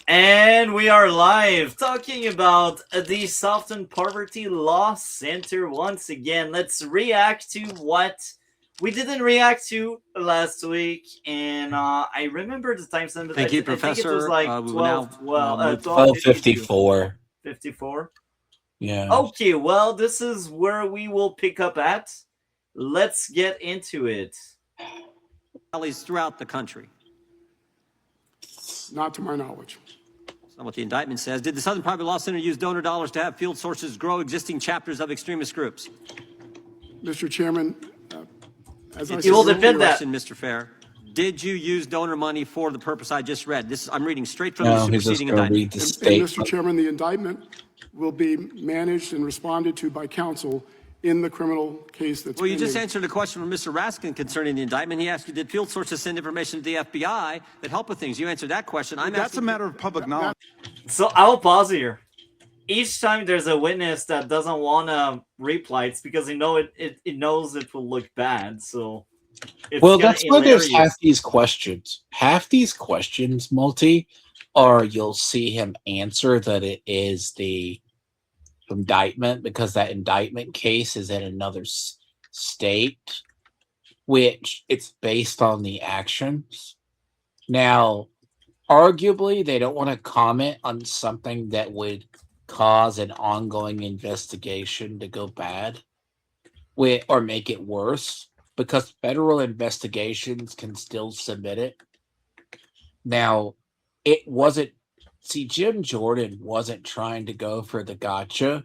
And we are live talking about the Southern Poverty Law Center once again. Let's react to what we didn't react to last week. And I remember the time stamp. Thank you, I think it was Professor. like We will now 12:54. 54. Yeah. Okay, well, this is where we will pick up at. Let's get into it. rallies throughout the country. Not to my knowledge. That's not what the indictment says. Did the Southern Poverty Law Center use donor dollars to have field sources grow existing chapters of extremist groups? Mr. Chairman, as I You will said defend that. Question, Mr. Fair. Did you use donor money for the purpose I just read? I'm reading straight from the No, he's just superseding going to indictment. read the and statement. Mr. Chairman, the indictment will be managed and responded to by counsel in the criminal case that's Well, you just pending. answered a question from Mr. Raskin concerning the indictment. He asked you, did field sources send information to the FBI that help with things? You answered that question. That's a matter of public knowledge. So I'll pause here. Each time there's a witness that doesn't want to reply, it's because it knows it will look bad. So it's Well, that's why there's half hilarious. these questions. Half these questions, Multi, are you'll see him answer that it is the indictment because that indictment case is in another state, which it's based on the actions. Now, arguably, they don't want to comment on something that would cause an ongoing investigation to go bad or make it worse because federal investigations can still submit it. Now, it wasn't. See, Jim Jordan wasn't trying to go for the gotcha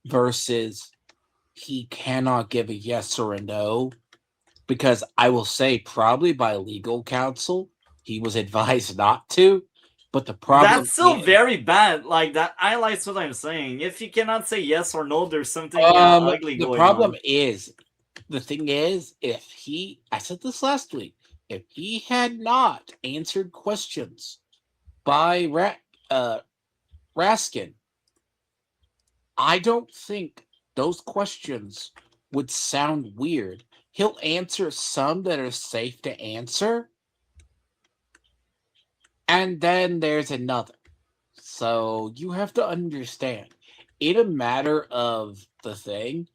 versus he cannot give a yes or a no because I will say probably by legal counsel he was advised not to. But the problem That's still very bad. Like that highlights what I'm saying. If you cannot say yes or no, there's something ugly the going problem on. is the thing is I said this last week, if he had not answered questions by Raskin, I don't think those questions would sound weird. He'll answer some that are safe to answer, and then there's another. So you have to understand, in a matter of the thing,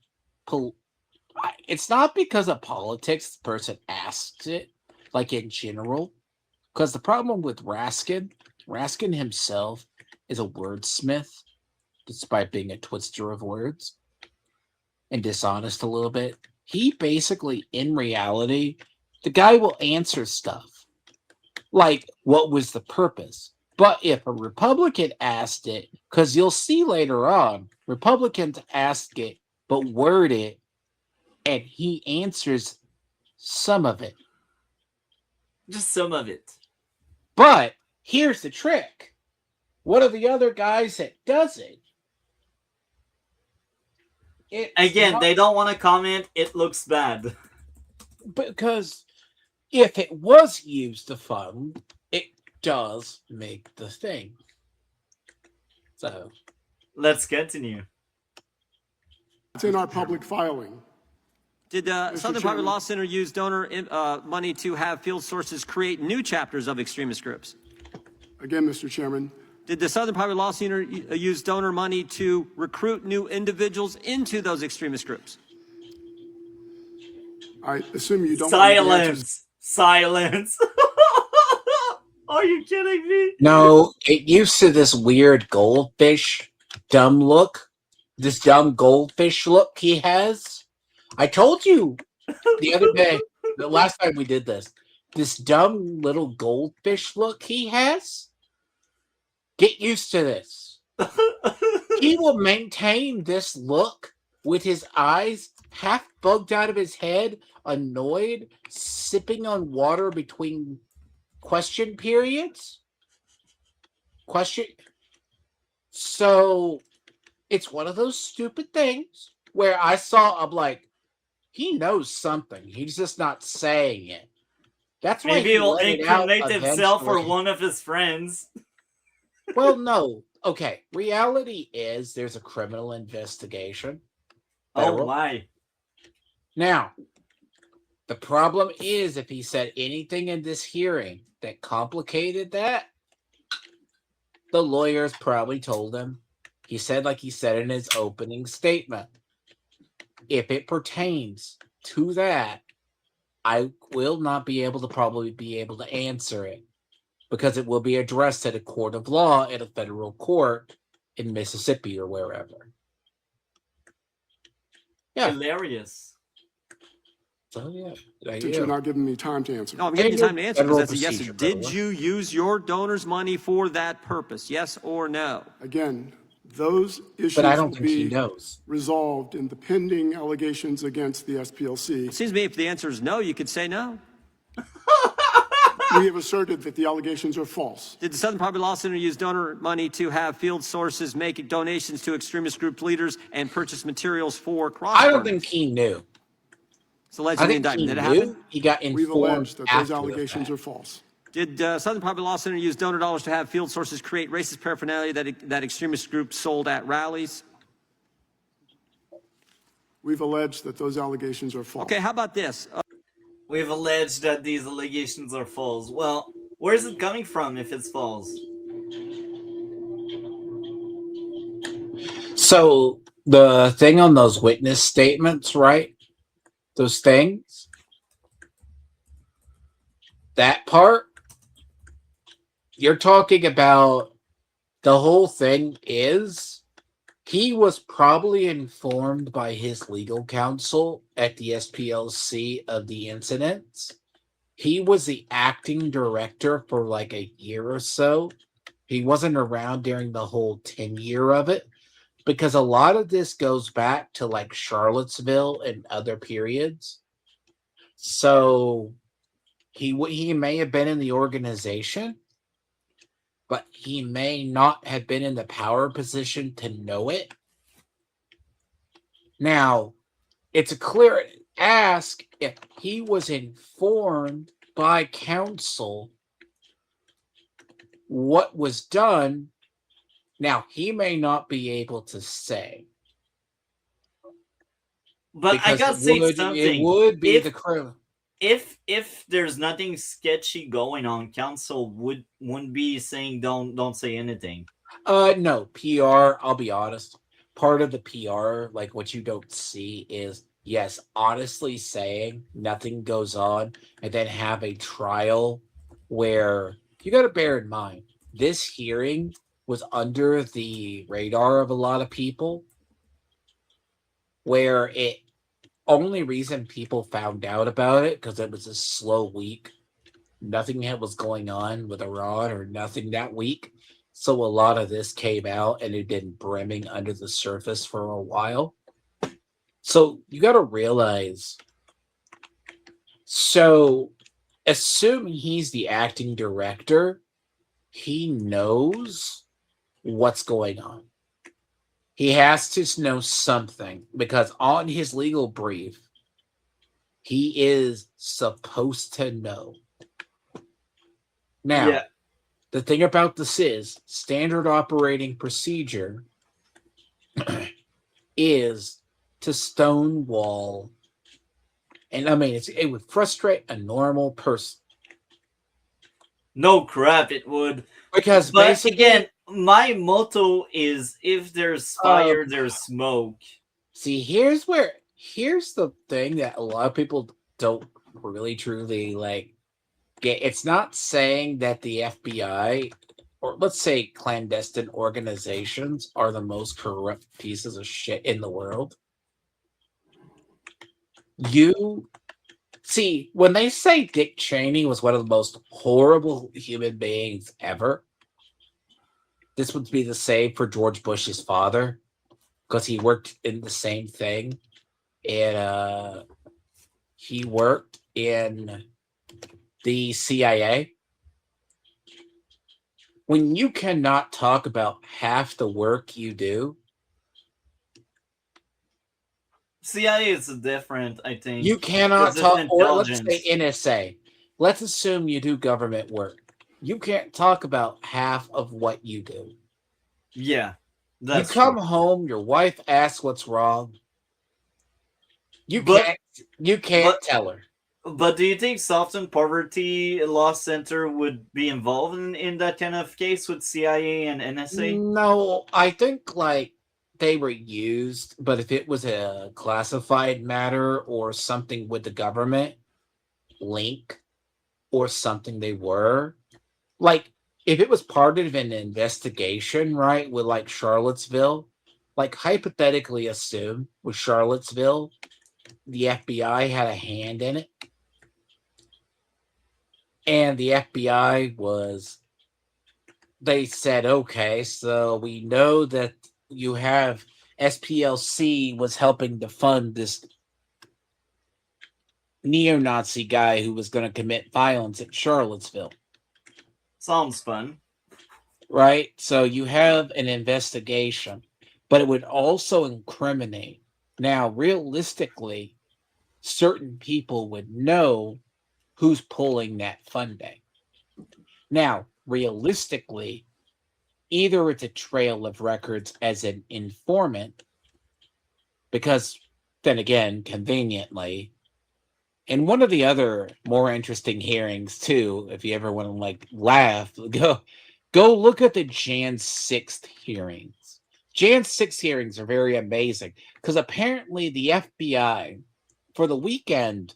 it's not because of politics the person asks it, like in general. Because the problem with Raskin himself is a wordsmith, despite being a twister of words and dishonest a little bit. He basically, in reality, the guy will answer stuff like, what was the purpose? But if a Republican asked it, because you'll see later on, Republicans ask it, but word it, and he answers some of it. Just some of it. But here's the trick. One of the other guys that does it, they don't want to comment. It looks bad. Because if it was used to fund, it does make the thing. So let's continue. It's in our public filing. Did Southern Poverty Law Center use donor money to have field sources create new chapters of extremist groups? Again, Mr. Chairman. Did the Southern Poverty Law Center use donor money to recruit new individuals into those extremist groups? I assume you don't. Silence. Are you kidding me? No, it used to this weird goldfish dumb look. This dumb goldfish look he has. I told you the other day, the last time we did this dumb little goldfish look he has. Get used to this. He will maintain this look with his eyes half bugged out of his head, annoyed, sipping on water between question periods. So it's one of those stupid things where I'm like, he knows something. He's just not saying it. That's why maybe he he'll let it out incriminate himself for eventually. one of his friends. Well, no. Okay. Reality is there's a criminal investigation. Oh my. Now, the problem is if he said anything in this hearing that complicated that, The lawyers probably told him. He said, like he said in his opening statement, if it pertains to that, I will not be able to probably be able to answer it because it will be addressed at a court of law at a federal court in Mississippi or wherever. Yeah. Hilarious. So yeah, Since you're not giving me time to answer. No, I'm giving you time to answer because that's a yes. Procedure, Did you use your donor's money for that purpose? Yes or no? Again, those issues But I don't will think he be knows. resolved in the pending allegations against the SPLC. It seems to me if the answer is no, you could say no. We have asserted that the allegations are false. Did the Southern Poverty Law Center use donor money to have field sources make donations to extremist group leaders and purchase materials for cross? I don't think he knew. It's alleged in the indictment. Did it happen? He got We've informed alleged that those after allegations the are fact. false. Did Southern Poverty Law Center use donor dollars to have field sources create racist paraphernalia that extremist groups sold at rallies? We've alleged that those allegations are false. Okay, how about this? We've alleged that these allegations are false. Well, where is it coming from if it's false? So the thing on those witness statements, right? Those things, that part, you're talking about the whole thing is he was probably informed by his legal counsel at the SPLC of the incidents. He was the acting director for like a year or so. He wasn't around during the whole tenure of it because a lot of this goes back to like Charlottesville and other periods. So he may have been in the organization, but he may not have been in the power position to know it. Now, it's a clear ask if he was informed by counsel what was done. Now, he may not be able to say. But I gotta say something. It would be if, the crew. If there's nothing sketchy going on, counsel wouldn't be saying don't say anything. No, PR, I'll be honest. Part of the PR, like what you don't see is, yes, honestly saying nothing goes on and then have a trial where you got to bear in mind, this hearing was under the radar of a lot of people where it only reason people found out about it because it was a slow week. Nothing was going on with Iran or nothing that week. So a lot of this came out and it had been brimming under the surface for a while. So you got to realize. So assuming he's the acting director, he knows what's going on. He has to know something because on his legal brief, he is supposed to know. Now, Yeah. the thing about this is standard operating procedure is to stonewall. And I mean, it would frustrate a normal person. No crap, it would. Because But basically, again, my motto is if there's fire, there's smoke. see, here's the thing that a lot of people don't really truly like get. It's not saying that the FBI or let's say clandestine organizations are the most corrupt pieces of shit in the world. You see, when they say Dick Cheney was one of the most horrible human beings ever, this would be the same for George Bush's father because he worked in the same thing. And he worked in the CIA. When you cannot talk about half the work you do, CIA is different, I think. you cannot because it's talk, or let's intelligence. say NSA. Let's assume you do government work. You can't talk about half of what you do. Yeah, You that's come true. home, your wife asks what's wrong. You But- can't but- tell her. But do you think Southern Poverty Law Center would be involved in that kind of case with CIA and NSA? No, I think like they were used, but if it was a classified matter or something with the government link or something they were, like if it was part of an investigation, right, with like Charlottesville, like hypothetically assume with Charlottesville, the FBI had a hand in it, and the FBI was they said, okay, so we know that you have SPLC was helping to fund this neo-Nazi guy who was going to commit violence at Charlottesville, Sounds fun. right? So you have an investigation, but it would also incriminate. Now, realistically, certain people would know who's pulling that funding. Now, realistically, either it's a trail of records as an informant, because then again, conveniently, in one of the other more interesting hearings too, if you ever want to like laugh, go look at the Jan 6th hearings. Jan 6 hearings are very amazing because apparently the FBI for the weekend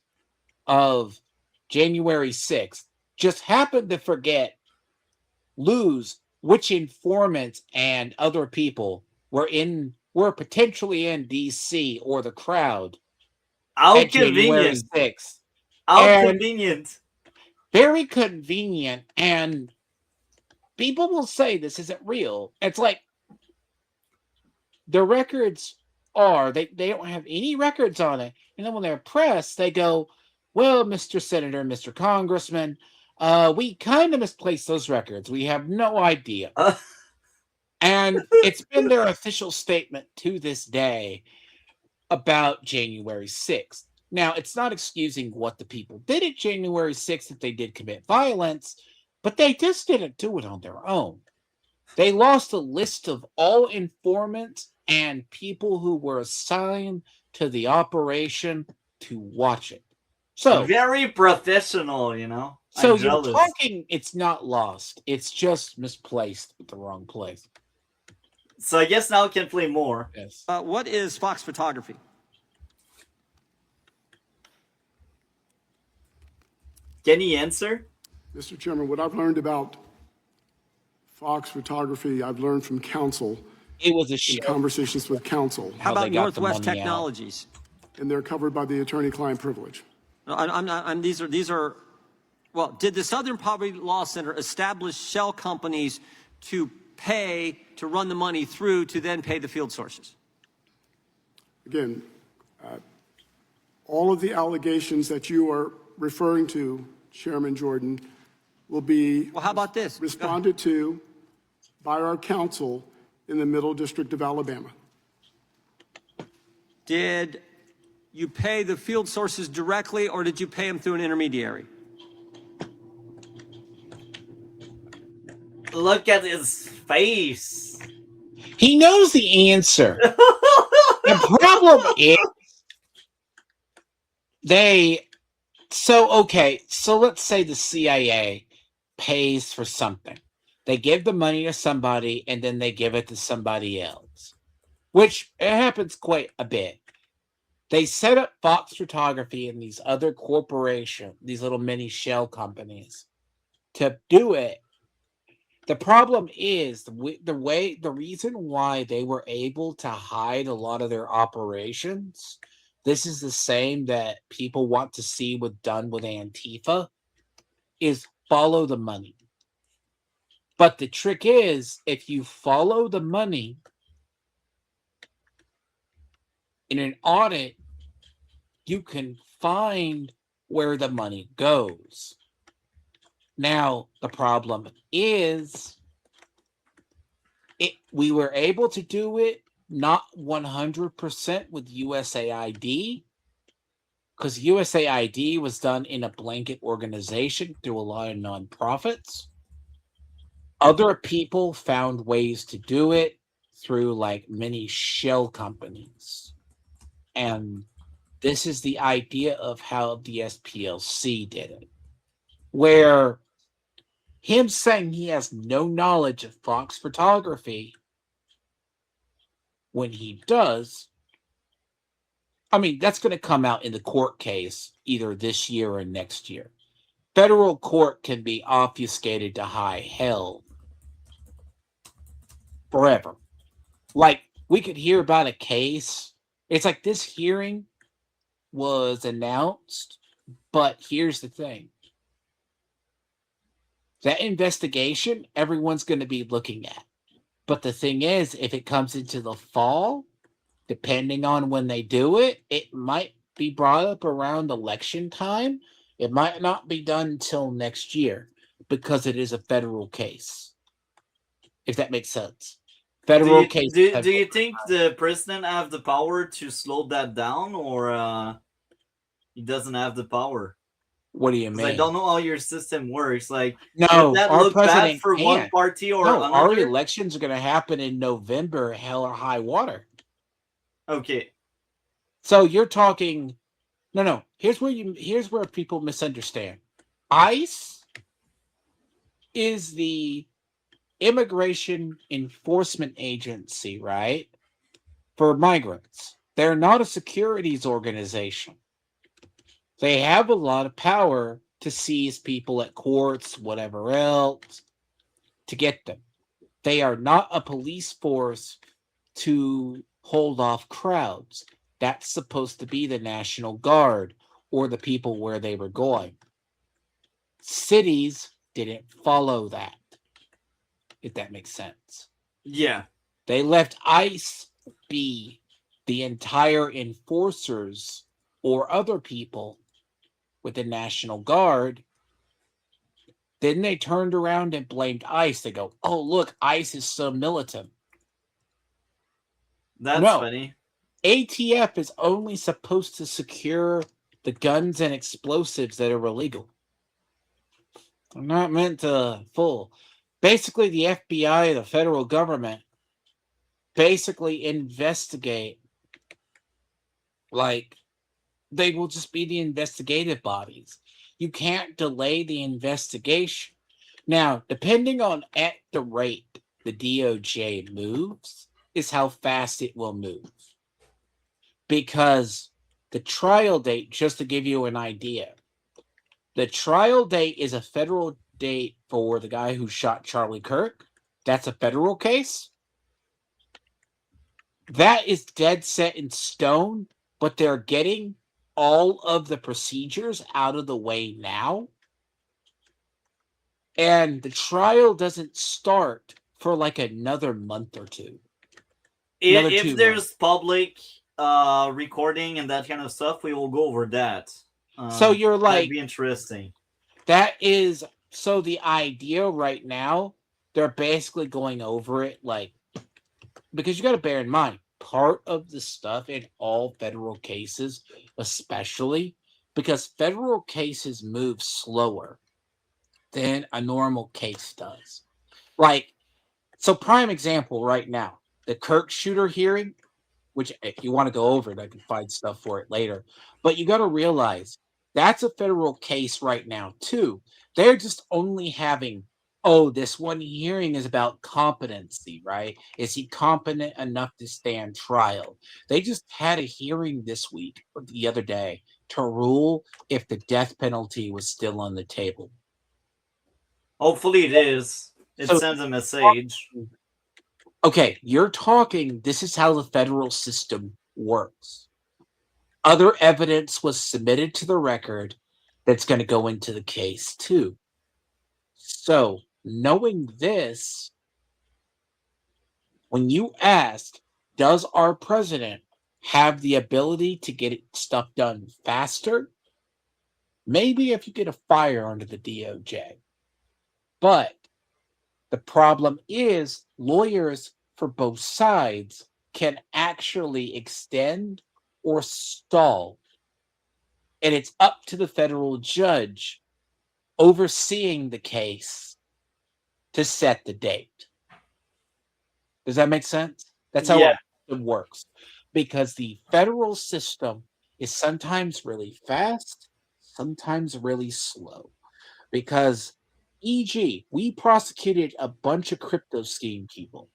of January 6th just happened to lose which informants and other people were potentially in DC or the crowd How at January convenient. 6th. How And convenient. very convenient. And people will say this isn't real. It's like the records they don't have any records on it. And then when they're pressed, they go, well, Mr. Senator, Mr. Congressman, we kind of misplaced those records. We have no idea. And it's been their official statement to this day about January 6th. Now, it's not excusing what the people did at January 6th if they did commit violence, but they just didn't do it on their own. They lost a list of all informants and people who were assigned to the operation to watch it. So, very professional, you know. so I'm you're jealous. talking, it's not lost. It's just misplaced at the wrong place. So I guess now I can play more. Yes. What is Fox photography? Can he answer? Mr. Chairman, what I've learned about Fox photography, I've learned from counsel It was a in show. conversations with counsel, How they about got the Northwest money out. Technologies? and they're covered by the attorney-client privilege. No, these are. Well, did the Southern Poverty Law Center establish shell companies to pay to run the money through to then pay the field sources? Again, all of the allegations that you are referring to, Chairman Jordan, will be Well, how about this? responded to by our counsel in the Middle District of Alabama. Did you pay the field sources directly, or did you pay them through an intermediary? Look at his face. He knows the answer. The problem is so let's say the CIA pays for something. They give the money to somebody and then they give it to somebody else, which it happens quite a bit. They set up Fox Photography and these other corporations, these little mini shell companies, to do it. The problem is the reason why they were able to hide a lot of their operations. This is the same that people want to see done with Antifa, is follow the money. But the trick is, if you follow the money in an audit, you can find where the money goes. Now, the problem is we were able to do it not 100% with USAID, because USAID was done in a blanket organization through a lot of nonprofits. Other people found ways to do it through like mini shell companies. And This is the idea of how the SPLC did it, where him saying he has no knowledge of Fox photography when he does, I mean, that's going to come out in the court case either this year or next year. Federal court can be obfuscated to high hell forever. Like, we could hear about a case. It's like this hearing was announced, but here's the thing. That investigation, everyone's going to be looking at. But the thing is, if it comes into the fall, depending on when they do it, it might be brought up around election time. It might not be done until next year because it is a federal case. If that makes sense. Federal case. Do you think the president have the power to slow that down, or he doesn't have the power? What do you Because I mean? don't know how your system works. Like, No, if that our look bad president for one can't. party or No, our another. elections are going to happen in November, hell or high water. Okay. So you're talking. No. Here's where people misunderstand. ICE is the immigration enforcement agency, right? For migrants. They're not a securities organization. They have a lot of power to seize people at courts, whatever else, to get them. They are not a police force to hold off crowds. That's supposed to be the National Guard or the people where they were going. Cities didn't follow that, if that makes sense. Yeah. They left ICE be the entire enforcers or other people with the National Guard. Then they turned around and blamed ICE. They go, oh, look, ICE is so militant. That's No. funny. ATF is only supposed to secure the guns and explosives that are illegal. They're not meant to fool. Basically, the FBI, the federal government, basically investigate. Like, they will just be the investigative bodies. You can't delay the investigation. Now, depending on at the rate the DOJ moves, is how fast it will move. Because the trial date, just to give you an idea, the trial date is a federal date for the guy who shot Charlie Kirk. That's a federal case. That is dead set in stone, but they're getting all of the procedures out of the way now. And the trial doesn't start for like another month or two. If there's public recording and that kind of stuff, we will go over that. So you're like, that'd be interesting. That is, so the idea right now, they're basically going over it like, because you got to bear in mind, part of the stuff in all federal cases, especially because federal cases move slower than a normal case does. Like, so prime example right now, the Kirk shooter hearing, which if you want to go over it, I can find stuff for it later. But you got to realize that's a federal case right now, too. They're just only having, oh, this one hearing is about competency, right? Is he competent enough to stand trial? They just had a hearing this week or the other day to rule if the death penalty was still on the table. Hopefully it is. It So- sends a message. Okay, you're talking, this is how the federal system works. Other evidence was submitted to the record that's going to go into the case too. So, knowing this, when you asked, does our president have the ability to get stuff done faster? Maybe if you get a fire under the DOJ. But the problem is lawyers for both sides can actually extend or stall. And it's up to the federal judge overseeing the case to set the date. Does that make sense? That's how Yeah. it works. Because the federal system is sometimes really fast, sometimes really slow. Because, e.g., we prosecuted a bunch of crypto scheme people,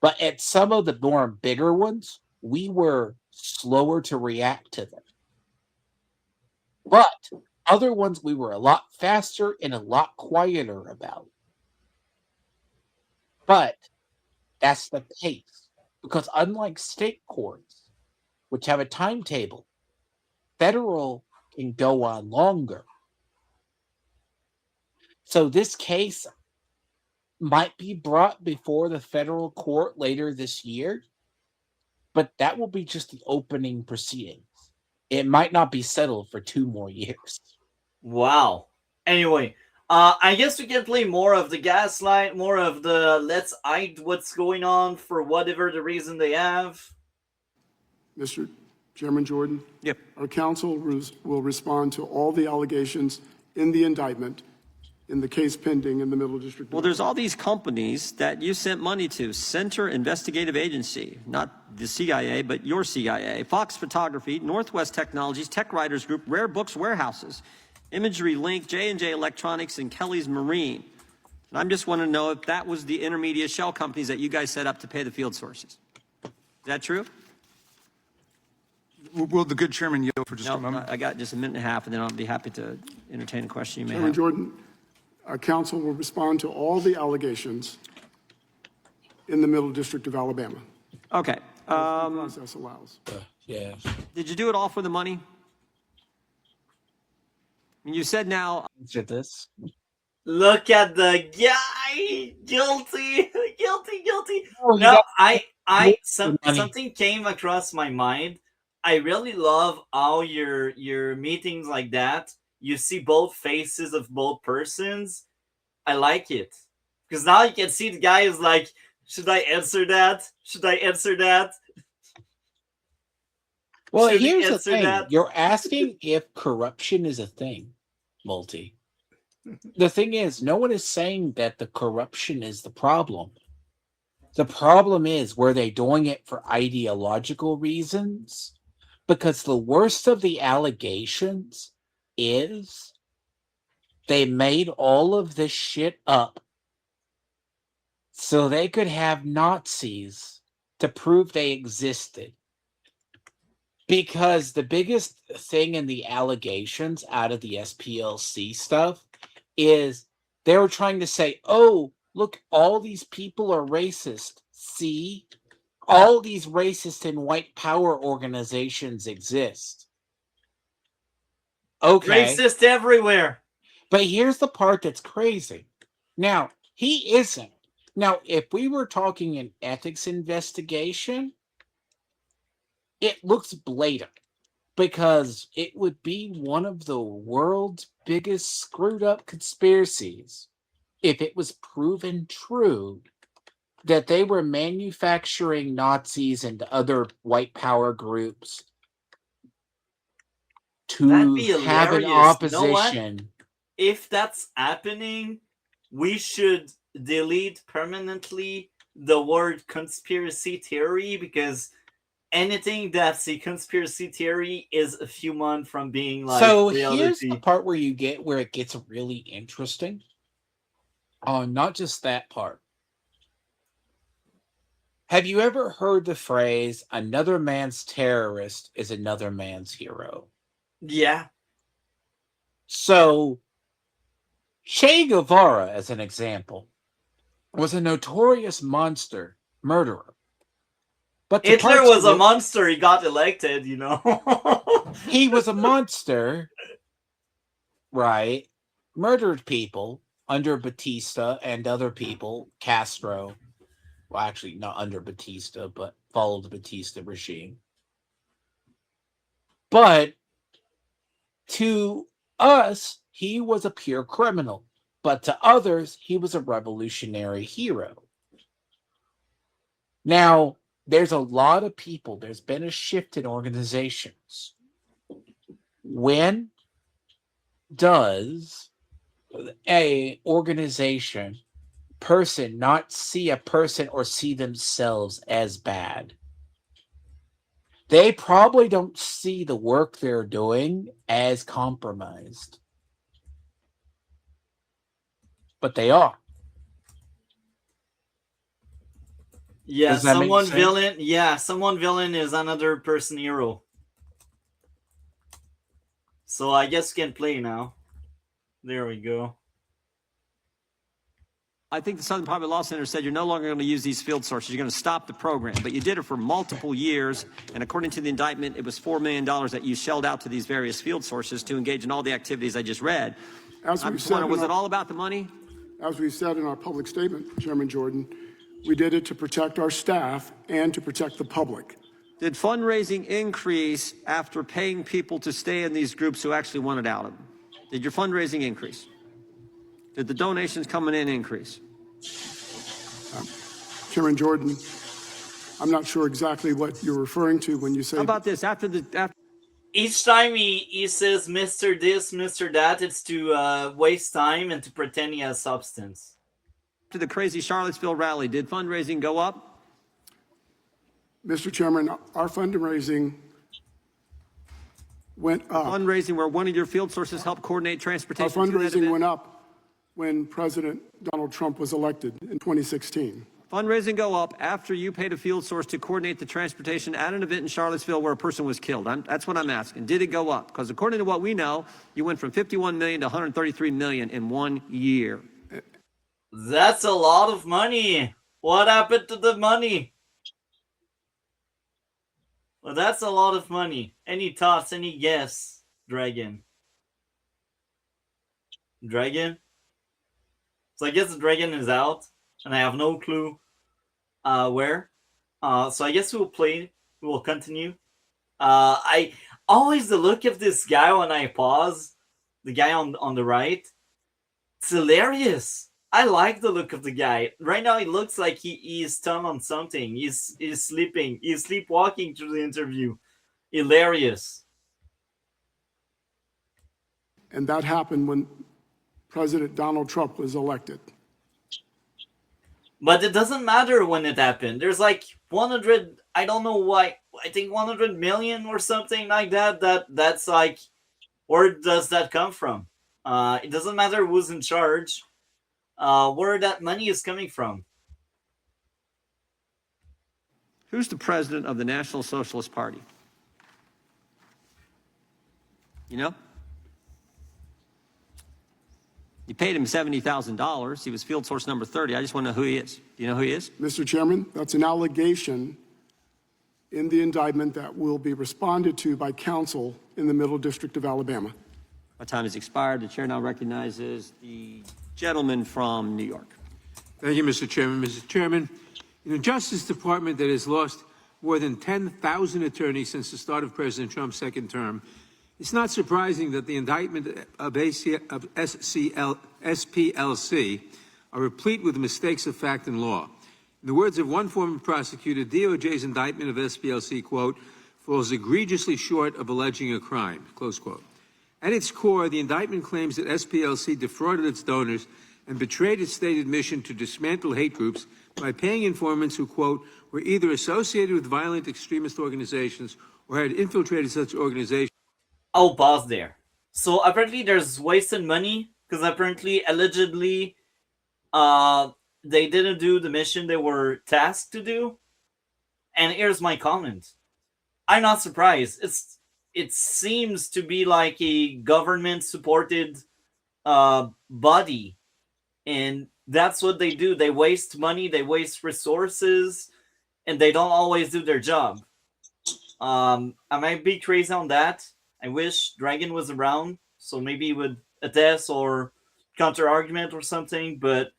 but at some of the more bigger ones, we were slower to react to them. But other ones we were a lot faster and a lot quieter about. But that's the pace. Because unlike state courts, which have a timetable, federal can go on longer. So this case might be brought before the federal court later this year, but that will be just the opening proceedings. It might not be settled for 2 more years. Wow. Anyway, I guess we can play more of the gaslight, more of the let's hide what's going on for whatever the reason they have. Mr. Chairman Jordan? Yep. Our counsel will respond to all the allegations in the indictment in the case pending in the Middle District. Well, there's all these companies that you sent money to. Center Investigative Agency, not the CIA, but your CIA. Fox Photography, Northwest Technologies, Tech Writers Group, Rare Books Warehouses, Imagery Link, J&J Electronics, and Kelly's Marine. And I'm just want to know if that was the intermediate shell companies that you guys set up to pay the field sources. Is that true? Will the good chairman yield for just a moment? I got just a minute and a half, and then I'll be happy to entertain a question you may Chairman have. Jordan, our counsel will respond to all the allegations in the Middle District of Alabama. Okay. As the process allows. Yeah. Did you do it all for the money? I mean, you said now. Answer this. Look at the guy, guilty, guilty. Oh, No, money. something came across my mind. I really love how your meetings like that, you see both faces of both persons. I like it because now you can see the guy is like, should I answer that? Should I answer that? Well, Should we here's the answer thing. that? You're asking if corruption is a thing, Multi. The thing is, no one is saying that the corruption is the problem. The problem is, were they doing it for ideological reasons? Because the worst of the allegations is they made all of this shit up so they could have Nazis to prove they existed. Because the biggest thing in the allegations out of the SPLC stuff is they were trying to say, oh, look, all these people are racist. See? All these racist and white power organizations exist. Okay. Racist everywhere. But here's the part that's crazy. Now, he isn't. Now, if we were talking an ethics investigation, it looks blatant because it would be one of the world's biggest screwed up conspiracies if it was proven true that they were manufacturing Nazis and other white power groups That'd to be have an hilarious. You know what? opposition. If that's happening, we should delete permanently the word conspiracy theory because anything that's a conspiracy theory is a few months from being like So here's reality. the part where it gets really interesting. Not just that part. Have you ever heard the phrase, another man's terrorist is another man's hero? Yeah. So, Che Guevara, as an example, was a notorious monster murderer. But the Hitler parts was a were- monster. He got elected, you know. He was a monster, right? Murdered people under Batista and other people, Castro. Well, actually, not under Batista, but followed the Batista regime. But to us, he was a pure criminal. But to others, he was a revolutionary hero. Now, there's a lot of people, there's been a shift in organizations. When does a organization person not see a person or see themselves as bad? They probably don't see the work they're doing as compromised. But they are. Yeah, Does that make someone sense? villain. Yeah, someone villain is another person hero. So I guess you can play now. There we go. I think the Southern Poverty Law Center said you're no longer going to use these field sources. You're going to stop the program. But you did it for multiple years. And according to the indictment, it was $4 million that you shelled out to these various field sources to engage in all the activities I just read. As I'm we just said wondering, in was it our- all about the money? As we said in our public statement, Chairman Jordan, we did it to protect our staff and to protect the public. Did fundraising increase after paying people to stay in these groups who actually wanted out of them? Did your fundraising increase? Did the donations coming in increase? Chairman Jordan, I'm not sure exactly what you're referring to when you say. How about this? Each time he says Mr. This, Mr. That, it's to waste time and to pretend he has substance. After the crazy Charlottesville rally, did fundraising go up? Mr. Chairman, our fundraising went up. Fundraising where one of your field sources helped coordinate Our transportation. to that fundraising event? went up when President Donald Trump was elected in 2016. Fundraising go up after you paid a field source to coordinate the transportation at an event in Charlottesville where a person was killed. That's what I'm asking. Did it go up? Because according to what we know, you went from 51 million to 133 million in 1 year. That's a lot of money. What happened to the money? Well, that's a lot of money. Any thoughts? Any guess, Dragon? Dragon? So I guess the Dragon is out, and I have no clue where. So I guess we'll play. We will continue. I always the look of this guy when I pause. The guy on the right. It's hilarious. I like the look of the guy. Right now, he looks like he is stunned on something. He's sleeping. He's sleepwalking through the interview. Hilarious. And that happened when President Donald Trump was elected. But it doesn't matter when it happened. There's like 100, I don't know why, I think 100 million or something like that. That's like, where does that come from? It doesn't matter who's in charge. Where that money is coming from. Who's the president of the National Socialist Party? You know? You paid him $70,000. He was field source number 30. I just want to know who he is. Do you know who he is? Mr. Chairman, that's an allegation in the indictment that will be responded to by counsel in the Middle District of Alabama. My time has expired. The chair now recognizes the gentleman from New York. Thank you, Mr. Chairman. Mr. Chairman, in a Justice Department that has lost more than 10,000 attorneys since the start of President Trump's second term, it's not surprising that the indictment of SPLC are replete with mistakes of fact and law. In the words of one former prosecutor, DOJ's indictment of SPLC, quote, falls egregiously short of alleging a crime, close quote. At its core, the indictment claims that SPLC defrauded its donors and betrayed its stated mission to dismantle hate groups by paying informants who, quote, were either associated with violent extremist organizations or had infiltrated such organizations. I'll pause there. So apparently there's wasted money because apparently, allegedly, they didn't do the mission they were tasked to do. And here's my comment. I'm not surprised. It seems to be like a government-supported body. And that's what they do. They waste money, they waste resources, and they don't always do their job. I might be crazy on that. I wish Dragon was around, so maybe he would attest or counter-argument or something. But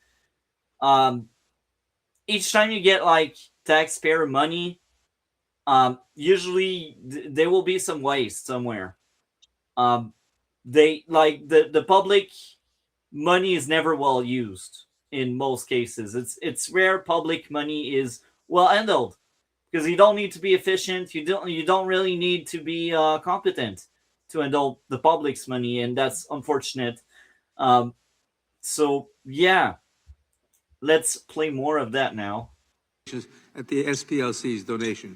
each time you get, like, taxpayer money, usually there will be some waste somewhere. They like the public money is never well used in most cases. It's rare public money is well handled because you don't need to be efficient. You don't really need to be competent to handle the public's money, and that's unfortunate. So yeah, let's play more of that now. At the SPLC's direction.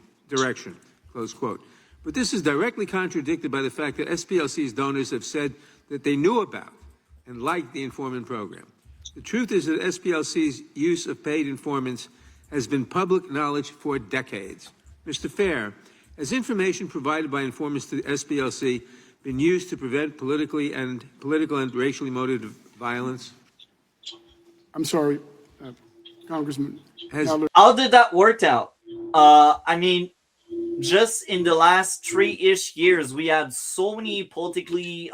close quote. But this is directly contradicted by the fact that SPLC's donors have said that they knew about and liked the informant program. The truth is that SPLC's use of paid informants has been public knowledge for decades. Mr. Fair, has information provided by informants to the SPLC been used to prevent political and racially motivated violence? I'm sorry, Congressman. How did that work out? I mean, just in the last 3-ish years, we had so many politically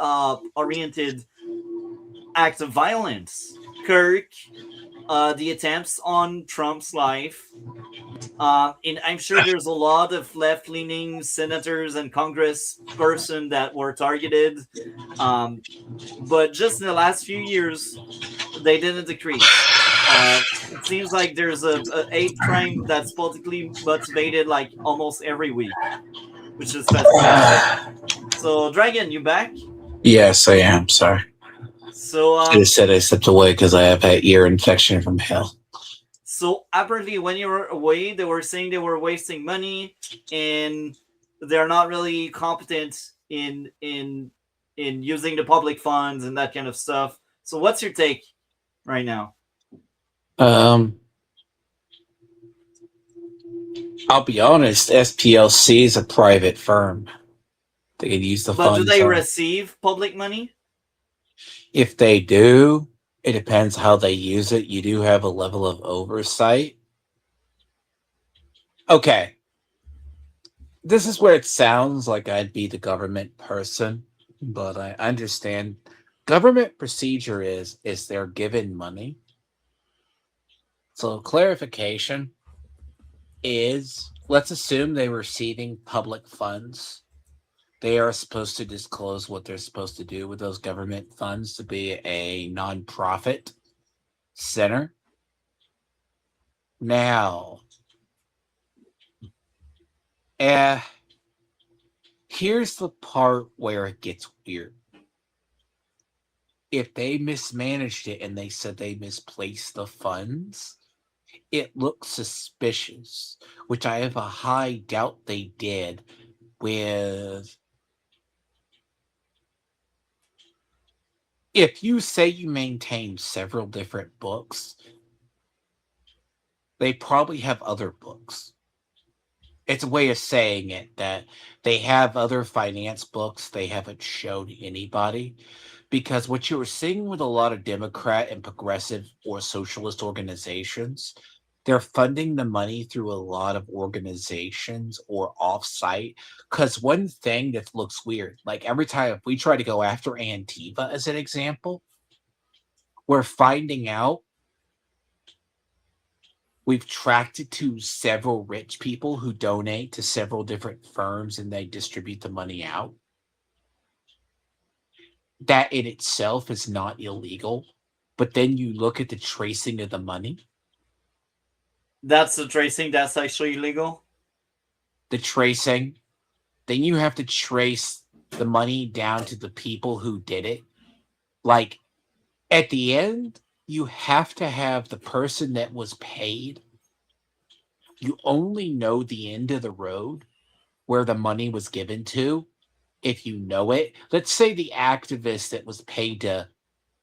oriented acts of violence. Kirk, the attempts on Trump's life. And I'm sure there's a lot of left-leaning senators and congressperson that were targeted. But just in the last few years, they didn't decrease. It seems like there's a hate crime that's politically motivated like almost every week, which is fascinating. So, Dragon, you back? Yes, I am. Sorry. So, I just said I stepped away because I have an ear infection from hell. So apparently, when you were away, they were saying they were wasting money, and they're not really competent in using the public funds and that kind of stuff. So, what's your take right now? I'll be honest. SPLC is a private firm. They can use the funds. But do they receive public money? If they do, it depends how they use it. You do have a level of oversight. Okay. This is where it sounds like I'd be the government person, but I understand government procedure is they're given money. So clarification is, let's assume they're receiving public funds. They are supposed to disclose what they're supposed to do with those government funds to be a nonprofit center. Now, here's the part where it gets weird. If they mismanaged it and they said they misplaced the funds, it looks suspicious, which I have a high doubt they did with... If you say you maintain several different books, they probably have other books. It's a way of saying it that they have other finance books they haven't showed anybody. Because what you were seeing with a lot of Democrat and progressive or socialist organizations, they're funding the money through a lot of organizations or offsite. Because one thing that looks weird, like every time if we try to go after Antifa as an example, we're finding out we've tracked it to several rich people who donate to several different firms and they distribute the money out. That in itself is not illegal. But then you look at the tracing of the money. That's the tracing. That's actually illegal. The tracing. Then you have to trace the money down to the people who did it. Like, at the end, you have to have the person that was paid. You only know the end of the road where the money was given to if you know it. Let's say the activist that was paid to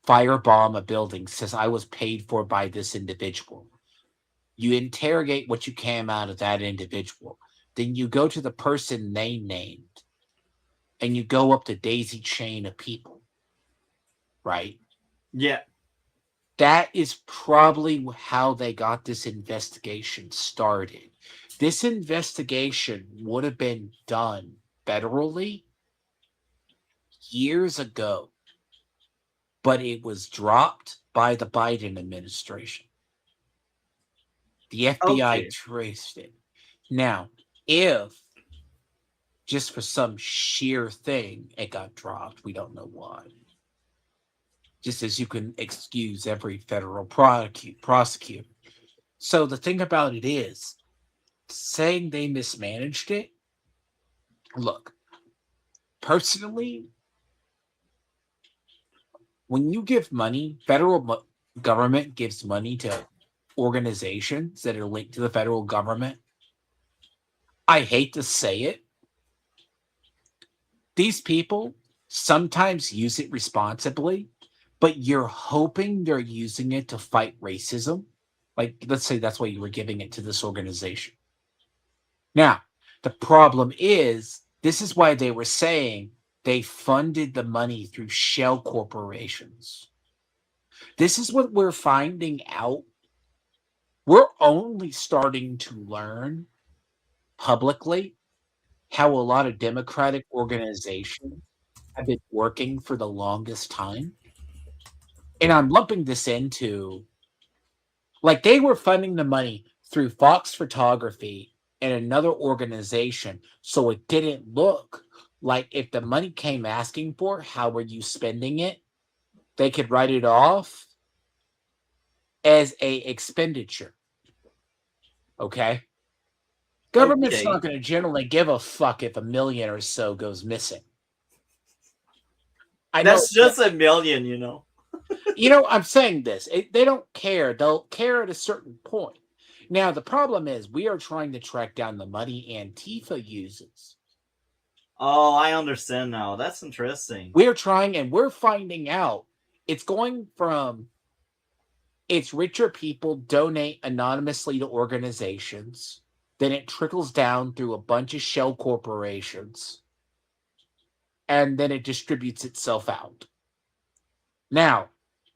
firebomb a building says, I was paid for by this individual. You interrogate what you can out of that individual. Then you go to the person they named and you go up the daisy chain of people. Right? Yeah. That is probably how they got this investigation started. This investigation would have been done federally years ago, but it was dropped by the Biden administration. The FBI traced it. Now, if just for some sheer thing it got dropped, we don't know why. Just as you can excuse every federal prosecutor. So the thing about it is, saying they mismanaged it, look, personally, when you give money, federal government gives money to organizations that are linked to the federal government. I hate to say it, These people sometimes use it responsibly, but you're hoping they're using it to fight racism. Like, let's say that's why you were giving it to this organization. Now, the problem is, this is why they were saying they funded the money through shell corporations. This is what we're finding out. We're only starting to learn publicly how a lot of democratic organizations have been working for the longest time. And I'm lumping this into, like, they were funding the money through Fox Photography and another organization, so it didn't look like if the money came asking for how were you spending it, they could write it off as a expenditure. Okay? Government's Okay. not going to generally give a fuck if $1 million or so goes missing. I know That's just $1 million, you know. I'm saying this. They don't care. They'll care at a certain point. Now, the problem is we are trying to track down the money Antifa uses. Oh, I understand now. That's interesting. We're trying, and we're finding out it's going from it's richer people donate anonymously to organizations, then it trickles down through a bunch of shell corporations, and then it distributes itself out. Now,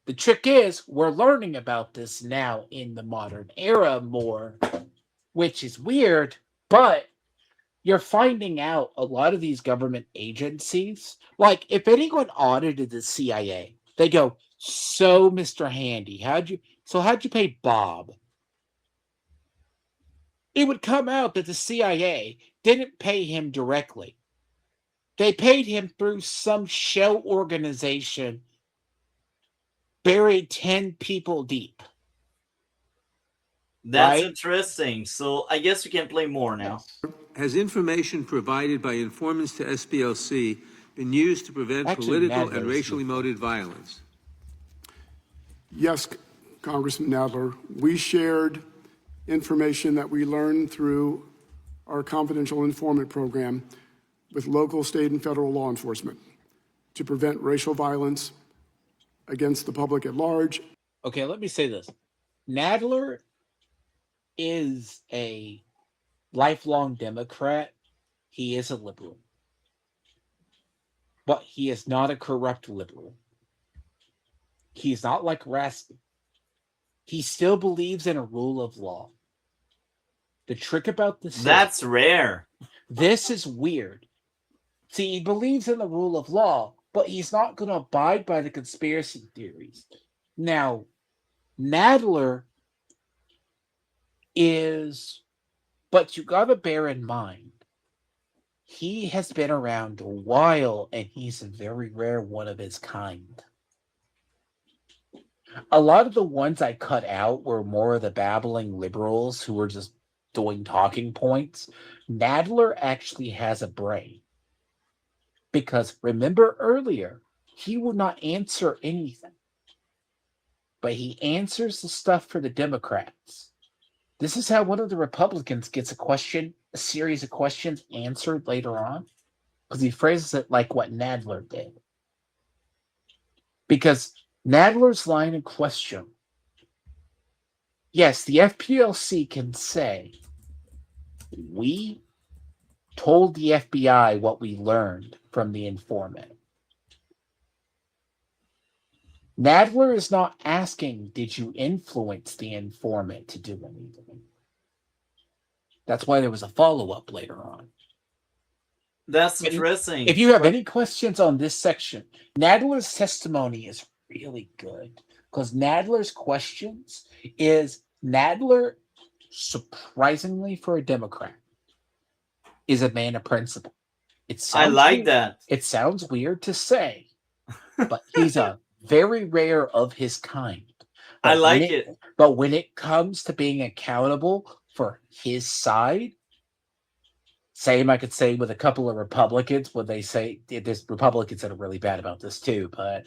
the trick is we're learning about this now in the modern era more, which is weird, but you're finding out a lot of these government agencies, like if anyone audited the CIA, they go, "So, Mr. Handy, how'd you pay Bob?" It would come out that the CIA didn't pay him directly. They paid him through some shell organization buried 10 people deep. That's right? interesting. So I guess we can play more now. Has information provided by informants to SPLC been used to prevent Actually, political and Nadler's racially motivated violence? Yes, Congressman Nadler, we shared information that we learned through our confidential informant program with local, state, and federal law enforcement to prevent racial violence against the public at large. Okay, let me say this. Nadler is a lifelong Democrat. He is a liberal. But he is not a corrupt liberal. He's not like Raskin. He still believes in a rule of law. The trick about this That's rare. This is weird. See, he believes in the rule of law, but he's not going to abide by the conspiracy theories. Now, Nadler is, but you got to bear in mind, he has been around a while and he's a very rare one of his kind. A lot of the ones I cut out were more of the babbling liberals who were just doing talking points. Nadler actually has a brain. Because remember earlier, he would not answer anything. But he answers the stuff for the Democrats. This is how one of the Republicans gets a series of questions answered later on. Because he phrases it like what Nadler did. Because Nadler's line of question, yes, the FPLC can say, we told the FBI what we learned from the informant. Nadler is not asking, did you influence the informant to do anything? That's why there was a follow-up later on. That's interesting. If you have any questions on this section, Nadler's testimony is really good. Because Nadler's questions is Nadler, surprisingly for a Democrat, is a man of principle. I like that. It sounds weird to say, but he's a very rare of his kind. I like it. But when it comes to being accountable for his side, same I could say with a couple of Republicans when they say, there's Republicans that are really bad about this too, but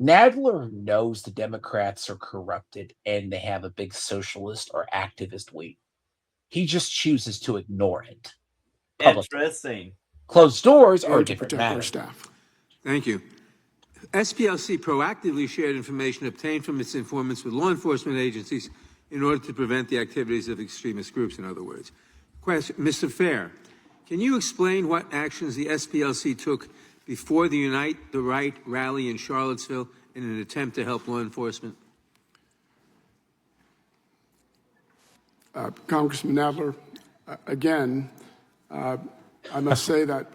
Nadler knows the Democrats are corrupted and they have a big socialist or activist wing. He just chooses to ignore it. Interesting. Closed doors are a and to different protect our matter. staff. Thank you. SPLC proactively shared information obtained from its informants with law enforcement agencies in order to prevent the activities of extremist groups, in other words. Question, Mr. Fair, can you explain what actions the SPLC took before the Unite the Right rally in Charlottesville in an attempt to help law enforcement? Congressman Nadler, again, I must say that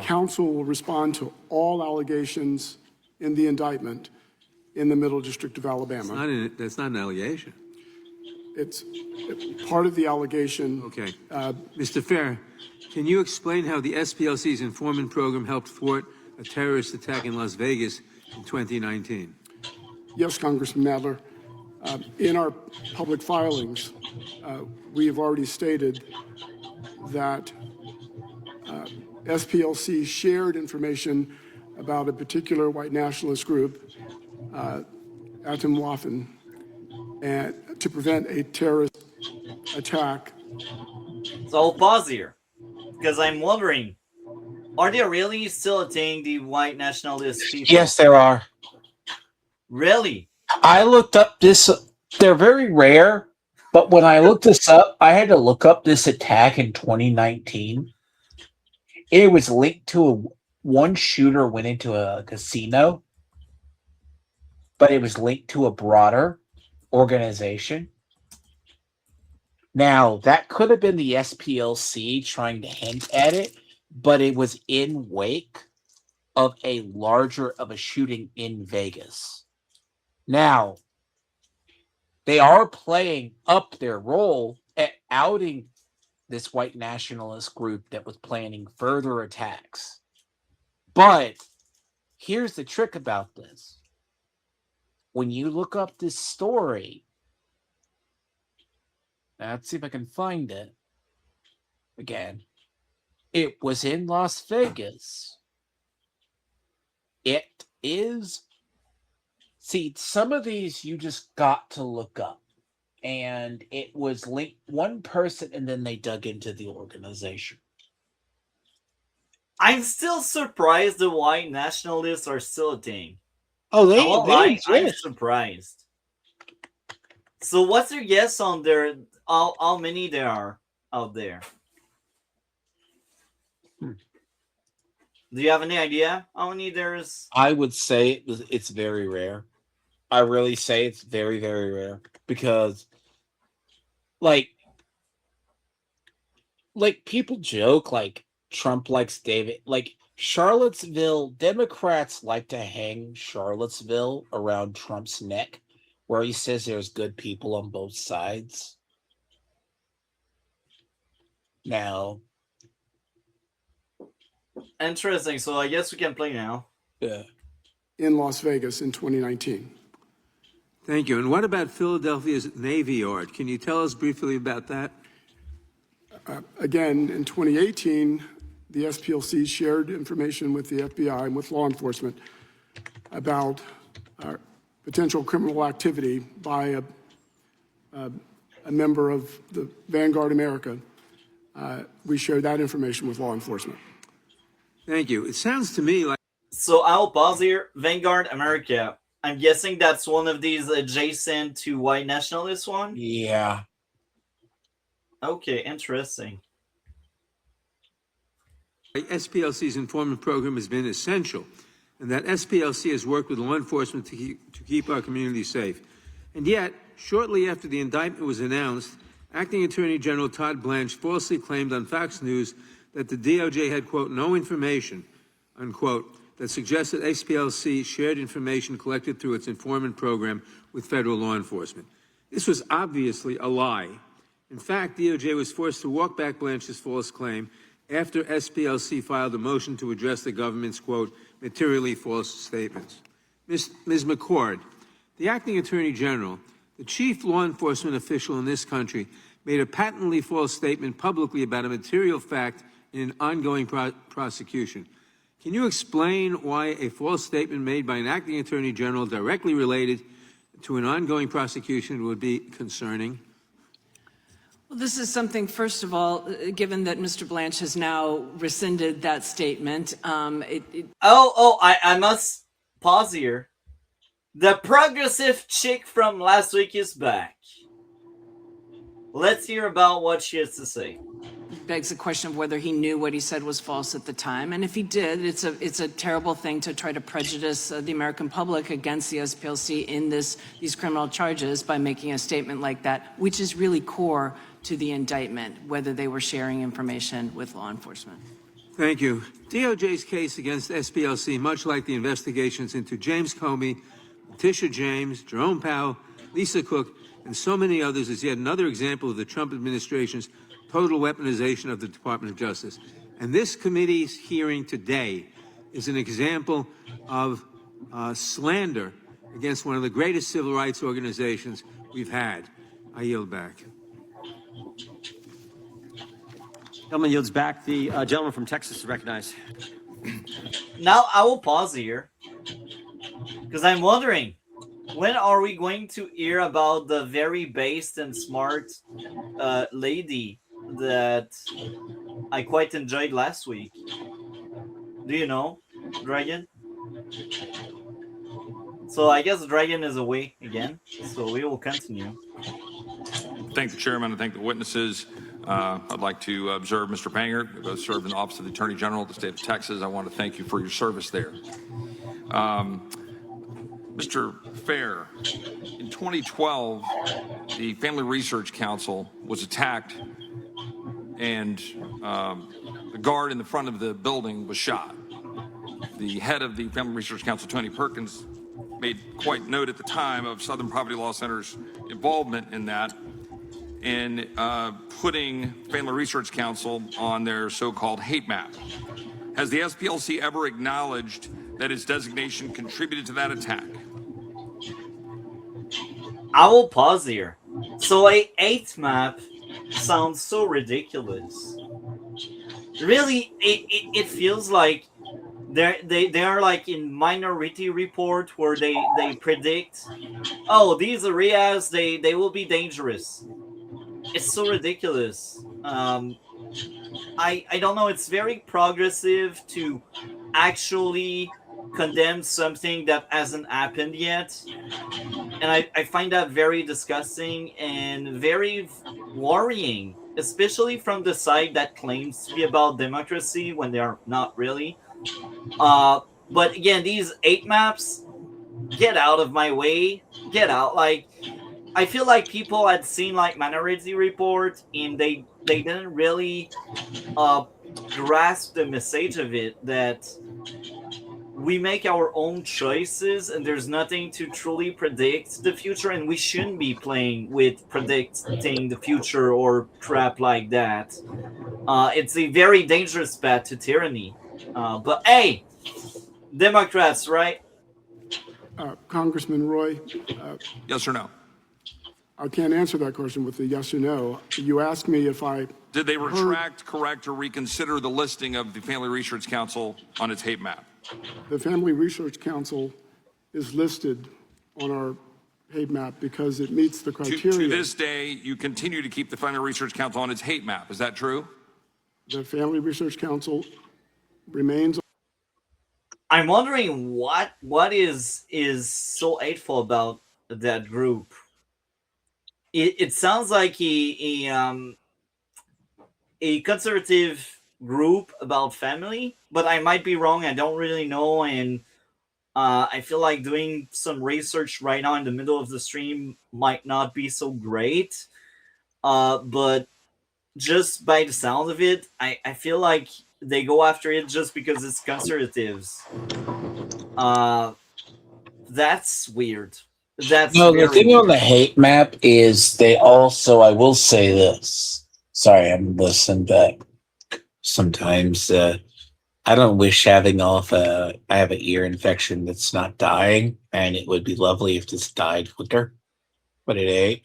counsel will respond to all allegations in the indictment in the Middle District of Alabama. That's not an allegation. It's part of the allegation. Okay. Mr. Fair, can you explain how the SPLC's informant program helped thwart a terrorist attack in Las Vegas in 2019? Yes, Congressman Nadler. In our public filings, we have already stated that SPLC shared information about a particular white nationalist group, Atomwaffen, and to prevent a terrorist attack. So I'll pause here, because I'm wondering, are they really still attaining the white nationalist people? Yes, there are. Really? I looked up this. They're very rare, but when I looked this up, I had to look up this attack in 2019. It was linked to one shooter went into a casino, but it was linked to a broader organization. Now, that could have been the SPLC trying to hint at it, but it was in wake of a shooting in Vegas. Now, they are playing up their role at outing this white nationalist group that was planning further attacks. But here's the trick about this. When you look up this story, let's see if I can find it again. It was in Las Vegas. It is. See, some of these you just got to look up. And it was linked one person, and then they dug into the organization. I'm still surprised the white nationalists are still a thing. Oh, I'm surprised. So what's your guess on how many there are out there? Do you have any idea how many there is? I would say it's very rare. I really say it's very, very rare because, like people joke like Trump likes David. Like Charlottesville, Democrats like to hang Charlottesville around Trump's neck, where he says there's good people on both sides. Now, Interesting. So I guess we can play now. yeah. In Las Vegas in 2019. Thank you. And what about Philadelphia's Navy Yard? Can you tell us briefly about that? Again, in 2018, the SPLC shared information with the FBI and with law enforcement about potential criminal activity by a member of the Vanguard America. We shared that information with law enforcement. Thank you. It sounds to me like... So I'll pause here. Vanguard America. I'm guessing that's one of these adjacent to white nationalist one? Yeah. Okay, interesting. SPLC's informant program has been essential, and that SPLC has worked with law enforcement to keep our community safe. And yet, shortly after the indictment was announced, Acting Attorney General Todd Blanche falsely claimed on Fox News that the DOJ had, quote, no information, unquote, that suggested SPLC shared information collected through its informant program with federal law enforcement. This was obviously a lie. In fact, DOJ was forced to walk back Blanche's false claim after SPLC filed a motion to address the government's, quote, materially false statements. Ms. McCord, the Acting Attorney General, the chief law enforcement official in this country, made a patently false statement publicly about a material fact in an ongoing prosecution. Can you explain why a false statement made by an acting attorney general directly related to an ongoing prosecution would be concerning? Well, this is something, first of all, given that Mr. Blanche has now rescinded that statement, I must pause here. The progressive chick from last week is back. Let's hear about what she has to say. begs the question of whether he knew what he said was false at the time. And if he did, it's a terrible thing to try to prejudice the American public against the SPLC in these criminal charges by making a statement like that, which is really core to the indictment, whether they were sharing information with law enforcement. Thank you. DOJ's case against SPLC, much like the investigations into James Comey, Letitia James, Jerome Powell, Lisa Cook, and so many others, is yet another example of the Trump administration's total weaponization of the Department of Justice. And this committee's hearing today is an example of slander against one of the greatest civil rights organizations we've had. I yield back. Gentleman yields back. The gentleman from Texas is recognized. Now I will pause here because I'm wondering, when are we going to hear about the very based and smart lady that I quite enjoyed last week? Do you know, Dragon? So I guess Dragon is away again, so we will continue. Thank the chairman and thank the witnesses. I'd like to observe Mr. Panger, who both served in the Office of the Attorney General of the state of Texas. I want to thank you for your service there. Mr. Fair, in 2012, the Family Research Council was attacked and the guard in the front of the building was shot. The head of the Family Research Council, Tony Perkins, made quite note at the time of Southern Poverty Law Center's involvement in that, in putting Family Research Council on their so-called hate map. Has the SPLC ever acknowledged that its designation contributed to that attack? I will pause here. So a hate map sounds so ridiculous. Really, it feels like they are like in Minority Report where they predict, oh, these areas they will be dangerous. It's so ridiculous. I don't know. It's very progressive to actually condemn something that hasn't happened yet, and I find that very disgusting and very worrying, especially from the side that claims to be about democracy when they are not really. But again, these hate maps, get out of my way. Get out. Like, I feel like people had seen like Minority Report and they didn't really grasp the message of it, that we make our own choices and there's nothing to truly predict the future, and we shouldn't be playing with predicting the future or crap like that. It's a very dangerous path to tyranny. But hey, Democrats, right? Congressman Roy, Yes or no? I can't answer that question with a yes or no. You asked me if I Did they retract, correct, or reconsider the listing of the Family Research Council on its hate map? The Family Research Council is listed on our hate map because it meets the criteria. To this day, you continue to keep the Family Research Council on its hate map. Is that true? The Family Research Council remains. I'm wondering what is so hateful about that group. It sounds like a conservative group about family, but I might be wrong. I don't really know, and I feel like doing some research right now in the middle of the stream might not be so great. But just by the sound of it, I feel like they go after it just because it's conservatives. That's weird. That's No, the thing weird. on the hate map is they also, I will say this. Sorry, I'm listening back. Sometimes I don't wish having I have an ear infection that's not dying, and it would be lovely if this died quicker, but it ain't.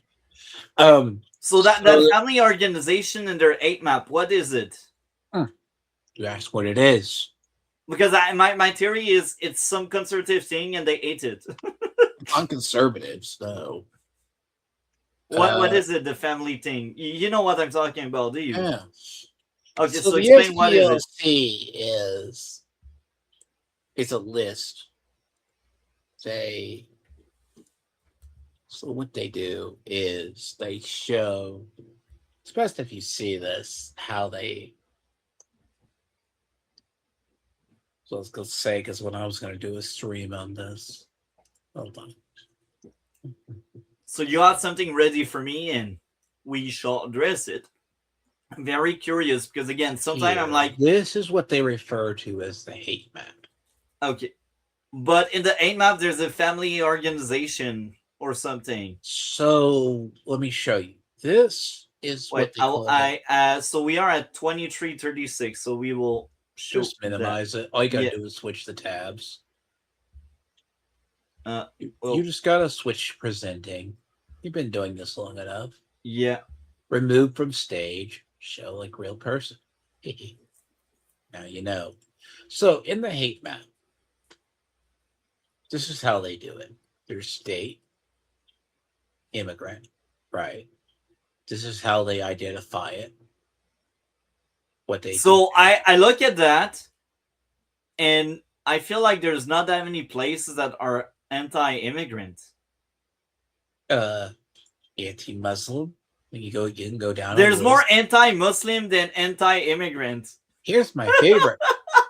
So that family organization and their hate map, what is it? You ask what it is. Because my theory is it's some conservative thing and they ate it. On conservatives, though. What is it? The family thing? You know what I'm talking about, do you? Yeah. Okay, So so the explain what is it. SPLC is a list. So what they do is they show, it's best if you see this, how they. So let's go say, because what I was going to do is stream on this. Hold on. So you have something ready for me, and we shall address it. I'm very curious because again, sometimes I'm like, this is what they refer to as the hate map. okay, but in the hate map, there's a family organization or something. So let me show you. This is Wait, what they call it. so we are at 2336. So we will show Just minimize it. All you gotta Yeah. do is switch the tabs. Well, You just gotta switch presenting. You've been doing this long enough. yeah. Remove from stage. Show like real person. Now you know. So in the hate map, this is how they do it. There's state, immigrant, right? This is how they identify it. What they So do. I look at that, and I feel like there's not that many places that are anti-immigrant. Anti-Muslim. When you go again, go down. There's more anti-Muslim than anti-immigrant. Here's my favorite.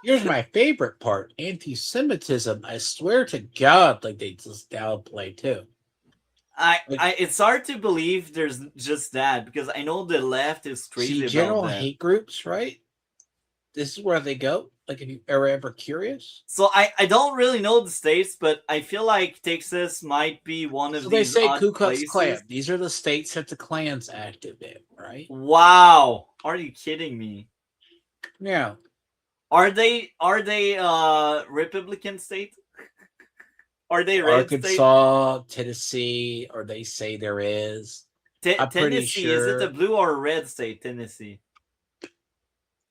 Here's my favorite part. Anti-Semitism. I swear to God, like they just downplay too. It's hard to believe there's just that because I know the left is crazy See, about general that. hate groups, right? This is where they go. Like, if you are ever curious. So I don't really know the states, but I feel like Texas might be one of So these. they say odd Ku Klux places. Klan. These are the states that the Klan's active in, right? Wow, are you kidding me? Yeah. Are they Republican state? Are they red Arkansas, Tennessee, or they say there is. I'm pretty Tennessee, sure. is it a blue or a red state? Tennessee.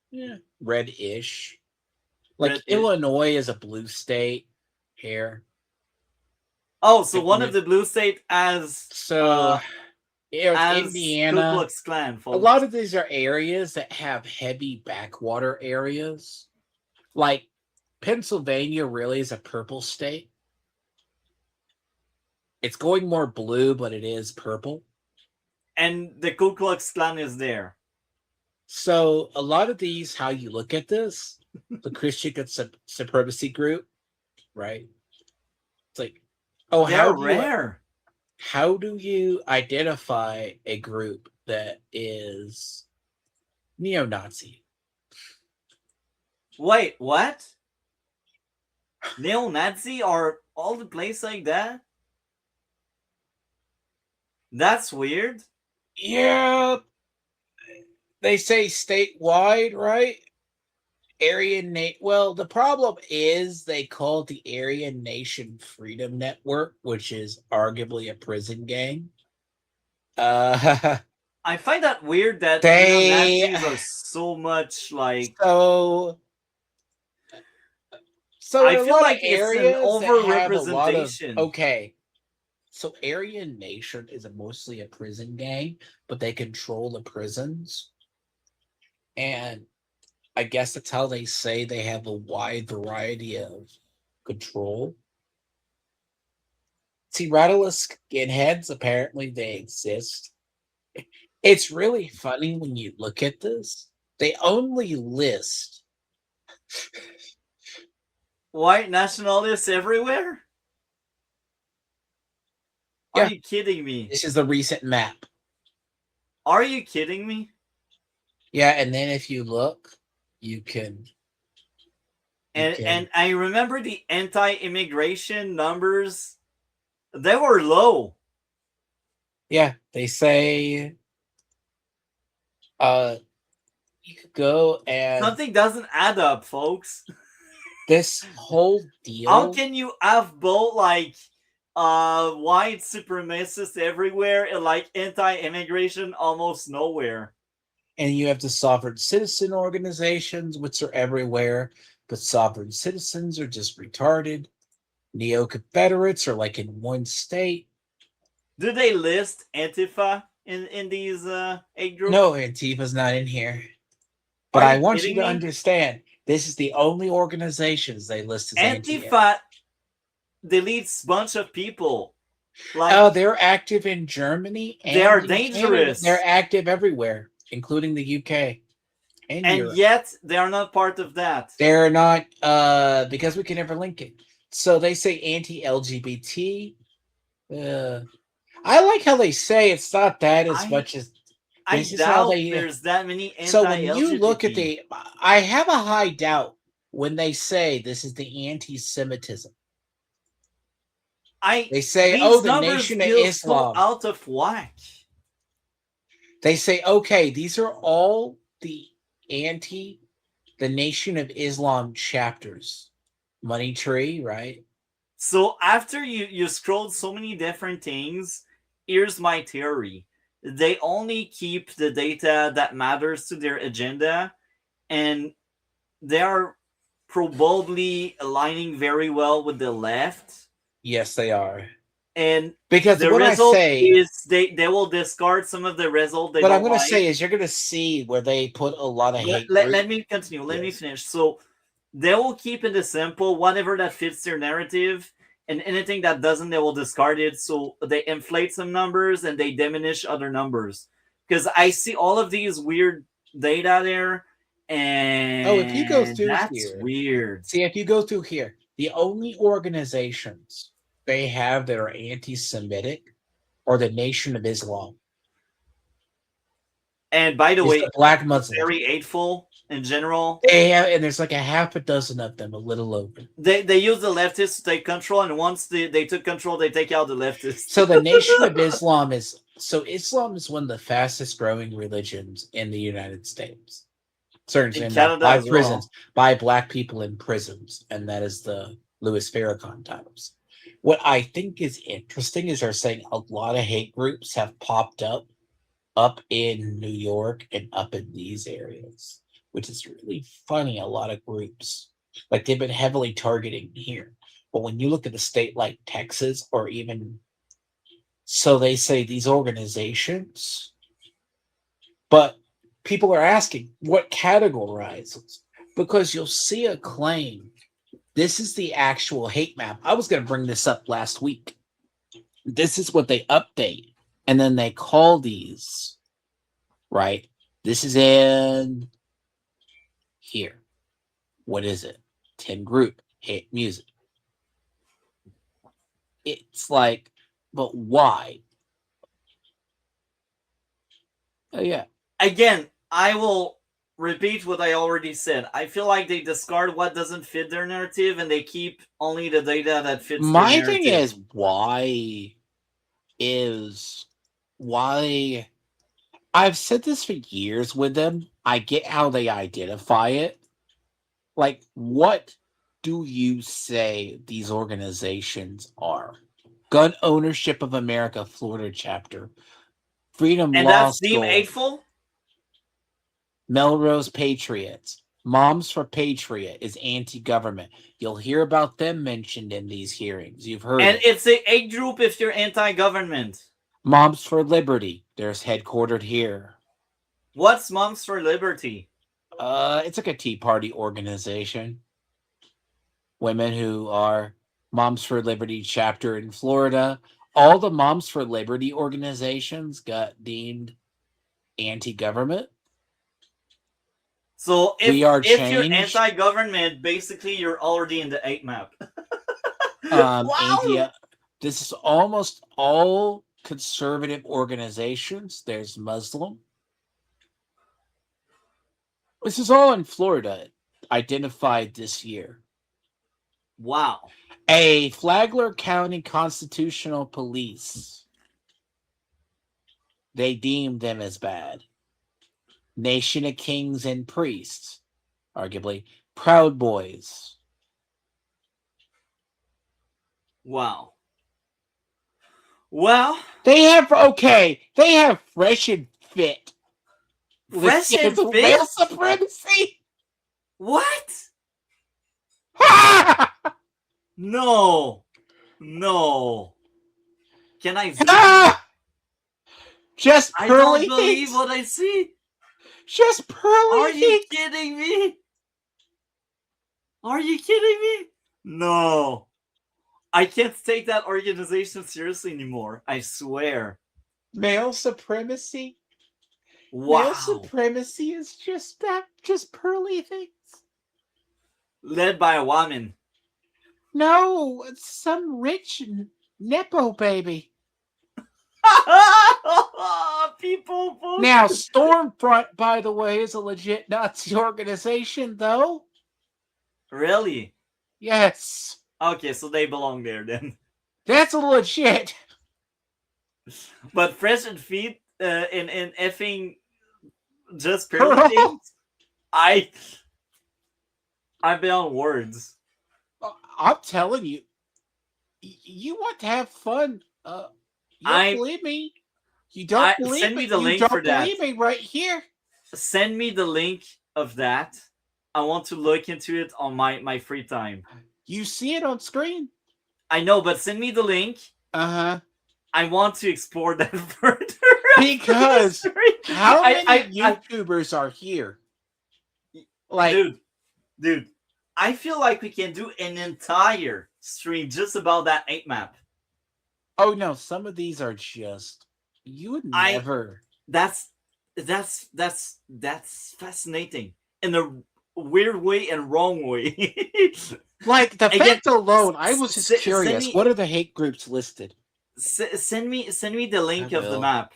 Yeah, red-ish. Like Red-ish. Illinois is a blue state here. Oh, so one of the blue state as as Indiana. Ku Klux Klan, folks. A lot of these are areas that have heavy backwater areas. Like Pennsylvania really is a purple state. It's going more blue, but it is purple. And the Ku Klux Klan is there. So a lot of these, how you look at this, the Christian supremacy group, right? It's like, oh, they're rare. How do you identify a group that is neo-Nazi? Wait, what? Neo-Nazi are all the place like that? That's weird. Yeah. They say statewide, right? Well, the problem is they call it the Aryan Nation Freedom Network, which is arguably a prison gang. I find that weird that Nazis are so much like. So I feel like it's an overrepresentation. Okay. So Aryan Nation is mostly a prison gang, but they control the prisons. And I guess that's how they say they have a wide variety of control. See, radical skinheads, apparently they exist. It's really funny when you look at this. They only list white nationalists everywhere? Yeah. Are you kidding me? This is the recent map. Are you kidding me? Yeah, and then if you look, you can. And I remember the anti-immigration numbers. They were low. Yeah, they say you could go and something doesn't add up, folks. This whole deal. How can you have both like white supremacists everywhere and like anti-immigration almost nowhere? And you have the sovereign citizen organizations, which are everywhere, but sovereign citizens are just retarded. Neo-Confederates are like in one state. Do they list Antifa in these aid groups? No, Antifa's not in here. But Are I you want you kidding to me? understand, this is the only organizations they list as Antifa deletes bunch of people. Like, oh, they're active in Germany they and are in Canada. dangerous. They're active everywhere, including the UK and Europe. Yet they are not part of that. They're not because we can never link it. So they say anti-LGBT. I like how they say it's not that as much as I this is how doubt they. there's that many So when you look at anti-LGBT. I have a high doubt when they say this is the anti-Semitism. They say, these oh, the numbers Nation of feel Islam. so out of whack. They say, okay, these are all the Nation of Islam chapters. Money Tree, right? So after you scrolled so many different things, here's my theory. They only keep the data that matters to their agenda, and they are probably aligning very well with the left. Yes, they are. And because the what result I say is they will discard some of the result they what don't I'm going to like. say is you're going to see where they put a lot of hate. Let me continue. Let me finish. So they will keep it simple, whatever that fits their narrative, and anything that doesn't, they will discard it. So they inflate some numbers and they diminish other numbers. Because I see all of these weird data there, and if you go through that's here, weird. See, if you go through here, the only organizations they have that are anti-Semitic are the Nation of Islam. And by the It's way, the Black Muslims. Very hateful in general. They have, and there's like a half a dozen of them, a little over. They use the leftists to take control, and once they took control, they take out the leftists. So the Nation of Islam Islam is one of the fastest growing religions in the United States. Certainly In Canada by as prisons, well. by Black people in prisons, and that is the Louis Farrakhan times. What I think is interesting is they're saying a lot of hate groups have popped up in New York and up in these areas, which is really funny. A lot of groups, like they've been heavily targeting here. But when you look at a state like Texas or even, so they say these organizations, but people are asking what categorizes, because you'll see a claim. This is the actual hate map. I was going to bring this up last week. This is what they update. And then they call these, right? This is in here. What is it? 10 group, hate music. It's like, but why? Oh, yeah. Again, I will repeat what I already said. I feel like they discard what doesn't fit their narrative and they keep only the data that fits their narrative. My thing is, why I've said this for years with them. I get how they identify it. Like, what do you say these organizations are? Gun Ownership of America, Florida chapter. Freedom and Law that's School. deemed hateful? Melrose Patriots. Moms for Patriot is anti-government. You'll hear about them mentioned in these hearings. You've heard And it. it's a hate group if you're anti-government. Moms for Liberty. There's headquartered here. What's Moms for Liberty? It's like a Tea Party organization. Women who are Moms for Liberty chapter in Florida. All the Moms for Liberty organizations got deemed anti-government. So if you're changed. anti-government, basically you're already in the hate map. Wow. This is almost all conservative organizations. There's Muslim. This is all in Florida, identified this year. Wow. A Flagler County Constitutional Police. They deemed them as bad. Nation of Kings and Priests, arguably. Proud Boys. Wow. Well, they have Fresh and Fit. Fresh and Fit? Male supremacy? What? No. Can I zoom? Ah! Just I don't pearly believe things. what I see. Just pearly Are you things. kidding me? Are you kidding me? No. I can't take that organization seriously anymore. I swear. Male supremacy. Male Wow. supremacy is just that, just pearly things. Led by a woman. No, it's some rich nepo baby. People vote. Now, Stormfront, by the way, is a legit Nazi organization, though. Really? Yes, Okay, so they belong there then. that's a legit. But fresh and feet in effing just Pearl? pearly things. I'm beyond words. I'm telling you, you want to have fun. You don't believe me? You don't believe Send me? me the You link don't for that. believe me right here. Send me the link of that. I want to look into it on my free time. You see it on screen. I know, but send me the link. Uh-huh. I want to explore that further. Because how many YouTubers are here? Like, dude, I feel like we can do an entire stream just about that 8 map. oh no, some of these are just you would never. That's fascinating in a weird way and wrong way. Like the Again, fact alone, I was just curious. What are the hate groups listed? Send me the link of the will. map.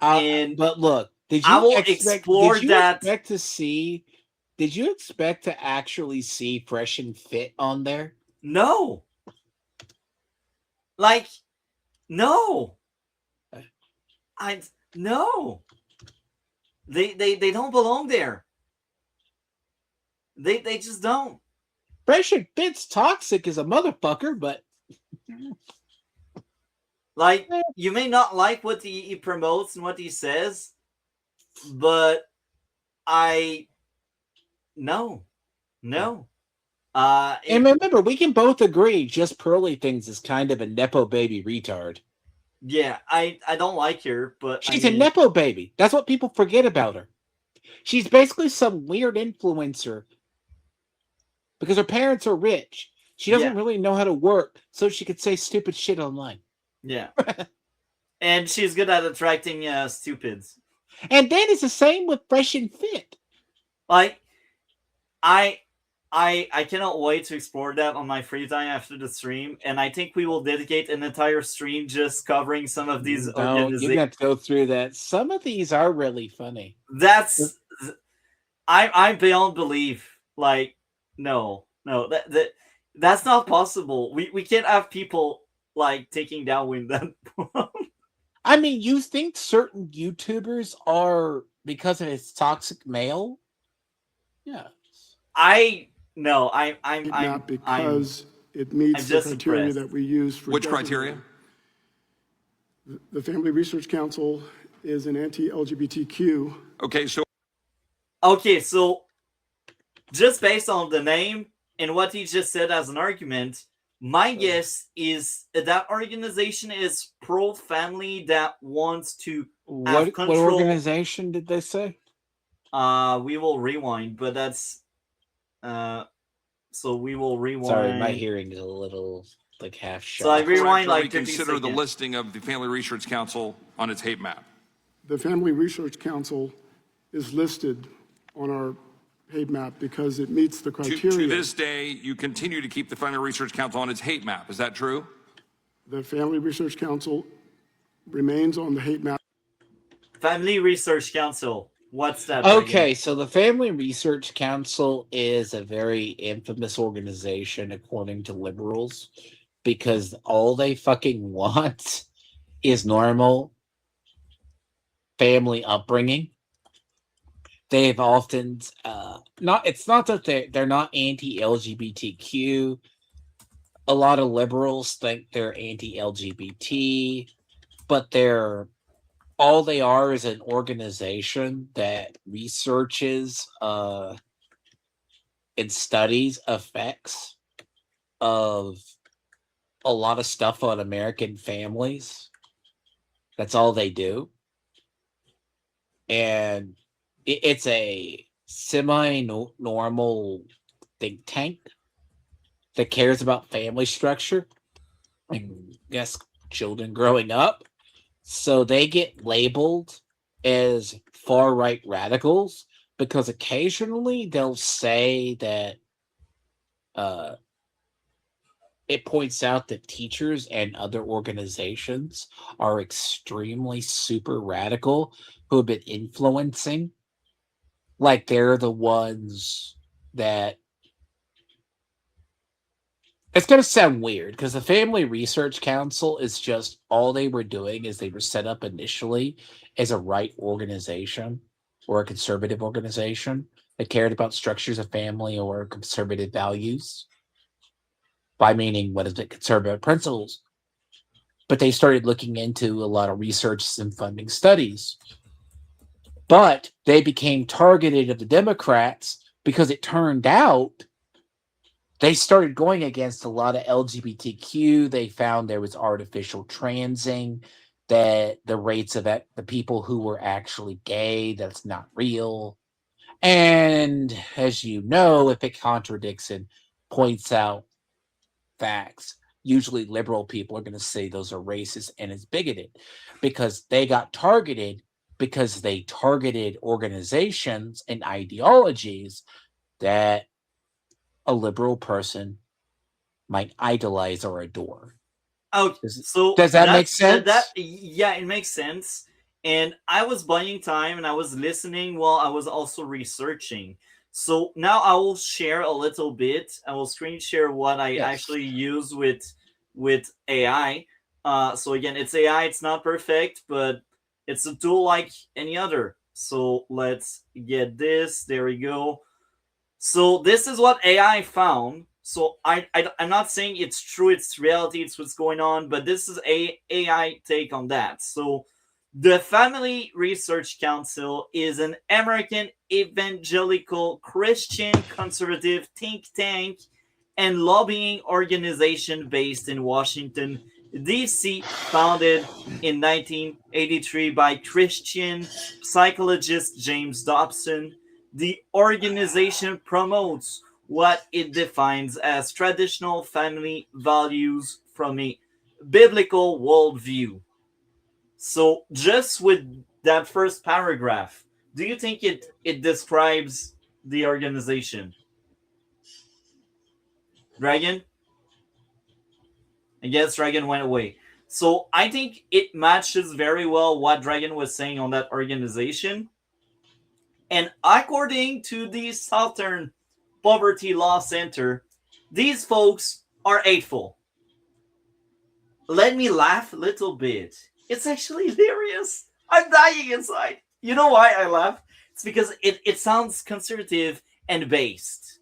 But look, did I you will expect? explore Did you that. expect to see? Did you expect to actually see Fresh and Fit on there? No. Like, no. No. They don't belong there. They just don't. Fresh and Fit's toxic as a motherfucker, but like you may not like what he promotes and what he says, but no. And remember, we can both agree just pearly things is kind of a nepo baby retard. Yeah, I don't like her, but she's a nepo baby. That's what people forget about her. She's basically some weird influencer because her parents are rich. She doesn't really know how to work, so she could say stupid shit online. Yeah. And she's good at attracting stupids. And then it's the same with Fresh and Fit. Like, I cannot wait to explore that on my free time after the stream, and I think we will dedicate an entire stream just covering some of these organizations. You have to go through that. Some of these are really funny. I'm beyond belief. Like, no, that's not possible. We can't have people like taking down that. I mean, you think certain YouTubers are because of his toxic male? Yeah. Not because it meets the criteria that we use for which criteria? The Family Research Council is an anti-LGBTQ. Okay, so just based on the name and what he just said as an argument, my guess is that organization is pro-family that wants to have control. What organization did they say? We will rewind, but that's so we will rewind. Sorry, my hearing is a little like half shut. So I rewind like 30 reconsider seconds. the listing of the Family Research Council on its hate map. The Family Research Council is listed on our hate map because it meets the criteria. To this day, you continue to keep the Family Research Council on its hate map. Is that true? The Family Research Council remains on the hate map. Family Research Council. What's that? Okay, so the Family Research Council is a very infamous organization according to liberals because all they fucking want is normal family upbringing. They've often it's not that they're not anti-LGBTQ. A lot of liberals think they're anti-LGBT, but all they are is an organization that researches and studies effects of a lot of stuff on American families. That's all they do. And it's a semi-normal think tank that cares about family structure and guess children growing up. So they get labeled as far right radicals because occasionally they'll say that uh, it points out that teachers and other organizations are extremely super radical who have been influencing. Like they're the ones that it's going to sound weird because the Family Research Council is just all they were doing is they were set up initially as a right organization or a conservative organization that cared about structures of family or conservative values. By meaning, what is it? Conservative principles. But they started looking into a lot of research and funding studies. But they became targeted of the Democrats because it turned out they started going against a lot of LGBTQ. They found there was artificial transing, that the rates of the people who were actually gay, that's not real. And as you know, if it contradicts and points out facts, usually liberal people are going to say those are racist and it's bigoted because they got targeted because they targeted organizations and ideologies that a liberal person might idolize or adore. Oh, Does, so does that make sense? Yeah, it makes sense. And I was buying time and I was listening while I was also researching. So now I will share a little bit. I will screen share what I Yes. actually use with AI. So again, it's AI. It's not perfect, but it's a tool like any other. So let's get this. There we go. So this is what AI found. So I'm not saying it's true, it's reality, it's what's going on, but this is a AI take on that. So the Family Research Council is an American evangelical Christian conservative think tank and lobbying organization based in Washington, D.C., founded in 1983 by Christian psychologist James Dobson. The organization promotes what it defines as traditional family values from a biblical worldview. So, just with that first paragraph, do you think it describes the organization? Dragon? I guess Dragon went away. So, I think it matches very well what Dragon was saying on that organization. And according to the Southern Poverty Law Center, these folks are hateful. Let me laugh a little bit. It's actually hilarious. I'm dying inside. You know why I laugh? It's because it sounds conservative and based.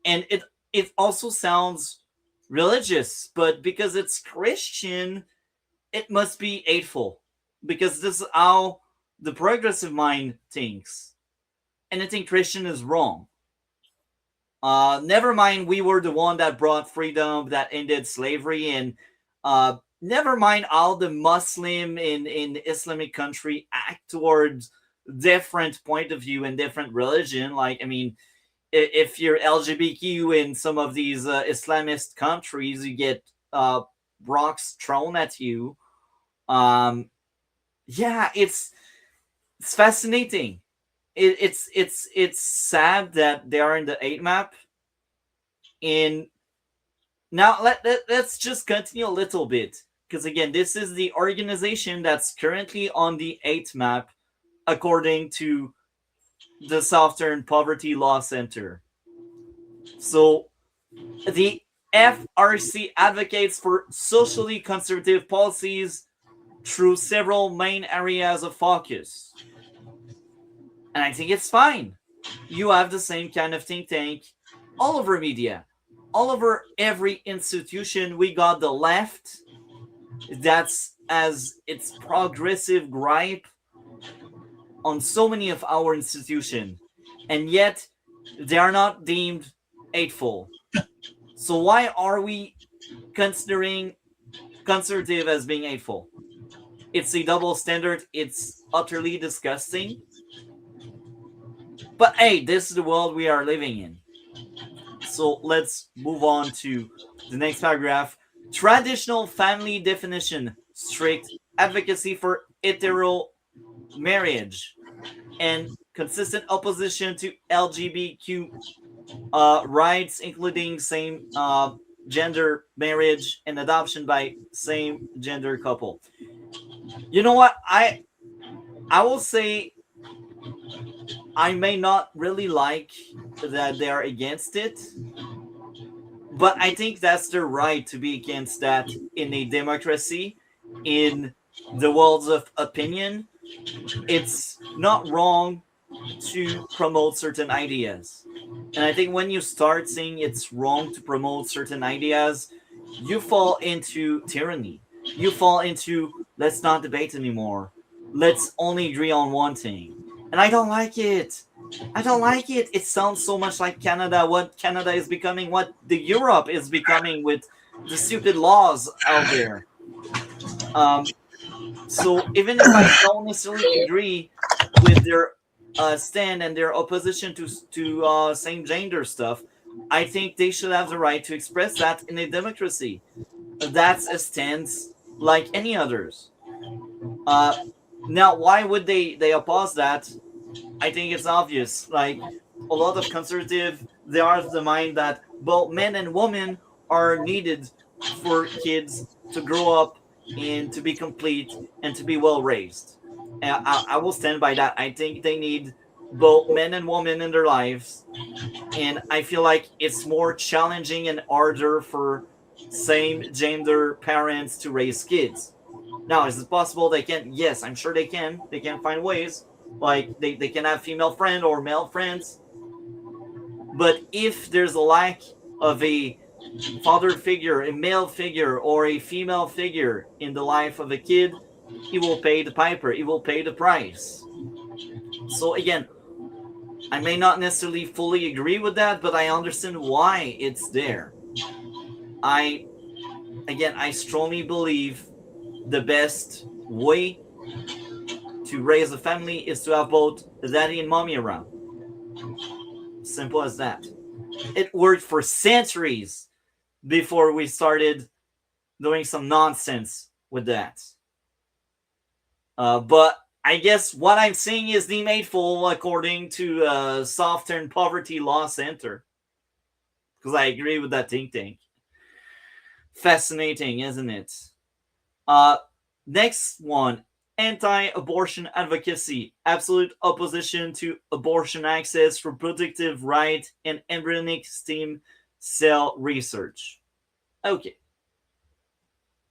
And it also sounds religious, but because it's Christian, it must be hateful. Because this is how the progressive mind thinks. Anything Christian is wrong. Never mind, we were the one that brought freedom, that ended slavery, and never mind all the Muslim in Islamic country act towards different point of view and different religion. Like, I mean, if you're LGBTQ in some of these Islamist countries, you get rocks thrown at you. Yeah, it's fascinating. It's sad that they are in the 8 map. And now let's just continue a little bit because again, this is the organization that's currently on the 8 map according to the Southern Poverty Law Center. So the FRC advocates for socially conservative policies through several main areas of focus. And I think it's fine. You have the same kind of think tank all over media, all over every institution. We got the left that's as its progressive gripe on so many of our institutions, and yet they are not deemed hateful. So why are we considering conservative as being hateful? It's a double standard. It's utterly disgusting. But hey, this is the world we are living in. So let's move on to the next paragraph. Traditional family definition, strict advocacy for hetero marriage, and consistent opposition to LGBTQ rights, including same gender marriage and adoption by same gender couple. You know what? I will say I may not really like that they're against it, but I think that's their right to be against that in a democracy, in the world of opinion. It's not wrong to promote certain ideas. And I think when you start saying it's wrong to promote certain ideas, you fall into tyranny. You fall into let's not debate anymore. Let's only agree on one thing. And I don't like it. I don't like it. It sounds so much like Canada, what Canada is becoming, what the Europe is becoming with the stupid laws out there. So even if I don't necessarily agree with their stand and their opposition to same gender stuff, I think they should have the right to express that in a democracy. That's a stance like any others. Now, why would they oppose that? I think it's obvious. Like a lot of conservative, they are of the mind that both men and women are needed for kids to grow up and to be complete and to be well raised. And I will stand by that. I think they need both men and women in their lives, and I feel like it's more challenging and harder for same gender parents to raise kids. Now, is it possible they can? Yes, I'm sure they can. They can find ways. Like they can have female friend or male friends. But if there's a lack of a father figure, a male figure, or a female figure in the life of a kid, he will pay the piper. He will pay the price. So again, I may not necessarily fully agree with that, but I understand why it's there. I strongly believe the best way to raise a family is to have both daddy and mommy around. Simple as that. It worked for centuries before we started doing some nonsense with that. But I guess what I'm saying is the mateful according to Southern Poverty Law Center. Because I agree with that think tank. Fascinating, isn't it? Next one, anti-abortion advocacy, absolute opposition to abortion access, reproductive right, and embryonic stem cell research. Okay.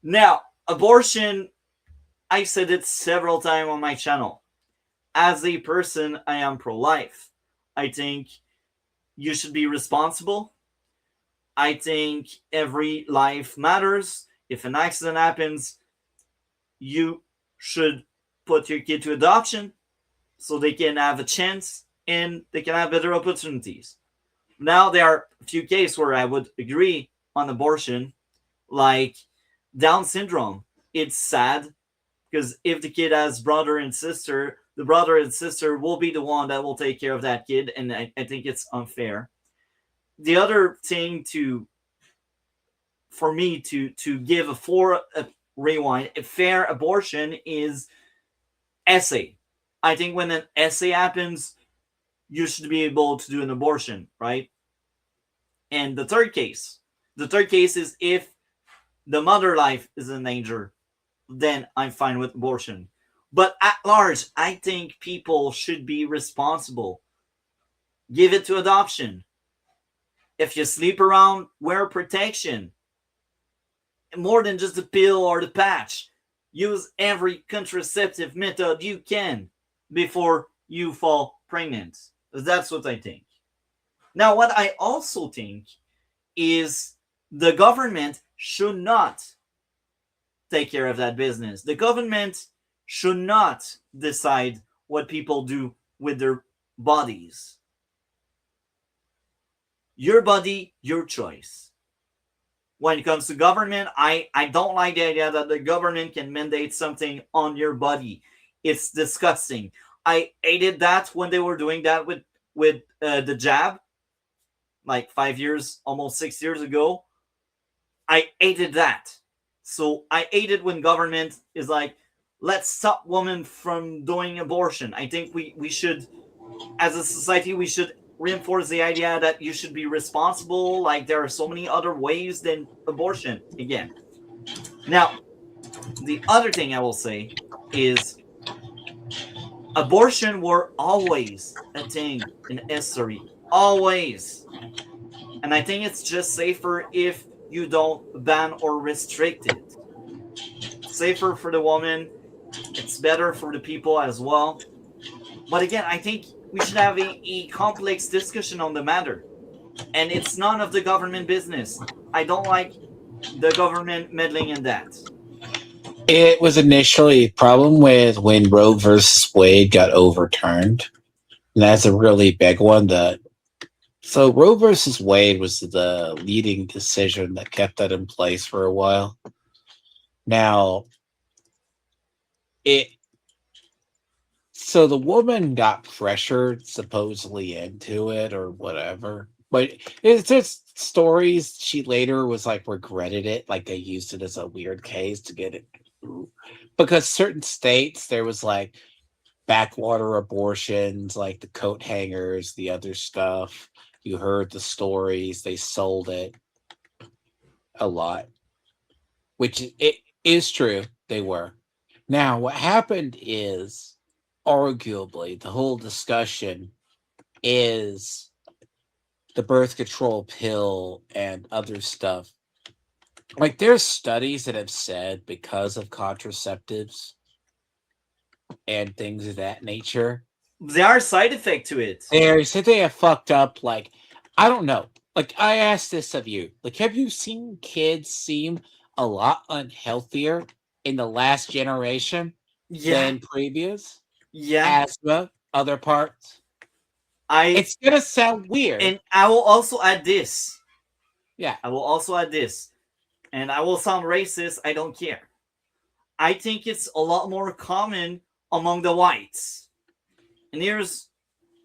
Now, abortion, I said it several times on my channel. As a person, I am pro-life. I think you should be responsible. I think every life matters. If an accident happens, you should put your kid to adoption so they can have a chance and they can have better opportunities. Now, there are a few cases where I would agree on abortion, like Down syndrome. It's sad because if the kid has brother and sister, the brother and sister will be the one that will take care of that kid, and I think it's unfair. The other thing for me to give a fair abortion is essay. I think when an essay happens, you should be able to do an abortion, right? And the third case is if the mother life is in danger, then I'm fine with abortion. But at large, I think people should be responsible. Give it to adoption. If you sleep around, wear protection. More than just the pill or the patch. Use every contraceptive method you can before you fall pregnant. That's what I think. Now, what I also think is the government should not take care of that business. The government should not decide what people do with their bodies. Your body, your choice. when it comes to government, I don't like the idea that the government can mandate something on your body. It's disgusting. I hated that when they were doing that with the jab, like 5 years, almost 6 years ago. I hated that. So I hated when government is like, let's stop women from doing abortion. I think we should, as a society, we should reinforce the idea that you should be responsible. Like there are so many other ways than abortion. Again, now the other thing I will say is abortion were always a thing in history, always, and I think it's just safer if you don't ban or restrict it. Safer for the woman, it's better for the people as well. But again, I think we should have a complex discussion on the matter. And it's none of the government business. I don't like the government meddling in that. It was initially a problem with when Roe versus Wade got overturned. And that's a really big one. So Roe versus Wade was the leading decision that kept that in place for a while. Now, so the woman got pressured supposedly into it or whatever. But it's just stories. She later was like regretted it, like they used it as a weird case to get it. Because certain states there was like backwater abortions, like the coat hangers, the other stuff. You heard the stories, they sold it a lot. Which it is true, they were. Now, what happened is, arguably, the whole discussion is the birth control pill and other stuff. Like, there's studies that have said because of contraceptives and things of that nature, There are side effects to it. they said they have fucked up, like, I don't know. Like, I asked this of you. Like, have you seen kids seem a lot unhealthier in the last generation than previous? Yeah. Asthma, other parts. I It's gonna sound weird. And I will also add this. Yeah. I will also add this. And I will sound racist, I don't care. I think it's a lot more common among the whites. And here's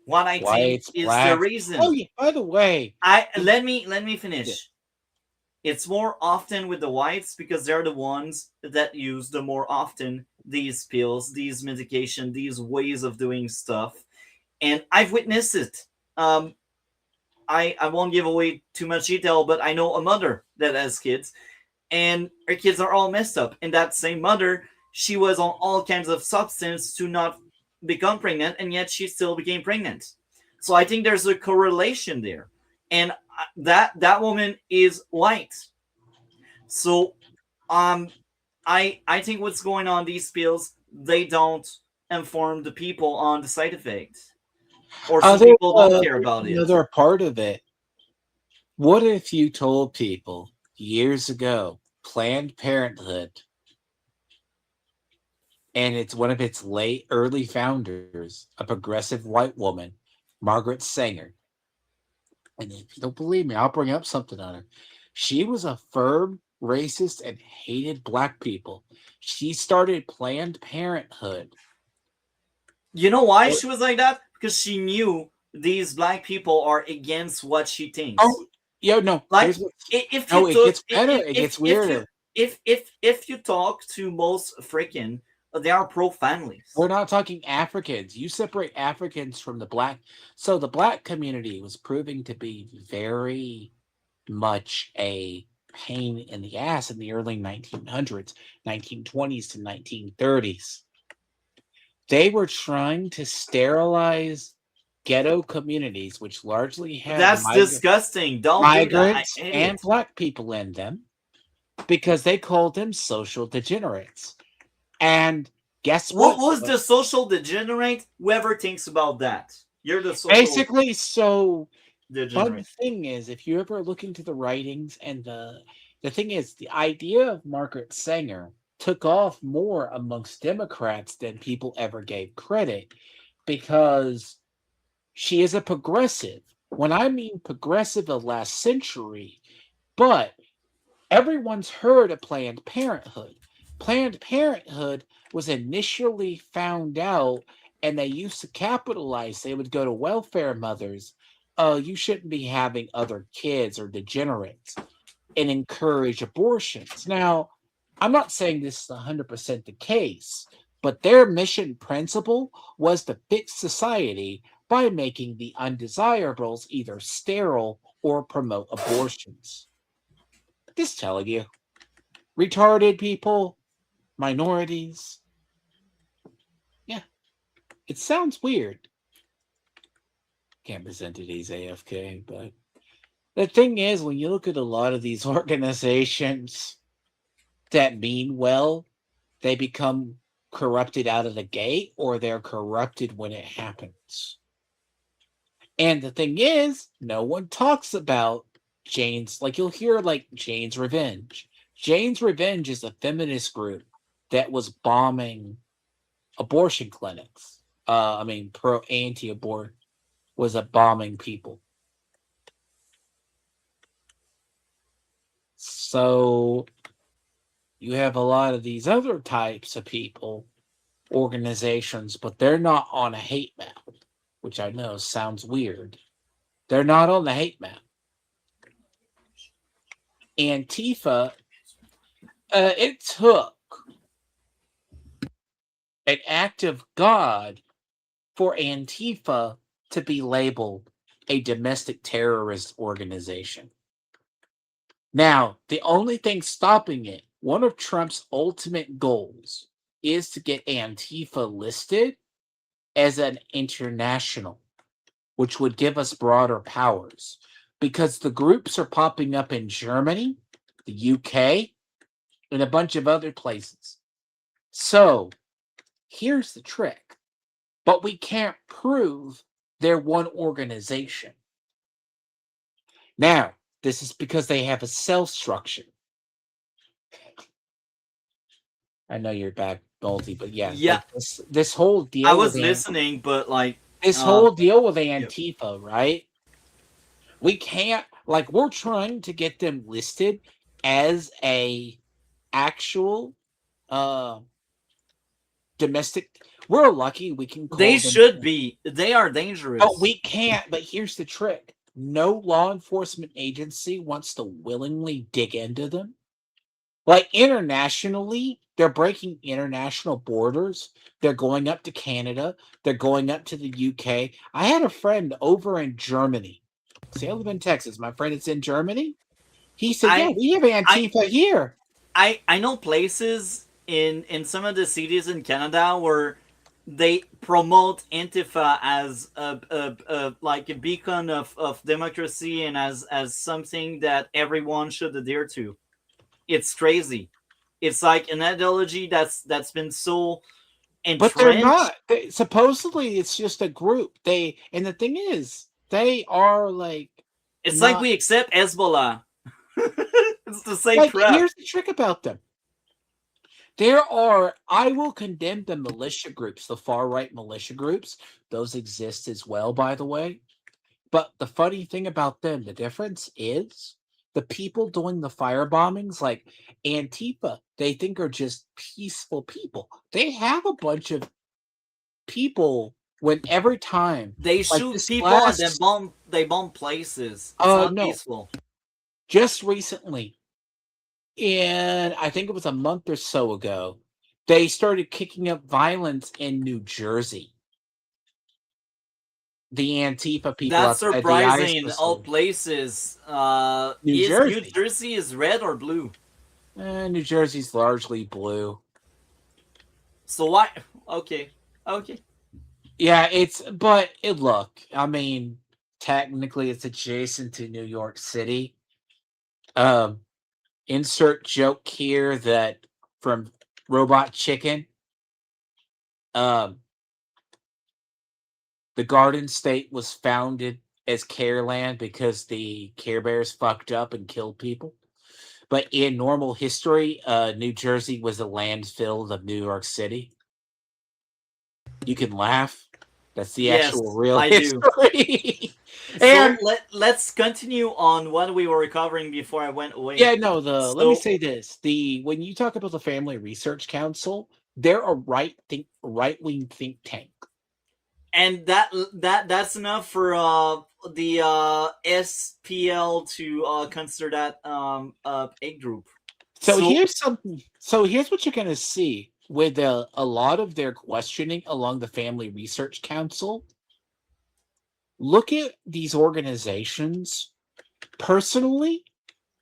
what I think is the reason. Oh yeah, by the way. Let me finish. Yeah. It's more often with the whites because they're the ones that use the more often these pills, these medication, these ways of doing stuff. And I've witnessed it. I won't give away too much detail, but I know a mother that has kids, and her kids are all messed up. And that same mother, she was on all kinds of substance to not become pregnant, and yet she still became pregnant. So I think there's a correlation there, and that woman is white. So, I think what's going on these pills, they don't inform the people on the side effects, or some people don't care about it. Another part of it. What if you told people years ago Planned Parenthood, and it's one of its early founders, a progressive white woman, Margaret Sanger. And if you don't believe me, I'll bring up something on her. She was a firm racist and hated black people. She started Planned Parenthood. You know why she was like that? Because she knew these black people are against what she thinks. Oh, yeah, no. Like, it gets better. It gets weirder. If you talk to most African, they are pro-families. We're not talking Africans. You separate Africans from the black. So the black community was proving to be very much a pain in the ass in the early 1900s, 1920s to 1930s. They were trying to sterilize ghetto communities, which largely had disgusting. Don't migrants do that. and black people in them, because they called them social degenerates. And guess what? What was the social degenerate? Whoever thinks about that, you're the social basically. So degenerate. the thing is, if you ever look into the writings, and the thing is, the idea of Margaret Sanger took off more amongst Democrats than people ever gave credit, because she is a progressive. When I mean progressive of last century, but everyone's heard of Planned Parenthood. Planned Parenthood was initially found out, and they used to capitalize. They would go to welfare mothers. Oh, you shouldn't be having other kids or degenerates, and encourage abortions. Now, I'm not saying this is 100% the case, but their mission principle was to fix society by making the undesirables either sterile or promote abortions. Just telling you, retarded people, minorities. Yeah, it sounds weird. Can't present today's AFK, but the thing is, when you look at a lot of these organizations that mean well, they become corrupted out of the gate, or they're corrupted when it happens. And the thing is, no one talks about Jane's, like you'll hear like Jane's Revenge. Jane's Revenge is a feminist group that was bombing abortion clinics. Pro anti-abort was a bombing people. So you have a lot of these other types of people, organizations, but they're not on a hate map, which I know sounds weird. They're not on the hate map. Antifa, it took an act of God for Antifa to be labeled a domestic terrorist organization. Now, the only thing stopping it, one of Trump's ultimate goals, is to get Antifa listed as an international, which would give us broader powers, because the groups are popping up in Germany, the UK, and a bunch of other places. So here's the trick. But we can't prove they're one organization. Now, this is because they have a cell structure. I know you're back, Baldy, but yeah. Yeah. Like this whole deal. I was listening, but like this whole deal with Antifa, right? We can't, like, we're trying to get them listed as a actual domestic. We're lucky we can call they them, should be. They are dangerous. but we can't. But here's the trick. No law enforcement agency wants to willingly dig into them. Like internationally, they're breaking international borders. They're going up to Canada. They're going up to the UK. I had a friend over in Germany. See, I live in Texas. My friend is in Germany. He said, yeah, we have Antifa here. I know places in some of the cities in Canada where they promote Antifa as like a beacon of democracy and as something that everyone should adhere to. It's crazy. It's like an ideology that's been so entrenched. But they're not. Supposedly, it's just a group. And the thing is, they are like. It's like we accept Hezbollah. It's the same like, crap. Here's the trick about them. I will condemn the militia groups, the far-right militia groups. Those exist as well, by the way. But the funny thing about them, the difference is the people doing the fire bombings, like Antifa, they think are just peaceful people. They have a bunch of people when every time they shoot people and they bomb places. It's not peaceful. Just recently, and I think it was a month or so ago, they started kicking up violence in New Jersey. The Antifa people. That's surprising in all places. New Jersey is red or blue? New Jersey's largely blue. So why? Okay. Yeah, look, I mean, technically it's adjacent to New York City. Insert joke here that from Robot Chicken. The Garden State was founded as Careland because the Care Bears fucked up and killed people. But in normal history, New Jersey was a landfill of New York City. You can laugh, That's the Yes, actual real I do. history. So And let's continue on what we were recovering before I went away. yeah, no, let me So- say this. When you talk about the Family Research Council, they're a right-wing think tank. And that's enough for the SPL to consider that a group. So here's what you're going to see with a lot of their questioning along the Family Research Council. Look at these organizations. Personally,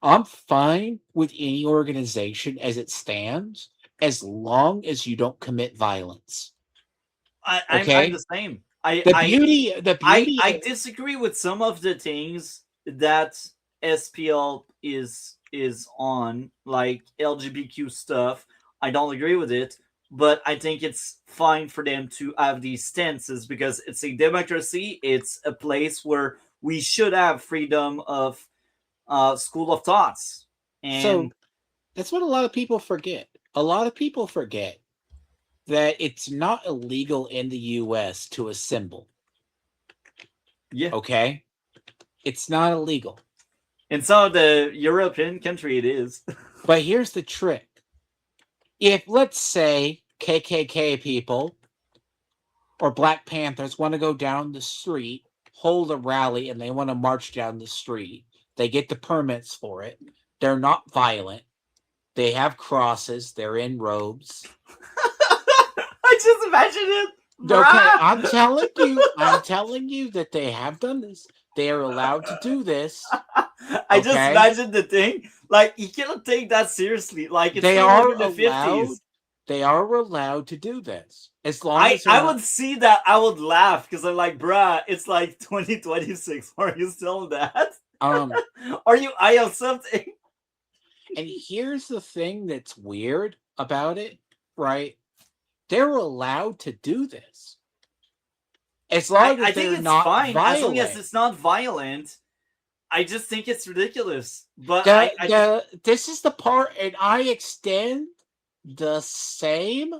I'm fine with any organization as it stands, as long as you don't commit violence. I'm Okay? the same. I I disagree with some of the things that SPL is on, like LGBTQ stuff. I don't agree with it, but I think it's fine for them to have these stances because it's a democracy. It's a place where we should have freedom of school of thoughts. And So that's what a lot of people forget. A lot of people forget that it's not illegal in the US to assemble. yeah, Okay? It's not illegal. in some of the European country it is. But here's the trick. If, let's say, KKK people or Black Panthers want to go down the street, hold a rally, and they want to march down the street, they get the permits for it. They're not violent. They have crosses. They're in robes. I just imagine it. Okay, I'm telling you that they have done this. They are allowed to do this. I just Okay? imagine the thing. Like you cannot take that seriously. Like it's They no are longer the allowed. 50s. They are allowed to do this as long I as they're I not- would see that. I would laugh because I'm like, bruh, it's like 2026. Are you still that? Are you I have something? And here's the thing that's weird about it, right? They're allowed to do this as long as I think they're it's not fine violent. as long as it's not violent. I just think it's ridiculous. But This is the part, and I extend the same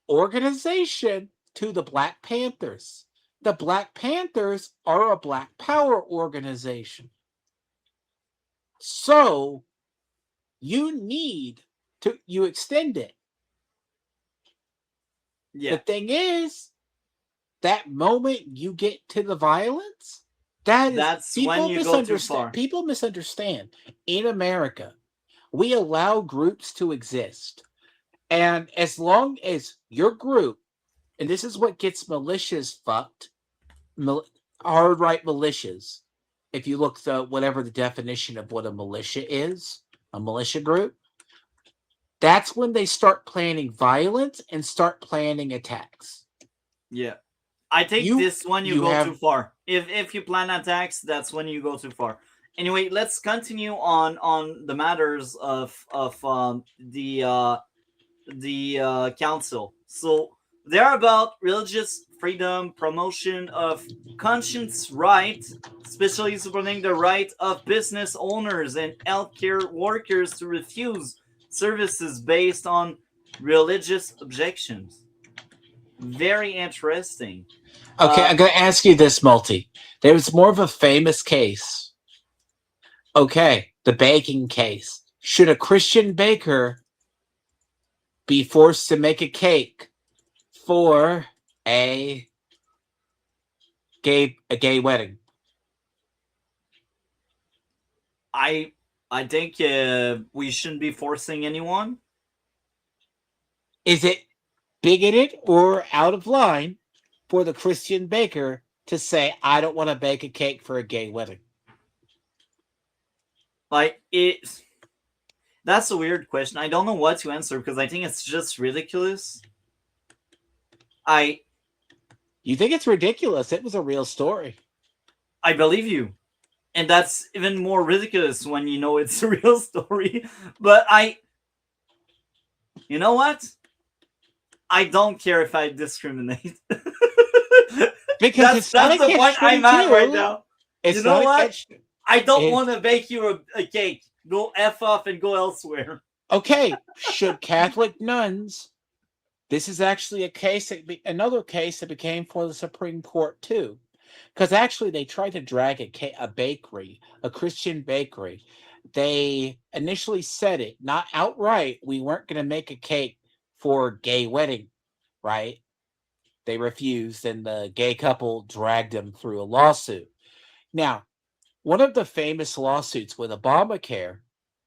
organization to the Black Panthers. The Black Panthers are a Black Power organization. So you extend it. yeah. The thing is, that moment you get to the violence, That's when you go too far. People misunderstand. In America, we allow groups to exist. And as long as your group, and this is what gets militias fucked, hard right militias. If you look whatever the definition of what a militia is, a militia group, that's when they start planning violence and start planning attacks. Yeah. I think this one you go too far. If you plan attacks, that's when you go too far. Anyway, let's continue on the matters of the council. So they're about religious freedom, promotion of conscience right, especially supporting the right of business owners and healthcare workers to refuse services based on religious objections. Very interesting. Okay, I'm going to ask you this, Multi. There was more of a famous case. Okay, the baking case. Should a Christian baker be forced to make a cake for a gay wedding? I think we shouldn't be forcing anyone. Is it bigoted or out of line for the Christian baker to say, I don't want to bake a cake for a gay wedding? Like, that's a weird question. I don't know what to answer because I think it's just ridiculous. You think it's ridiculous? It was a real story. I believe you. And that's even more ridiculous when you know it's a real story. But you know what? I don't care if I discriminate. Because that's the point I'm at right now. You know what? I don't want to bake you a cake. Go F off and go elsewhere. Okay, should Catholic nuns This is actually another case that became for the Supreme Court too, because actually they tried to drag a bakery, a Christian bakery. They initially said it, not outright, we weren't going to make a cake for gay wedding, right? They refused, and the gay couple dragged them through a lawsuit. Now, one of the famous lawsuits with Obamacare,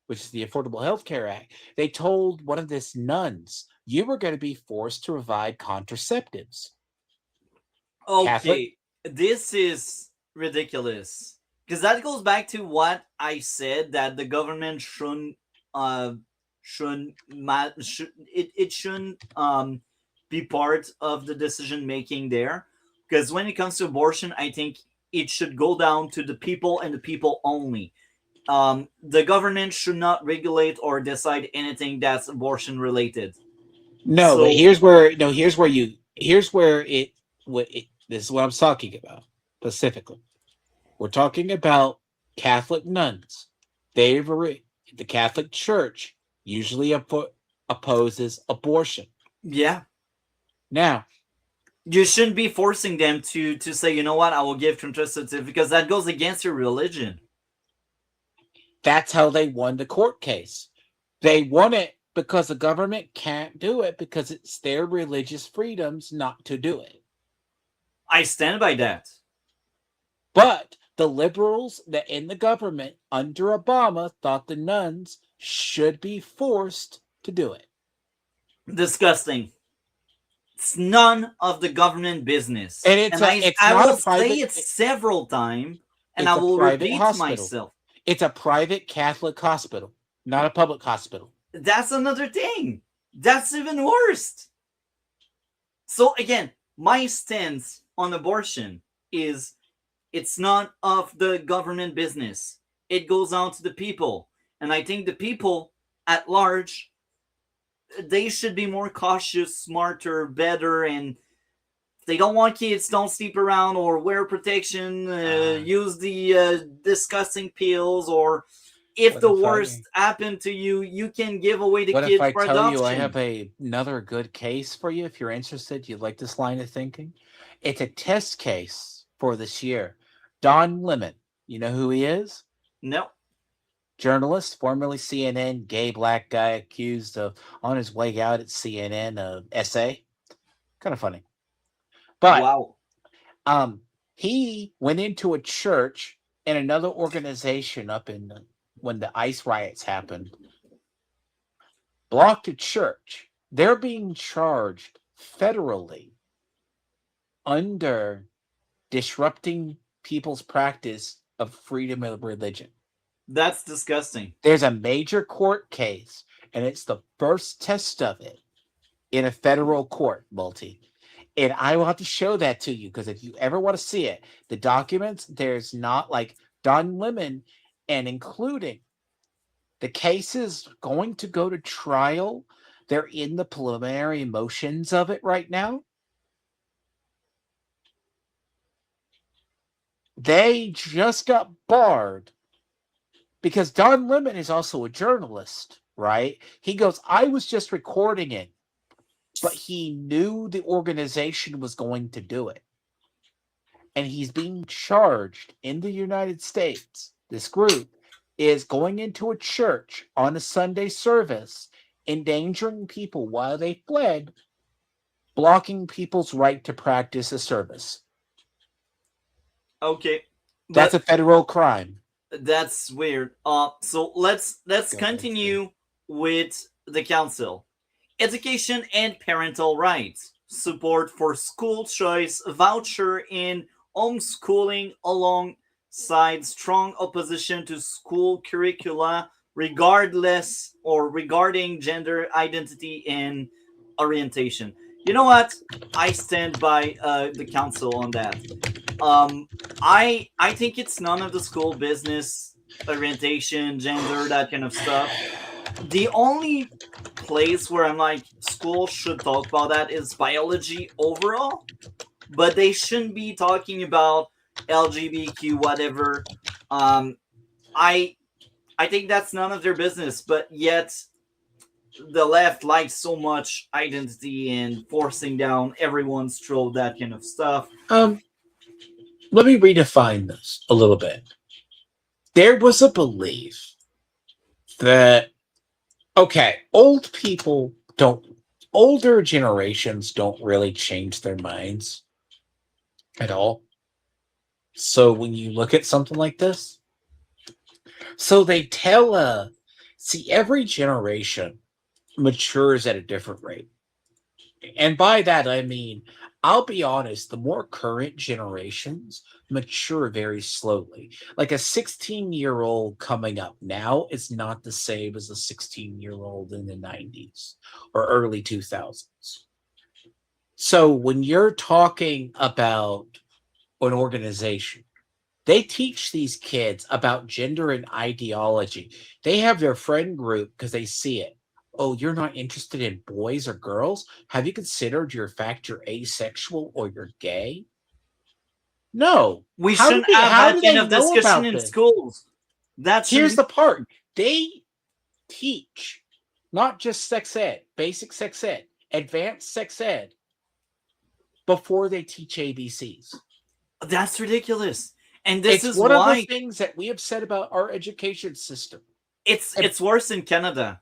which is the Affordable Health Care Act, they told one of these nuns, you were going to be forced to provide contraceptives. Okay, Catholic? this is ridiculous. Because that goes back to what I said, that the government shouldn't be part of the decision making there. Because when it comes to abortion, I think it should go down to the people and the people only. The government should not regulate or decide anything that's abortion related. No, but here's where this is what I'm talking about specifically. We're talking about Catholic nuns. The Catholic Church usually opposes abortion. Yeah. Now, you shouldn't be forcing them to say, you know what, I will give contraceptive, because that goes against your religion. That's how they won the court case. They won it because the government can't do it because it's their religious freedoms not to do it. I stand by that. But the liberals that in the government under Obama thought the nuns should be forced to do it. Disgusting. It's none of the government business. And I will say it several times, and I will repeat myself. It's a private Catholic hospital, not a public hospital. That's another thing. That's even worse. So again, my stance on abortion is it's none of the government business. It goes out to the people. And I think the people at large, they should be more cautious, smarter, better, and if they don't want kids, don't sleep around or wear protection, use the disgusting pills, or if the worst happened to you, you can give away the kid for adoption. What if I tell you I have another good case for you? If you're interested, you'd like this line of thinking? It's a test case for this year. Don Lemon, you know who he is? No. Journalist, formerly CNN, gay black guy accused of, on his way out at CNN, of SA. Kind of funny. But wow. He went into a church and another organization up in when the ICE riots happened, blocked a church. They're being charged federally under disrupting people's practice of freedom of religion. That's disgusting. There's a major court case, and it's the first test of it in a federal court, Multi. And I will have to show that to you, because if you ever want to see it, the documents, there's not like Don Lemon, and including the cases going to go to trial. They're in the preliminary motions of it right now. They just got barred because Don Lemon is also a journalist, right? He goes, I was just recording it, but he knew the organization was going to do it. And he's being charged in the United States. This group is going into a church on a Sunday service, endangering people while they fled, blocking people's right to practice a service. Okay. That's a federal crime. That's weird. So let's continue with the council. Education and parental rights. Support for school choice voucher in homeschooling alongside strong opposition to school curricula regarding gender identity and orientation. You know what? I stand by the council on that. I think it's none of the school business, orientation, gender, that kind of stuff. The only place where I'm like, school should talk about that is biology overall, but they shouldn't be talking about LGBTQ whatever. I think that's none of their business, but yet the left likes so much identity and forcing down everyone's throat, that kind of stuff. Let me redefine this a little bit. There was a belief that, okay, older generations don't really change their minds at all. So when you look at something like this, so they tell, see, every generation matures at a different rate. And by that, I mean, I'll be honest, the more current generations mature very slowly. Like a 16-year-old coming up now is not the same as a 16-year-old in the 90s or early 2000s. So when you're talking about an organization, they teach these kids about gender and ideology. They have their friend group because they see it. Oh, you're not interested in boys or girls? Have you considered your fact you're asexual or you're gay? No. We How do shouldn't they, have how that do kind they of know discussion about in this? schools. That's Here's the part. They teach not just sex ed, basic sex ed, advanced sex ed before they teach ABCs. That's ridiculous. And this It's is one of why the things that we have said about our education system. it's worse in Canada.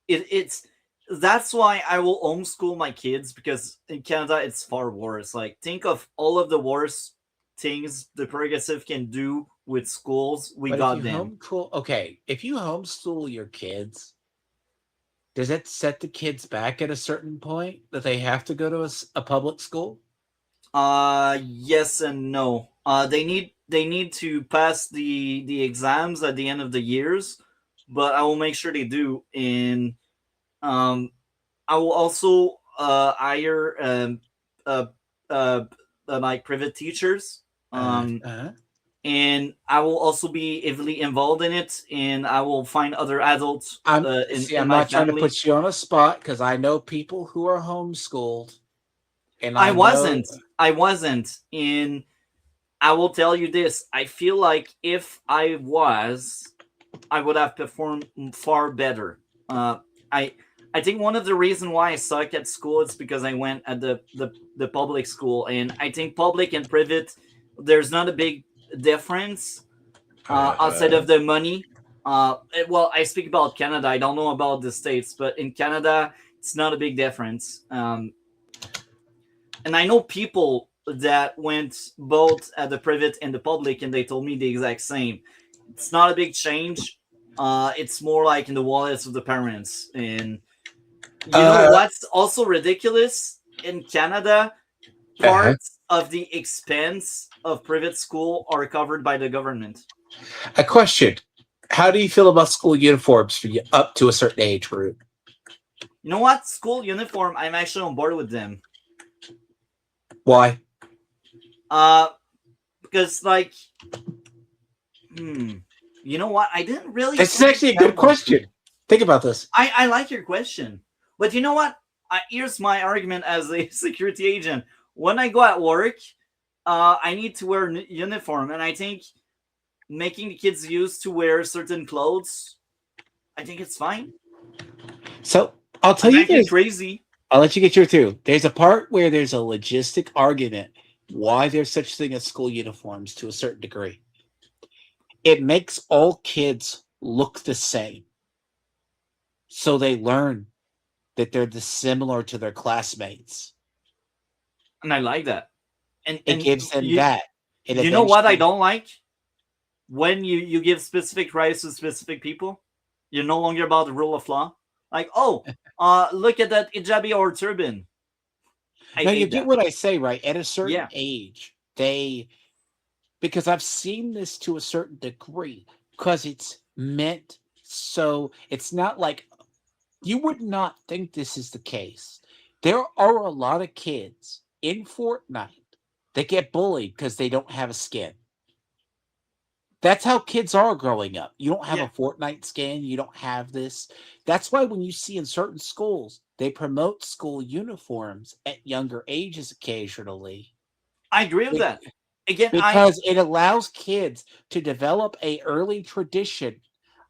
It's that's why I will homeschool my kids, because in Canada it's far worse. Like, think of all of the worst things the progressive can do with schools. We But got them. if you homeschool your kids, does it set the kids back at a certain point that they have to go to a public school? Yes and no. They need to pass the exams at the end of the years, but I will make sure they do. And um, I will also hire uh, uh, like private teachers. And I will also be heavily involved in it, and I will find other adults I'm in my not trying to family. put you on a spot because I know people who are homeschooled, and I I know wasn't. I wasn't. And I will tell you this: I feel like if I was, I would have performed far better. I I think one of the reasons why I suck at school is because I went at the public school, and I think public and private, there's not a big difference outside of the money. Well, I speak about Canada. I don't know about the states, but in Canada, it's not a big difference. And I know people that went both at the private and the public, and they told me the exact same. It's not a big change. It's more like in the wallets of the parents. And you know what's also ridiculous? In Canada, parts of the expense of private school are covered by the government. a question. How do you feel about school uniforms for you up to a certain age group? You know what? School uniform, I'm actually on board with them. Why? Because like, you know what? I didn't really. This is actually a good question. Think about this. I like your question, but you know what? Here's my argument as a security agent. When I go at work, I need to wear a uniform, and I think making the kids used to wear certain clothes, I think it's fine. So I'll tell you this. Crazy. I'll let you get your through. There's a part where there's a logistic argument why there's such thing as school uniforms to a certain degree. It makes all kids look the same. So they learn that they're similar to their classmates. And I like that. And it gives them that. And you know what I don't like? When you give specific rights to specific people, you're no longer about the rule of law. Like, look at that hijabi or turban. Now you get what I say, right? At a certain age, because I've seen this to a certain degree, because it's meant so. It's not like, you would not think this is the case. There are a lot of kids in Fortnite that get bullied because they don't have a skin. That's how kids are growing up. You don't have a Fortnite skin. You don't have this. That's why when you see in certain schools, they promote school uniforms at younger ages occasionally. I agree with that. Again, because it allows kids to develop a early tradition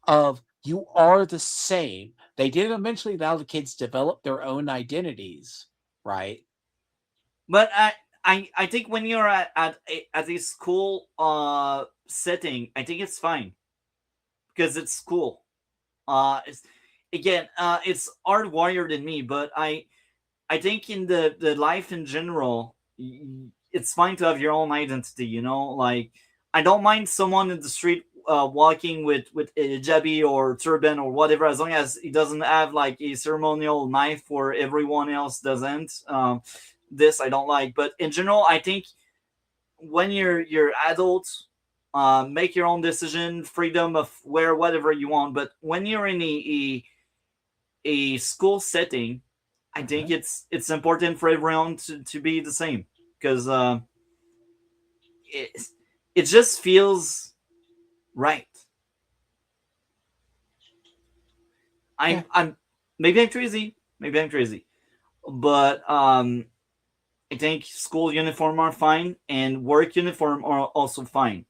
of you are the same, They did eventually allow the kids to develop their own identities, right? But I think when you're at a school setting, I think it's fine because it's school. It's, again, it's hardwired in me, but I think in the life in general, it's fine to have your own identity. You know, like I don't mind someone in the street walking with a jabi or turban or whatever, as long as he doesn't have like a ceremonial knife where everyone else doesn't. This I don't like, but in general, I think when you're adult, make your own decision, freedom of wear whatever you want. But when you're in a school setting, I think it's important for everyone to be the same, because it it just feels right. Yeah. I'm maybe I'm crazy, but I think school uniform are fine and work uniform are also fine.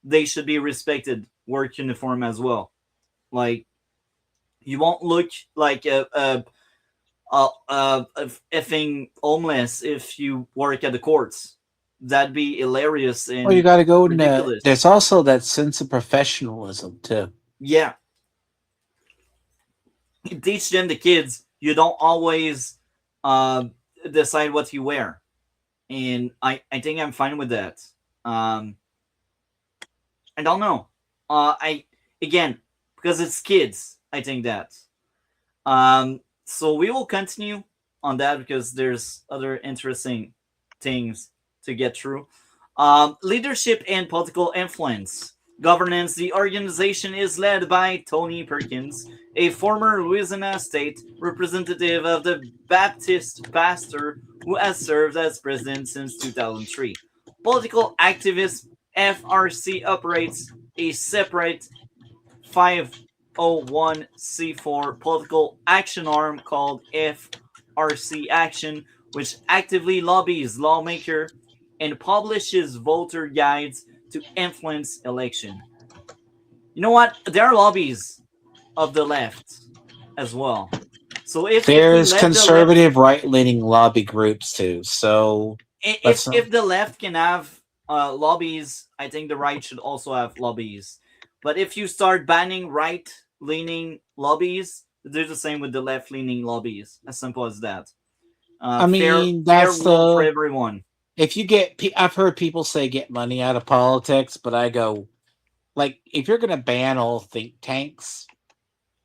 They should be respected. Work uniform as well. Like you won't look like a effing homeless if you work at the courts. That'd be hilarious Well, you and got to go into. ridiculous. There's also that sense of professionalism too. Yeah, you teach them, the kids. You don't always uh, decide what you wear, and I think I'm fine with that. Um, I don't know. I again because it's kids. I think that. So we will continue on that because there's other interesting things to get through. Leadership and political influence. Governance. The organization is led by Tony Perkins, a former Louisiana state representative of the Baptist pastor who has served as president since 2003. Political activist. FRC operates a separate 501c4 political action arm called FRC Action, which actively lobbies lawmakers and publishes voter guides to influence election. You know what? There are lobbies of the left as well. So if we There's let the left, conservative right-leaning lobby groups too. So let's not. if the left can have lobbies, I think the right should also have lobbies. But if you start banning right-leaning lobbies, do the same with the left-leaning lobbies. As simple as that. I mean, Fair that's world for the. everyone. If you get, I've heard people say get money out of politics, but I go, like, if you're going to ban all think tanks,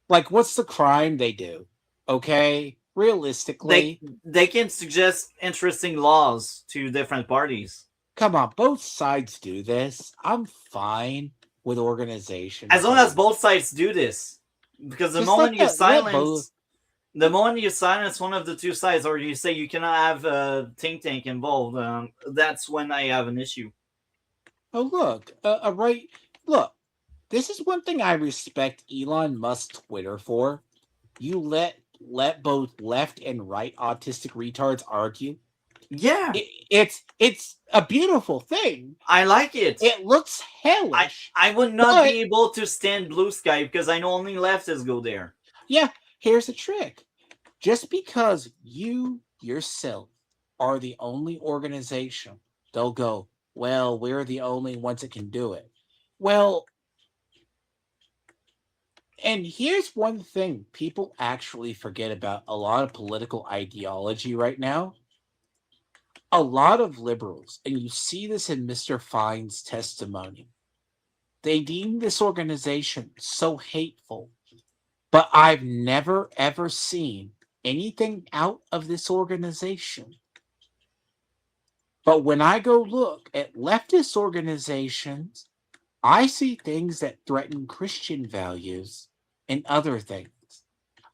like, what's the crime they do? Okay, They realistically, they can suggest interesting laws to different parties. come on, both sides do this. I'm fine with organizations. As long as both sides do this, because Just let both. the moment you silence one of the two sides, or you say you cannot have a think tank involved, that's when I have an issue. Oh, look, right. Look, this is one thing I respect Elon Musk's Twitter for. You let both left and right autistic retards argue. Yeah, It's a beautiful thing. I like it. It looks hellish. I would not but- be able to stand Blue Sky because I know only leftists go there. Yeah, here's the trick. Just because you yourself are the only organization, they'll go, well, we're the only ones that can do it. Well, and here's one thing people actually forget about a lot of political ideology right now. A lot of liberals, and you see this in Mr. Fine's testimony, they deem this organization so hateful. But I've never ever seen anything out of this organization. But when I go look at leftist organizations, I see things that threaten Christian values and other things.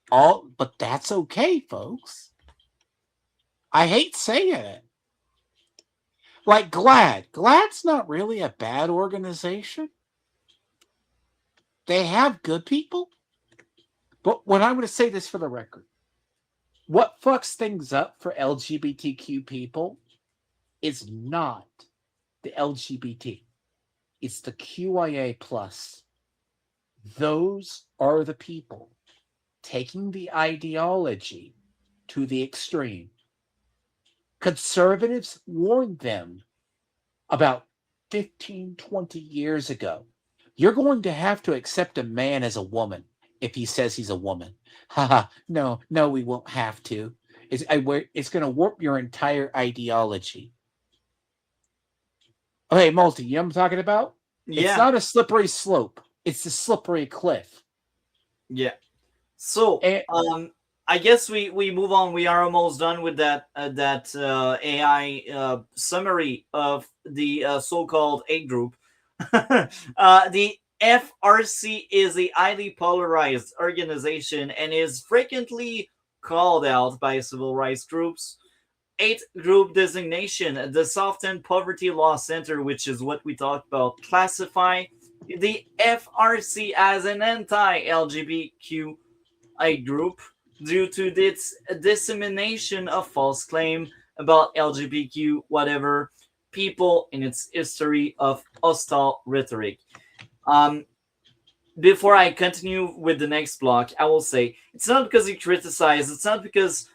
But that's okay, folks. I hate saying it. Like GLAD. GLAD's not really a bad organization. They have good people. But when I'm going to say this for the record, what fucks things up for LGBTQ people is not the LGBT. It's the QIA plus. Those are the people taking the ideology to the extreme. Conservatives warned them about 15, 20 years ago. You're going to have to accept a man as a woman if he says he's a woman. Haha, no, we won't have to. It's going to warp your entire ideology. Okay, Multi, you know what I'm talking about? Yeah. It's not a slippery slope. It's a slippery cliff. Yeah. So, I guess we move on. We are almost done with that AI summary of the so-called A group. The FRC is a highly polarized organization and is frequently called out by civil rights groups. 8th group designation, the Southern Poverty Law Center, which is what we talked about, classify the FRC as an anti-LGBTQI group due to its dissemination of false claim about LGBTQ whatever people in its history of hostile rhetoric. Before I continue with the next block, I will say it's not because you criticize, it's not because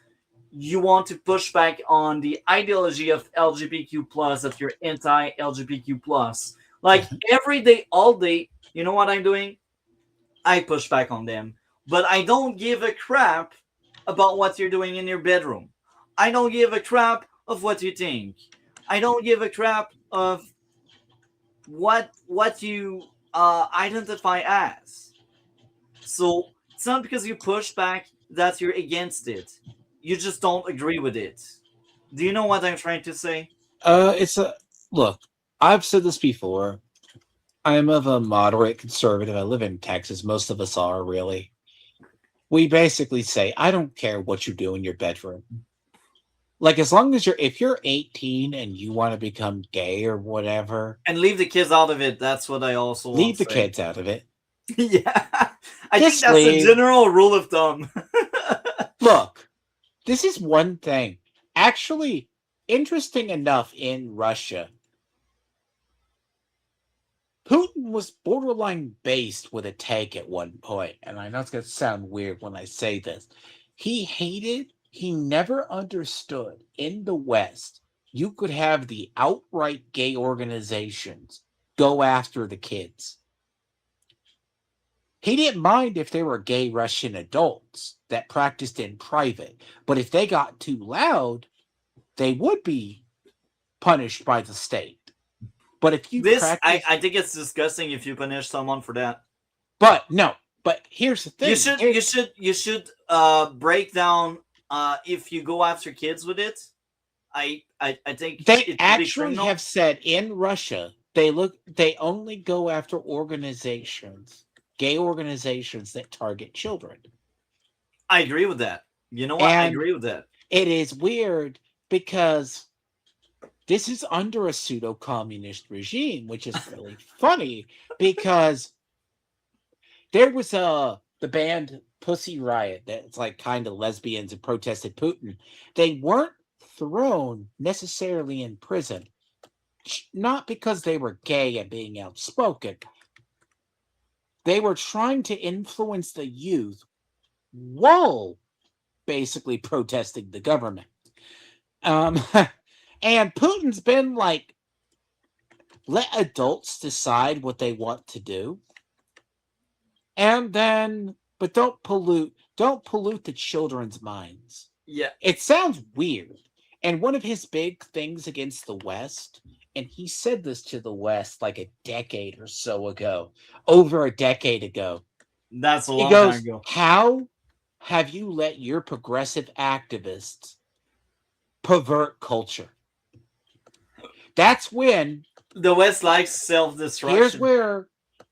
you want to push back on the ideology of LGBTQ plus that you're anti-LGBTQ plus. Like every day, all day, you know what I'm doing? I push back on them. But I don't give a crap about what you're doing in your bedroom. I don't give a crap of what you think. I don't give a crap of what you identify as. So it's not because you push back that you're against it. You just don't agree with it. Do you know what I'm trying to say? Look, I've said this before. I'm of a moderate conservative. I live in Texas. Most of us are, really. We basically say, I don't care what you do in your bedroom. Like, as long as if you're 18 and you want to become gay or whatever. And leave the kids out of it. That's what I also want to say. Leave the kids out of it. Yeah. I think that's the general rule of thumb. Look, this is one thing. Actually, interesting enough, in Russia, Putin was borderline based with a tank at one point, and I know it's going to sound weird when I say this. He never understood in the West you could have the outright gay organizations go after the kids. He didn't mind if they were gay Russian adults that practiced in private, but if they got too loud, they would be punished by the state. But if you I think it's disgusting if you punish someone for that. But here's the thing: you should break down if you go after kids with it. I think they actually have said in Russia they only go after gay organizations that target children. I agree with that. You know what? I agree with that. It is weird because this is under a pseudo-communist regime, which is really funny because there was the band Pussy Riot that's like kind of lesbians and protested Putin. They weren't thrown necessarily in prison, not because they were gay and being outspoken. They were trying to influence the youth while basically protesting the government. And Putin's been like, let adults decide what they want to do. And then, but don't pollute the children's minds. Yeah. It sounds weird. And one of his big things against the West, and he said this to the West like a decade or so ago, over a decade ago. That's a long time ago. How have you let your progressive activists pervert culture? That's when the West likes self-destruction.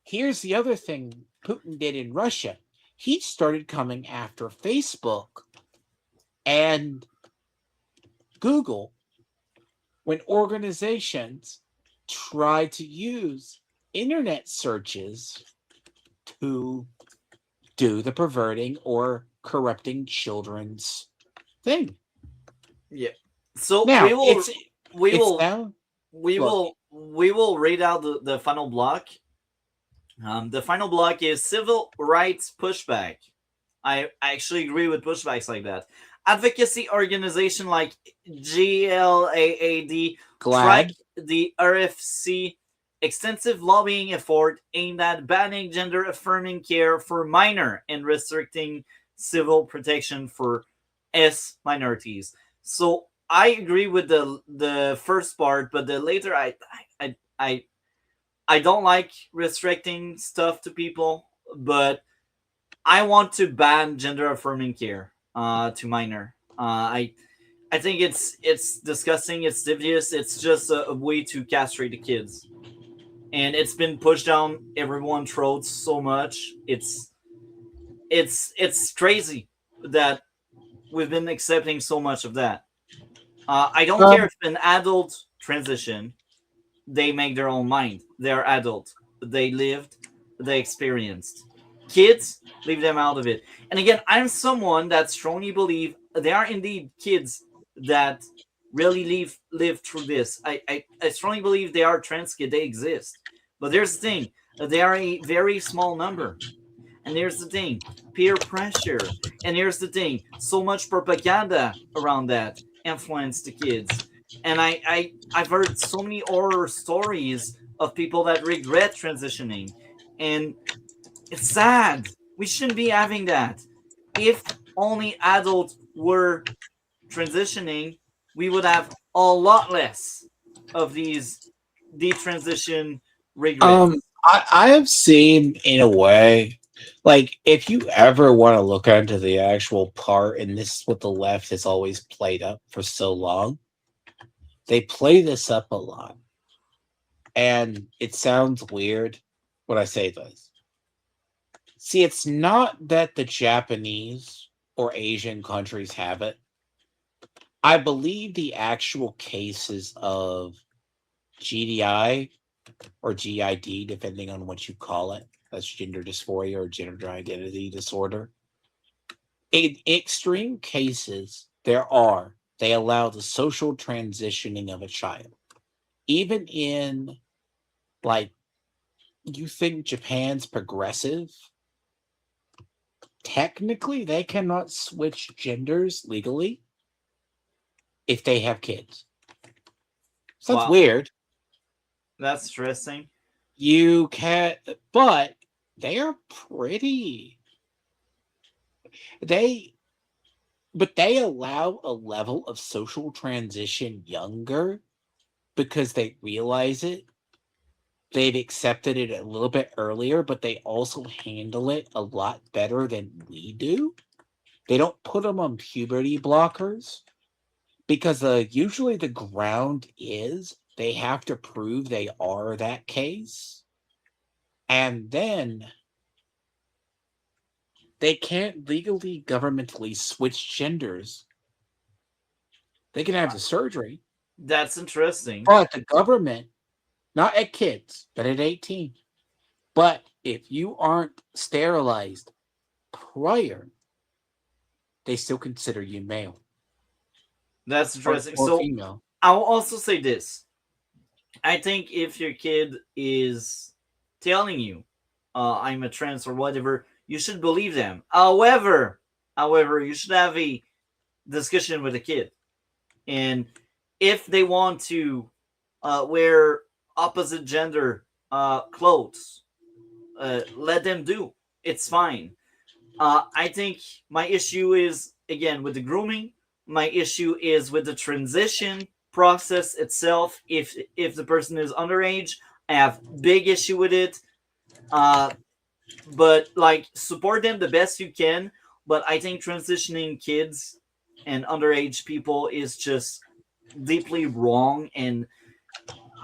Here's the other thing Putin did in Russia. He started coming after Facebook and Google when organizations try to use internet searches to do the perverting or corrupting children's thing. Yeah. So now, we will read out the final block. The final block is civil rights pushback. I actually agree with pushbacks like that. Advocacy organization like GLAAD, Track Glad. the RFC, extensive lobbying effort aimed at banning gender affirming care for minor and restricting civil protection for S minorities. So I agree with the first part, but the later I I I don't like restricting stuff to people, but I want to ban gender affirming care to minor. I think it's disgusting. It's devious. It's just a way to castrate the kids, and it's been pushed down everyone's throats so much. It's crazy that we've been accepting so much of that. I don't care Um, if an adult transition, they make their own mind. They're adult. They lived, they experienced. Kids, leave them out of it. And again, I'm someone that strongly believe there are indeed kids that really live through this. I strongly believe they are trans kids. They exist. But there's the thing, they are a very small number. And here's the thing, peer pressure. And here's the thing, so much propaganda around that influence the kids. And I've heard so many horror stories of people that regret transitioning. And it's sad. We shouldn't be having that. If only adults were transitioning, we would have a lot less of these detransition regrets. I have seen in a way, like if you ever want to look into the actual part, and this is what the left has always played up for so long, they play this up a lot. And it sounds weird when I say this. See, it's not that the Japanese or Asian countries have it. I believe the actual cases of GDI or GID, depending on what you call it, that's gender dysphoria or gender identity disorder. In extreme cases, they allow the social transitioning of a child. Even in, like, you think Japan's progressive? Technically, they cannot switch genders legally if they have kids. So that's Wow, weird. that's interesting. You can, but they are pretty. They, but they allow a level of social transition younger because they realize it. They've accepted it a little bit earlier, but they also handle it a lot better than we do. They don't put them on puberty blockers because usually the ground is they have to prove they are that case. And then they can't legally, governmentally switch genders. They can have the surgery, That's interesting. but the government, not at kids, but at 18. But if you aren't sterilized prior, they still consider you male That's or, interesting. or So female. I'll also say this. I think if your kid is telling you, I'm a trans or whatever, you should believe them. However, you should have a discussion with the kid. And if they want to wear opposite gender clothes, let them do. It's fine. I think my issue is again with the grooming. My issue is with the transition process itself. If the person is underage, I have big issue with it. Uh, but like support them the best you can. But I think transitioning kids and underage people is just deeply wrong, and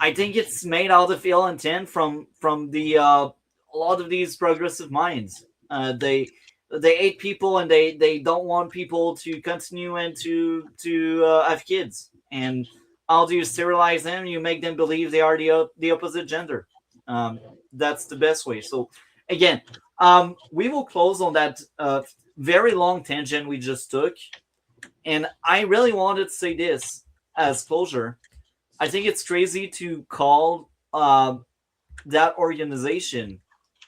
I think it's made out of ill intent from the a lot of these progressive minds. They hate people and they don't want people to continue and to have kids. And how do you sterilize them? You make them believe they are the opposite gender. That's the best way. So again, we will close on that very long tangent we just took. And I really wanted to say this as closure. I think it's crazy to call that organization,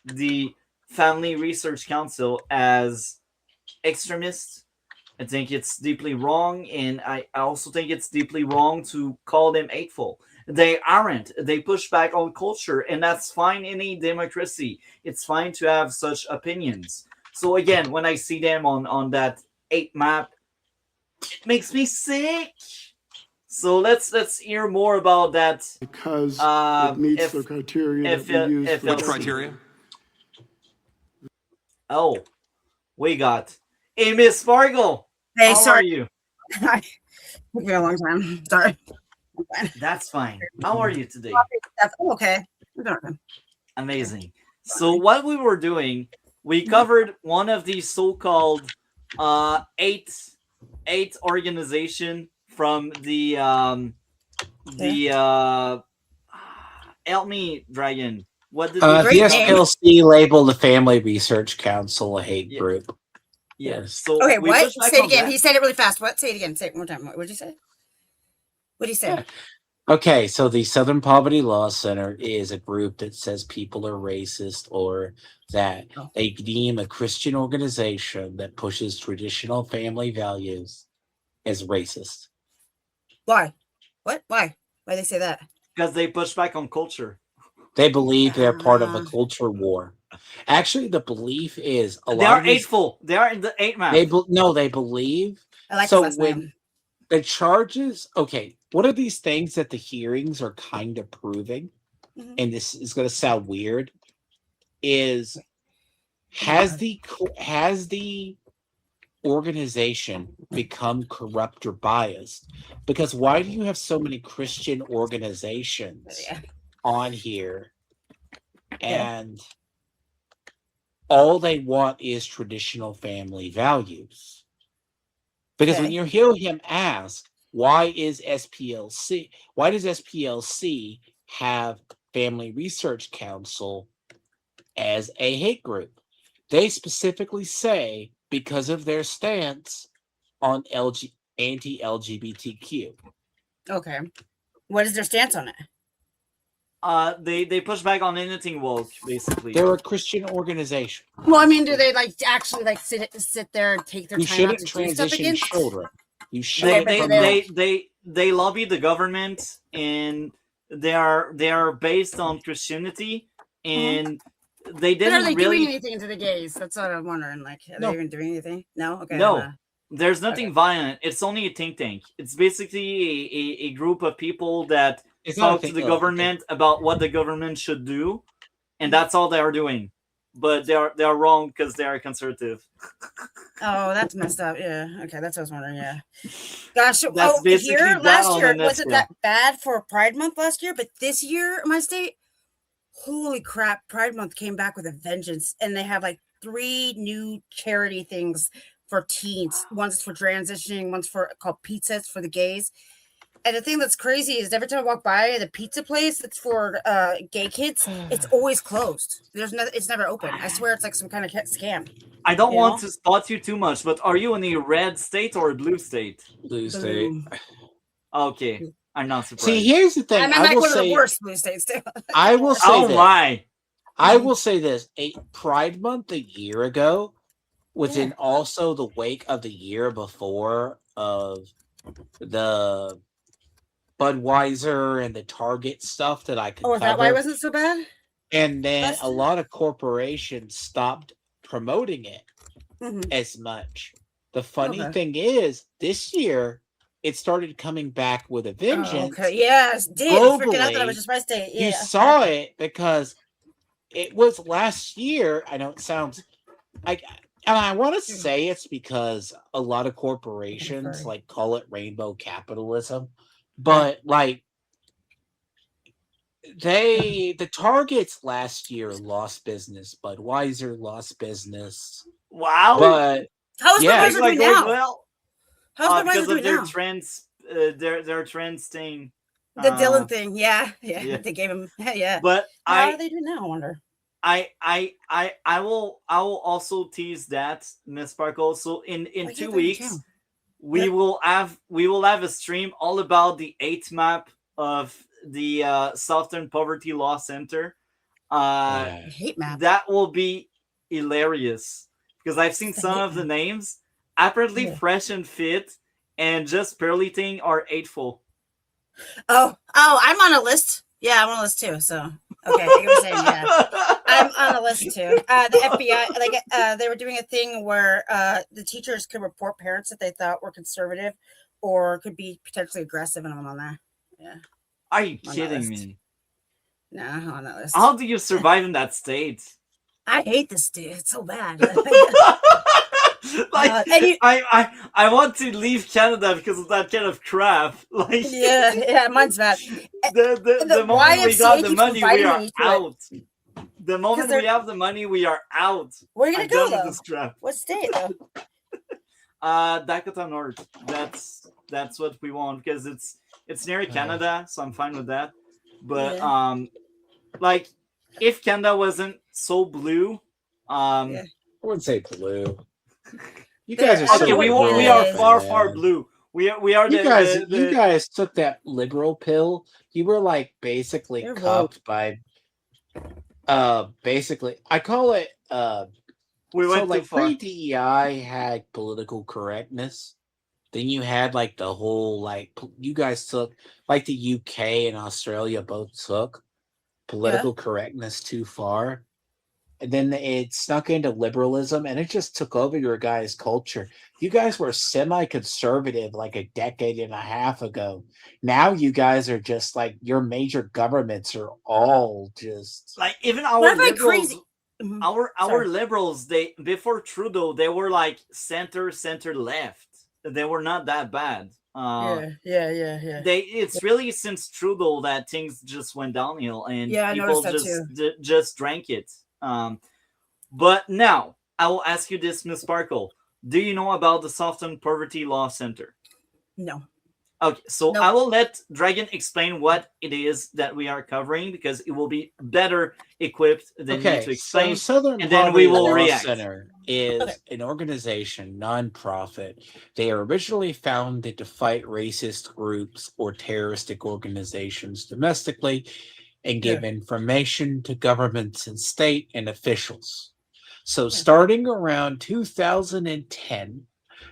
the Family Research Council, as extremists. I think it's deeply wrong, and I also think it's deeply wrong to call them hateful. They aren't. They push back on culture, and that's fine in a democracy. It's fine to have such opinions. So again, when I see them on that 8 map, it makes me sick. So let's hear more about that. Because it meets the criteria that we use for Which FLC. criteria? Oh, we got Miss Fargo. Hey, How sorry. are you? Took me a long time. Sorry. That's fine. How are you today? I'm okay. I'm doing okay. Amazing. So what we were doing, we covered one of these so-called eight organization from the help me, Dragon. What did we The Great name. SPLC labeled the Family Research Council a hate group. Yes. So Okay, we what? pushed back Say it on again. that. He said it really fast. What? Say it again. Say it one more time. What did you say? What did he say? Okay, so the Southern Poverty Law Center is a group that says people are racist or that they deem a Christian organization that pushes traditional family values as racist. Why? What? Why? Why they say that? Because they push back on culture. They believe they're part of a culture war. Actually, the belief is a They lot are of these, hateful. They are in the 8 map. they believe. I like So his last when name. the charges, okay, one of these things that the hearings are kind of proving, Mhm. and this is going to sound weird, is has the organization become corrupt or biased? Because why do you have so many Christian organizations Yeah. on here and all they want is traditional family values? Because when Okay. you hear him ask, why does SPLC have Family Research Council as a hate group? They specifically say because of their stance on anti-LGBTQ. Okay. What is their stance on it? They push back on anything woke, basically. They're a Christian organization. Well, I mean, do they like actually like sit there and take their You time out shouldn't to do stuff transition against? children. You They shouldn't they, promote. they lobby the government, and they are based on Christianity, and they But are didn't they doing really. anything to the gays? That's what I'm wondering. Like, are No. they even doing anything? No. Okay. No, there's nothing violent. It's only a think tank. It's basically a group of people that It's not a talk to thing- the look, government about what the government should do, and that's all they are doing. But they are wrong because they are conservative. Oh, that's messed up. Yeah. Okay, that's what I was wondering. Yeah. Gosh. That's basically here that last on year a it wasn't nutshell. that bad for Pride Month last year, but this year, my state, holy crap! Pride Month came back with a vengeance, and they have like 3 new charity things for teens. One's for transitioning, one's for called pizzas for the gays. And the thing that's crazy is every time I walk by the pizza place that's for gay kids, it's always closed. There's no, it's never open. I swear it's like some kind of scam. I don't You want know? to spot you too much, but are you in a red state or a blue state? Blue state. Okay, I'm not surprised. See, here's the thing. I'm in I like will one of the say. worst blue states too. I will say Oh this. my! I will say this: a Pride Month a year ago was in also the wake of the year before of the Budweiser and the Target stuff that I could Oh, is that why it cover. wasn't so bad? And then That's- a lot of corporations stopped promoting it Mhm. as much. The funny Okay. thing is, this year it started coming back with a vengeance. Oh, okay. Yes, did. I forgot that I Globally, was just my state. Yeah. You saw it because it was last year. I know it sounds like, and I want to say it's because a lot of corporations like call it rainbow capitalism, but like the Targets last year lost business. Budweiser lost business. Wow! But how is yeah, Budweiser doing now? Well, How's Budweiser because doing of their now? trends, their trends thing. The Dylan thing, yeah. They gave him, yeah. But how are they doing now? I wonder. I will also tease that, Miss Sparkle. So in 2 weeks, we will have a stream all about the 8th map of the Southern Poverty Law Center. Hate map. That will be hilarious because I've seen some of the names. Apparently, Yeah. fresh and fit, and just perliting are hateful. Oh, I'm on a list. Yeah, I'm on a list too. So okay, I get what you're saying. Yeah, I'm on a list too. The FBI, like, they were doing a thing where the teachers could report parents that they thought were conservative or could be potentially aggressive, and I'm on there. Yeah, Are you on that kidding list. me? No, I'm on that list. How do you survive in that state? I hate this dude. It's so bad. Like, and you, I want to leave Canada because of that kind of crap. Like, yeah, mine's bad. the moment we got YMCA the keeps money, we inviting are me to it. out. The moment they're- we have the money, we are out. Where are you I'm gonna done go with though? this crap. What state though? Dakota North. That's what we want because it's near Canada, so I'm fine with that. But Yeah. like if Canada wasn't so blue, Yeah. I wouldn't say blue. You They're- guys are so okay, we liberal, are far man. blue. We are You the, you guys took that liberal pill. You were like basically They're cuffed by basically I call it we so went too like far. pre-DEI had political correctness. Then you had like the whole like you guys took like the UK and Australia both took political correctness too far. And then it snuck into liberalism and it just took over your guys' culture. You guys were semi-conservative like a decade and a half ago. Now you guys are just like your major governments are all just Like even What our if I liberals, crazy? Mhm. our Sorry. liberals, they before Trudeau, they were like center left. They were not that bad. Yeah. It's really since Trudeau that things just went downhill and Yeah, I people noticed that just just drank it. But now I will ask you this, Miss Sparkle. Do you know about the Softened Poverty Law Center? No. Okay, so Nope. I will let Dragon explain what it is that we are covering because it will be better equipped than me to okay. So explain. Southern and then we Poverty will Law react. Center is Okay. an organization, nonprofit. They are originally founded to fight racist groups or terroristic organizations domestically and give information to governments and state and officials. So starting around 2010,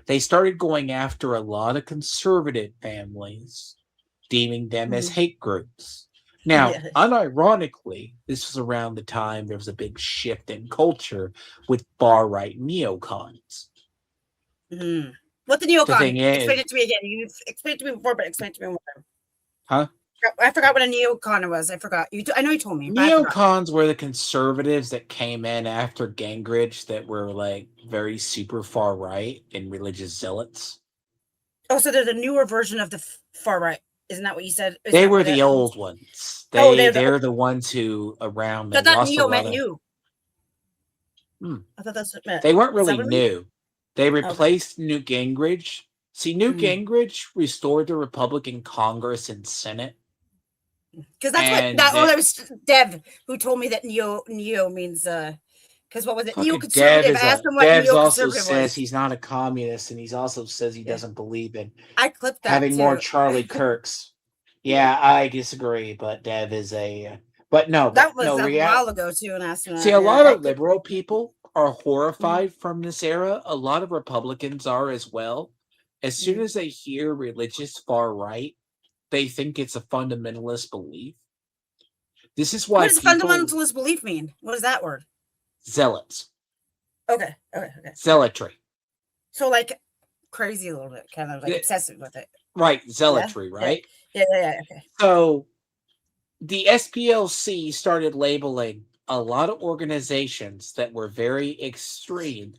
they started going after a lot of conservative families, deeming them as hate groups. Now, Yeah. unironically, this was around the time there was a big shift in culture with far-right neocons. Mhm. What the The neocon? thing Explain is, it to me again. You explained it to me before, but explain it to me more. huh? I forgot what a neocon was. I forgot. I know you told me. But I forgot. Neocons were the conservatives that came in after Gingrich that were like very super far right and religious zealots. Oh, so there's a newer version of the far right. Isn't that what you said? Is They that were what the it- old ones. Oh, They're the ones who around I they thought lost a neo lot meant of. new. Hmm. I thought that's what it meant. They weren't Is that really what it meant? new. They replaced Newt Gingrich. See, Newt Gingrich restored the Republican Congress and Senate. Because that's And what that. Oh, that- that was Dev who told me that neo means because what was it? Fucking Neoconservative. I asked him what Devs also neoconservative says was. he's not a communist, and he's also says he doesn't believe in I clipped that having more too. Charlie Kirks. Yeah, I disagree, but Dev is a. But no, That but was no, a while ago too, and asked him. See, a lot of liberal people are horrified from this era. A lot of Republicans are as well. As soon as they hear religious far right, they think it's a fundamentalist belief. This is why What does fundamentalist belief mean? What is that word? Zealots. Okay. Zealotry. So like crazy a little bit, kind of like obsessive with it. Right, zealotry, right? Yeah, okay. So the SPLC started labeling a lot of organizations that were very extreme,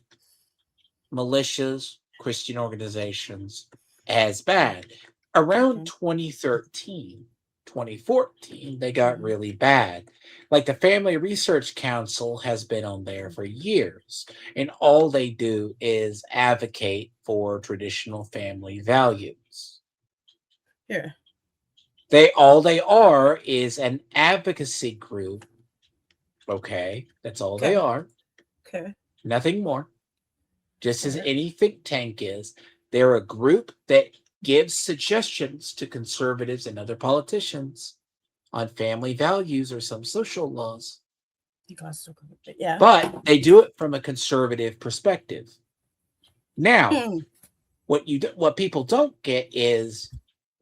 militias, Christian organizations, as bad. Around 2013, 2014, they got really bad. Like the Family Research Council has been on there for years, and all they do is advocate for traditional family values. Yeah. They are is an advocacy group. Okay, that's all they are. Okay. Nothing more. Just as any think tank is, they're a group that gives suggestions to conservatives and other politicians on family values or some social laws. Yeah. But they do it from a conservative perspective. Now, what people don't get is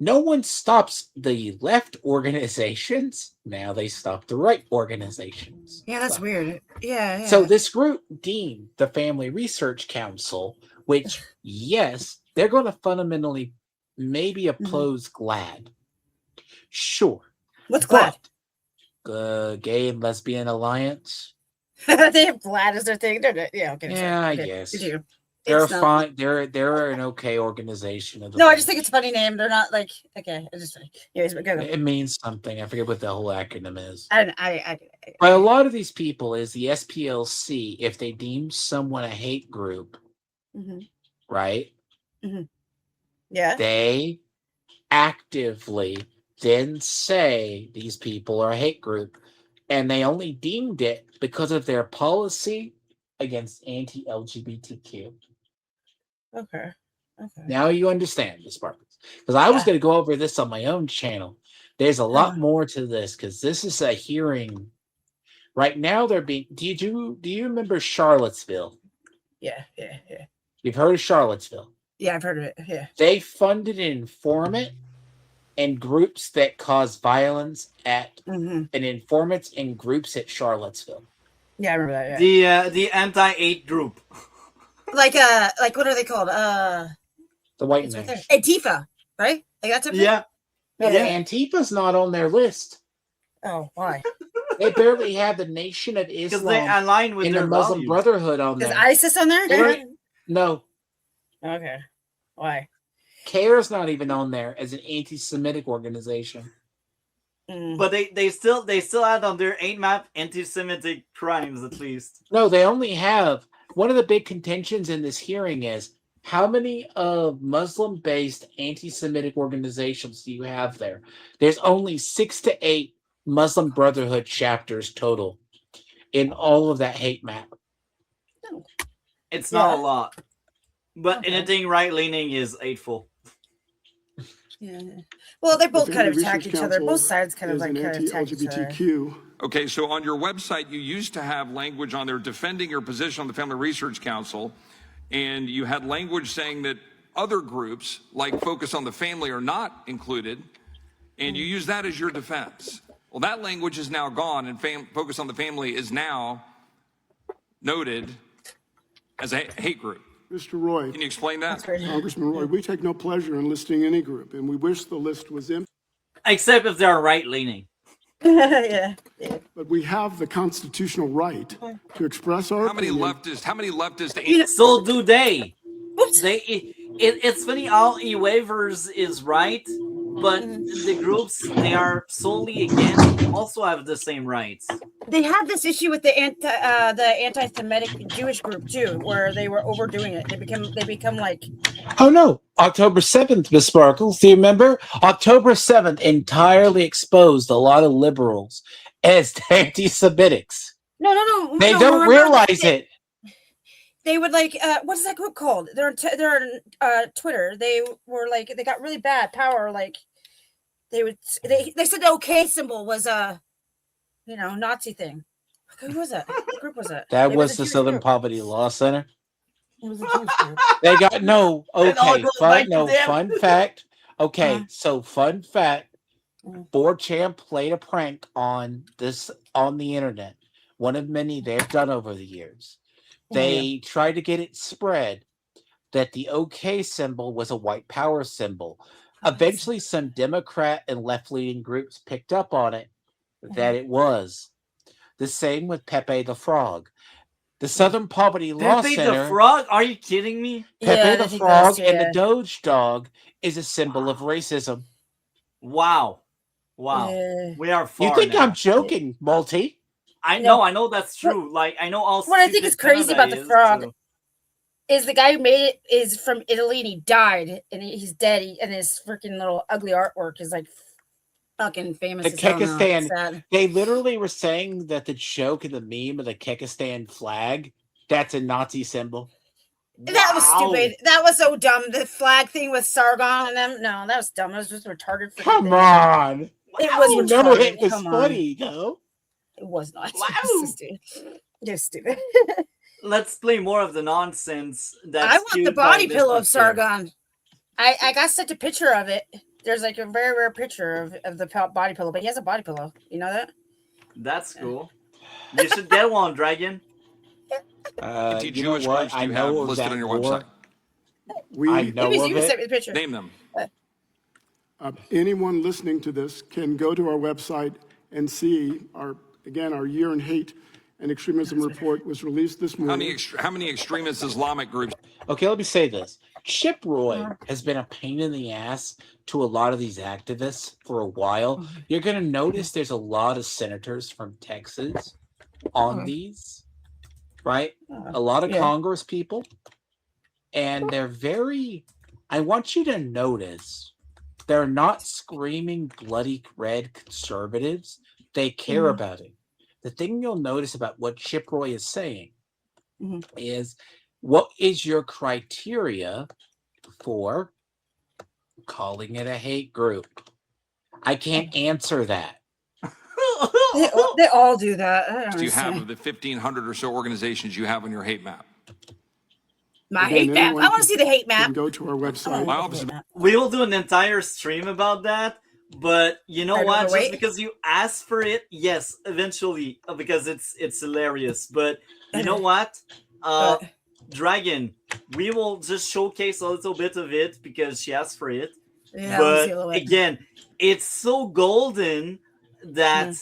no one stops the left organizations. Now they stop the right organizations. Yeah, that's weird. Yeah. So this group deemed the Family Research Council, which, yes, they're going to fundamentally maybe oppose GLAAD. Sure. What's GLAAD? Gay and Lesbian Alliance. They have GLAAD as their thing. Yeah, okay. Yeah, I guess. They're fine. They're an okay organization. I just think it's a funny name. They're not like okay. It's just funny. Anyways, but go. It means something. I forget what the whole acronym is. But a lot of these people is the SPLC. If they deem someone a hate group, right? Yeah. They actively then say these people are a hate group, and they only deemed it because of their policy against anti-LGBTQ. Okay. Now you understand the Sparkles. Because I was going to go over this on my own channel. There's a lot more to this because this is a hearing. Right now they're being. Do you remember Charlottesville? Yeah. You've heard of Charlottesville? Yeah, I've heard of it. Yeah. They funded an informant and groups that cause violence at and informants and groups at Charlottesville. Yeah, I remember that. Yeah. The anti-8 group. Like what are they called? The White Nash. Antifa, right? Like that type of Yeah. No, Antifa's not on their list. Oh, why? They barely have the Nation of Islam Because they align with and their the Muslim values. Brotherhood on there. Is ISIS on there? No. Okay. Why? CARE's not even on there as an anti-Semitic organization. But they still add on their 8 map anti-Semitic crimes at least. No, they only have one of the big contentions in this hearing is how many of Muslim-based anti-Semitic organizations do you have there? There's only 6 to 8 Muslim Brotherhood chapters total in all of that hate map. It's not a lot. But anything right-leaning is hateful. Yeah. Well, they both kind of attack each other. Both sides kind of attack each other. Okay, so on your website, you used to have language on there defending your position on the Family Research Council, and you had language saying that other groups, like Focus on the Family, are not included, and you use that as your defense. Well, that language is now gone, and Focus on the Family is now noted as a hate group. Mr. Roy. Can you explain that? Congressman Roy, we take no pleasure in listing any group, and we wish the list was empty. Except if they're right-leaning. Yeah. But we have the constitutional right to express our opinion. How many leftists? So do they. It's funny how e-waivers is right, but the groups they are solely against also have the same rights. They had this issue with the anti-Semitic Jewish group too, where they were overdoing it. They become like. Oh no! October 7th, Miss Sparkles. Do you remember? October 7th entirely exposed a lot of liberals as anti-Semitics. No. They don't realize it. They would like what is that group called? They're on Twitter. They were like they got really bad power. Like they said the OK symbol was Nazi thing. Who was that? What group was that? That was the Southern Poverty Law Center. It was a Jewish group. They got fun fact. Okay, so fun fact. 4chan played a prank on the internet. One of many they've done over the years. They tried to get it spread that the OK symbol was a white power symbol. Eventually, some Democrat and left-leaning groups picked up on it that it was. The same with Pepe the Frog. The Southern Poverty Law Pepe Center. the Frog? Are you kidding me? Pepe the Frog and the Doge Dog is a symbol of racism. Wow. We are far You think now. I'm joking, Multi? I know that's true. Like I know all. What I think is crazy about the frog is the guy who made it is from Italy and he died and he's dead. And his freaking little ugly artwork is like fucking famous. The Kekistan. They literally were saying that the joke in the meme of the Kekistan flag, that's a Nazi symbol. That was stupid. That was so dumb. The flag thing with Sargon and them. No, that was dumb. It was just retarded. Come on. It was retarded. It was funny, though. It was not. Wow. You're stupid. Let's play more of the nonsense. That's I want the body by pillow Mr. of Sargon. I got sent a picture of it. There's like a very rare picture of the body pillow, but he has a body pillow. You know that? That's cool. You should get one, Dragon. You know what? I know of listed that on your lore. We, I know You of sent me it. the picture. Name them. anyone listening to this can go to our website and see our Year in Hate and Extremism report was released this morning. How many extremist Islamic groups? Okay, let me say this. Chip Roy has been a pain in the ass to a lot of these activists for a while. You're going to notice there's a lot of senators from Texas on these, right? A lot of Congress people. And they're very, I want you to notice, they're not screaming bloody red conservatives. They care about it. The thing you'll notice about what Chip Roy is saying is, what is your criteria for calling it a hate group? I can't answer that. They all do that. I don't Do you have understand. of the 1,500 or so organizations you have on your hate map? My Again, hate map. anyone I want to see the hate can map. go to our website. My office. We will do an entire stream about that. But you know what? Just overweight? because you asked for it, yes, eventually, because it's hilarious. But you know what? Dragon, we will just showcase a little bit of it because she asked for it. Yeah, I wanna see a But little bit. again, it's so golden that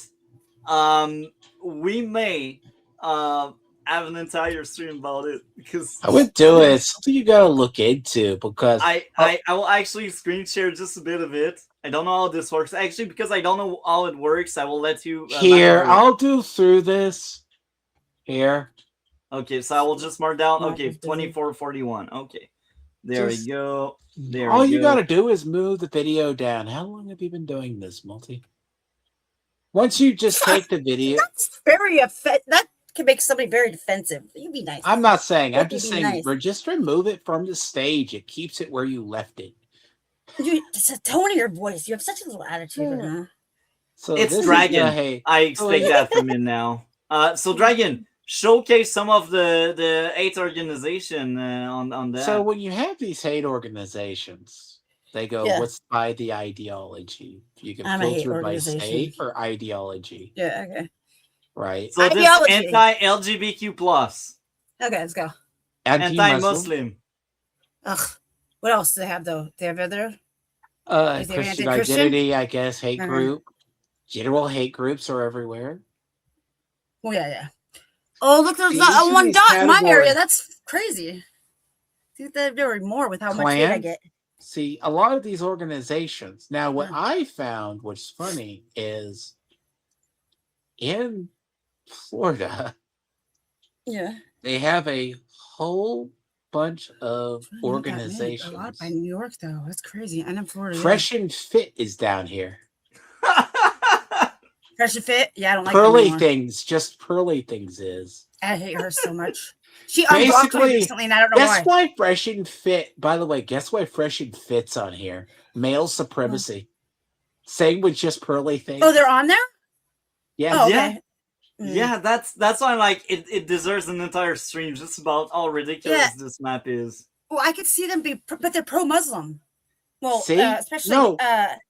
we may have an entire stream about it, because I would do it. It's something you gotta look into, because I will actually screen share just a bit of it. I don't know how this works. Actually, because I don't know how it works, I will let you here, mark I'll do through this. Here. Okay, so I will just mark down. Mark Okay, is busy. 2441. Okay, there Just- we go. There All we you go. gotta do is move the video down. How long have you been doing this, Multi? Once you just take the video, That's very that can make somebody very defensive. You be nice. I'm not saying, I'm That'd just be saying, nice. just remove it from the stage. It keeps it where you left it. It's a tone of your voice. You have such a little attitude. Huh? So It's this is Dragon. hey, I expect that from him now. So Dragon, showcase some of the 8 organization on that. so when you have these hate organizations, they go, Yeah. what's by the ideology? You can I'm a hate filter by organization. state or ideology, Yeah. Okay. right? So this Ideology. anti-LGBTQ plus, Okay. Let's go. Anti-Muslim, anti-Muslim. Ugh. What else do they have though? They have other. Is there Christian anti-Christian? identity, I guess, hate Uh-huh. group. General hate groups are everywhere. Oh yeah. Oh look, there's See, not each of one these dot in my categories- area. That's crazy. Think that there were more with how much hate I Clans? get. See, a lot of these organizations. Now, what Yeah. I found, what's funny, is in Florida, Yeah. they have a whole bunch of A lot organizations. by New York though. That's crazy. And in Florida. Fresh and Fit is down here. Fresh and Fit. Yeah, I don't like Pearly them anymore. Things, just Pearly Things is. I hate her so much. She unblocked me Basically, recently, and I don't know Guess why. why Fresh and Fit, by the way, guess why Fresh and Fit's on here? Male supremacy. Same with just Pearly Things. Oh, they're on there. yeah. Oh, Yeah. okay. Yeah, that's why it deserves an entire stream just about how ridiculous Yeah. this map is. Well, I could see them but they're pro-Muslim. Well, See? especially No.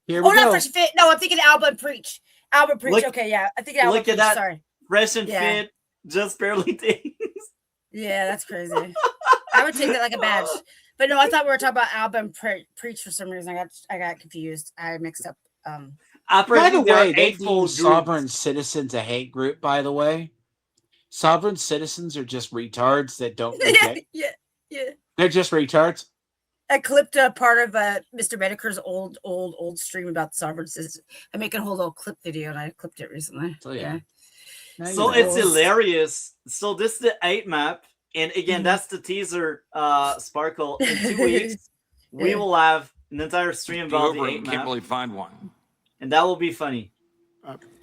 Here we oh, not go. Fresh and Fit. No, I'm thinking Alba and Preach. Alba and Preach. Look- Okay, yeah, I think Alba look and Preach. at that. Sorry. Fresh and Yeah. Fit, just barely things. Yeah, that's crazy. I would take that like a badge. But no, I thought we were talking about Alba and Preach for some reason. I got confused. I mixed up. By the Apparently, there are way, they eightfold deem sovereign citizens a hate group, by the way. Sovereign citizens are just retards that don't reject. yeah. They're just retards. I clipped a part of Mr. Mediker's old stream about the sovereign citizen. I'm making a whole little clip video, and I clipped it recently. So, yeah. Now you So know. it's hilarious. So this is the 8 map, and again, Mhm. that's the teaser. Sparkle. In 2 weeks, we Yeah. will have an entire stream Go about the over 8 and can't map, really find one. and that will be funny.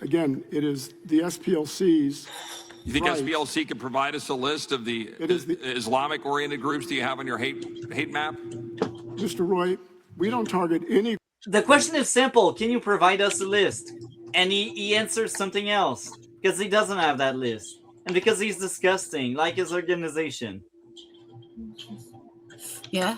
Again, it is the SPLC's. You think Right. SPLC could provide us a list of the, It is the- Islamic-oriented groups that you have on your hate map? Mr. Roy, we don't target any The question is simple: can you provide us a list? And he answers something else. because he doesn't have that list, and because he's disgusting, like his organization. Yeah.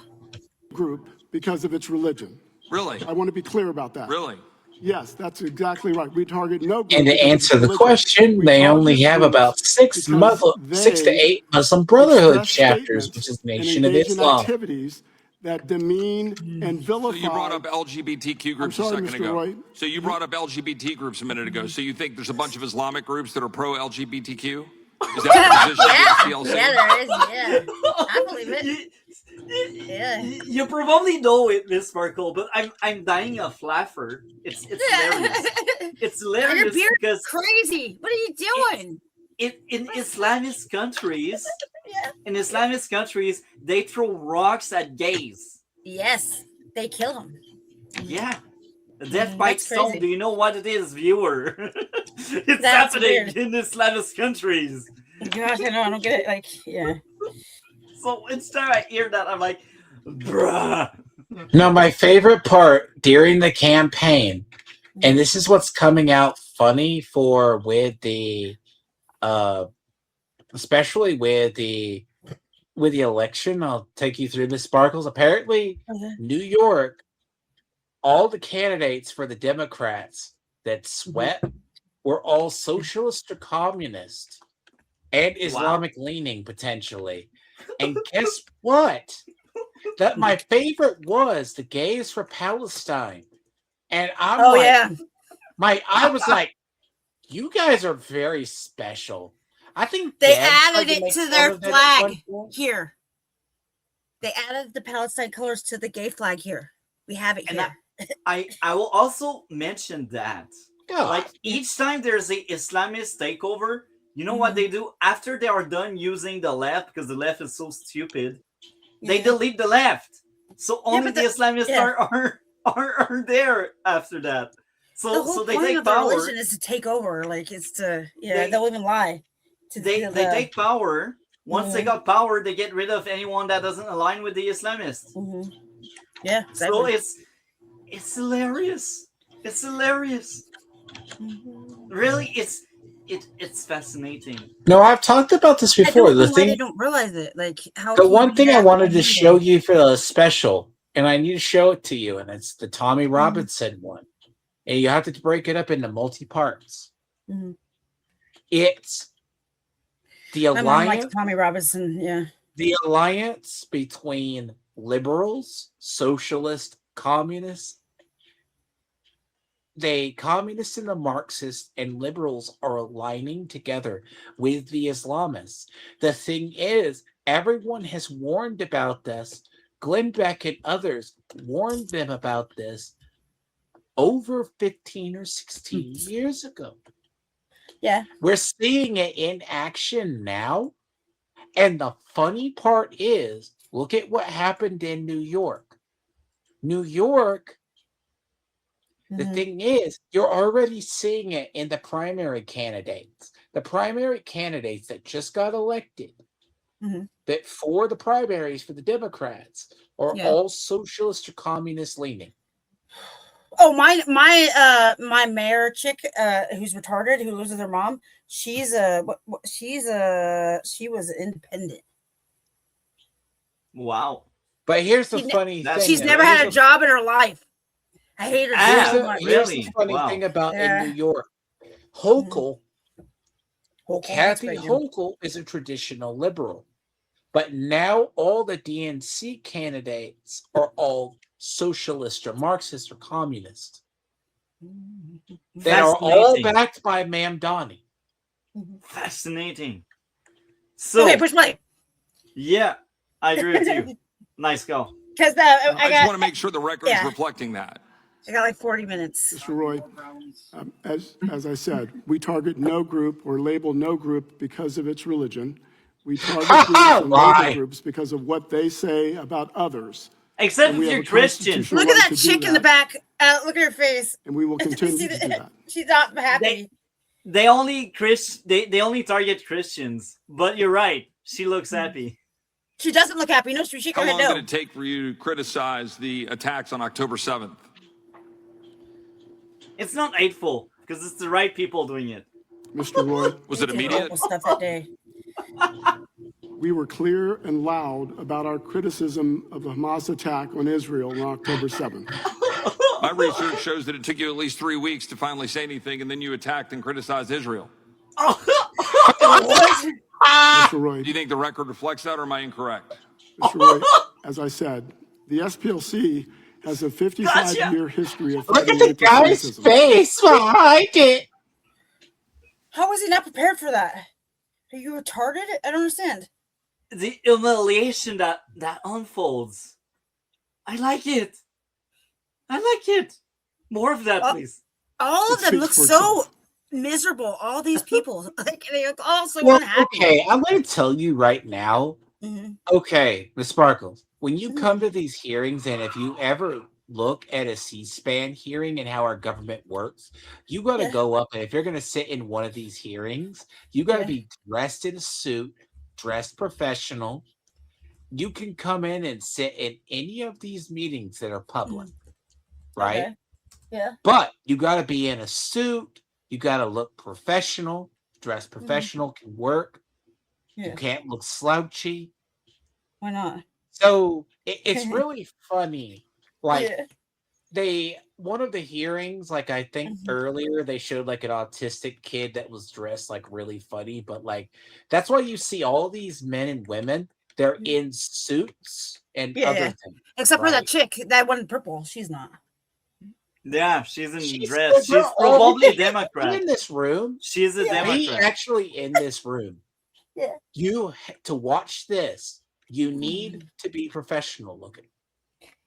Group because of its religion. Really? I want to be clear about that. Really? Yes, that's exactly right. We target no group. And to because of answer its the religion. question, We they only target have groups about six because to they 8 Muslim Brotherhood express chapters, statements which is and Nation of engage in Islam. activities that demean and So vilify. you brought up LGBTQ groups sorry, a second Mr. ago. Roy. So you brought up LGBT groups a minute ago. So you think there's a bunch of Islamic groups that are pro-LGBTQ? Is that your position against PLC? Yeah, there is. Yeah, I believe it. Yeah. You probably know it, Miss Sparkle, but I'm dying of laughter. It's hilarious. It's Your hilarious beard because is crazy. What are you doing? in Islamist countries, Yeah. in Islamist countries, they throw rocks at gays. Yes, they kill him. Yeah. Death by That's stone. crazy. Do you know what it is, viewer? It's That's happening weird. in Islamist countries. Gosh, I know. I don't get it. Like, yeah. So each time I hear that, I'm like, bruh. No, my favorite part during the campaign, and this is what's coming out funny with the especially with the election. I'll take you through the Sparkles. Apparently, New York, all the candidates for the Democrats that swept were all socialist or communist and Islamic leaning potentially. And guess what? That my favorite was the Gays for Palestine. And I'm I was like, you guys are very special. I think They Dad tried added it make to fun their of it at one flag point. here. They added the Palestine colors to the gay flag here. We have it And here. I will also mention that. God. Like each time there's a Islamist takeover, you know what they do after they are done using the left, because the left is so stupid, they delete the left. So only the Islamists are there after that. The whole So they point take of their power. religion is to take over. Like, it's to They- they'll even lie. They take power. Once they got power, they get rid of anyone that doesn't align with the Islamists. Yeah, So exactly. it's hilarious. It's hilarious. Really, it's fascinating. No, I've talked about this I before. don't know The why they thing, don't realize it. Like, how the can one you thing I have wanted to a show meeting? you for the special, and I need to show it to you, and it's the Tommy Robinson one. And you have to break it up into multi parts. It's the My mom likes alliance, Tommy Robinson. Yeah. the alliance between liberals, socialists, communists. The communists and the Marxists and liberals are aligning together with the Islamists. The thing is, everyone has warned about this. Glenn Beck and others warned them about this over 15 or 16 years ago. Yeah. We're seeing it in action now. And the funny part is, look at what happened in New York. New York, the thing is, you're already seeing it in the primary candidates. The primary candidates that just got elected, that for the primaries for the Democrats, are all socialist or communist leaning. Oh, my mayor chick, who's retarded, who lives with her mom. She was independent. Wow. But here's the funny thing. She's never had a job in her life. I hate her so much. Here's the funny thing about in New York. Hochul, Kathy Hochul is a traditional liberal. But now all the DNC candidates are all socialist or Marxist or communist. They are all backed by Ma'am Donnie. Fascinating. So, okay, push play. Yeah, I agree with you. Nice go. Because I just want to make sure the record is reflecting that. I got like 40 minutes. Mr. Roy, as I said, we target no group or label no group because of its religion. We target groups and label groups because of what they say about others. Except if you're Christian. Look at that chick in the back. Look at her face. And we will continue to do that. She's not happy. They only target Christians. But you're right. She looks happy. She doesn't look happy. No, she shake her How head long no. did it take for you to criticize the attacks on October 7th? It's not hateful because it's the right people doing it. Mr. Roy, Was it They did immediate? horrible stuff that day. we were clear and loud about our criticism of the Hamas attack on Israel on October 7th. My research shows that it took you at least 3 weeks to finally say anything, and then you attacked and criticized Israel. What? Mr. Roy, Do you think the record reflects that, or am I incorrect? Mr. Roy, as I said, the SPLC has a 55-year history of Look fighting at the guy's anti-Semitism. face behind it. How was he not prepared for that? Are you retarded? I don't understand. The humiliation that unfolds. I like it. I like it. More of that, please. All of It them speaks look for so itself. miserable. All these people, like they look all so Well, unhappy. okay, I'm going to tell you right now. Mhm. Okay, Miss Sparkles, when you Mhm. come to these hearings, and if you ever look at a C-SPAN hearing and how our government works, you got to Yeah. go up, and if you're going to sit in one of these hearings, you got to Yeah. be dressed in a suit, dressed professional. You can come in and sit in any of these meetings that are public, right? Okay. Yeah. But you got to be in a suit. You got to look professional. Dress professional can work. Yeah. You can't look slouchy. Why not? So it's really funny. Like Yeah. one of the hearings, like I think earlier, they showed like an autistic kid that was dressed like really funny, but like that's why you see all these men and women, they're in suits and Yeah, other yeah. things. Except for that right? chick, that one in purple. She's not. Yeah, she's in She's dress. the She's girl- probably a Be Democrat. in this room. She's a Be Democrat. actually in this room. Yeah. To watch this, you need to be professional looking.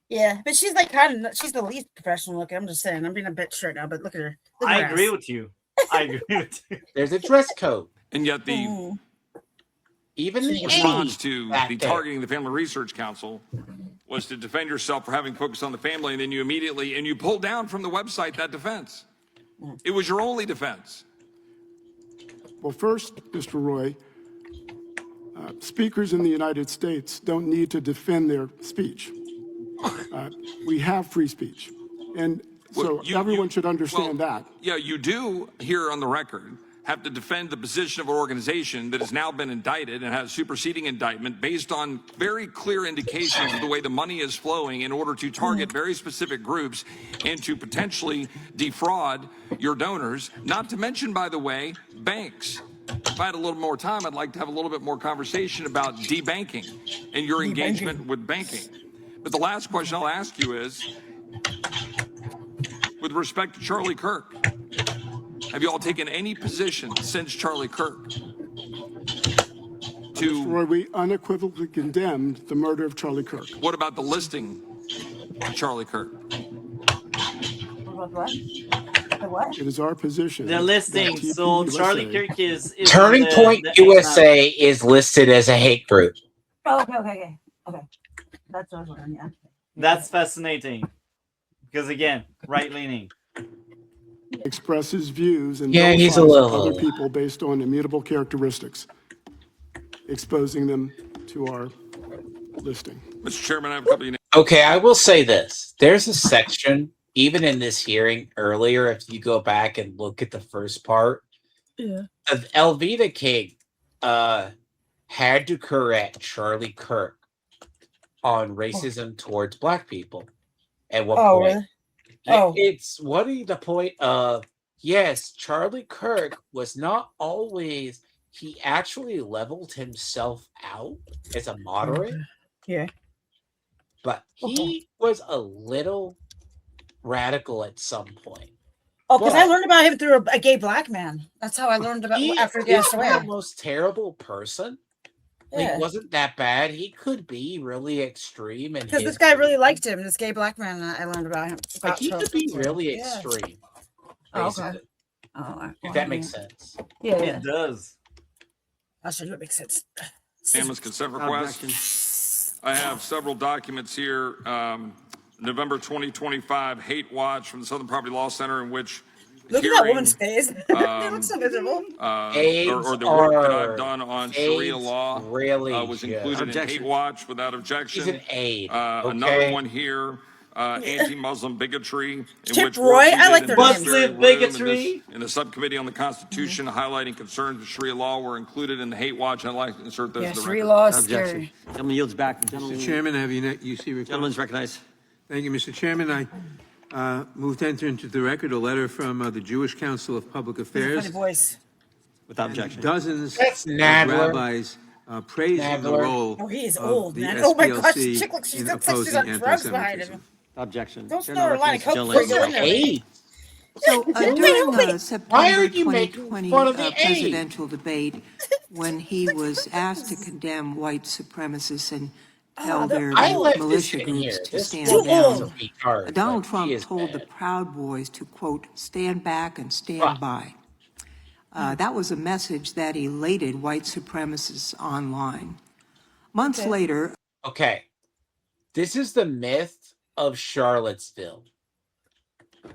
Yeah, but she's like she's the least professional looking. I'm just saying. I'm being a bitch right now, but look at her. Look at I her agree ass. with you. I agree with you. There's a dress code. And yet the Mm. Even the response 80s to back the there. targeting the Family Research Council was to defend yourself for having focused on the family, and then you pulled down from the website that defense. It was your only defense. Well, first, Mr. Roy, speakers in the United States don't need to defend their speech. We have free speech. And so Well, everyone should understand well, that. Yeah, you do here on the record have to defend the position of an organization that has now been indicted and has superseding indictment based on very clear indications of the way the money is flowing in order to target very specific groups and to potentially defraud your donors, not to mention, by the way, banks. If I had a little more time, I'd like to have a little bit more conversation about debanking and your engagement with banking. But the last question I'll ask you is, with respect to Charlie Kirk, have you all taken any position since Charlie Kirk Mr. Roy, we unequivocally condemned the murder of Charlie Kirk. What about the listing of Charlie Kirk? What? The what? It is our position. The that listing. TP So USA Charlie Kirk is Turning on Point the USA is listed as a hate group. Oh, okay. That's what I was wondering. Yeah. That's fascinating. Because again, right leaning. expresses views and Yeah, he's a vilifies little- other people based on immutable characteristics, exposing them to our listing. Mr. Chairman, I have a couple of Okay, I will say this. There's a section, even in this hearing earlier, if you go back and look at the first part, of Elvita King had to correct Charlie Kirk on racism towards black people. At what Oh, point? really? Oh. It's what are the point of yes, Charlie Kirk was not always he actually leveled himself out as a moderate. Yeah. But he was a little radical at some point. Oh, because I But learned about him through a gay black man. That's how I learned about he after he passed is not away. the most terrible person. Yeah. He wasn't that bad. He could be really extreme, and Because this guy really liked him, this gay black man. I learned about him. like he could be Charles. really Yeah. extreme. Oh, okay. Basically, Oh, if that makes sense. Yeah. It does. I'll show you what makes sense. unanimous consent requests. I have several documents here. November 2025 Hate Watch from the Southern Property Law Center, in which Look at that woman's face. They look so miserable. or the work that I've done on Sharia AIDS law really was included in Objection. Hate Watch without objection. He's an aide. Another okay? one here anti-Muslim bigotry. In Chip which Roy? work we I did like in their this names. very Muslim room bigotry? in the subcommittee on the Constitution, highlighting concerns with Sharia law were included in the hate watch. I'd like to insert those Yeah, in the Sharia record. law is Objection. scary. Gentleman yields back. Mr. Chairman, have you see request? Gentleman's recognized. Thank you, Mr. Chairman. I move to enter into the record a letter from the Jewish Council of Public He's a Affairs. funny voice. Without And objection. dozens That's of Nadler. rabbis praising the Nadler. role Oh, he is of old, the man. Oh my gosh, the SPLC chick looks in looks like she's opposing on drugs behind anti-Semitism. him. Objection. Don't Gentleman snort a line of recognized. coke before you go in there. Hey, So during Why are September you making 2020 fun of the AIDS? presidential debate, when he was asked to condemn white supremacists and tell they're their I left this militia in groups here. to This stand Too down, old. woman's a retard. Donald Like, Trump she is told the bad. Proud Boys to, quote, stand back and stand Right. by. That was a message that elated white supremacists online. Months later, Okay, this is the myth of Charlottesville.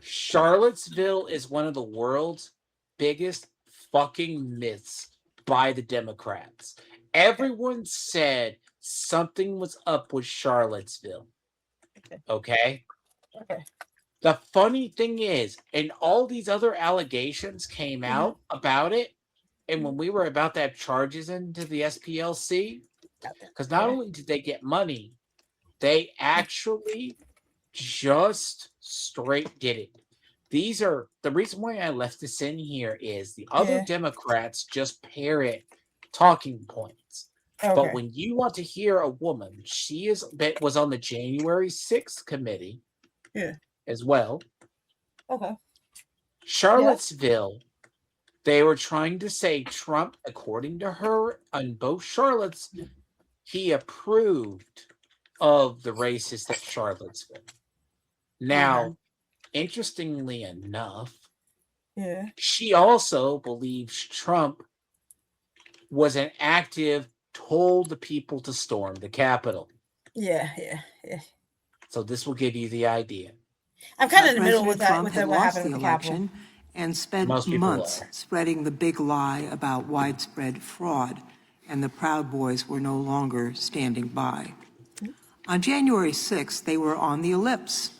Charlottesville is one of the world's biggest fucking myths by the Democrats. Everyone said something was up with Charlottesville. Okay? Okay. The funny thing is, and all these other allegations came out about it, and when we were about to have charges into the SPLC, because not only did they get money, they actually just straight did it. These are the reason why I left this in here is the other Democrats just parrot talking points. But when you want to hear a woman, she was on the January 6th committee as well. Okay. Charlottesville, they were trying to say Trump, according to her, on both Charlottes, he approved of the racist at Charlottesville. Now, interestingly enough, she also believes Trump was an active, told the people to storm the Capitol. Yeah. So this will give you the idea. I'm kind of in the middle with President that. Trump With had what lost happened the with the Capitol. election and spent Most people months are. spreading the big lie about widespread fraud, and the Proud Boys were no longer standing by. On January 6th, they were on the ellipse.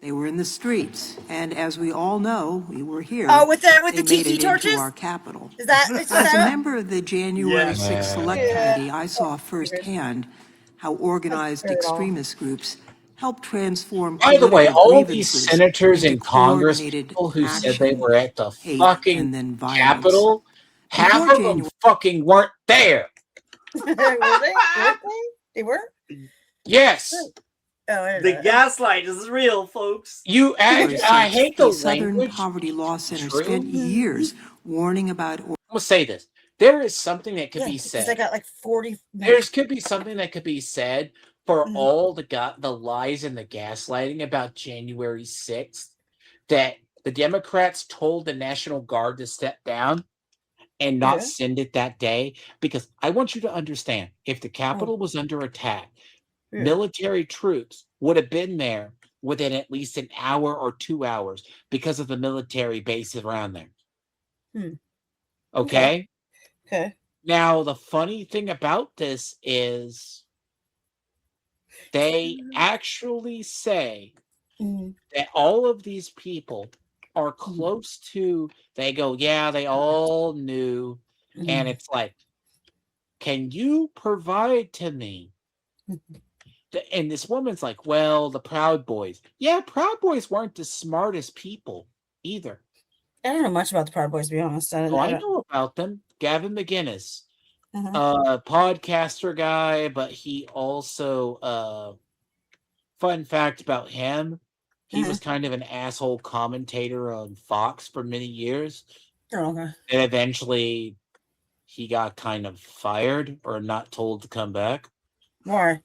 They were in the streets, and as we all know, we were here. Oh, with the they tiki made it torches? into our Capitol. Is that? As a member of the January 6th Select Yeah. Committee, I saw firsthand how organized Not good at all. extremist groups helped transform By the way, political all these grievances senators into and Congress coordinated people who said they action, were at the hate, fucking and then violence. Capitol, half Before of them January- fucking weren't there. Were they? They were? Yes. Oh, The gaslight is real, folks. You act, I hate the Southern language. Poverty Law Center True. spent years warning about I'm gonna say this. There is something that could be because said. they got like 40. There could be something that could be said for Mhm. all the lies and the gaslighting about January 6th that the Democrats told the National Guard to step down and not send it that day. Because I want you to understand, if the Capitol was under attack, military troops would have been there within at least an hour or 2 hours because of the military bases around there. Okay? Okay. Now, the funny thing about this is they actually say that all of these people are close to, they go, yeah, they all knew. And it's like, can you provide to me? And this woman's like, well, the Proud Boys. Yeah, Proud Boys weren't the smartest people either. I don't know much about the Proud Boys, to be honest. Oh, I know about them. Gavin McGinnis, podcaster guy, but he also, fun fact about him, he was kind of an asshole commentator on Fox for many years. Oh, okay. And eventually he got kind of fired or not told to come back. Why?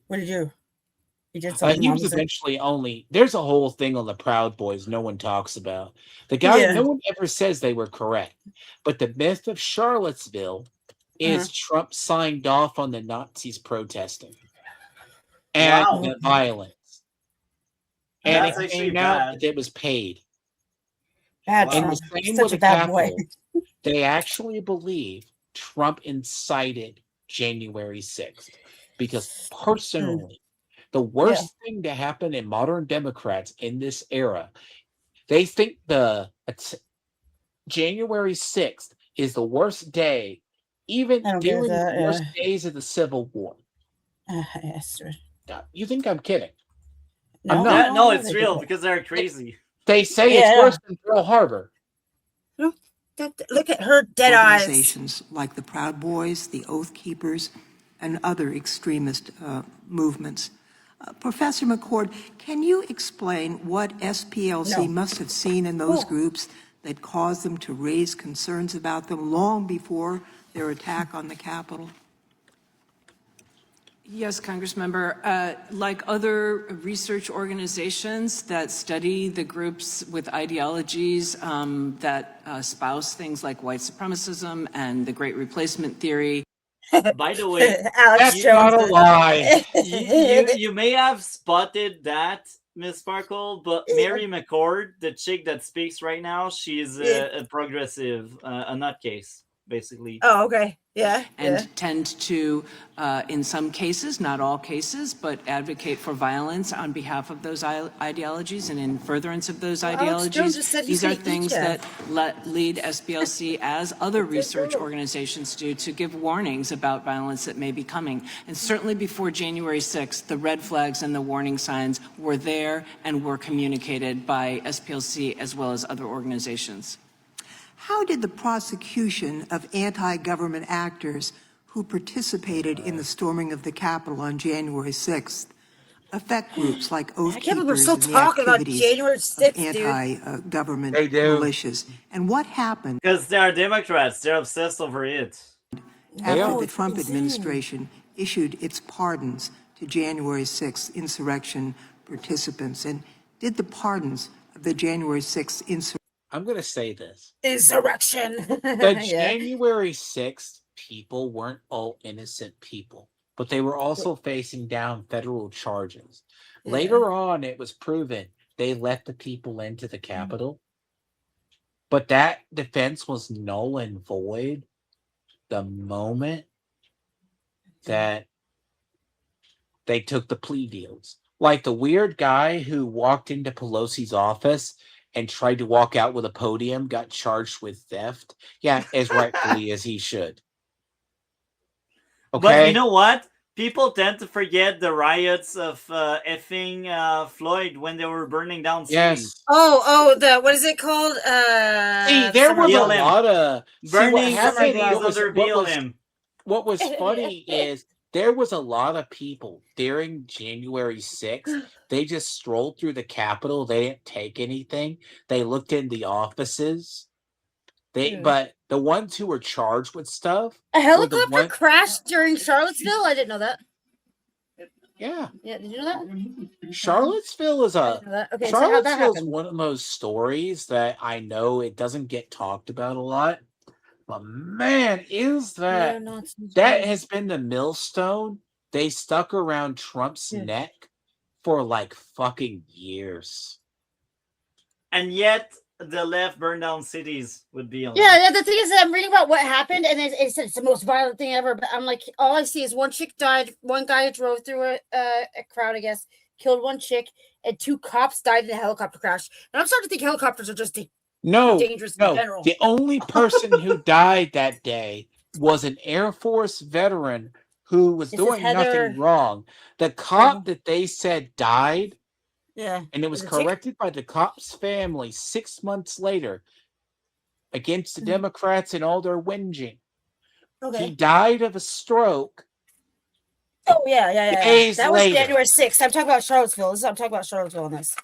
What did you do? He did something. He was obviously. eventually only. There's a whole thing on the Proud Boys no one talks about. The guy, no one ever says they were correct. But the myth of Charlottesville is Trump signed off on the Nazis protesting and the violence. And That's it actually came out bad. that it was paid. Bad And Trump. the same Such with a the bad boy. Capitol. They actually believe Trump incited January 6th because personally, The worst thing to happen in modern Democrats in this era, they think January 6th is the worst day, even I don't get during that. the worst days of the Civil War. Yes, sir. You think I'm kidding? No, I'm not. No, they it's do real that. because they're crazy. They say it's worse than Pearl Harbor. Look at her dead eyes. Organizations like the Proud Boys, the Oath Keepers, and other extremist movements. Professor McCord, can you explain what SPLC must have seen in those groups that caused them to raise concerns about them long before their attack on the Capitol? Yes, Congressmember. Like other research organizations that study the groups with ideologies that espouse things like white supremacism and the Great Replacement theory. By the way, Alex That's not a lie. you may have spotted that, Miss Sparkle, but Mary McCord, the chick that speaks right now, she's a progressive, a nutcase, basically. Oh, okay. Yeah. And tend to, in some cases, not all cases, but advocate for violence on behalf of those ideologies and in furtherance of those ideologies. These are things that lead SPLC, as other research organizations do, to give warnings about violence that may be coming. And certainly before January 6th, the red flags and the warning signs were there and were communicated by SPLC as well as other organizations. How did the prosecution of anti-government actors who participated in the storming of the Capitol on January 6th affect groups like Oath Keepers and the activities of anti-government militias? And what happened Because they are Democrats, they're obsessed over it. after the Trump administration issued its pardons to January 6th insurrection participants? And did the pardons of the January 6th insurrection I'm going to say this. Insurrection. The January 6th people weren't all innocent people, but they were also facing down federal charges. Later on, it was proven they let the people into the Capitol, but that defense was null and void the moment that they took the plea deals. Like the weird guy who walked into Pelosi's office and tried to walk out with a podium, got charged with theft. Yeah, as rightfully as he should. Okay? But you know what? People tend to forget the riots of effing Floyd when they were burning down cities. Yes. The what is it called? See, there was BLM. a lot of burning happened, cities under BLM. What was funny is there was a lot of people during January 6th. They just strolled through the Capitol. They didn't take anything. They looked in the offices. But the ones who were charged with stuff. A helicopter crashed during Charlottesville? I didn't know that. Yeah. Yeah, did you know that? Charlottesville is Okay, so how'd that Charlottesville's happen? one of those stories that I know it doesn't get talked about a lot. But man, is that has been the millstone they stuck around Trump's neck for like fucking years. And yet the left burned down cities with BLM. Yeah, the thing is that I'm reading about what happened, and it said it's the most violent thing ever. But I'm like, all I see is one chick died, one guy drove through a crowd, I guess, killed one chick, and 2 cops died in a helicopter crash. And I'm starting to think helicopters are just dangerous in general. The only person who died that day was an Air Force veteran who was doing nothing wrong. The cop that they said died, and it was corrected by the cop's family 6 months later against the Democrats and all their whinging. He died of a stroke. Oh, yeah. That was later. January 6th. I'm talking about Charlottesville. I'm talking about Charlottesville on this.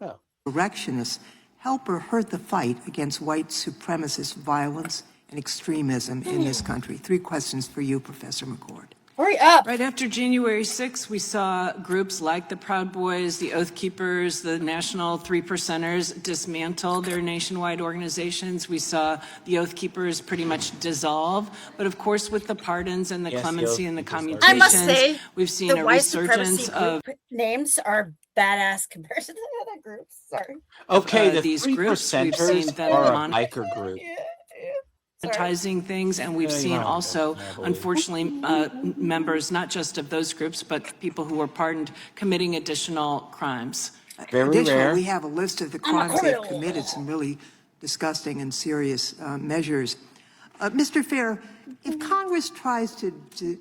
Oh. insurrectionists help or hurt the fight against white supremacist violence and extremism in this country? 3 questions for you, Professor McCord. Hurry up. Right after January 6th, we saw groups like the Proud Boys, the Oath Keepers, the National 3%ers dismantle their nationwide organizations. We saw the Oath Keepers pretty much dissolve. But of course, with the pardons and the clemency and the commutations, I must say, we've seen the a white resurgence of names are badass compared to the other groups. Sorry. Okay, the these 3%ers groups, we've seen them are a biker group. advertising things, and we've seen also, unfortunately, members not just of those groups, but people who were pardoned committing additional crimes. Very Additionally, rare. we have a list of the crimes they've committed, some really disgusting and serious measures. Mr. Fair, if Congress tries to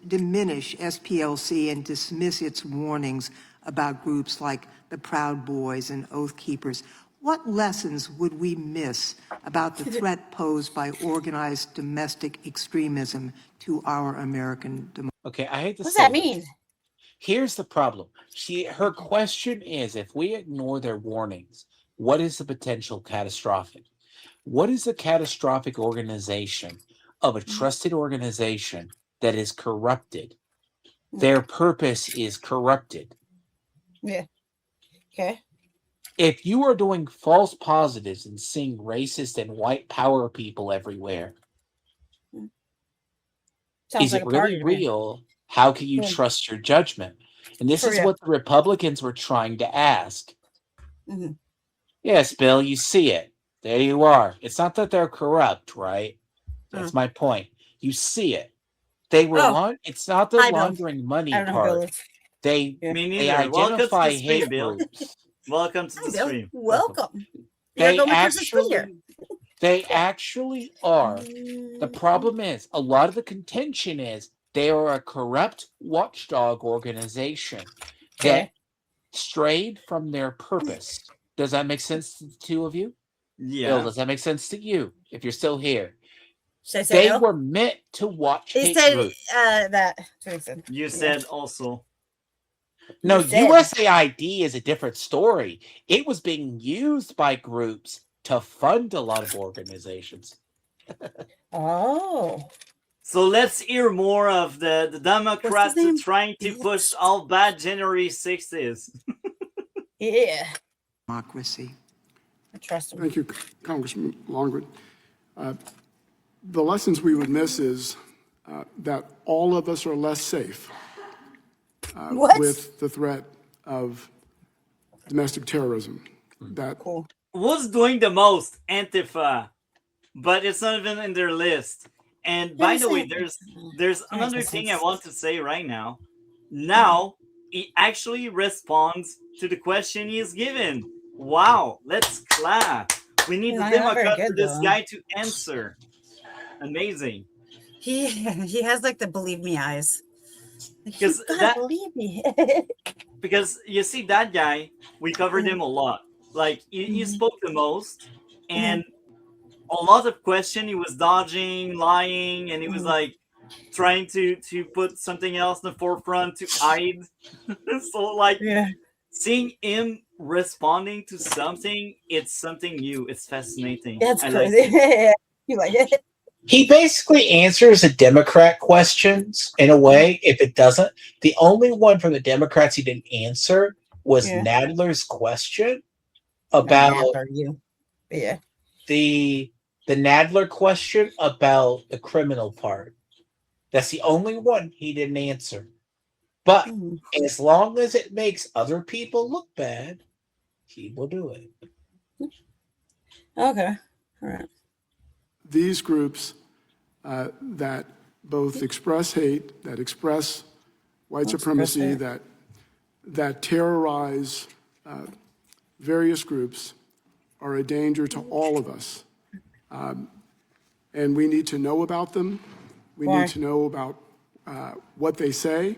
diminish SPLC and dismiss its warnings about groups like the Proud Boys and Oath Keepers, what lessons would we miss about the threat posed by organized domestic extremism to our American democracy? Okay, I hate to What does say that this. mean? Here's the problem. Her question is, if we ignore their warnings, what is the potential catastrophic? What is a catastrophic organization of a trusted organization that is corrupted? Their purpose is corrupted. Yeah. Okay. If you are doing false positives and seeing racist and white power people everywhere, Sounds is like it a party really to me. real? How can you trust your judgment? And this For is real. what the Republicans were trying to ask. Mhm. Yes, Bill, you see it. There you are. It's not that they're corrupt, right? That's my point. You see it. They were it's not the Hi, Bill. laundering money I don't know who Bill part. is. They Me they neither. Welcome to identify the stream, hate Bill. groups. Welcome to Hi, the Bill. stream. Welcome. They You're my Christmas reader. actually are. The problem is a lot of the contention is they are a corrupt watchdog organization that strayed from their purpose. Does that make sense to the two of you? Yeah. Bill, does that make sense to you if you're still here? Should I say They Bill? were meant to watch He hate said groups. that. You said also. No, You said. USAID is a different story. It was being used by groups to fund a lot of organizations. Oh. So let's hear more of the Democrats name? trying to push how bad January 6th is. Yeah. Democracy. I trust him. Thank you, Congressman Longwood. The lessons we would miss is that all of us are less safe What? with the threat of domestic terrorism. That Cool. Who's doing the most? Antifa. But it's not even in their list. And by the way, there's another thing I want to say right now. Now, he actually responds to the question he is given. Wow, let's clap. We need the Not very Democrat good, for this though. guy to answer. Amazing. He has like the believe me eyes. Like, you 'Cause gotta that- believe me. Because you see, that guy, we covered him a lot. Like, he spoke the most, and a lot of question he was dodging, lying, and he was like trying to put something else in the forefront to hide. So like seeing him responding to something, it's something new. It's fascinating. That's I like crazy. it. You like it? He basically answers the Democrat questions in a way. If it doesn't, the only one from the Democrats he didn't answer was Nadler's question about Yeah. the Nadler question about the criminal part. That's the only one he didn't answer. But as long as it makes other people look bad, he will do it. Okay. All right. these groups that both express hate, that express white supremacy, that terrorize various groups are a danger to all of us. And we need to know about them. We need to know about what they say.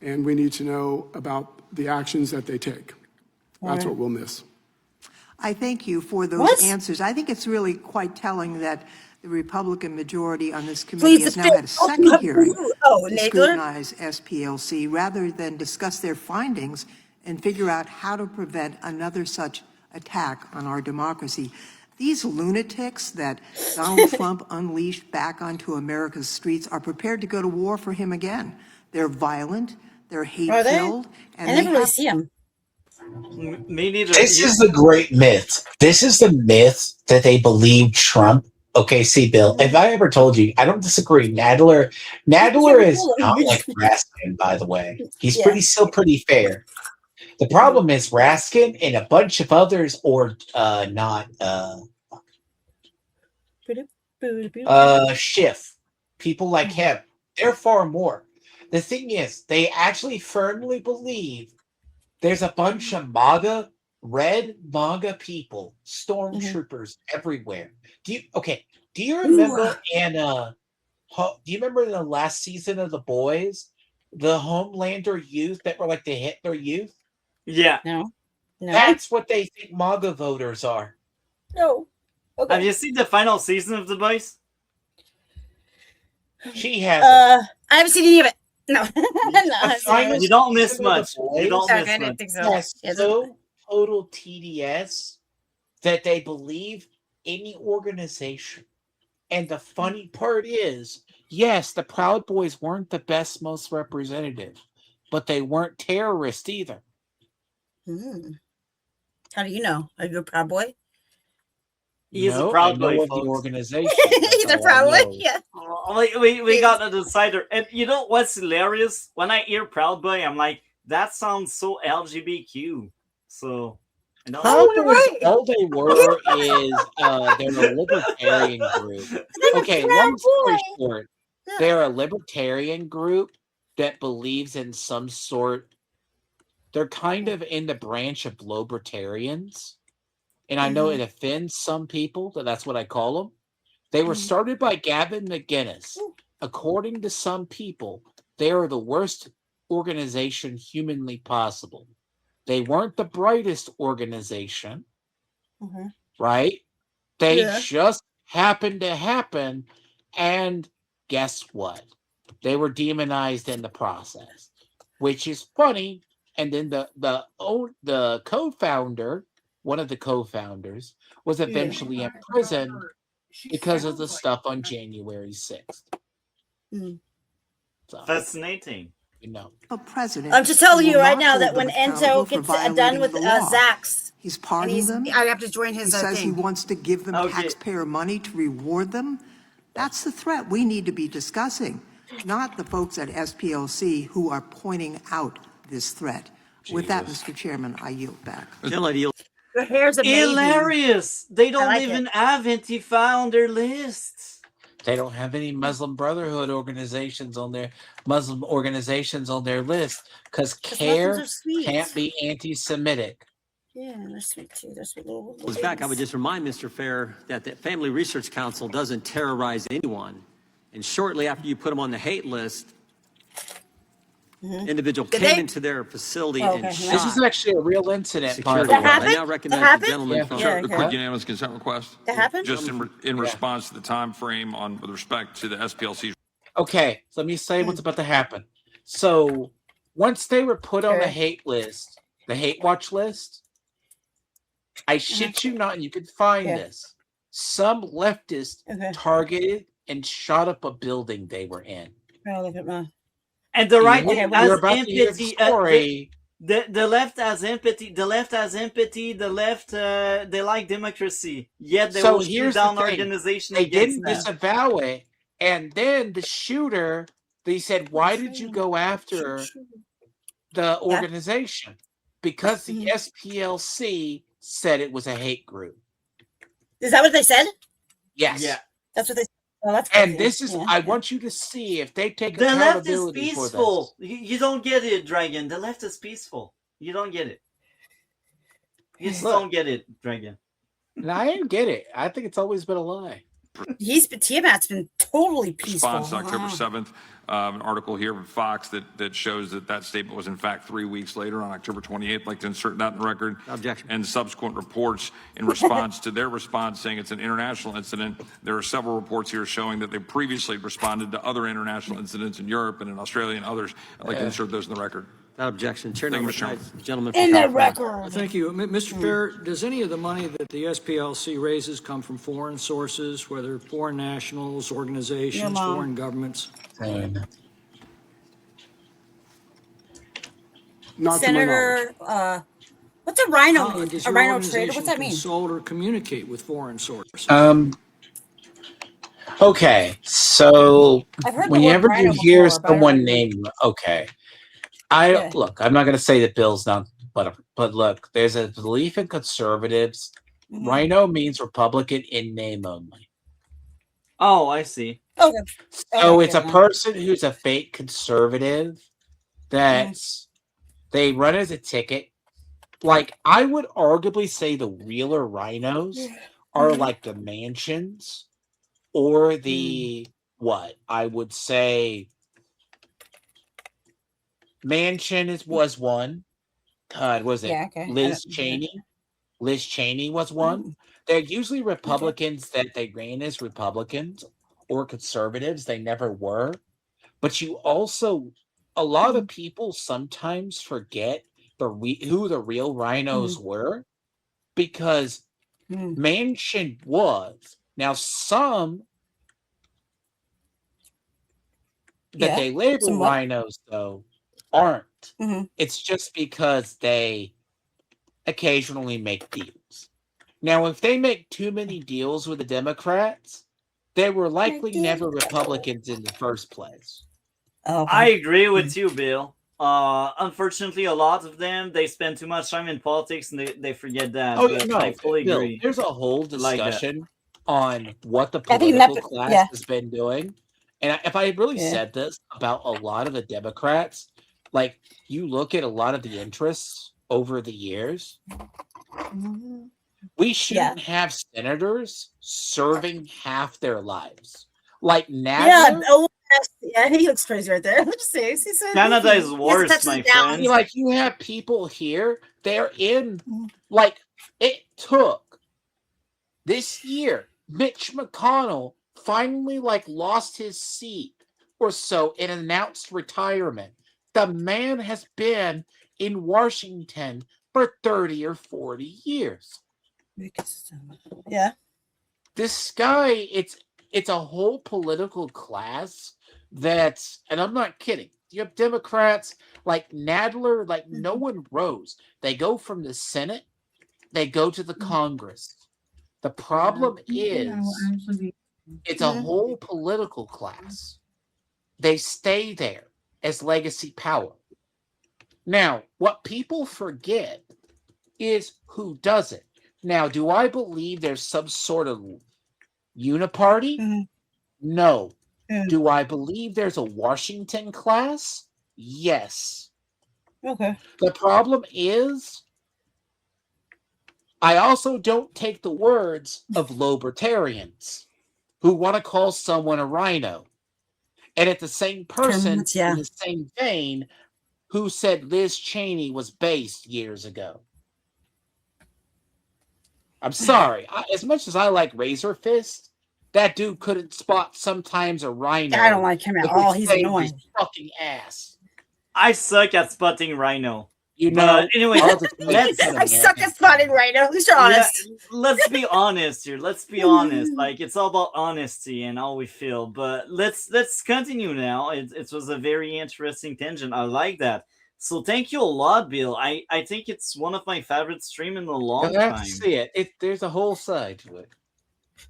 And we need to know about the actions that they take. That's what we'll miss. I thank you for those answers. I think it's really quite telling that the Republican majority on this committee has now had a second hearing to scrutinize SPLC rather than discuss their findings and figure out how to prevent another such attack on our democracy. These lunatics that Donald Trump unleashed back onto America's streets are prepared to go to war for him again. They're violent, they're hate-filled, and I never really see them. Me neither. This is the great myth. This is the myth that they believe Trump. Okay, see, Bill, if I ever told you, I don't disagree. Nadler is not like Raskin, by the way. He's still pretty fair. The problem is Raskin and a bunch of others, or not. Schiff, people like him, they're far more. The thing is, they actually firmly believe there's a bunch of red MAGA people, stormtroopers everywhere. Do you remember do you remember in the last season of The Boys, the Homelander youth that were like the Hitler youth? Yeah. No. That's what they think MAGA voters are. No. Okay. Have you seen the final season of The Boys? She has. I haven't seen any of it. No. No, you don't miss much. You don't okay, miss I much. didn't think so. So total TDS that they believe any organization. And the funny part is, yes, the Proud Boys weren't the best, most representative, but they weren't terrorists either. How do you know? Are you a Proud Boy? He's a Proud Boy, of the folks. organization. He's a Proud Boy. Yeah. We got a decider. And you know what's hilarious? When I hear Proud Boy, I'm like, that sounds so LGBTQ. So, Proud Boys, all they were is they're a libertarian group. Okay, long story short, they're a libertarian group that believes in some sort. They're kind of in the branch of libertarians. And I know it offends some people, but that's what I call them. They were started by Gavin McGinnis. According to some people, they are the worst organization humanly possible. They weren't the brightest organization, right? They just happened to happen. And guess what? They were demonized in the process, which is funny. And then the co-founder, one of the co-founders, was eventually in prison because of the stuff on January 6th. So, fascinating. President, I'm just telling you right now that when Enzo gets done with Zach's, he's pardoning them. I have to join his He says he thing. wants to give them taxpayer money to reward them. That's the threat we need to be discussing, not the folks at SPLC who are pointing out this threat. With that, Mr. Chairman, I yield back. Your hair's amazing. Hilarious. They don't even have Antifa on their list. They don't have any Muslim Brotherhood organizations on their list because CARE can't be anti-Semitic. Yeah, they're sweet too. They're sweet little In fact, I would just remind Mr. Fair that the Family Research Council doesn't terrorize anyone. And shortly after you put them on the hate list, individual came into their facility and shot. This is actually a real incident. That happened? I now recognize the gentleman from A quick unanimous consent request. That happened? Just in response to the time frame with respect to the SPLC. Okay, so let me say what's about to happen. So once they were put on the hate list, the hate watch list, I shit you not, and you can find this. Some leftists targeted and shot up a building they were in. Oh, look at my. And the right has empathy. The left has empathy. The left has empathy. The left they like democracy. Yet they will shoot down organization. They didn't disavow it, and then the shooter. They said, "Why did you go after the organization?" Because the SPLC said it was a hate group. Is that what they said? Yes. Yeah. That's what they said. Oh, that's and this is, I want you to see if they take the left is accountability for peaceful. this. You don't get it, Dragon. The left is peaceful. You don't get it. You just don't get it, Dragon. And I didn't get it. I think it's always been a lie. Tiamat's been totally peaceful. Response October 7th, an article here from Fox that shows that statement was in fact 3 weeks later on October 28th. I'd like to insert that in the record. Objection. And subsequent reports in response to their response saying it's an international incident. There are several reports here showing that they previously responded to other international incidents in Europe and in Australia and others. I'd like to insert those in the record. Without objection. Chair Thank you, number Mr. five, gentleman In from the California. record. Thank you. Mr. Fair, does any of the money that the SPLC raises come from foreign sources, whether foreign nationals, organizations, foreign governments? Not Senator, what's a rhino? How does A your rhino trader? organization What's that mean? consult or communicate with foreign sources? Okay, so I've heard the whenever word you rhino hear before, but I don't someone know. name, Yeah. look, I'm not going to say that Bill's not, but look, there's a belief in conservatives. Mhm. Rhino means Republican in name only. Oh, I see. Okay. So it's a fair enough. person who's a fake conservative that's they run as a ticket. Like, I would arguably say the realer rhinos are like the mansions or the what? I would say mansion was one. Was it Yeah, okay. Liz Cheney? Liz Cheney was one. They're usually Republicans that they ran as Republicans or conservatives. They never were. But you also, a lot of people sometimes forget who the real rhinos were because Manchin was. Now, some that Yeah. they label Somewhat. rhinos, though, aren't. Mm-hmm. It's just because they occasionally make deals. Now, if they make too many deals with the Democrats, they were likely never Republicans in the first place. Okay. I agree with you, Bill. Unfortunately, a lot of them they spend too much time in politics and they forget that. Oh, But no, I fully Bill, agree. there's a whole Like that. discussion on what the I think political that- class yeah. has been doing. And if I had really Yeah. said this about a lot of the Democrats, like you look at a lot of the interests over the years, we shouldn't have senators serving half their lives. Like Nadler, Yeah. Oh, yeah. He looks crazy right there. Let's see. He's so Canada goofy. is He has worse, touches my down. friend. like you have people here, they're in like it took this year Mitch McConnell finally like lost his seat or so and announced retirement. The man has been in Washington for 30 or 40 years. Yeah. This guy, it's a whole political class that's, and I'm not kidding. You have Democrats like Nadler, like no one rose. They go from the Senate, they go to the Congress. The problem is it's a whole political class. They stay there as legacy power. Now, what people forget is who does it. Now, do I believe there's some sort of uniparty? No. Do I believe there's a Washington class? Yes. Okay. The problem is I also don't take the words of libertarians who want to call someone a rhino. And it's the same person Yeah. in the same vein who said Liz Cheney was based years ago. I'm sorry. As much as I like Razor Fist, that dude couldn't spot sometimes a rhino. I don't like him at all. He's annoying. His fucking ass. I suck at spotting rhino. You know, But anyway, I suck at spotting rhino. At least you're honest. Let's be honest here. Let's be honest. Like it's all about honesty and how we feel. But let's continue now. It was a very interesting tangent. I like that. So thank you a lot, Bill. I think it's one of my favorite stream in a long You'll have time. to see it. There's a whole side to it.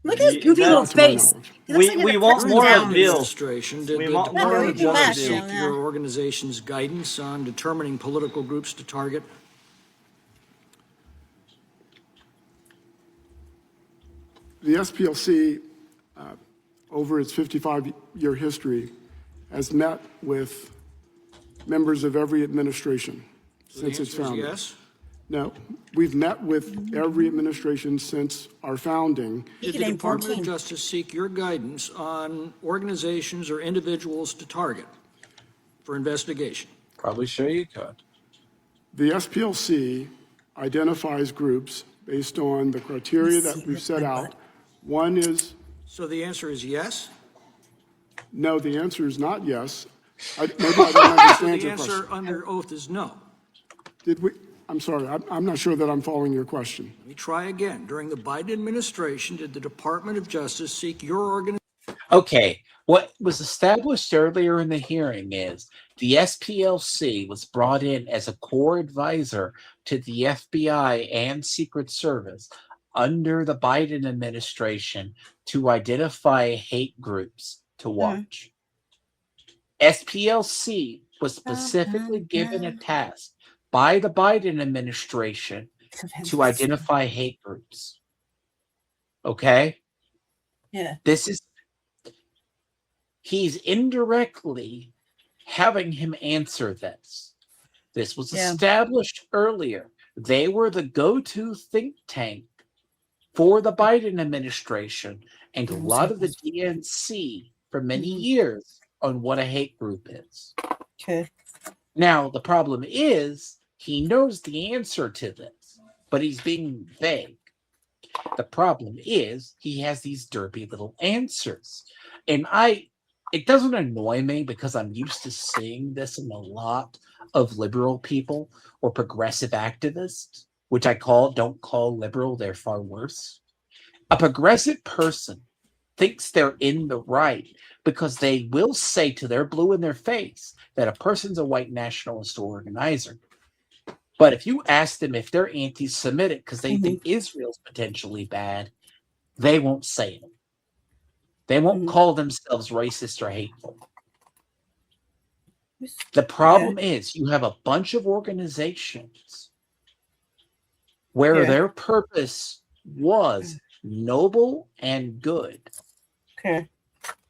Look at his goofy little face. We want more of Bill. Administration, did We the want more Department of of Justice Bill. seek your organization's guidance on determining political groups to target? The SPLC, over its 55-year history, has met with members of every administration since its The answer is founding. yes? No, we've met with every administration since our founding. Did the Department of Justice seek your guidance on organizations or individuals to target for investigation? Probably sure you could. The SPLC identifies groups based on the criteria that we've set out. One is, So the answer is yes? no, the answer is not yes. Maybe I don't understand The your answer question. under oath is no. Did we, I'm sorry, I'm not sure that I'm following your question. Let me try again. During the Biden administration, did the Department of Justice seek your organization? Okay, what was established earlier in the hearing is the SPLC was brought in as a core advisor to the FBI and Secret Service under the Biden administration to identify hate groups to watch. SPLC was specifically given a task by the Biden administration to identify hate groups. Okay? Yeah. This is he's indirectly having him answer this. This was established earlier. They were the go-to think tank for the Biden administration and a lot of the DNC for many years on what a hate group is. Okay. Now, the problem is he knows the answer to this, but he's being vague. The problem is he has these derpy little answers. And it doesn't annoy me because I'm used to seeing this in a lot of liberal people or progressive activists, which don't call liberal, they're far worse. A progressive person thinks they're in the right because they will say to their blue in their face that a person's a white nationalist organizer. But if you ask them if they're anti-Semitic because they think Israel's potentially bad, they won't say it. They won't call themselves racist or hateful. The problem is you have a bunch of organizations where their purpose was noble and good. Okay.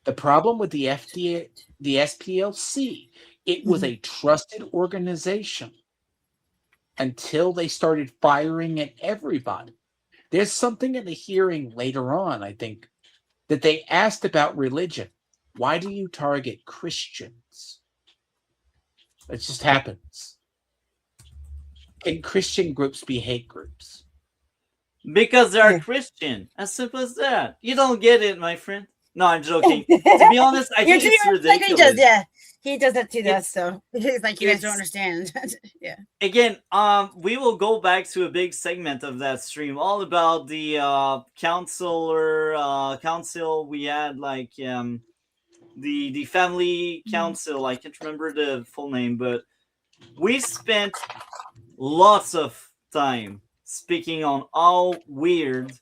The problem with the SPLC, it was a trusted organization until they started firing at everybody. There's something in the hearing later on, I think, that they asked about religion. Why do you target Christians? It just happens. Can Christian groups be hate groups? Because they are Christian. As simple as that. You don't get it, my friend. No, I'm joking. To be honest, I think it's ridiculous. He does that to us, so he's like, you guys don't understand. Again, we will go back to a big segment of that stream, all about the council we had, like the family council. I can't remember the full name, but we spent lots of time speaking on how weird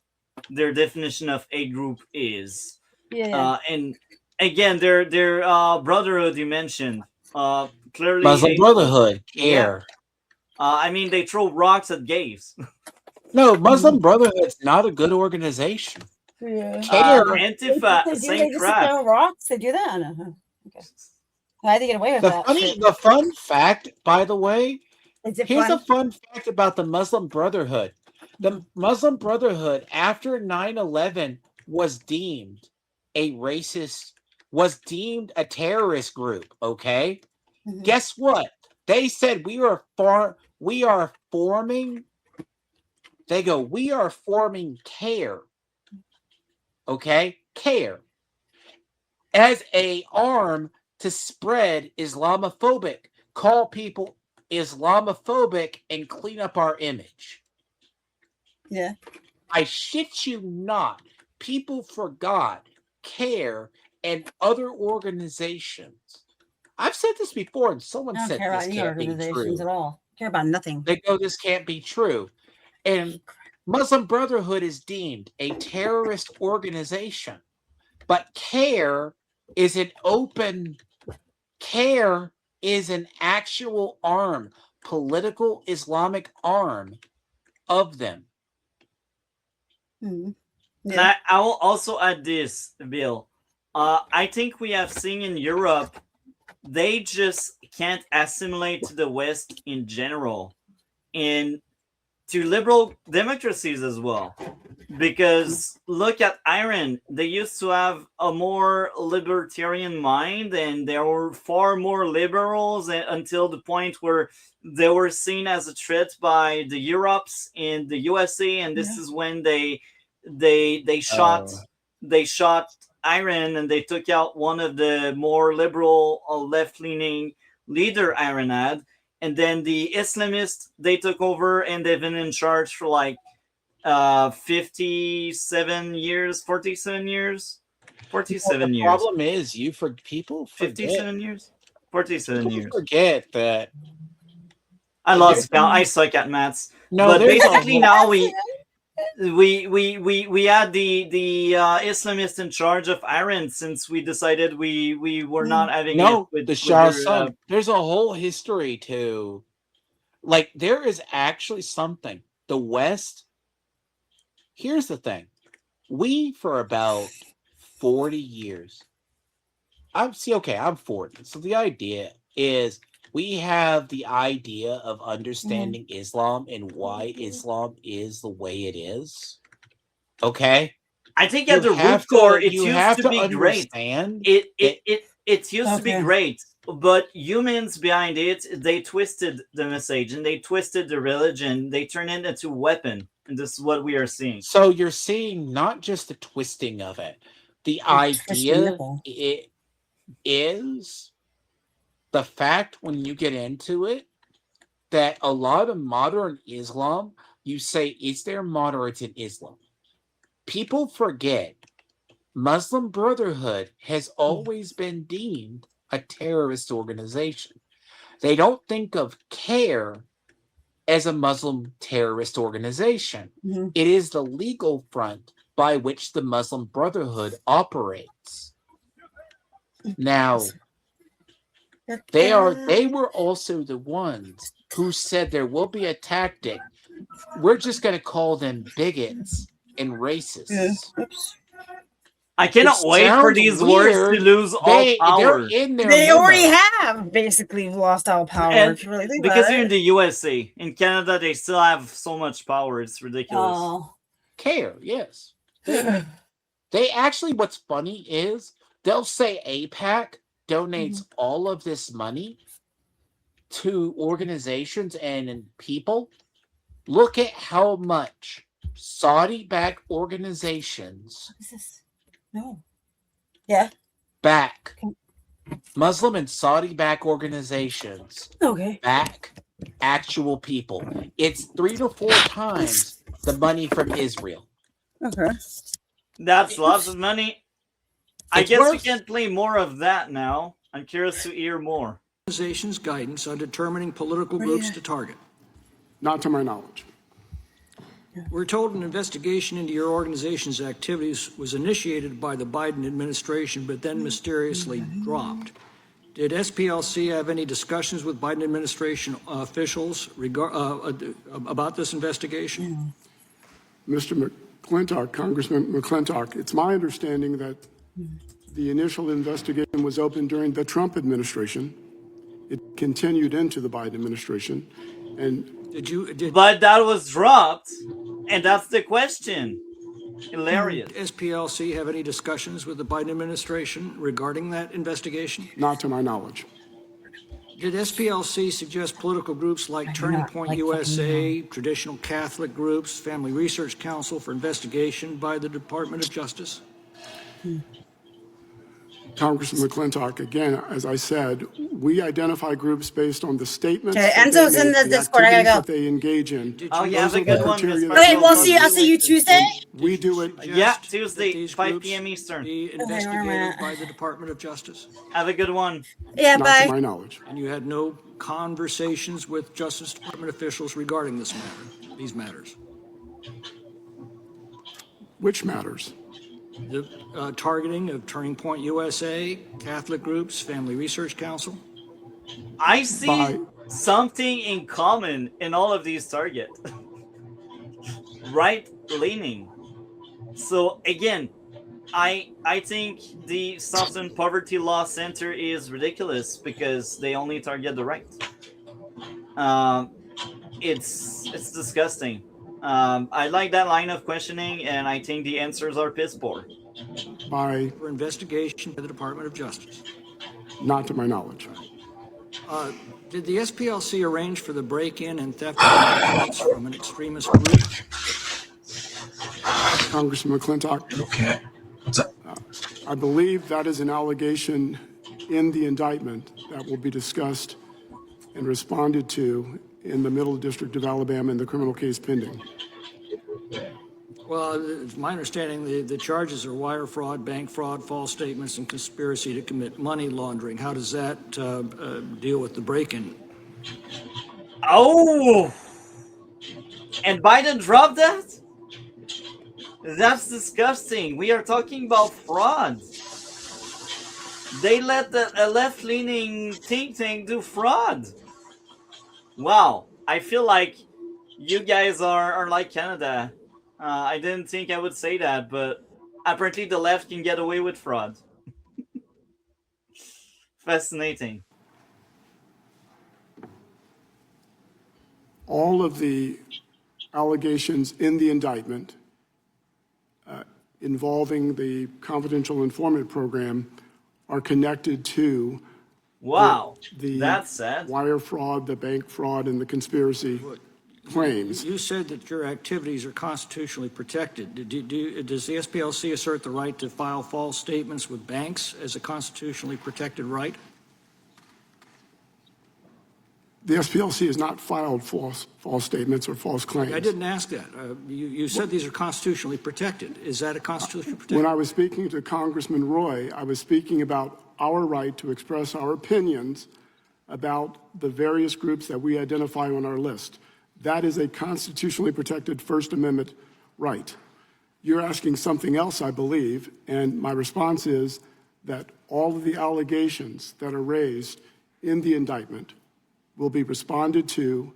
their definition of a group is. And again, their brotherhood you mentioned, clearly Muslim Brotherhood, care. I mean, they throw rocks at gays. No, Muslim Brotherhood's not a good organization. Care. Antifa, same crap. Throw rocks? They do that? Okay. How do they get away with that? The fun fact, by the way, here's fun? a fun fact about the Muslim Brotherhood. The Muslim Brotherhood, after 9/11, was deemed a terrorist group, okay? Guess what? They said we are forming CARE, okay? CARE as a arm to spread call people Islamophobic and clean up our image. Yeah. I shit you not. People forgot CARE and other organizations. I've said this before, and someone said this can't be true. At all. Care about nothing. They go, this can't be true. And Muslim Brotherhood is deemed a terrorist organization. But CARE is an actual arm, political Islamic arm of them. Yeah. I will also add this, Bill. I think we have seen in Europe, they just can't assimilate to the West in general, and to liberal democracies as well. Because look at Iran, they used to have a more libertarian mind, and they were far more liberals until the point where they were seen as a threat by the Europes and the USA, and this is when they shot Iran, and they took out one of the more liberal left-leaning leader Iran had, and then the Islamists, they took over, and they've been in charge for like 47 years. The problem is people forget. 57 years? 47 years. Forget that. I lost count. I suck at maths. No, but basically now we had the Islamists in charge of Iran since we decided we were not having it with the Shah's son. There's a whole history to, like, there is actually something. The West. Here's the thing. We, for about 40 years, I'm 40. So the idea is we have the idea of understanding Islam and why Islam is the way it is. Okay? I think at the root core, it used to be great. Understand It used to be great, but humans behind it, they twisted the message and they twisted the religion. They turned it into a weapon, and this is what we are seeing. So you're seeing not just the twisting of it. The idea it is the fact when you get into it that a lot of modern Islam, you say, is there moderates in Islam? People forget Muslim Brotherhood has always been deemed a terrorist organization. They don't think of CARE as a Muslim terrorist organization. It is the legal front by which the Muslim Brotherhood operates. Now, they were also the ones who said there will be a tactic. We're just going to call them bigots and racists. I cannot wait for these words to lose all power. They already have basically lost all power. And if you really think because about you're it. in the USA, in Canada, they still have so much power. It's ridiculous. Oh. CARE, yes. They actually, what's funny is they'll say AIPAC donates all of this money to organizations and people. Look at how much Saudi-backed organizations What is this? No. Yeah. back Muslim and Saudi-backed organizations back actual people. It's 3 to 4 times the money from Israel. Okay. That's lots of money. I guess we can play more of that now. I'm curious to hear more. Organization's guidance on determining political groups to target. Not to my knowledge. We're told an investigation into your organization's activities was initiated by the Biden administration, but then mysteriously dropped. Did SPLC have any discussions with Biden administration officials about this investigation? Mr. McClintock, Congressman McClintock, it's my understanding that the initial investigation was opened during the Trump administration. It continued into the Biden administration. And but that was dropped, and that's the question. Hilarious. Did SPLC have any discussions with the Biden administration regarding that investigation? Not to my knowledge. Did SPLC suggest political groups like Turning Point USA, traditional Catholic groups, Family Research Council for investigation by the Department of Justice? Congressman McClintock, again, as I said, we identify groups based on the statements Enzo's in the Discord. I gotta go. that they engage in. Oh, yeah, have a good one. Okay, we'll see. I'll see you Tuesday. We do it. Yeah, Tuesday, 5 p.m. Eastern. Be investigated by the Department of Justice. Have a good one. Yeah, Not bye. to my knowledge. And you had no conversations with Justice Department officials regarding this matter, these matters? Which matters? The targeting of Turning Point USA, Catholic groups, Family Research Council? I see something in common in all of these targets. Right-leaning. So again, I think the Southern Poverty Law Center is ridiculous because they only target the right. It's disgusting. I like that line of questioning, and I think the answers are piss poor. For investigation by the Department of Justice. Not to my knowledge. Did the SPLC arrange for the break-in and theft of documents from an extremist group? Congressman McClintock. Okay. I believe that is an allegation in the indictment that will be discussed and responded to in the Middle District of Alabama in the criminal case pending. Well, it's my understanding the charges are wire fraud, bank fraud, false statements, and conspiracy to commit money laundering. How does that deal with the break-in? Oh! And Biden dropped that? That's disgusting. We are talking about fraud. They let a left-leaning think tank do fraud. Wow. I feel like you guys are like Canada. I didn't think I would say that, but apparently the left can get away with fraud. Fascinating. All of the allegations in the indictment involving the confidential informant program are connected to Wow, the that's sad. wire fraud, the bank fraud, and the conspiracy claims. You said that your activities are constitutionally protected. Does the SPLC assert the right to file false statements with banks as a constitutionally protected right? The SPLC has not filed false statements or false claims. I didn't ask that. You said these are constitutionally protected. Is that a constitutionally protected? When I was speaking to Congressman Roy, I was speaking about our right to express our opinions about the various groups that we identify on our list. That is a constitutionally protected First Amendment right. You're asking something else, I believe, and my response is that all of the allegations that are raised in the indictment will be responded to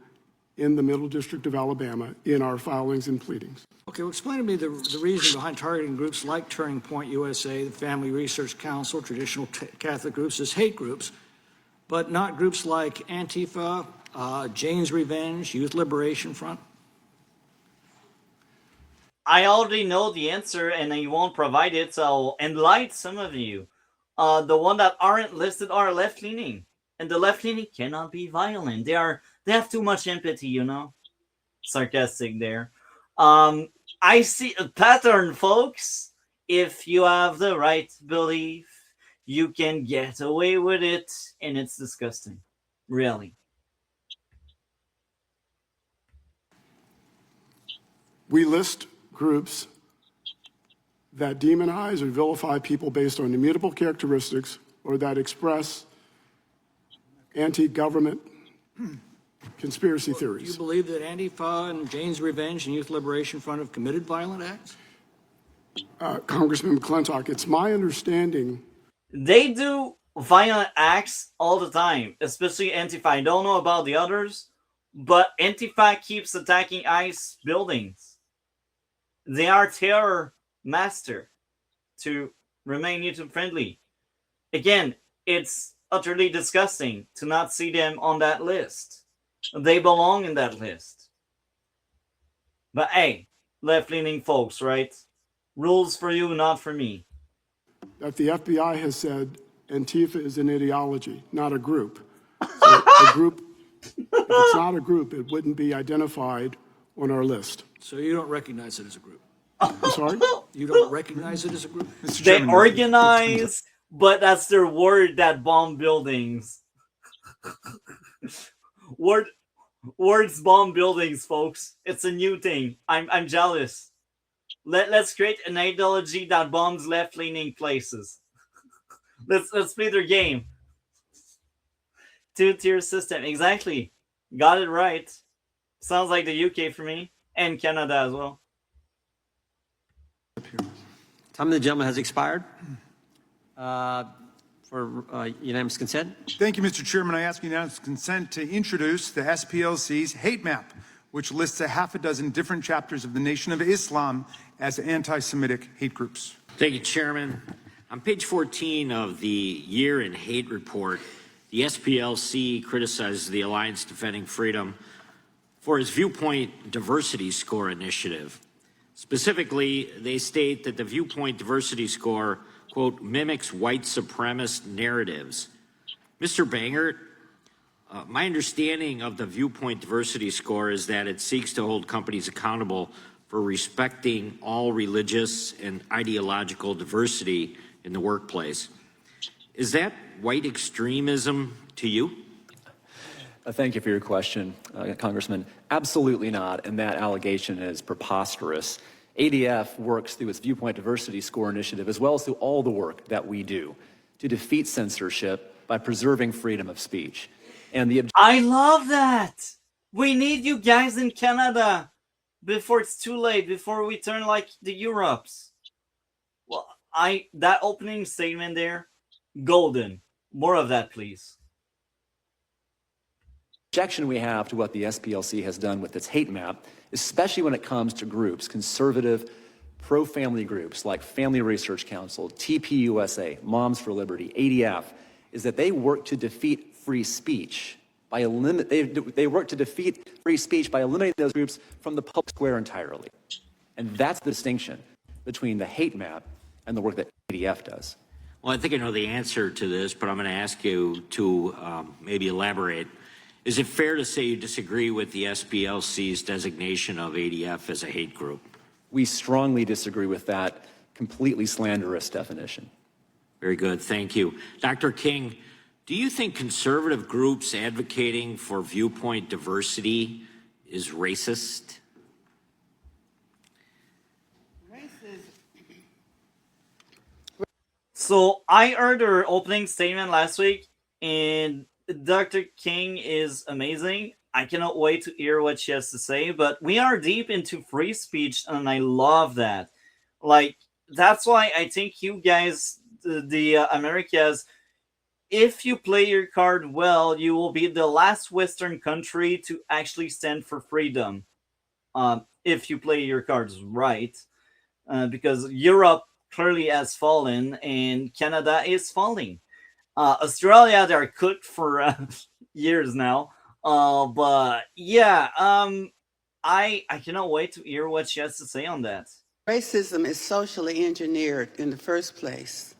in the Middle District of Alabama in our filings and pleadings. Okay, well, explain to me the reason behind targeting groups like Turning Point USA, the Family Research Council, traditional Catholic groups as hate groups, but not groups like Antifa, Jane's Revenge, Youth Liberation Front? I already know the answer and you won't provide it, so enlighten some of you. The one that aren't listed are left-leaning. And the left-leaning cannot be violent. They have too much empathy, you know? Sarcastic there. I see a pattern, folks. If you have the right belief, you can get away with it, and it's disgusting. Really. We list groups that demonize or vilify people based on immutable characteristics or that express anti-government conspiracy Do theories. you believe that Antifa and Jane's Revenge and Youth Liberation Front have committed violent acts? Congressman McClintock, it's my understanding. They do violent acts all the time, especially Antifa. I don't know about the others, but Antifa keeps attacking ICE buildings. They are terror master, to remain YouTube friendly. Again, it's utterly disgusting to not see them on that list. They belong in that list. But hey, left-leaning folks, right? Rules for you, not for me. That the FBI has said Antifa is an ideology, not a group. So a group, if it's not a group, it wouldn't be identified on our list. So you don't recognize it as a group? I'm sorry? You don't recognize it as a group? They organize, but that's their word that bomb buildings. Words bomb buildings, folks. It's a new thing. I'm jealous. Let's create an ideology that bombs left-leaning places. Let's play their game. Two-tier system. Exactly. Got it right. Sounds like the UK for me. And Canada as well. Time of the gentleman has expired. For unanimous consent. Thank you, Mr. Chairman. I ask unanimous consent to introduce the SPLC's hate map, which lists a half a dozen different chapters of the Nation of Islam as anti-Semitic hate groups. Thank you, Chairman. On page 14 of the Year in Hate report, the SPLC criticizes the Alliance Defending Freedom for its Viewpoint Diversity Score initiative. Specifically, they state that the Viewpoint Diversity Score, quote, mimics white supremacist narratives. Mr. Bangert, my understanding of the Viewpoint Diversity Score is that it seeks to hold companies accountable for respecting all religious and ideological diversity in the workplace. Is that white extremism to you? Thank you for your question, Congressman. Absolutely not, and that allegation is preposterous. ADF works through its Viewpoint Diversity Score initiative as well as through all the work that we do to defeat censorship by preserving freedom of speech. And I love that. We need you guys in Canada before it's too late, before we turn like the Europes. Well, that opening statement there, golden. More of that, please. objection we have to what the SPLC has done with its hate map, especially when it comes to groups, conservative, pro-family groups like Family Research Council, TPUSA, Moms for Liberty, ADF, is that they work to defeat free speech by they work to defeat free speech by eliminating those groups from the public square entirely. And that's the distinction between the hate map and the work that ADF does. Well, I think I know the answer to this, but I'm going to ask you to maybe elaborate. Is it fair to say you disagree with the SPLC's designation of ADF as a hate group? We strongly disagree with that completely slanderous definition. Very good, thank you. Dr. King, do you think conservative groups advocating for viewpoint diversity is racist? So I heard her opening statement last week, and Dr. King is amazing. I cannot wait to hear what she has to say, but we are deep into free speech, and I love that. Like, that's why I think you guys, the Americas, if you play your card well, you will be the last Western country to actually stand for freedom. If you play your cards right, because Europe clearly has fallen and Canada is falling. Australia, they're cooked for years now. But yeah, I cannot wait to hear what she has to say on that. Racism is socially engineered in the first place.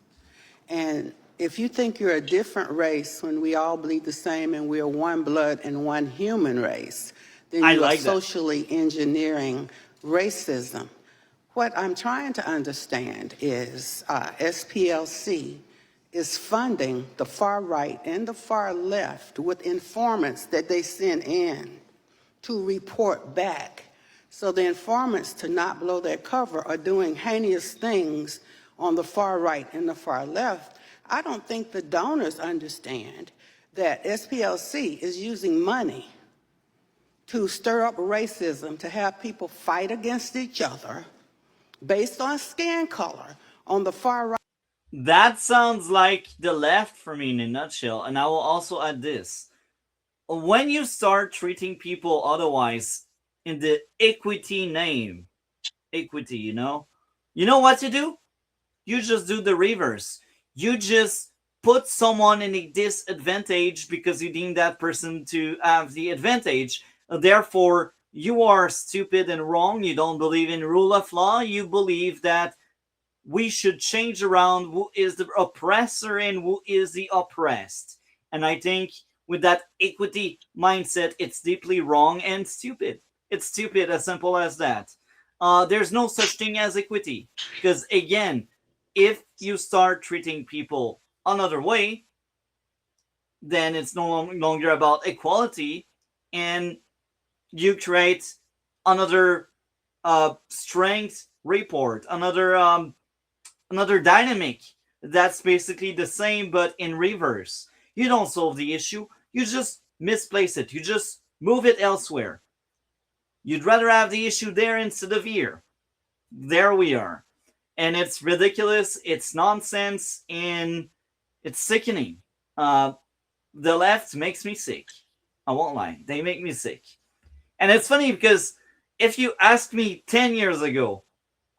And if you think you're a different race when we all bleed the same and we're one blood and one human race, then you are socially engineering racism. What I'm trying to understand is SPLC is funding the far right and the far left with informants that they send in to report back. So the informants, to not blow their cover, are doing heinous things on the far right and the far left. I don't think the donors understand that SPLC is using money to stir up racism, to have people fight against each other based on skin color on the far right. That sounds like the left for me in a nutshell. And I will also add this. When you start treating people otherwise in the equity name, equity, you know what to do? You just do the reverse. You just put someone in a disadvantage because you deem that person to have the advantage. Therefore, you are stupid and wrong. You don't believe in rule of law. You believe that we should change around who is the oppressor and who is the oppressed. And I think with that equity mindset, it's deeply wrong and stupid. It's stupid, as simple as that. There's no such thing as equity. Because again, if you start treating people another way, then it's no longer about equality, and you create another strength report, another dynamic that's basically the same but in reverse. You don't solve the issue, you just misplace it, you just move it elsewhere. You'd rather have the issue there instead of here. There we are. And it's ridiculous, it's nonsense, and it's sickening. The left makes me sick. I won't lie, they make me sick. And it's funny because if you asked me 10 years ago,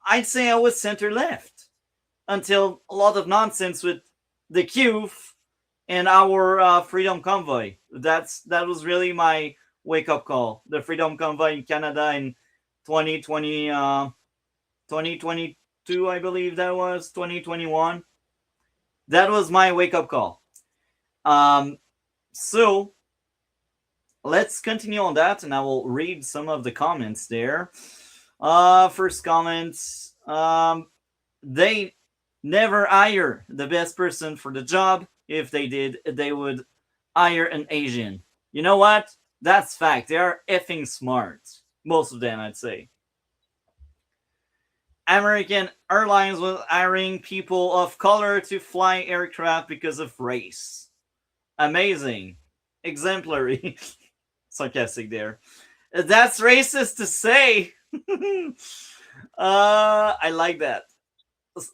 I'd say I was center-left. Until a lot of nonsense with the Q and our Freedom Convoy. That was really my wake-up call. The Freedom Convoy in Canada in 2022, I believe that was, 2021. That was my wake-up call. So, let's continue on that, and I will read some of the comments there. First comments. They never hire the best person for the job. If they did, they would hire an Asian. You know what? That's fact. They are effing smart. Most of them, I'd say. American Airlines was hiring people of color to fly aircraft because of race. Amazing. Exemplary. Sarcastic there. That's racist to say. I like that.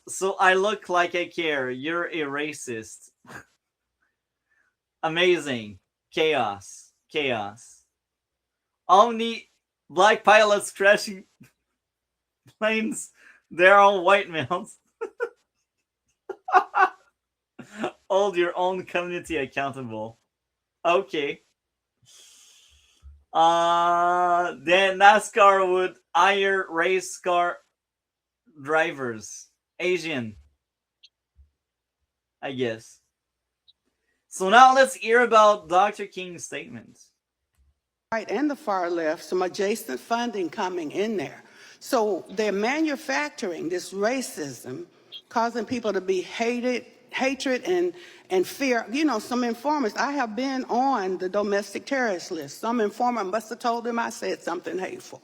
So I look like I care. You're a racist. Amazing. Chaos. Chaos. Only black pilots crashing planes. They're all white males. Hold your own community accountable. Okay. Then NASCAR would hire race car drivers. Asian, I guess. So now let's hear about Dr. King's statement. Right and the far left, some adjacent funding coming in there. So they're manufacturing this racism, causing people to be hatred and fear. You know, some informers, I have been on the domestic terrorist list. Some informer must have told them I said something hateful.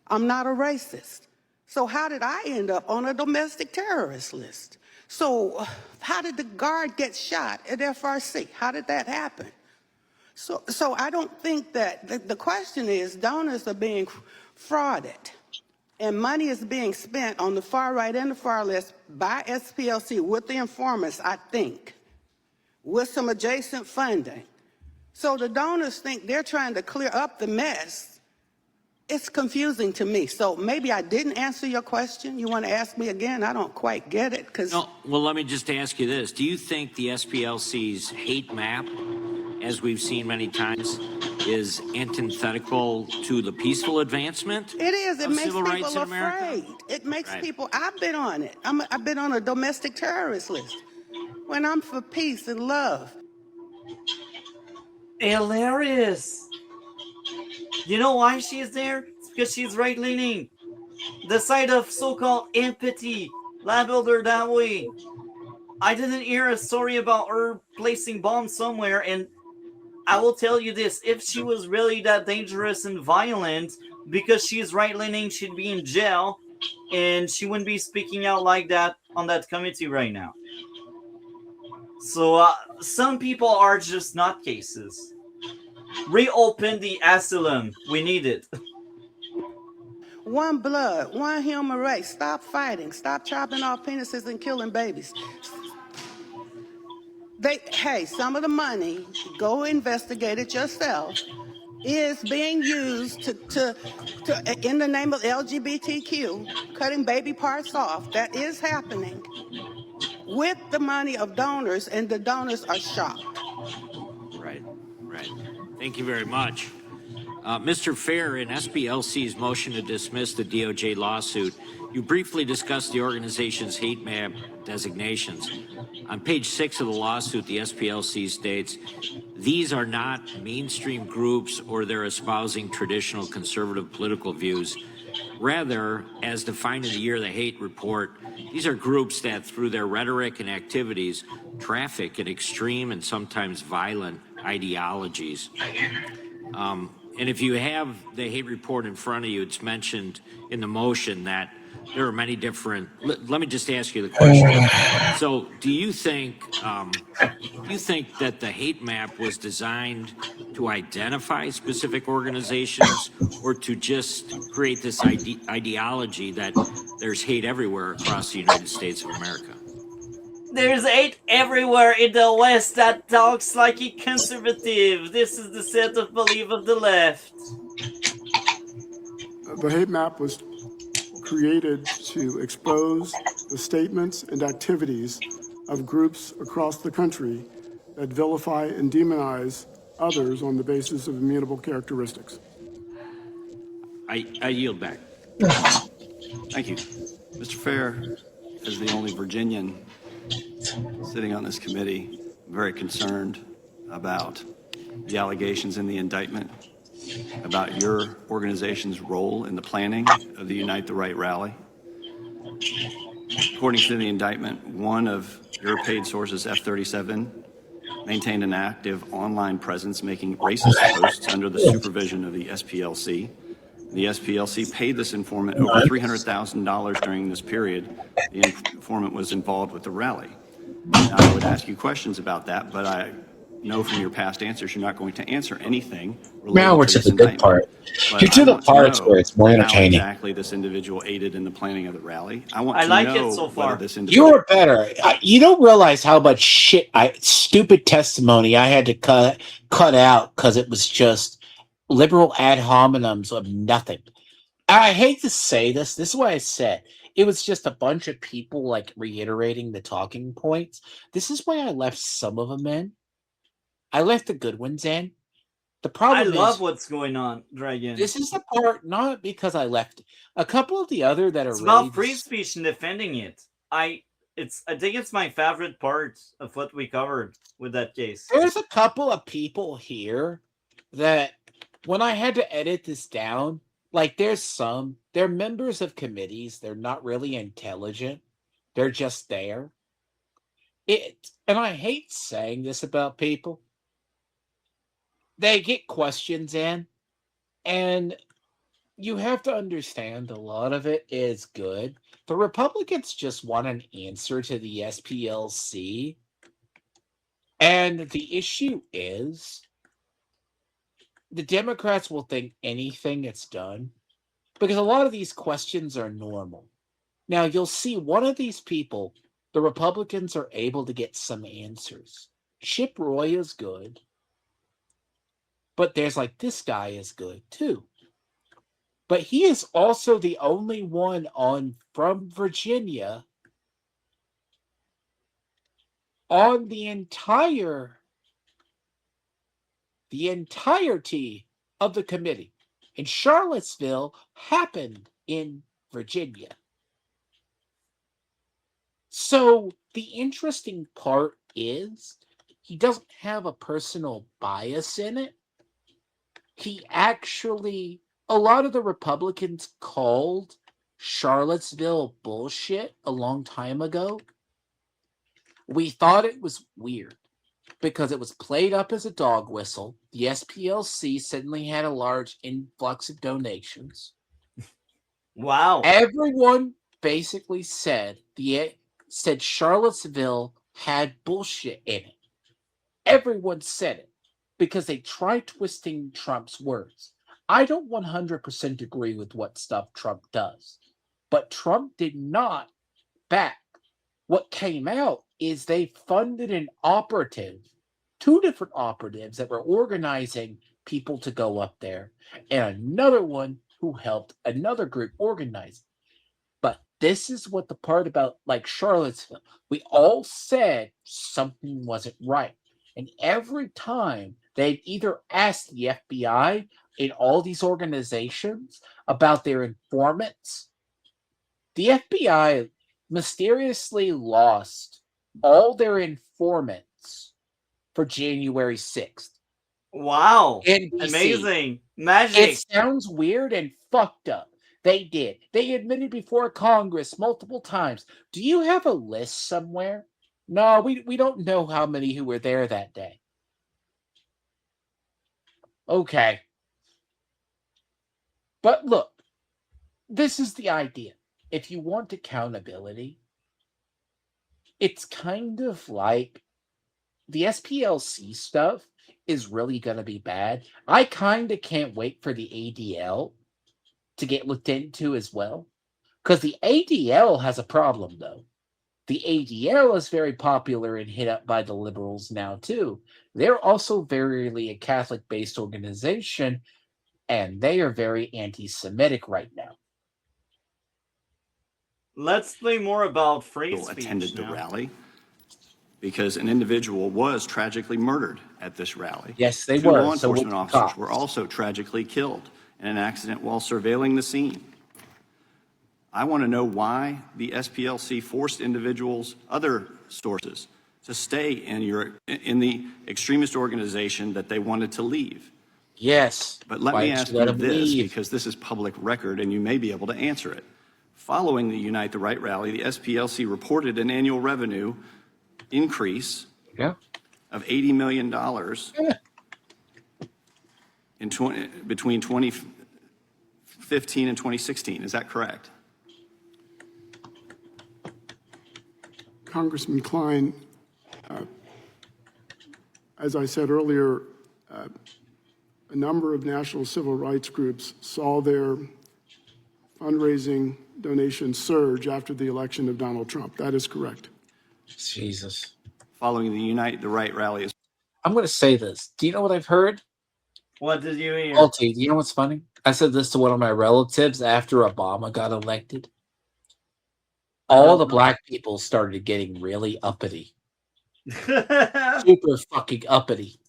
I'm not a racist. So how did I end up on a domestic terrorist list? So how did the guard get shot at FRC? How did that happen? So I don't think that the question is donors are being frauded and money is being spent on the far right and the far left by SPLC with the informers, I think, with some adjacent funding. So the donors think they're trying to clear up the mess. It's confusing to me. So maybe I didn't answer your question. You want to ask me again? I don't quite get it. No, well, let me just ask you this. Do you think the SPLC's hate map, as we've seen many times, is antithetical to the peaceful advancement? It is. It of makes civil rights people in America? afraid. It makes Right. people. I've been on it. I've been on a domestic terrorist list. When I'm for peace and love. Hilarious. You know why she's there? It's because she's right leaning. The side of so-called empathy labeled her that way. I didn't hear a story about her placing bombs somewhere, and I will tell you this, if she was really that dangerous and violent, because she's right-leaning, she'd be in jail, and she wouldn't be speaking out like that on that committee right now. So some people are just nutcases. Reopen the asylum. We need it. One blood, one human race. Stop fighting. Stop chopping off penises and killing babies. Hey, some of the money, go investigate it yourself, is being used to in the name of LGBTQ, cutting baby parts off. That is happening with the money of donors, and the donors are shocked. Right, right. Thank you very much. Mr. Fair, in SPLC's motion to dismiss the DOJ lawsuit, you briefly discussed the organization's hate map designations. On page 6 of the lawsuit, the SPLC states, these are not mainstream groups or they're espousing traditional conservative political views. Rather, as defined in the Year of the Hate report, these are groups that, through their rhetoric and activities, traffic in extreme and sometimes violent ideologies. And if you have the hate report in front of you, it's mentioned in the motion that there are many different. Let me just ask you the question. So, do you think that the hate map was designed to identify specific organizations, or to just create this ideology that there's hate everywhere across the United States of America? There's hate everywhere in the West that talks like a conservative. This is the set of belief of the left. The hate map was created to expose the statements and activities of groups across the country that vilify and demonize others on the basis of immutable characteristics. I yield back. Thank you. Mr. Fair, as the only Virginian sitting on this committee, I'm very concerned about the allegations in the indictment, about your organization's role in the planning of the Unite the Right rally. According to the indictment, one of your paid sources, F-37, maintained an active online presence making racist posts under the supervision of the SPLC. The SPLC paid this informant over $300,000 during this period. The informant was involved with the rally. Now, I would ask you questions about that, but I know from your past answers you're not going to answer anything related Now we're to to this the good indictment. part. But You're to I the want to parts know where it's more entertaining. how exactly this individual aided in the planning of the rally. I want I to like know it so whether far. this individual. You are better. You don't realize how much stupid testimony I had to cut out because it was just liberal ad hominems of nothing. I hate to say this. This is what I said. It was just a bunch of people like reiterating the talking points. This is why I left some of them in. I left the good ones in. The I problem love is what's going on, Dragon. this is the part not because I left a couple of the other that are It's really about free speech and defending it. I think it's my favorite part of what we covered with that case. There's a couple of people here that when I had to edit this down, like they're members of committees, they're not really intelligent. They're just there. And I hate saying this about people. They get questions in, and you have to understand a lot of it is good. The Republicans just want an answer to the SPLC. And the issue is the Democrats will think anything it's done because a lot of these questions are normal. Now, you'll see one of these people, the Republicans are able to get some answers. Chip Roy is good, but there's like this guy is good too. But he is also the only one from Virginia on the entirety of the committee. And Charlottesville happened in Virginia. So the interesting part is he doesn't have a personal bias in it. He actually, a lot of the Republicans called Charlottesville bullshit a long time ago. We thought it was weird because it was played up as a dog whistle. The SPLC suddenly had a large influx of donations. Wow. Everyone basically said Charlottesville had bullshit in it. Everyone said it because they tried twisting Trump's words. I don't 100% agree with what stuff Trump does, but Trump did not back. What came out is they funded an operative, two different operatives that were organizing people to go up there, and another one who helped another group organize. But this is what the part about like Charlottesville, we all said something wasn't right. And every time they've either asked the FBI in all these organizations about their informants, the FBI mysteriously lost all their informants for January 6th. Wow. NBC. Amazing. Magic. It sounds weird and fucked up. They did. They admitted before Congress multiple times. Do you have a list somewhere? No, we don't know how many who were there that day. Okay. But look, this is the idea. If you want accountability, it's kind of like the SPLC stuff is really going to be bad. I kind of can't wait for the ADL to get looked into as well. Because the ADL has a problem, though. The ADL is very popular and hit up by the liberals now, too. They're also very a Catholic-based organization, and they are very anti-Semitic right now. Let's play more about free speech attended the now. rally because an individual was tragically murdered at this rally. Yes, they Two were. law So enforcement were officers cops. were also tragically killed in an accident while surveilling the scene. I want to know why the SPLC forced individuals, other sources, to stay in the extremist organization that they wanted to leave. Yes. But let me ask you this, because this is public record and you may be able to answer it. Following the Unite the Right rally, the SPLC reported an annual revenue increase of $80 million between 2015 and 2016. Is that correct? Congressman Klein, as I said earlier, a number of national civil rights groups saw their fundraising donations surge after the election of Donald Trump. That is correct. Jesus. Following the Unite the Right rally. I'm going to say this. Do you know what I've heard? What did you hear? Do you know what's funny? I said this to one of my relatives after Obama got elected. all the black people started getting really uppity. Super fucking uppity.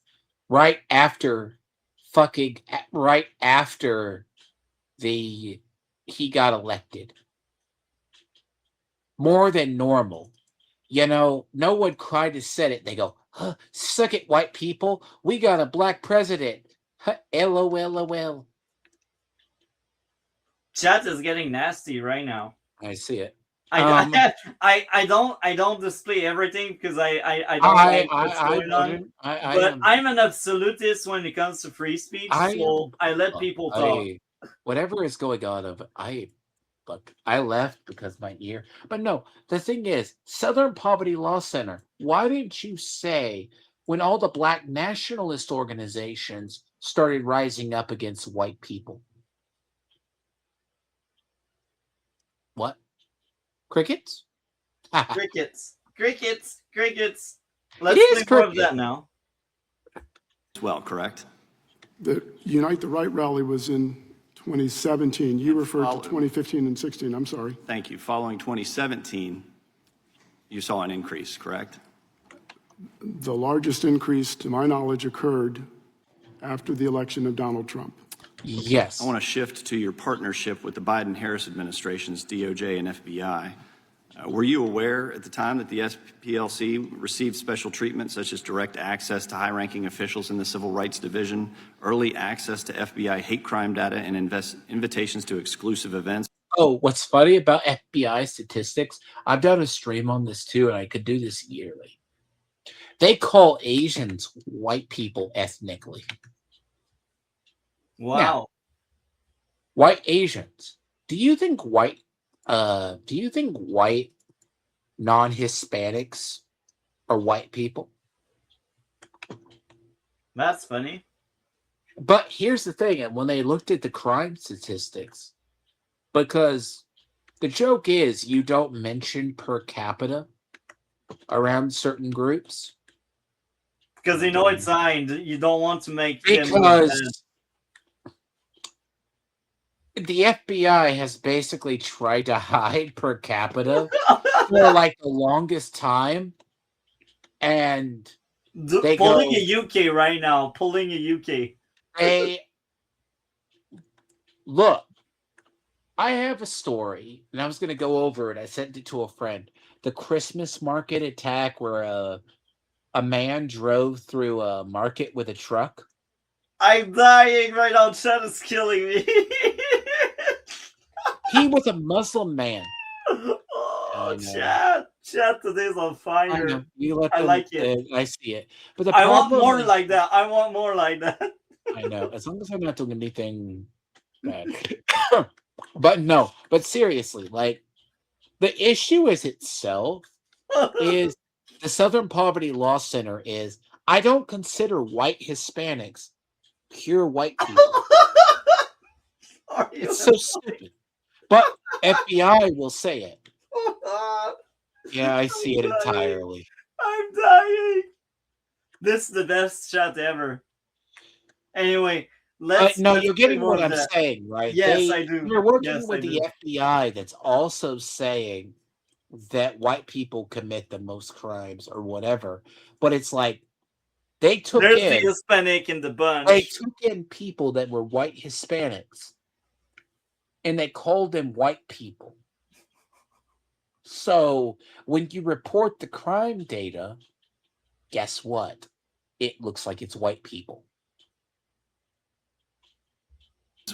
Right after he got elected. More than normal. You know, no one cried and said it. They go, huh, suck it, white people. We got a black president. Huh, LOL. Chat is getting nasty right now. I see it. I don't display everything because I don't like what's going on. But I'm an absolutist when it comes to free speech, so I let people talk. Whatever is going on, I left because my ear. But no, the thing is, Southern Poverty Law Center. Why didn't you say when all the black nationalist organizations started rising up against white people? What? Crickets? Crickets. Let's play more of that now. As well, correct? The Unite the Right rally was in 2017. You referred to 2015 and 16. I'm sorry. Thank you. Following 2017, you saw an increase, correct? The largest increase, to my knowledge, occurred after the election of Donald Trump. Yes. I want to shift to your partnership with the Biden-Harris administration's DOJ and FBI. Were you aware at the time that the SPLC received special treatment, such as direct access to high-ranking officials in the Civil Rights Division, early access to FBI hate crime data, and invitations to exclusive events? Oh, what's funny about FBI statistics, I've done a stream on this too, and I could do this yearly. They call Asians white people ethnically. Wow. Now, white Asians. Do you think white non-Hispanics are white people? That's funny. But here's the thing, and when they looked at the crime statistics, because the joke is you don't mention per capita around certain groups. Because they know it's signed. You don't want to make them because the FBI has basically tried to hide per capita for like the longest time. And they pulling a UK right now. Pulling a UK. Look, I have a story, and I was going to go over it. I sent it to a friend. The Christmas market attack where a man drove through a market with a truck. I'm dying right now. Chat is killing me. He was a Muslim man. Oh, chat today's on fire. I like it. I see it. But I want more like that. I want more like that. I know. As long as I'm not doing anything bad. But seriously, like, the issue is itself is the Southern Poverty Law Center is, I don't consider white Hispanics pure white people. It's so stupid. But FBI will say it. Yeah, I see it entirely. I'm dying. This is the best chat ever. Anyway, let's. You're getting what I'm saying, right? Yes, I do. You're working with the FBI that's also saying that white people commit the most crimes or whatever. But it's like they took There's the Hispanic in the bunch. They took in people that were white Hispanics, and they called them white people. So when you report the crime data, guess what? It looks like it's white people.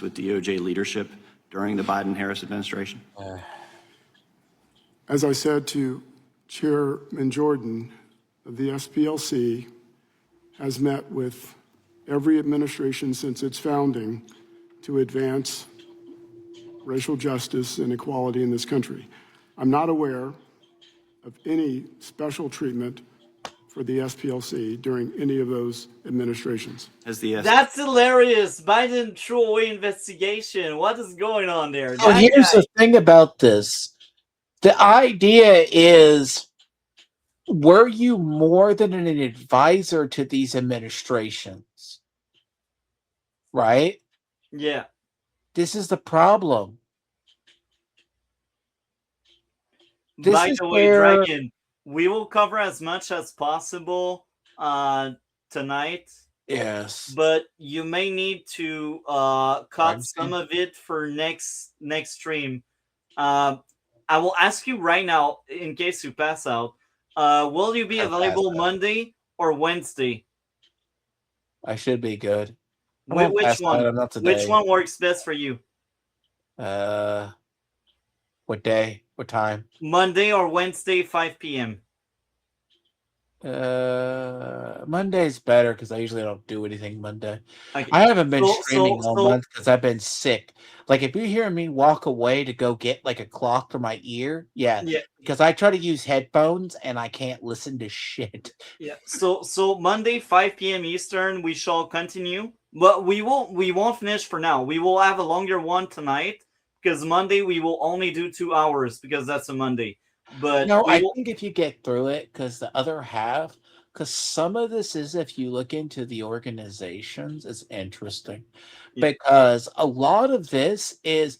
With DOJ leadership during the Biden-Harris administration? As I said to Chairman Jordan, the SPLC has met with every administration since its founding to advance racial justice and equality in this country. I'm not aware of any special treatment for the SPLC during any of those administrations. That's hilarious. Biden throwaway investigation. What is going on there? So here's the thing about this. The idea is, were you more than an advisor to these administrations? Right? Yeah. This is the problem. This By is the way, where Dragon, we will cover as much as possible tonight, yes. but you may need to cut some Wednesday? of it for next stream. I will ask you right now, in case you pass out, will you be I passed available out. Monday or Wednesday? I should be good. I Which, won't which pass out. one? I'm not Which today. one works best for you? What day? What time? Monday or Wednesday, 5 p.m. Monday's better because I usually don't do anything Monday. Okay. I haven't been So streaming all month because I've been sick. Like if you hear me walk away to go get like a clock for my ear, yeah, yeah, because I try to use headphones and I can't listen to shit. yeah. So Monday, 5 p.m. Eastern, we shall continue, but we won't finish for now. We will have a longer one tonight because Monday we will only do 2 hours because that's a Monday. But No, we I will. think if you get through it, because the other half, because some of this is if you look into the organizations, it's interesting. Yeah. Because a lot of this is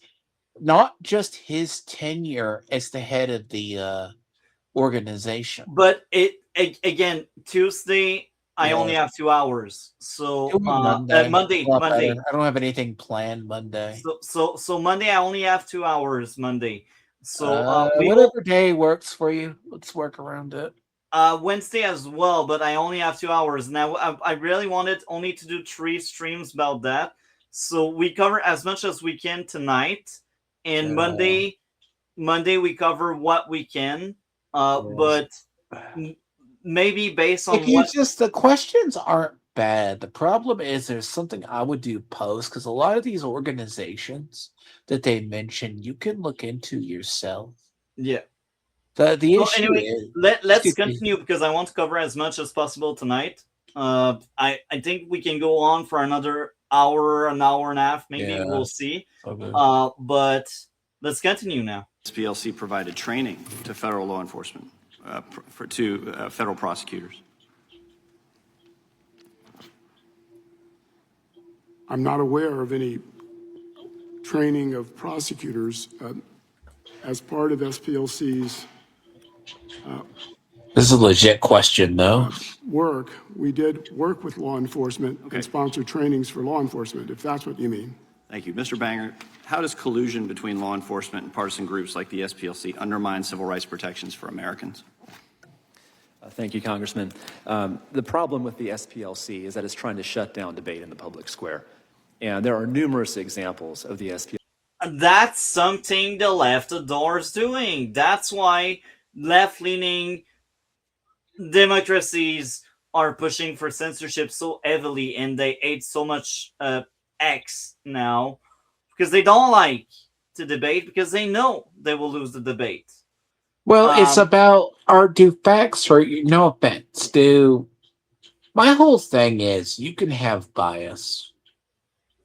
not just his tenure as the head of the organization. But again, Tuesday I only Yeah. have 2 hours. So Do it Monday. Monday, A lot Monday. better. I don't have anything planned Monday. So Monday I only have 2 hours Monday. So we will Whatever day works for you, let's work around it. Wednesday as well, but I only have 2 hours. Now I really wanted only to do 3 streams about that. So we cover as much as we can tonight. And Monday we cover what we can. But maybe based If on you what. just the questions aren't bad. The problem is there's something I would do post because a lot of these organizations that they mention you can look into yourself. Yeah. The So issue anyway, is let's excuse me. continue because I want to cover as much as possible tonight. I think we can go on for another hour, an hour and a half, maybe. Yeah. We'll see. Okay. But let's continue now. SPLC provided training to federal law enforcement, to federal prosecutors. I'm not aware of any training of prosecutors as part of SPLC's This is a legit question, though. work. We did work with law enforcement and sponsor trainings for law enforcement, if that's what you mean. Thank you. Mr. Banger, how does collusion between law enforcement and partisan groups like the SPLC undermine civil rights protections for Americans? Thank you, Congressman. The problem with the SPLC is that it's trying to shut down debate in the public square. And there are numerous examples of the SPLC. That's something the left adores doing. That's why left-leaning democracies are pushing for censorship so heavily, and they hate so much X now because they don't like to debate because they know they will lose the debate. Well, it's about do facts hurt you? No offense. My whole thing is you can have bias,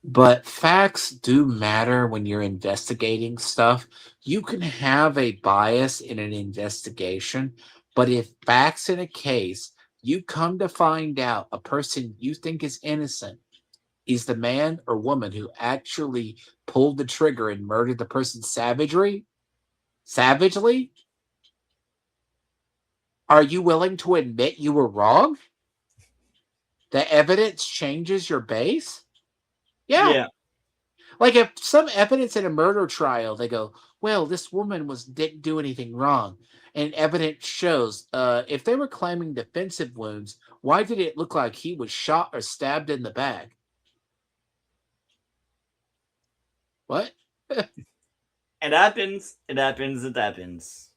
but facts do matter when you're investigating stuff. You can have a bias in an investigation, but if facts in a case, you come to find out a person you think is innocent is the man or woman who actually pulled the trigger and murdered the person savagely, are you willing to admit you were wrong? The evidence changes your base? Yeah. Like if some evidence in a murder trial, they go, well, this woman didn't do anything wrong. And evidence shows if they were claiming defensive wounds, why did it look like he was shot or stabbed in the back? What? It happens. It happens. It happens.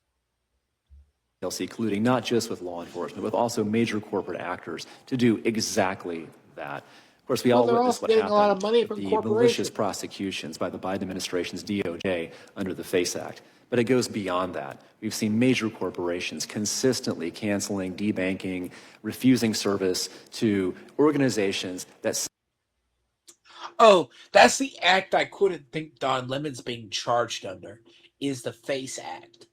Colluding not just with law enforcement, but also major corporate actors to do exactly that. Of course, we all witnessed what happened a lot of money from the malicious prosecutions by the Biden administration's DOJ under the FACE Act. But it goes beyond that. We've seen major corporations consistently canceling, debanking, refusing service to organizations that... Oh, that's the act I couldn't think Don Lemon's being charged under, is the FACE Act.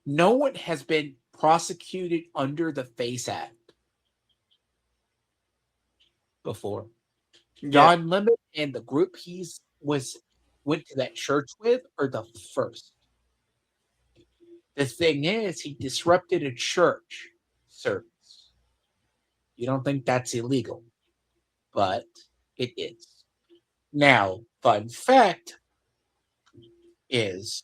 No one has been prosecuted under the FACE Act before. Yeah. Don Lemon and the group went to that church with are the first. The thing is, he disrupted a church service. You don't think that's illegal, but it is. Now, fun fact is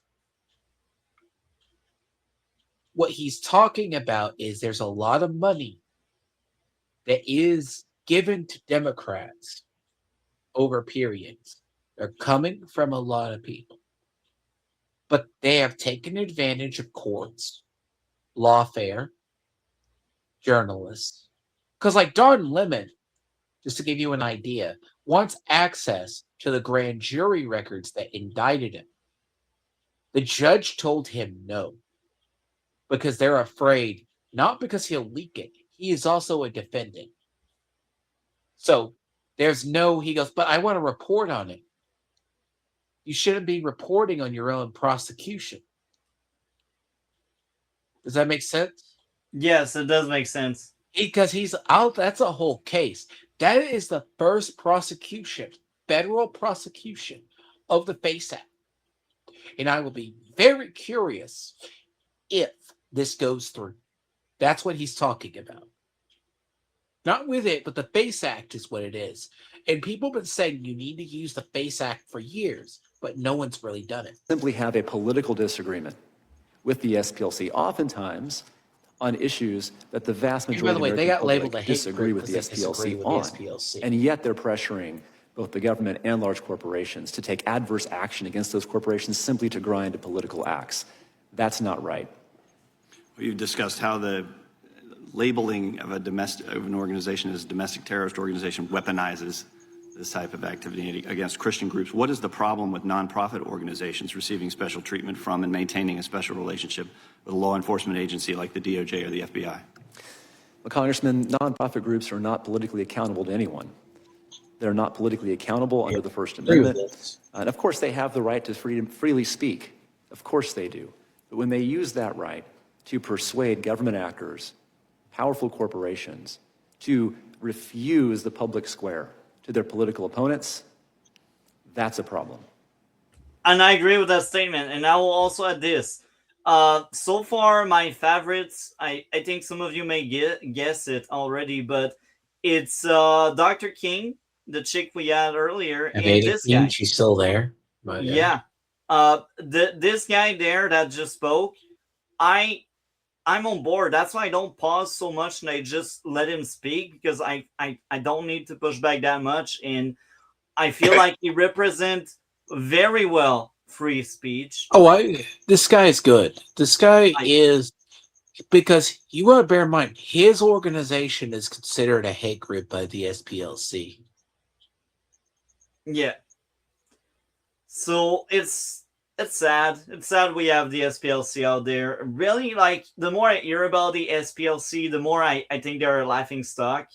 what he's talking about is there's a lot of money that is given to Democrats over periods. They're coming from a lot of people. But they have taken advantage of courts, lawfare, journalists. Because, like Don Lemon, just to give you an idea, wants access to the grand jury records that indicted him. The judge told him no because they're afraid, not because he'll leak it. He is also a defendant. So there's no, he goes, but I want to report on it. You shouldn't be reporting on your own prosecution. Does that make sense? Yes, it does make sense. Because he's out, that's a whole case. That is the first prosecution, federal prosecution of the FACE Act. And I will be very curious if this goes through. That's what he's talking about. Not with it, but the FACE Act is what it is. And people have been saying you need to use the FACE Act for years, but no one's really done it. Simply have a political disagreement with the SPLC, oftentimes on issues that the vast majority by the way, of they the got American labeled a public hate disagree group with the because they disagree SPLC with on. the SPLC. And yet they're pressuring both the government and large corporations to take adverse action against those corporations simply to grind to political acts. That's not right. We've discussed how the labeling of an organization as a domestic terrorist organization weaponizes this type of activity against Christian groups. What is the problem with nonprofit organizations receiving special treatment from and maintaining a special relationship with a law enforcement agency like the DOJ or the FBI? Well, Congressman, nonprofit groups are not politically accountable to anyone. They're not politically accountable under the First Amendment. And of course, they have the right to freely speak. Of course they do. But when they use that right to persuade government actors, powerful corporations, to refuse the public square to their political opponents, that's a problem. And I agree with that statement. And I will also add this. So far, my favorites, I think some of you may guess it already, but it's Dr. King, the chick we had earlier, and this guy. She's still there. But, Yeah. This guy there that just spoke, I'm on board. That's why I don't pause so much and I just let him speak because I don't need to push back that much. And I feel like he represents very well free speech. This guy is good. This guy is, because you want to bear in mind, his organization is considered a hate group by the SPLC. Yeah. So it's sad. It's sad we have the SPLC out there. Really, like, the more I hear about the SPLC, the more I think they're a laughing stock,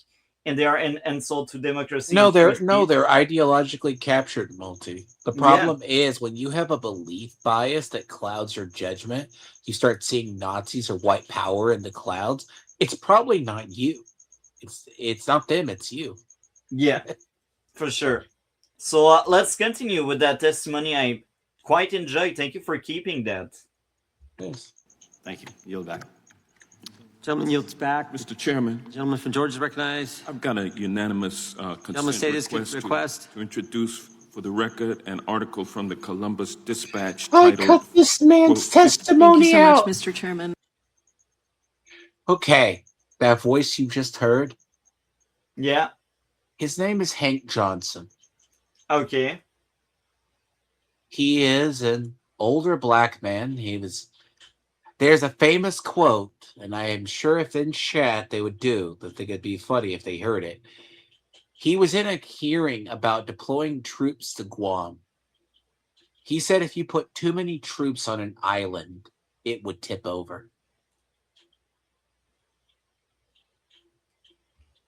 and they are an insult to democracy. No, they're ideologically captured, Multi. The problem is when you have a belief bias that clouds your judgment, you start seeing Nazis or white power in the clouds. It's probably not you. It's not them. It's you. Yeah, for sure. So let's continue with that testimony. I quite enjoyed. Thank you for keeping that. Yes. Thank you. Yield back. Gentleman yields back. Mr. Chairman. Gentleman from Georgia is recognized. I've got a unanimous Gentleman state his request. To introduce for the record an article from the Columbus Dispatch I titled, cut this man's testimony out. Thank you so much, Mr. Chairman. Okay, that voice you just heard. Yeah. His name is Hank Johnson. Okay. He is an older black man. There's a famous quote, and I am sure if in chat they would that think it'd be funny if they heard it. He was in a hearing about deploying troops to Guam. He said if you put too many troops on an island, it would tip over.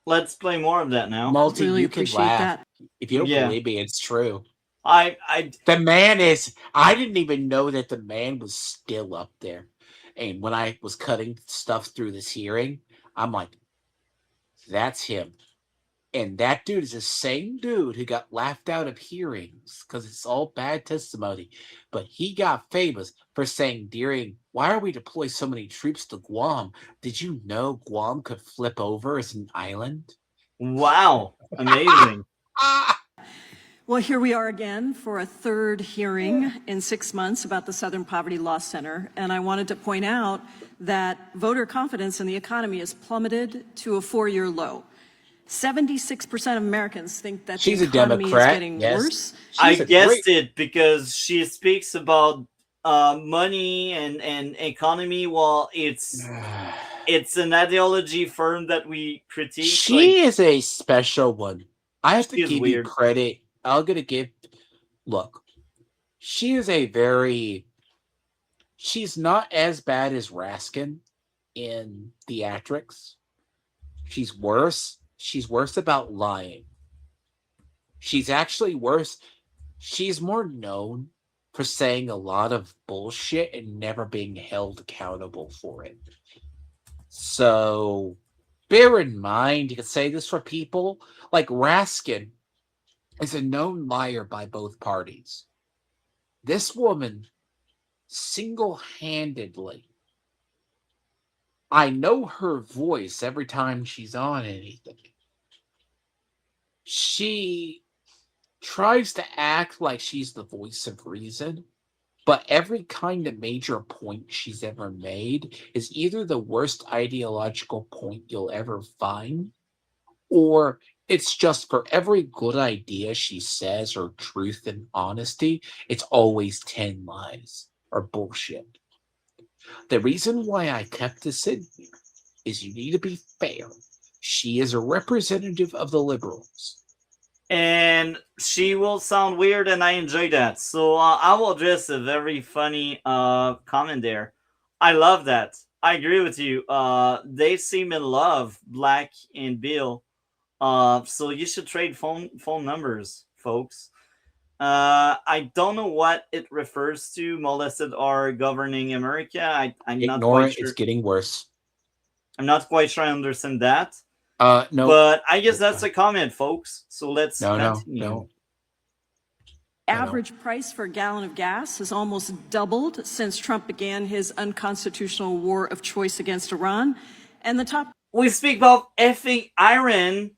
Let's play more of that now. Multi, Really you can appreciate laugh. that. If you don't believe me, it's true. I didn't even know that the man was still up there. And when I was cutting stuff through this hearing, I'm like, that's him. And that dude is the same dude who got laughed out of hearings because it's all bad testimony. But he got famous for saying during, why are we deploy so many troops to Guam? Did you know Guam could flip over as an island? Wow, amazing. Well, here we are again for a third hearing in 6 months about the Southern Poverty Law Center. And I wanted to point out that voter confidence in the economy has plummeted to a 4-year low. 76% of Americans think that She's the a economy Democrat, is getting yes. worse. I guessed it because she speaks about money and economy. Well, it's an ideology firm that we critique. She is a special one. I have to She is give you weird. credit. Look, she is she's not as bad as Raskin in theatrics. She's worse. She's worse about lying. She's actually worse. She's more known for saying a lot of bullshit and never being held accountable for it. So bear in mind, you can say this for people like Raskin is a known liar by both parties. This woman single-handedly, I know her voice every time she's on anything. She tries to act like she's the voice of reason, but every kind of major point she's ever made is either the worst ideological point you'll ever find, or it's just for every good idea she says or truth and honesty, it's always 10 lies or bullshit. The reason why I kept this in here is you need to be fair. She is a representative of the liberals. And she will sound weird, and I enjoy that. So I will address a very funny comment there. I love that. I agree with you. They seem in love, Black and Bill. So you should trade phone numbers, folks. I don't know what it refers to. Molested are governing America. I'm not Ignore quite it. sure. It's getting worse. I'm not quite sure I understand that. No. But I guess that's a comment, folks. So let's continue. No. Average price for a gallon of gas has almost doubled since Trump began his unconstitutional war of choice against Iran. And the top. We speak about effing Iran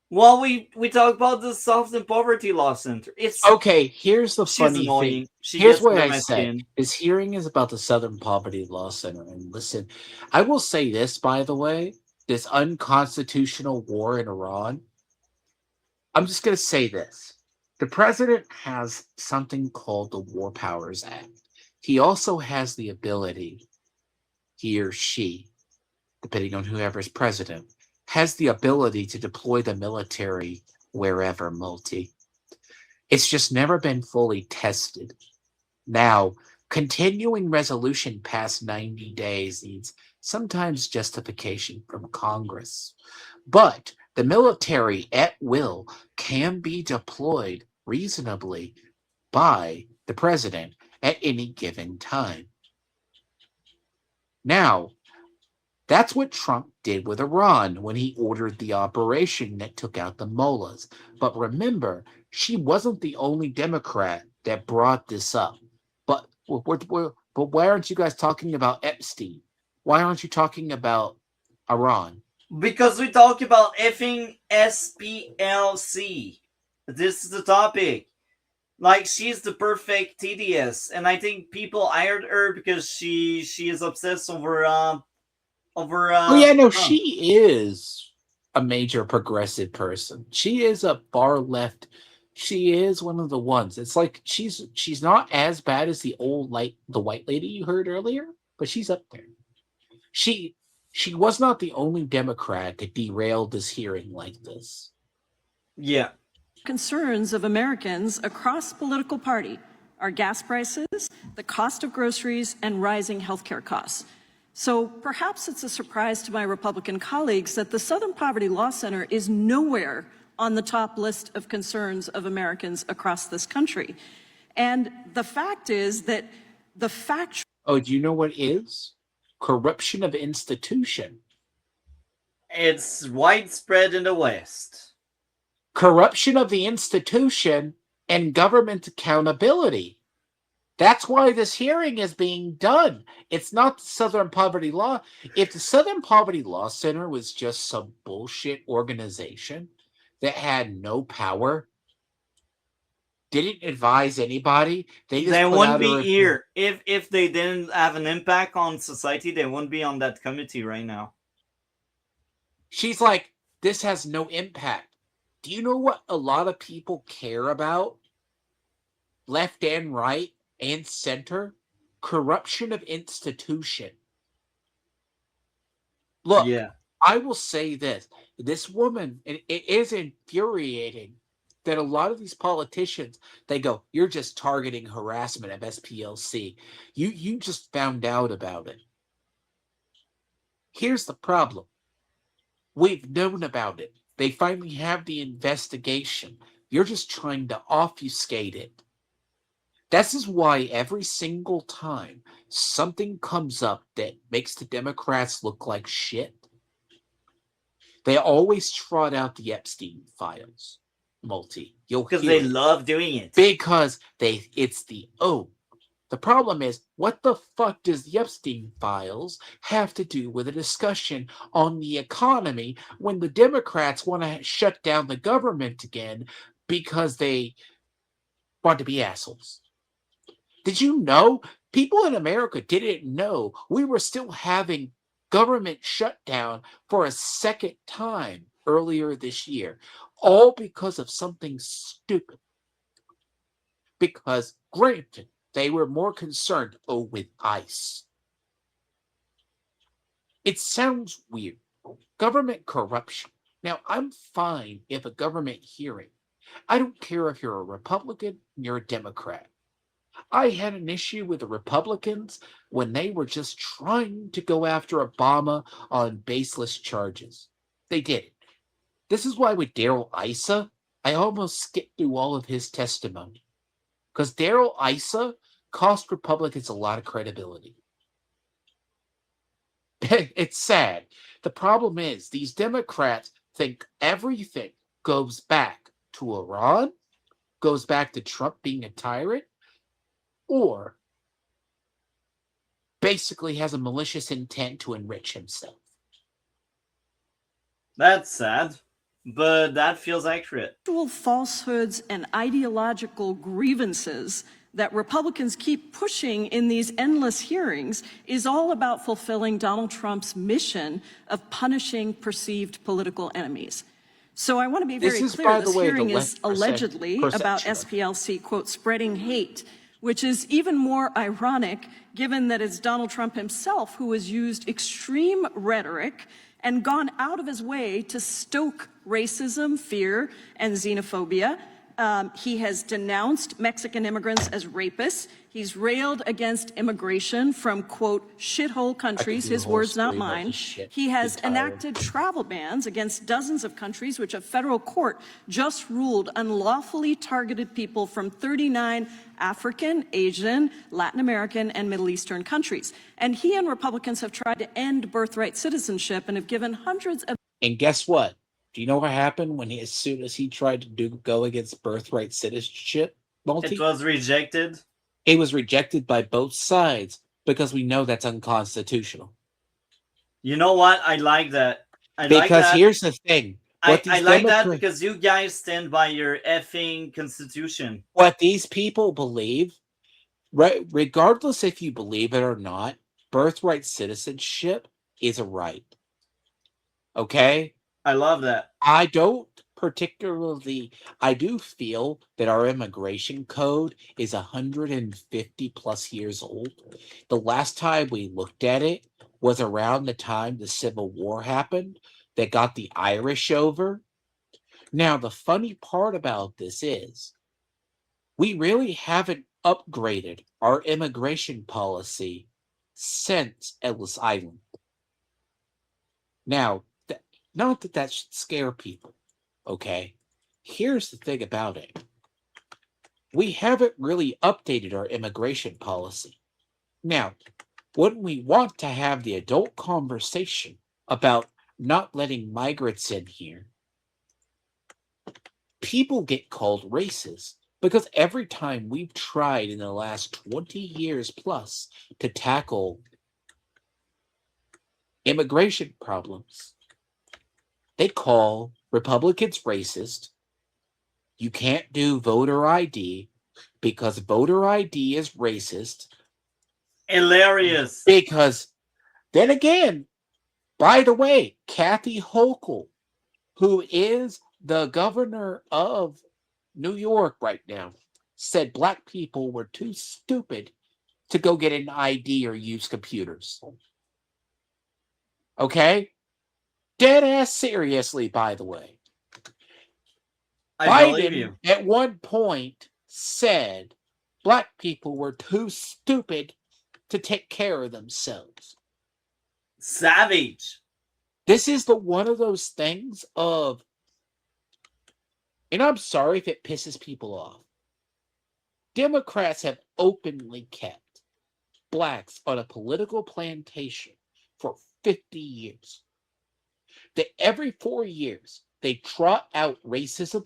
while we talk about the Southern Poverty Law Center. It's okay. Here's the funny annoying. thing. Here's what I my said. skin. This hearing is about the Southern Poverty Law Center. And listen, I will say this, by the way, this unconstitutional war in Iran. I'm just going to say this. The president has something called the War Powers Act. He also has the ability, he or she, depending on whoever's president, has the ability to deploy the military wherever, multi. It's just never been fully tested. Now, continuing resolution past 90 days needs sometimes justification from Congress. But the military at will can be deployed reasonably by the president at any given time. Now, that's what Trump did with Iran when he ordered the operation that took out the mullahs. But remember, she wasn't the only Democrat that brought this up. But why aren't you guys talking about Epstein? Why aren't you talking about Iran? Because we talk about effing SPLC. This is the topic. Like, she's the perfect TDS, and I think people hired her because she is obsessed over she is a major progressive person. She is a far left. She is one of the ones. It's like she's not as bad as the white lady you heard earlier, but she's up there. She was not the only Democrat that derailed this hearing like this. Yeah. Concerns of Americans across political party are gas prices, the cost of groceries, and rising healthcare costs. So perhaps it's a surprise to my Republican colleagues that the Southern Poverty Law Center is nowhere on the top list of concerns of Americans across this country. And the fact is that the factual... Oh, do you know what is? Corruption of institution. It's widespread in the West. corruption of the institution, and government accountability. That's why this hearing is being done. It's not the Southern Poverty Law. If the Southern Poverty Law Center was just some bullshit organization that had no power, didn't advise anybody, they just They put wouldn't out a be review. here. If they didn't have an impact on society, they wouldn't be on that committee right now. She's like, this has no impact. Do you know what a lot of people care about? Left and right and center? Corruption of institution. Look, Yeah. I will say this. This woman, and it is infuriating that a lot of these politicians, they go, you're just targeting harassment of SPLC. You just found out about it. Here's the problem. We've known about it. They finally have the investigation. You're just trying to obfuscate it. This is why every single time something comes up that makes the Democrats look like shit, they always trot out the Epstein files. Because they love doing it. Because it's the The problem is, what the fuck does the Epstein files have to do with a discussion on the economy when the Democrats want to shut down the government again because they want to be assholes? Did you know? People in America didn't know we were still having government shutdown for a second time earlier this year, all because of something stupid. Because, granted, they were more concerned, with ICE. It sounds weird. Government corruption. Now, I'm fine if a government hearing. I don't care if you're a Republican, you're a Democrat. I had an issue with the Republicans when they were just trying to go after Obama on baseless charges. They did it. This is why with Darrell Issa, I almost skipped through all of his testimony. Because Darrell Issa cost Republicans a lot of credibility. It's sad. The problem is these Democrats think everything goes back to Iran, goes back to Trump being a tyrant, or basically has a malicious intent to enrich himself. That's sad, but that feels accurate. Actual falsehoods and ideological grievances that Republicans keep pushing in these endless hearings is all about fulfilling Donald Trump's mission of punishing perceived political enemies. So I want to be very clear, this hearing is allegedly about SPLC, quote, spreading hate, which is even more ironic given that it's Donald Trump himself who has used extreme rhetoric and gone out of his way to stoke racism, fear, and xenophobia. He has denounced Mexican immigrants as rapists. He's railed against immigration from, quote, shithole countries, his words, not mine. He has enacted travel bans against dozens of countries, which a federal court just ruled unlawfully targeted people from 39 African, Asian, Latin American, and Middle Eastern countries. And he and Republicans have tried to end birthright citizenship and have given hundreds of... And guess what? Do you know what happened when as soon as he tried to go against birthright citizenship? It was rejected. It was rejected by both sides because we know that's unconstitutional. You know what? I like that. Because here's the thing. I like that because you guys stand by your effing constitution. What these people believe, regardless if you believe it or not, birthright citizenship is a right. Okay? I love that. I do feel that our immigration code is 150 plus years old. The last time we looked at it was around the time the Civil War happened that got the Irish over. Now, the funny part about this is we really haven't upgraded our immigration policy since Ellis Island. Now, not that that should scare people, okay? Here's the thing about it. We haven't really updated our immigration policy. Now, wouldn't we want to have the adult conversation about not letting migrants in here? people get called racist because every time we've tried in the last 20 years plus to tackle immigration problems, they call Republicans racist. You can't do voter ID because voter ID is racist. Hilarious. Because then again, by the way, Kathy Hochul, who is the governor of New York right now, said black people were too stupid to go get an ID or use computers. Okay? Dead ass seriously, by the way. I believe Biden you. at one point said black people were too stupid to take care of themselves. Savage. This is the one of those things of, and I'm sorry if it pisses people off, Democrats have openly kept blacks on a political plantation for 50 years. That every 4 years they trot out racism,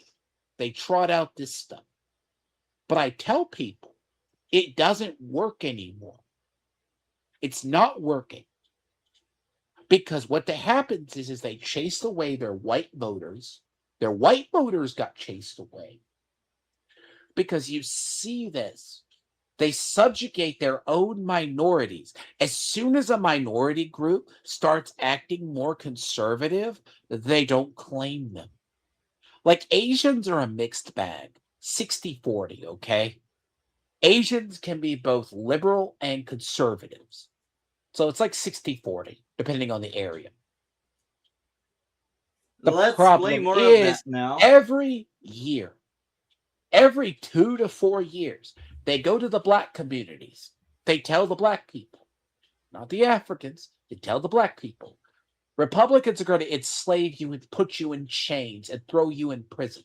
they trot out this stuff. But I tell people it doesn't work anymore. It's not working. Because what happens is they chased away their white voters. Their white voters got chased away. Because you see this. They subjugate their own minorities. As soon as a minority group starts acting more conservative, they don't claim them. Like Asians are a mixed bag. 60-40, okay? Asians can be both liberal and conservatives. So it's like 60-40, depending on the area. The Let's problem play more is of that now. every year, every 2 to 4 years, they go to the black communities. They tell the black people, not the Africans, they tell the black people, Republicans are going to enslave you and put you in chains and throw you in prison.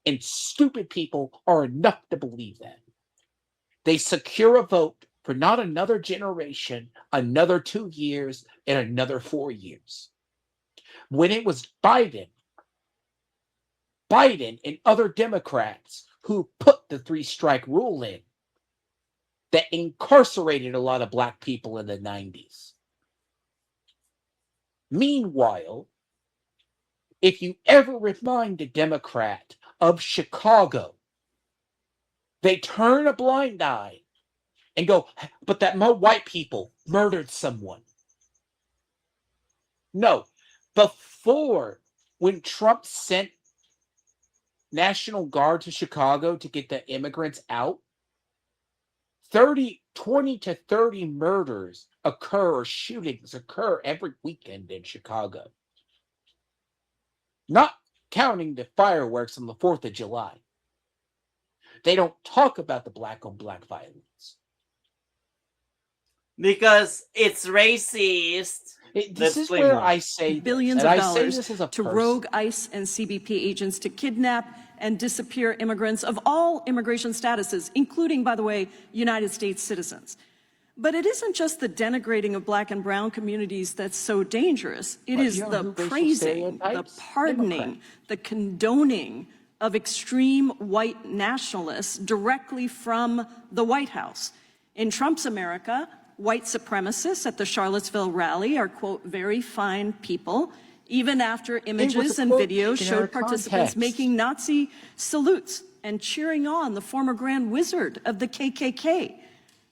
And stupid people are enough to believe that. They secure a vote for not another generation, another 2 years, and another 4 years. When it was Biden and other Democrats who put the 3-strike rule in that incarcerated a lot of black people in the 90s. Meanwhile, if you ever remind a Democrat of Chicago, they turn a blind eye and go, but that more white people murdered someone. No, before, when Trump sent National Guard to Chicago to get the immigrants out, 20 to 30 murders occur or shootings occur every weekend in Chicago. Not counting the fireworks on the 4th of July. They don't talk about the black on black violence. Because it's racist. This is where I say billions this, of and I say dollars this as a to person. rogue ICE and CBP agents to kidnap and disappear immigrants of all immigration statuses, including, by the way, United States citizens. But it isn't just the denigrating of black and brown communities that's so dangerous. It is the praising, the pardoning, the condoning of extreme white nationalists directly from the White House. In Trump's America, white supremacists at the Charlottesville rally are, quote, very fine people, even after images and videos showed participants making Nazi salutes and cheering on the former Grand Wizard of the KKK.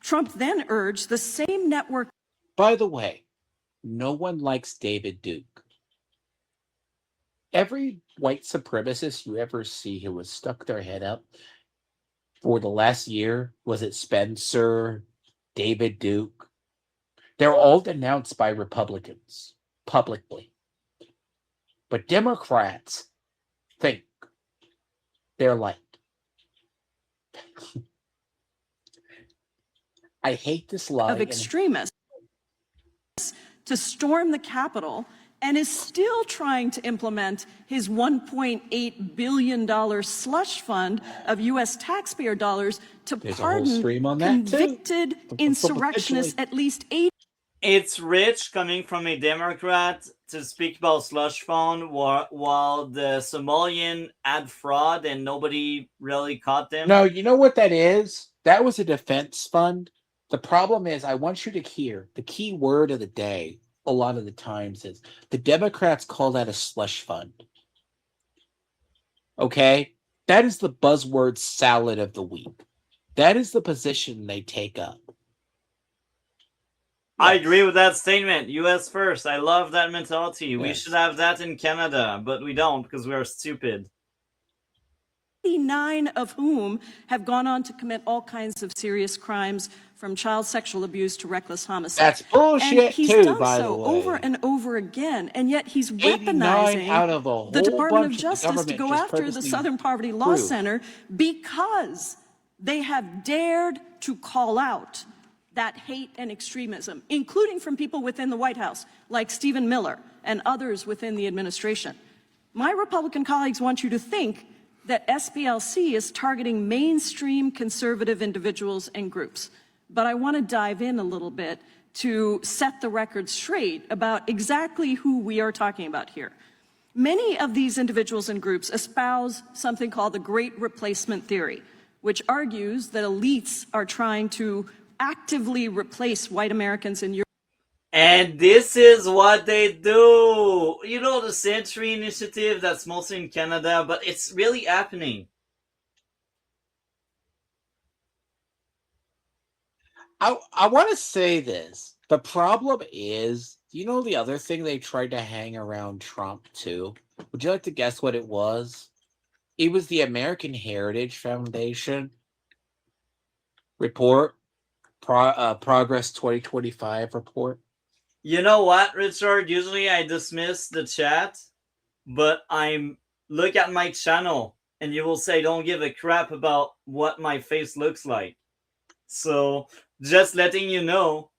Trump then urged the same network. By the way, no one likes David Duke. Every white supremacist you ever see who has stuck their head up for the last year, was it Spencer, David Duke? They're all denounced by Republicans publicly. But Democrats think they're liked. I hate this lie. Of extremists to storm the Capitol and is still trying to implement his $1.8 billion slush fund of U.S. taxpayer dollars to pardon convicted insurrectionists at least 8. It's rich coming from a Democrat to speak about slush fund while the Somalian had fraud and nobody really caught them? No, you know what that is? That was a defense fund. The problem is, I want you to hear the key word of the day. A lot of the times is the Democrats call that a slush fund. Okay, that is the buzzword salad of the week. That is the position they take up. I agree with that statement. U.S. first. I love that mentality. We Yes. should have that in Canada, but we don't because we are stupid. 9 of whom have gone on to commit all kinds of serious crimes, from child sexual abuse to reckless homicide. That's bullshit, and he's too, done by the so way. over and over again, and yet he's 89 out of a weaponizing the whole Department of bunch of the Justice to government go just after the purposely Southern Poverty Law proved. Center because they have dared to call out that hate and extremism, including from people within the White House, like Stephen Miller and others within the administration. My Republican colleagues want you to think that SPLC is targeting mainstream conservative individuals and groups. But I want to dive in a little bit to set the record straight about exactly who we are talking about here. Many of these individuals and groups espouse something called the Great Replacement Theory, which argues that elites are trying to actively replace white Americans in Europe. And this is what they do. You know, the Century Initiative, that's mostly in Canada, but it's really happening. I want to say this. The problem is, you know, the other thing they tried to hang around Trump too? Would you like to guess what it was? It was the American Heritage Foundation report, Progress 2025 report. You know what, Richard? Usually I dismiss the chat, but I'm look at my channel and you will say don't give a crap about what my face looks like. So just letting you know,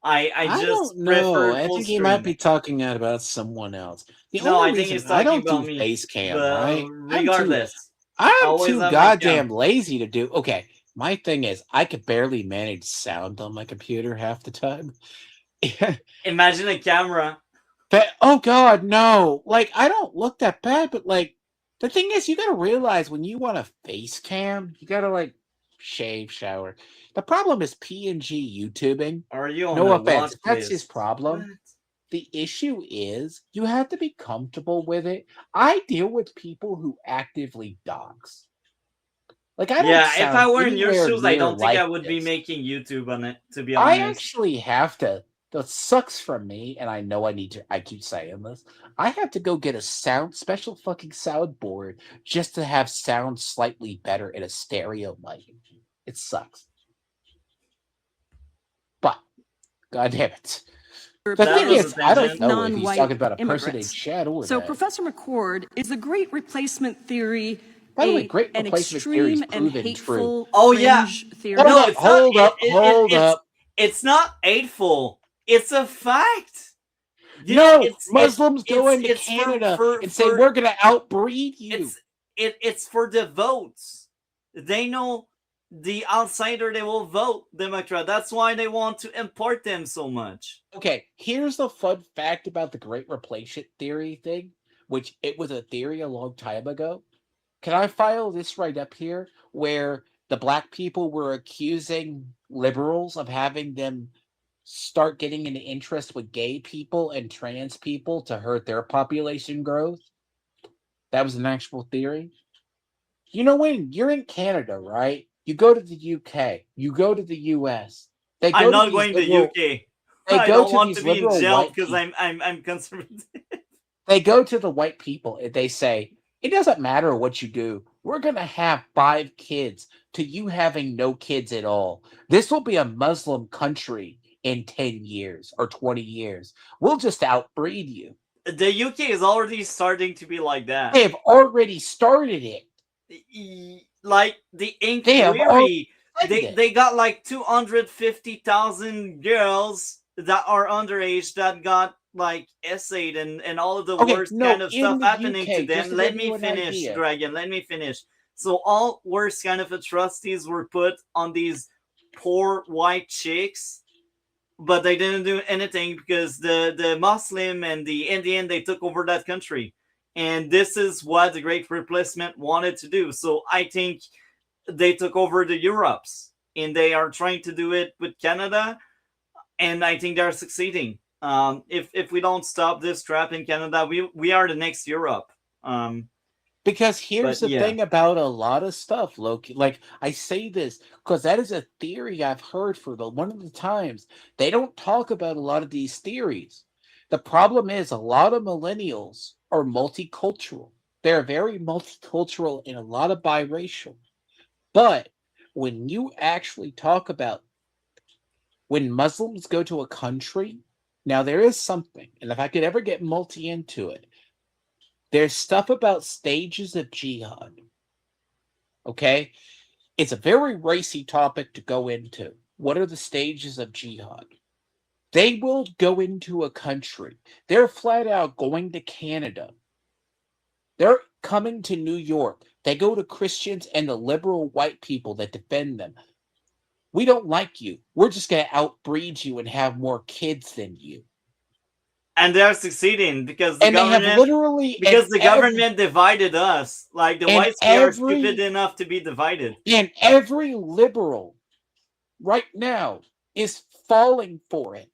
I just don't know. prefer I full think he screen. might be talking about someone else. The No, only I think reason he's I talking don't do about me. face cam, But right? regardless, I'm always too have my goddamn cam. lazy to do. Okay, my thing is I could barely manage sound on my computer half the time. Imagine a camera. But oh god, no! Like I don't look that bad, but like the thing is, you gotta realize when you want a face cam, you gotta like shave, shower. The problem is PNG YouTubing. Are you on No a offense, watch that's his list? problem. What? The issue is you have to be comfortable with it. I deal with people who actively dox. Like I don't Yeah, if I sound were in your anywhere shoes, I near don't think I like would be this. making YouTube on it, to be I honest. actually have to. That sucks for me, and I know I need to. I keep saying this. I have to go get a special fucking soundboard just to have sound slightly better in a stereo mic. It sucks, but god damn it. The thing is, I don't know if he's talking about a person in chat or So that. Professor McCord, is the Great Replacement Theory By the way, Great an Replacement Theory is extreme and proven hateful true. Oh yeah. fringe theory? Hold No, up, it's hold not. up, hold up. It's not hateful. It's a fact. You No, know, Muslims go into it's Canada and say we're going to outbreed you. It's for the votes. They know the outsider, they will vote Democrat. That's why they want to import them so much. Okay, here's the fun fact about the Great Replacement Theory thing, which it was a theory a long time ago. Can I file this right up here where the black people were accusing liberals of having them start getting an interest with gay people and trans people to hurt their population growth? That was an actual theory. You know, when you're in Canada, right? You go to the UK, you go to the US. They go I'm to not these going to liberal, UK. They I go don't to want these to be in liberal jail white because people. I'm conservative. They go to the white people and they say, it doesn't matter what you do. We're going to have 5 kids to you having no kids at all. This will be a Muslim country in 10 years or 20 years. We'll just outbreed you. The UK is already starting to be like that. They've already started it. Like the inquiry, they got like 250,000 girls that are underage that got like essayed and all of the worst kind of stuff happening to them. Let me finish, Dragon. Let me finish. So all worst kind of atrocities were put on these poor white chicks but they didn't do anything because the Muslim and the Indian, they took over that country. And this is what the Great Replacement wanted to do. So I think they took over the Europes, and they are trying to do it with Canada, and I think they're succeeding. If we don't stop this trap in Canada, we are the next Europe. Because here's But the yeah. thing about a lot of stuff, Loki. Like I say this because that is a theory I've heard for one of the times. They don't talk about a lot of these theories. The problem is a lot of millennials are multicultural. They're very multicultural and a lot of biracial. But when you actually talk about when Muslims go to a country, now there is something, and if I could ever get multi into it, there's stuff about stages of jihad. Okay? It's a very racy topic to go into. What are the stages of jihad? They will go into a country. They're flat out going to Canada. They're coming to New York. They go to Christians and the liberal white people that defend them. We don't like you. We're just going to outbreed you and have more kids than you. And they're succeeding because the And they have government literally because the government divided us. Like the and whites are stupid enough to be divided. And every liberal right now is falling for it.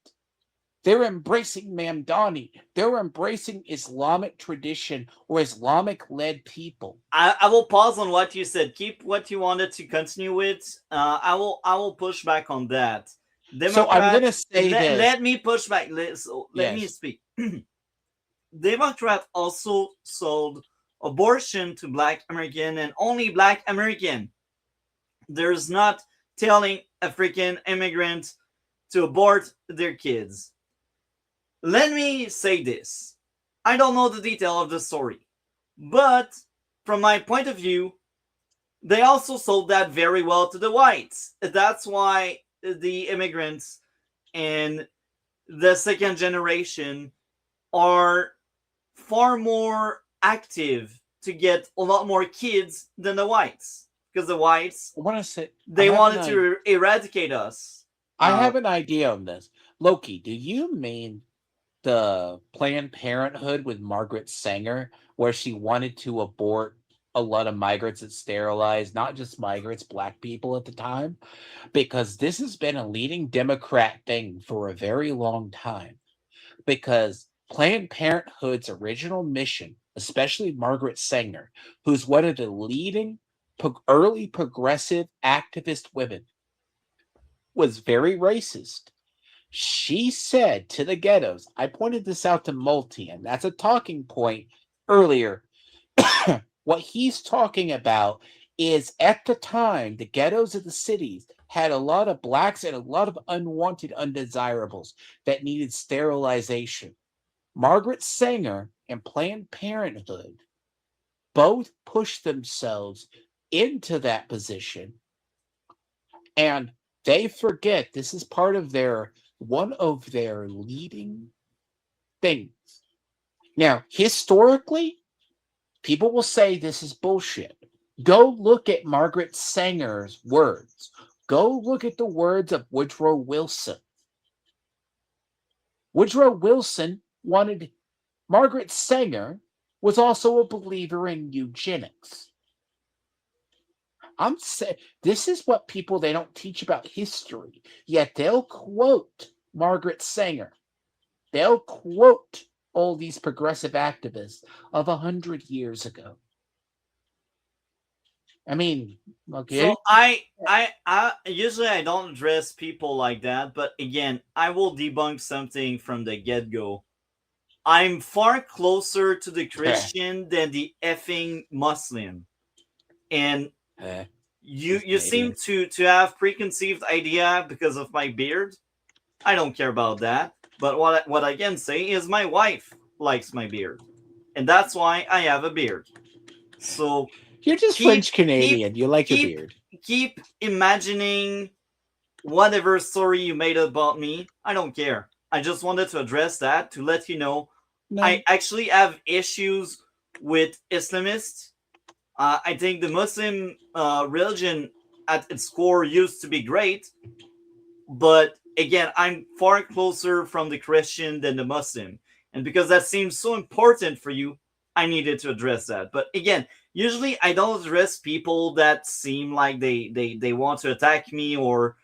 They're embracing Mamdani. They're embracing Islamic tradition or Islamic-led people. I will pause on what you said. Keep what you wanted to continue with. I will push back on that. So I'm going to say this. Let me push back. Let me speak. Democrat also sold abortion to Black American and only Black American. There's not telling African immigrants to abort their kids. Let me say this. I don't know the detail of the story, but from my point of view, they also sold that very well to the whites. That's why the immigrants and the second generation are far more active to get a lot more kids than the whites, because the whites wanted to eradicate us. I have an idea on this. Loki, do you mean the Planned Parenthood with Margaret Sanger, where she wanted to abort a lot of migrants that sterilized, not just migrants, Black people at the time? Because this has been a leading Democrat thing for a very long time. Because Planned Parenthood's original mission, especially Margaret Sanger, who's one of the leading early progressive activist women, was very racist. She said to the ghettos, I pointed this out to Multi, and that's a talking point earlier. What he's talking about is at the time, the ghettos of the cities had a lot of Blacks and a lot of unwanted undesirables that needed sterilization. Margaret Sanger and Planned Parenthood both pushed themselves into that position, and they forget this is part of one of their leading things. Now, historically, people will say this is bullshit. Go look at Margaret Sanger's words. Go look at the words of Woodrow Wilson. Woodrow Wilson wanted Margaret Sanger was also a believer in eugenics. I'm saying this is what people they don't teach about history, yet they'll quote Margaret Sanger. They'll quote all these progressive activists of 100 years ago. I mean, okay. So I usually I don't address people like that, but again, I will debunk something from the get-go. I'm far closer to the Christian than the effing Muslim. And you seem to have preconceived idea because of my beard. I don't care about that. But what I can say is my wife likes my beard. And that's why I have a beard. So you're just French Canadian. You like your beard. Keep imagining whatever story you made about me. I don't care. I just wanted to address that to let you know I actually have issues with Islamists. I think the Muslim religion at its core used to be great, but again, I'm far closer from the Christian than the Muslim. And because that seems so important for you, I needed to address that. But again, usually I don't address people that seem like they want to attack me, or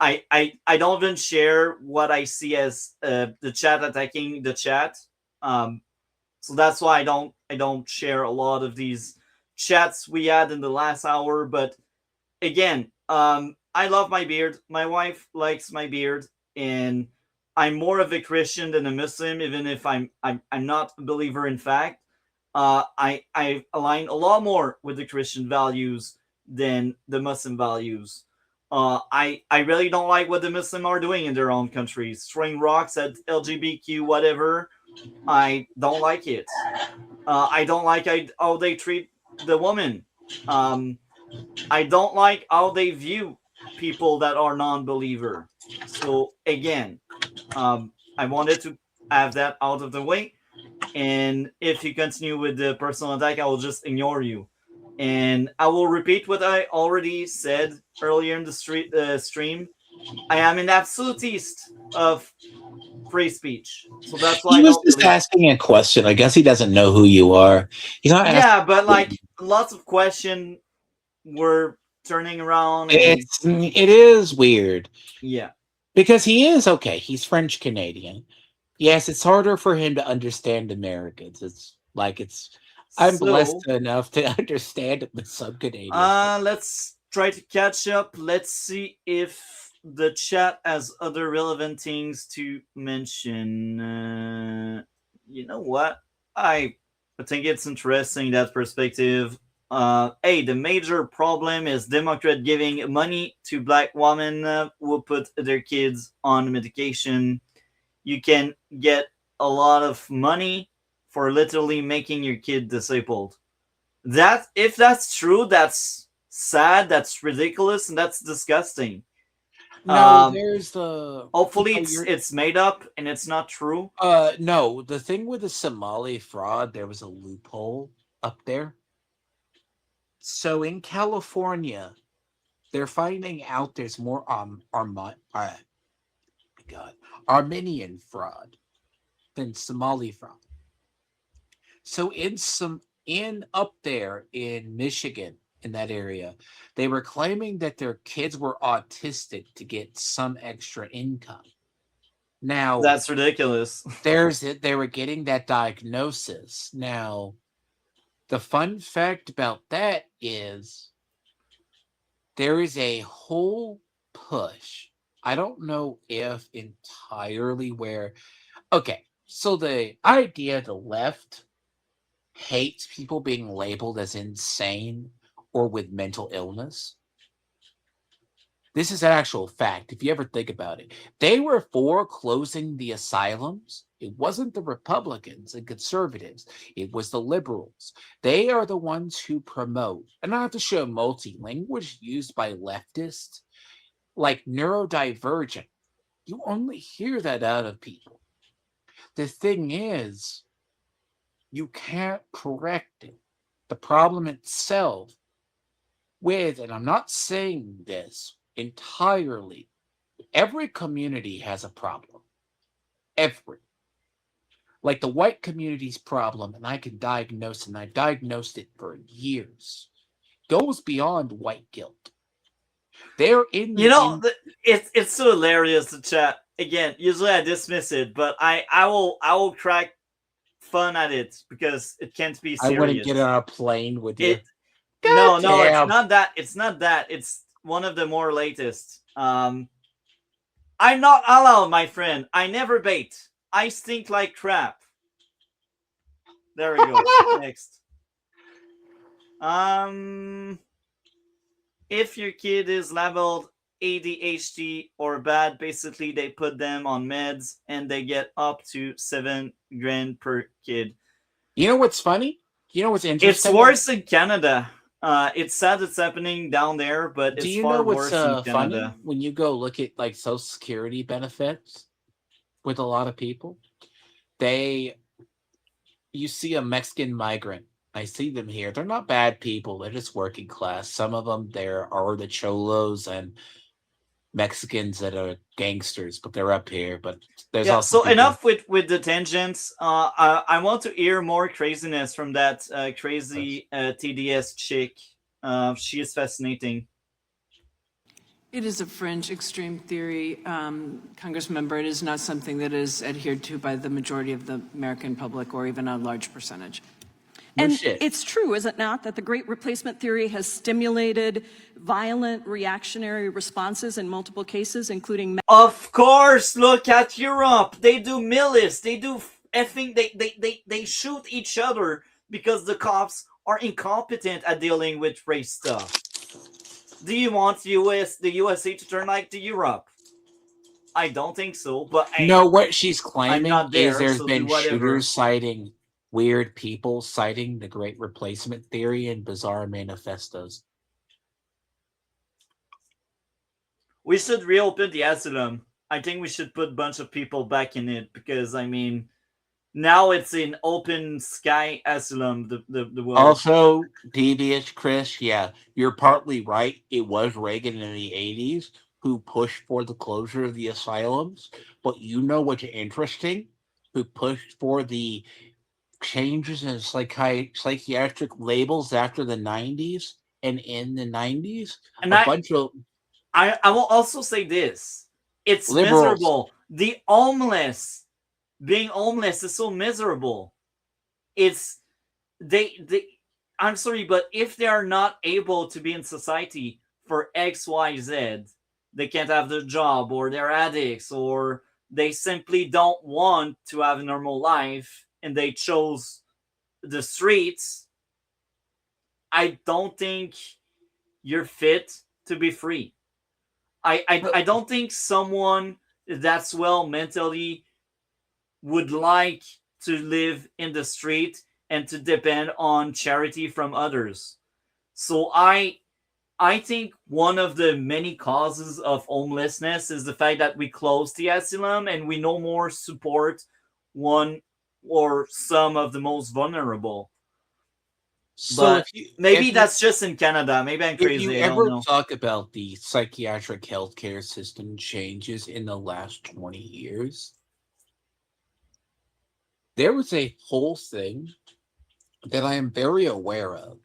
I don't even share what I see as the chat attacking the chat. So that's why I don't share a lot of these chats we had in the last hour. But again, I love my beard. My wife likes my beard, and I'm more of a Christian than a Muslim, even if I'm not a believer in fact. I align a lot more with the Christian values than the Muslim values. I really don't like what the Muslim are doing in their own countries, throwing rocks at LGBTQ whatever. I don't like it. I don't like how they treat the woman. I don't like how they view people that are non-believer. So again, I wanted to have that out of the way. And if you continue with the personal attack, I will just ignore you. And I will repeat what I already said earlier in the stream. I am an absolutist of free speech. So that's why He I was don't just believe. asking a question. I guess he doesn't know who you are. He's not asking. Yeah, but like lots of questions were turning around and It is weird yeah. because he is okay. He's French Canadian. Yes, it's harder for him to understand Americans. I'm So blessed enough to understand some Canadians. let's try to catch up. Let's see if the chat has other relevant things to mention. You know what? I think it's interesting that perspective. Hey, the major problem is Democrat giving money to black women who put their kids on medication. You can get a lot of money for literally making your kid disabled. That if that's true, that's sad, that's ridiculous, and that's disgusting. No, there's the Hopefully no, it's made up and it's not true. no, the thing with the Somali fraud, there was a loophole up there. So in California, they're finding out there's more Armenian fraud than Somali fraud. So in up there in Michigan, in that area, they were claiming that their kids were autistic to get some extra income. Now That's ridiculous. they were getting that diagnosis. Now, the fun fact about that is there is a whole push. I don't know if entirely where. Okay, so the idea the left hates people being labeled as insane or with mental illness. This is an actual fact, if you ever think about it. They were for closing the asylums. It wasn't the Republicans and conservatives. It was the liberals. They are the ones who promote, and I have to show multi-language used by leftists, like neurodivergent. You only hear that out of people. The thing is, you can't correct it. The problem itself with, and I'm not saying this entirely, every community has a problem. Every. Like the white community's problem, and I can diagnose, and I've diagnosed it for years, goes beyond white guilt. They're in the. You know, it's so hilarious to chat. Again, usually I dismiss it, but I will crack fun at it because it can't be serious. I wouldn't get on a plane with you. No, it's damn. not that. It's not that. It's one of the more latest. I'm not allowed, my friend. I never bait. I stink like crap. There we go. Next. If your kid is labeled ADHD or bad, basically they put them on meds and they get up to $7,000 per kid. You know what's funny? You know what's interesting? It's worse in Canada. It's sad it's happening down there, but it's far worse in Canada. Funny? When you go look at like Social Security benefits with a lot of people, you see a Mexican migrant. I see them here. They're not bad people. They're just working class. Some of them there are the cholos and Mexicans that are gangsters, but they're up here. But there's Yeah, also so people. enough with the tangents. I want to hear more craziness from that crazy TDS chick. She is fascinating. It is a fringe extreme theory, Congressmember. It is not something that is adhered to by the majority of the American public or even a large percentage. And it's true, is it not, that the Great Replacement theory has stimulated violent reactionary responses in multiple cases, including... Of course, look at Europe. They do milice. They do effing. They shoot each other because the cops are incompetent at dealing with race stuff. Do you want the USA to turn like to Europe? I don't think so, but No, what she's I'm claiming not there, is there's so been do whatever. shooters citing weird people citing the Great Replacement theory in bizarre manifestos. We should reopen the asylum. I think we should put a bunch of people back in it because, I mean, now it's in open sky asylum, the world. Also, devious Chris, yeah, you're partly right. It was Reagan in the 80s who pushed for the closure of the asylums. But you know what's interesting? Who pushed for the changes in psychiatric labels after the 90s and in the 90s? And bunch of I will also say this. It's liberals. miserable. The homeless, being homeless is so miserable. It's they I'm sorry, but if they are not able to be in society for XYZ, they can't have their job, or they're addicts, or they simply don't want to have a normal life and they chose the streets. I don't think you're fit to be free. I don't think someone that's well mentally would like to live in the street and to depend on charity from others. So I think one of the many causes of homelessness is the fact that we closed the asylum and we no more support one or some of the most vulnerable. So But maybe if that's just in Canada. Maybe I'm If crazy. you I don't ever know. talk about the psychiatric healthcare system changes in the last 20 years, there was a whole thing that I am very aware of.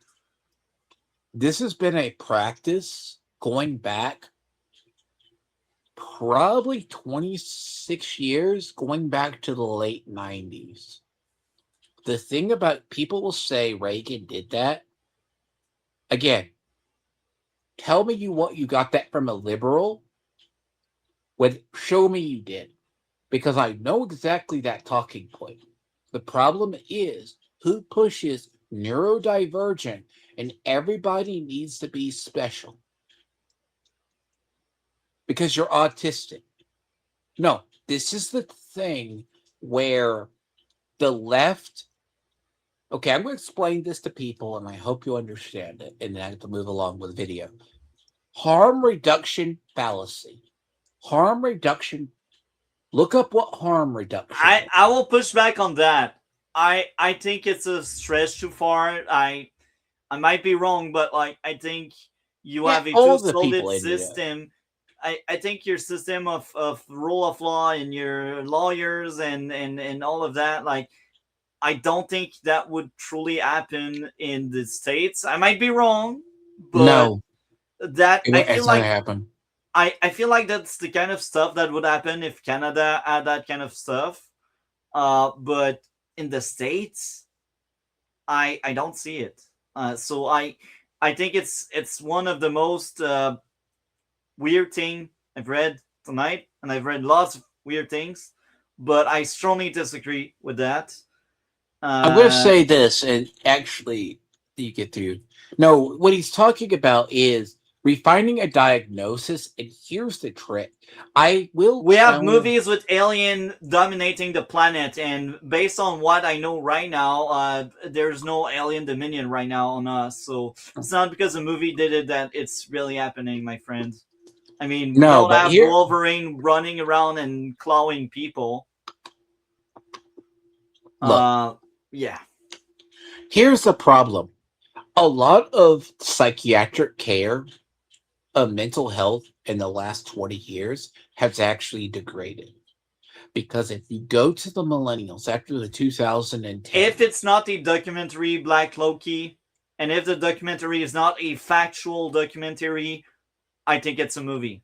This has been a practice going back probably 26 years, going back to the late 90s. The thing about people will say Reagan did that. Again, tell me what you got that from a liberal. Show me you did. Because I know exactly that talking point. The problem is who pushes neurodivergent and everybody needs to be special. Because you're autistic. No, this is the thing where the left. Okay, I'm going to explain this to people and I hope you understand it. And then I have to move along with the video. Harm reduction fallacy. Harm reduction. Look up what harm reduction is. I will push back on that. I think it's a stretch too far. I might be wrong, but like I think you have a too solid system. I think your system of rule of law and your lawyers and all of that, like I don't think that would truly happen in the States. I might be wrong, but No. That I feel like happen. I feel like that's the kind of stuff that would happen if Canada had that kind of stuff. But in the States, I don't see it. So I think it's one of the most weird thing I've read tonight, and I've read lots of weird things, but I strongly disagree with that. I'm going to say this, and actually, you get to. No, what he's talking about is refining a diagnosis, and here's the trick. We have movies with alien dominating the planet, and based on what I know right now, there's no alien dominion right now on us. So it's not because the movie did it that it's really happening, my friend. I mean, we don't have Wolverine running around and clawing people. Look, yeah. Here's the problem. A lot of psychiatric care, mental health in the last 20 years has actually degraded. Because if you go to the millennials after the 2010, If it's not a documentary, Black Loki, and if the documentary is not a factual documentary, I think it's a movie.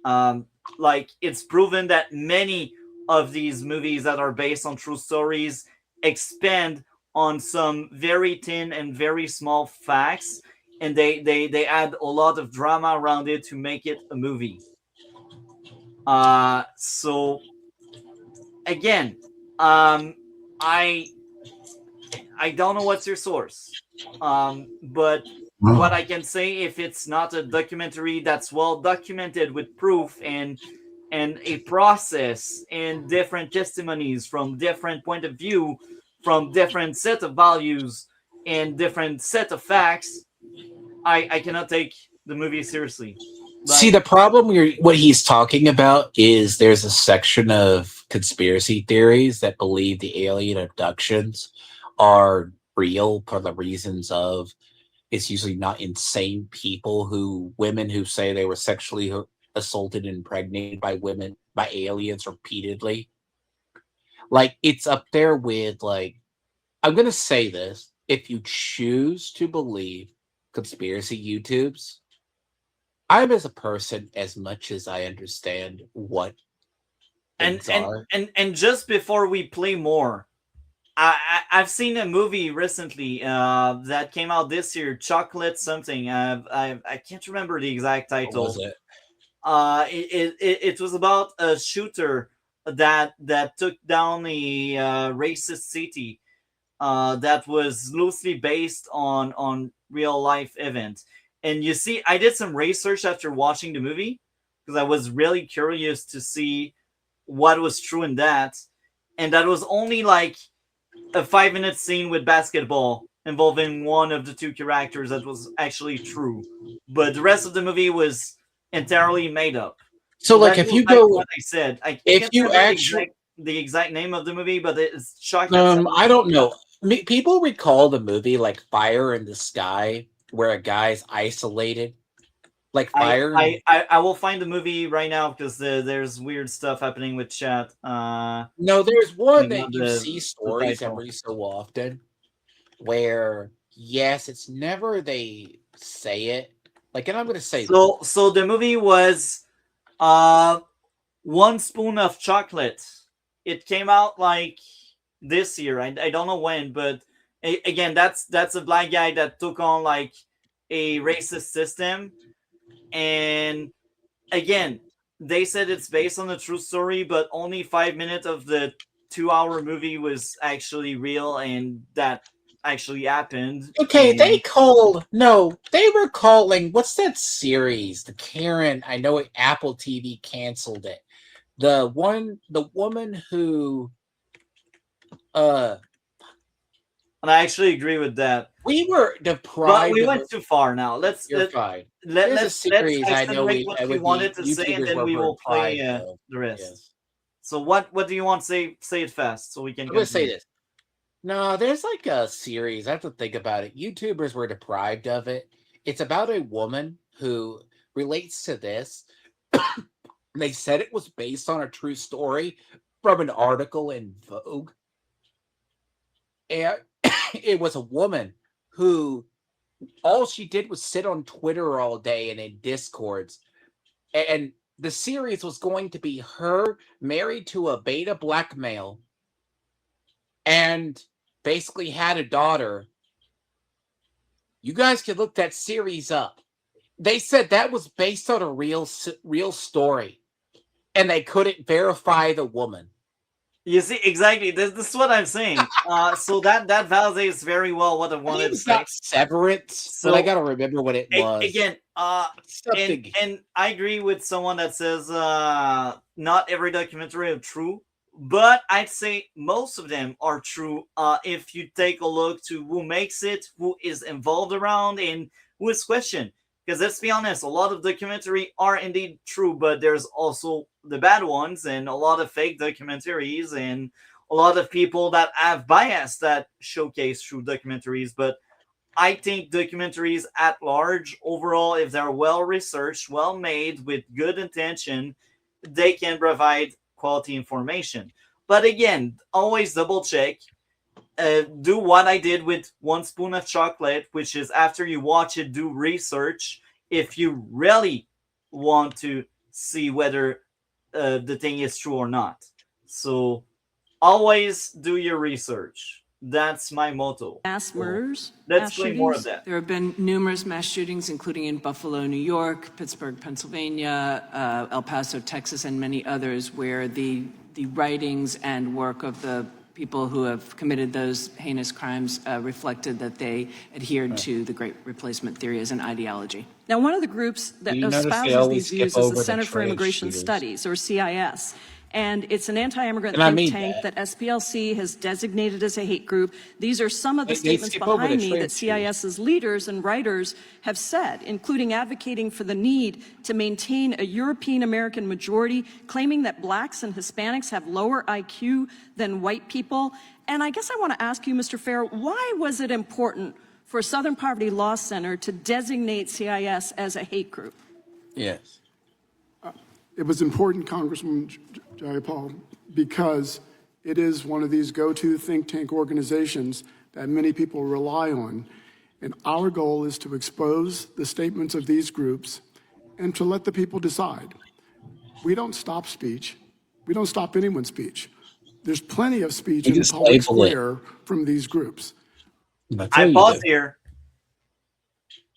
Like, it's proven that many of these movies that are based on true stories expand on some very thin and very small facts, and they add a lot of drama around it to make it a movie. So again, I don't know what's your source, but what I can say, if it's not a documentary that's well documented with proof and a process and different testimonies from different point of view, from different set of values and different set of facts, I cannot take the movie seriously. see, the problem what he's talking about is there's a section of conspiracy theories that believe the alien abductions are real for the reasons of it's usually not insane women who say they were sexually assaulted and impregnated by aliens repeatedly. Like, it's up there with, like, I'm going to say this. If you choose to believe conspiracy YouTubes, I'm, as a person, as much as I understand what things are. And just before we play more, I've seen a movie recently that came out this year, Chocolate something. I can't remember the exact title. What was it? It was about a shooter that took down a racist city that was loosely based on real life events. And you see, I did some research after watching the movie because I was really curious to see what was true in that. And that was only like a 5-minute scene with basketball involving one of the two characters that was actually true. But the rest of the movie was entirely made up. So like, if you go, what I said, I if can't you remember actually, the exact name of the movie, but it's Chocolate. I don't know. People recall the movie like Fire in the Sky, where a guy's isolated. Like Fire. I will find the movie right now because there's weird stuff happening with chat. No, there's one that you see the stories title. every so often where, yes, it's never they say it. Like, and I'm going to say So the movie was One Spoon of Chocolate. It came out like this year. I don't know when, but again, that's a black guy that took on like a racist system. And again, they said it's based on a true story, but only 5 minutes of the 2-hour movie was actually real, and that actually happened. Okay, And they were calling, what's that series? The Karen, I know Apple TV canceled it. The woman who, and I actually agree with that. We were deprived. But we went too far now. You're fine. Let's a series I know what we wanted to say, and then we will play the rest. Yes. So what do you want to say? Say it fast so we can. I'm going to say this. No, there's like a series. I have to think about it. YouTubers were deprived of it. It's about a woman who relates to this. They said it was based on a true story from an article in Vogue. And it was a woman who all she did was sit on Twitter all day and in Discords. And the series was going to be her married to a beta black male and basically had a daughter. You guys can look that series up. They said that was based on a real story, and they couldn't verify the woman. You see, exactly. This is what I'm saying. So that validates very well what I wanted to say. Severance, so I gotta remember what it was. Again, and I agree with someone that says not every documentary are true, but I'd say most of them are true. If you take a look to who makes it, who is involved around, and who is questioned. Because let's be honest, a lot of documentary are indeed true, but there's also the bad ones and a lot of fake documentaries and a lot of people that have bias that showcase true documentaries. But I think documentaries at large, overall, if they're well researched, well made, with good intention, they can provide quality information. But again, always double check. Do what I did with One Spoon of Chocolate, which is after you watch it, do research if you really want to see whether the thing is true or not. So always do your research. That's my motto. Mass murders, Let's mass play more of shootings. that. There have been numerous mass shootings, including in Buffalo, New York, Pittsburgh, Pennsylvania, El Paso, Texas, and many others, where the writings and work of the people who have committed those heinous crimes reflected that they adhered to the Great Replacement theory as an ideology. Now, one of the groups that You notice they espouses always these skip views is over the the Center for trans Immigration shooters. Studies, or CIS. And it's an anti-immigrant And I think mean tank that SPLC has designated as a hate group. These are some of the They statements skip over behind the me that trans shooters. CIS's leaders and writers have said, including advocating for the need to maintain a European-American majority, claiming that blacks and Hispanics have lower IQ than white people. And I guess I want to ask you, Mr. Fair, why was it important for Southern Poverty Law Center to designate CIS as a hate group? Yes. It was important, Congressman Jayapal, because it is one of these go-to think tank organizations that many people rely on. And our goal is to expose the statements of these groups and to let the people decide. We don't stop speech. We don't stop anyone's speech. There's plenty of speech They in the just public label it. square from these groups. That's all I you pause do. here.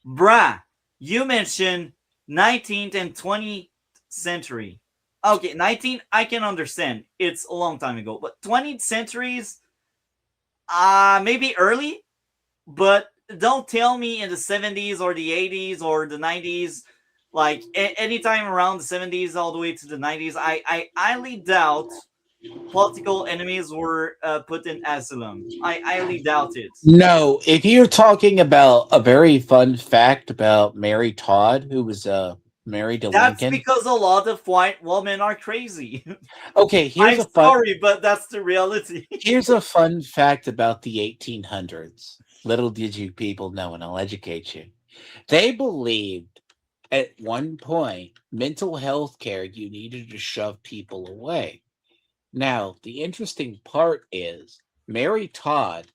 Bruh, you mentioned 19th and 20th century. Okay, 19th, I can understand. It's a long time ago. But 20th centuries, maybe early, but don't tell me in the 70s or the 80s or the 90s, like anytime around the 70s all the way to the 90s, I highly doubt political enemies were put in asylum. I highly doubt it. No, if you're talking about a very fun fact about Mary Todd, who was married to That's Lincoln. because a lot of white women are crazy. Okay, here's I'm a fun sorry, but that's the reality. here's a fun fact about the 1800s. Little did you people know, and I'll educate you. They believed at one point mental health care you needed to shove people away. Now, the interesting part is Mary Todd,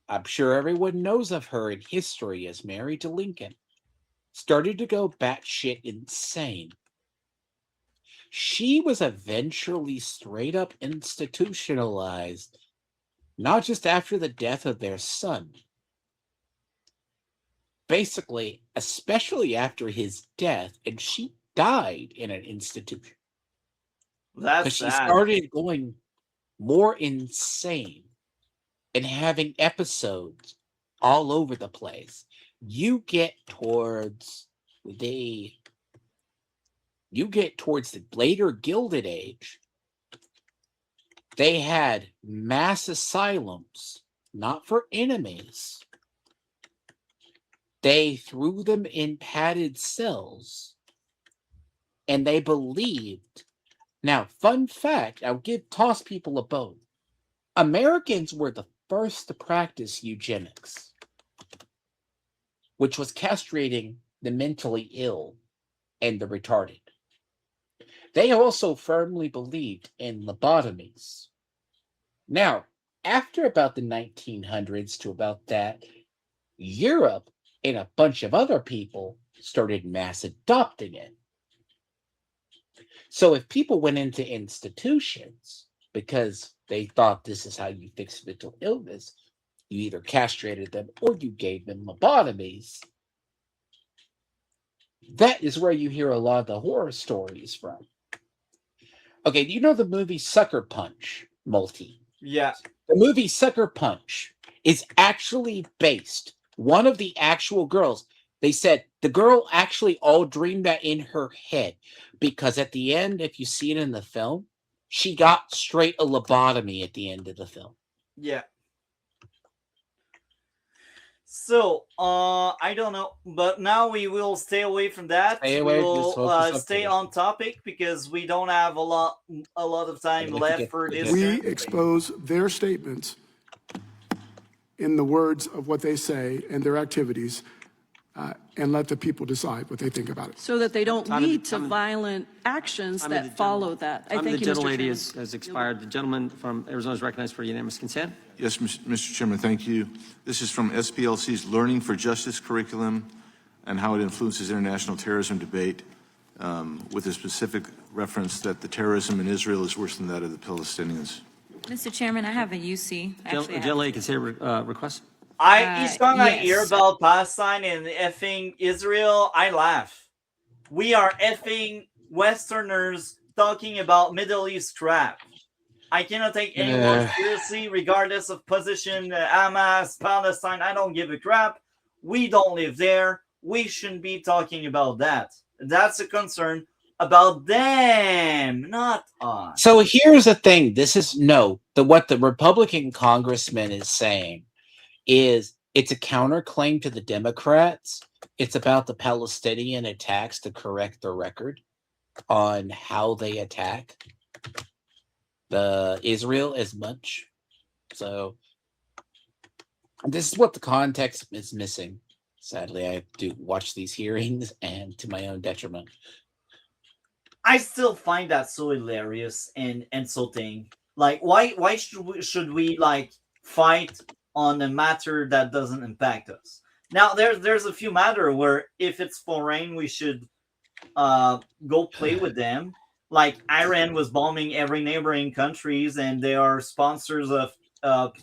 I'm sure everyone knows of her in history as married to Lincoln, started to go batshit insane. She was eventually straight up institutionalized, not just after the death of their son. Basically, especially after his death, and she died in an institution. That's Because she sad. started going more insane and having episodes all over the place. You get towards the later Gilded Age, they had mass asylums, not for enemies. They threw them in padded cells, and they believed. Now, fun fact, I'll toss people a bone. Americans were the first to practice eugenics, which was castrating the mentally ill and the retarded. They also firmly believed in lobotomies. Now, after about the 1900s to about that, Europe and a bunch of other people started mass adopting it. So if people went into institutions because they thought this is how you fix mental illness, you either castrated them or you gave them lobotomies. That is where you hear a lot of the horror stories from. Okay, do you know the movie Sucker Punch, Multi? Yeah. The movie Sucker Punch is actually based, one of the actual girls, they said the girl actually all dreamed that in her head, because at the end, if you see it in the film, she got straight a lobotomy at the end of the film. Yeah. So, I don't know, but now we will stay away from that. Stay We away, just will focus on stay finish. on topic because we don't have a lot of time I'd like to left get- for this. We expose their statements in the words of what they say and their activities, and let the people decide what they think about it. So that they don't lead to violent actions that follow that. I thank you, Mr. gentlelady Chairman. has expired. The gentleman from Arizona is recognized for unanimous consent. Yes, Mr. Chairman, thank you. This is from SPLC's Learning for Justice curriculum and how it influences international terrorism debate, with a specific reference that the terrorism in Israel is worse than that of the Palestinians. Mr. Chairman, I have a UC. Actually, Gentlelady, consider request. Each time I hear yes. about Palestine and effing Israel, I laugh. We are effing Westerners talking about Middle East crap. I cannot take any more seriously, regardless of position, Hamas, Palestine. I don't give a crap. We don't live there. We shouldn't be talking about that. That's a concern about them, not us. So here's the thing. This is what the Republican congressman is saying is it's a counterclaim to the Democrats. It's about the Palestinian attacks to correct the record on how they attack the Israel as much. So this is what the context is missing. Sadly, I do watch these hearings, and to my own detriment. I still find that so hilarious and insulting. Like, why should we like fight on a matter that doesn't impact us? Now, there's a few matter where if it's foreign, we should go play with them. Like Iran was bombing every neighboring countries, and they are sponsors of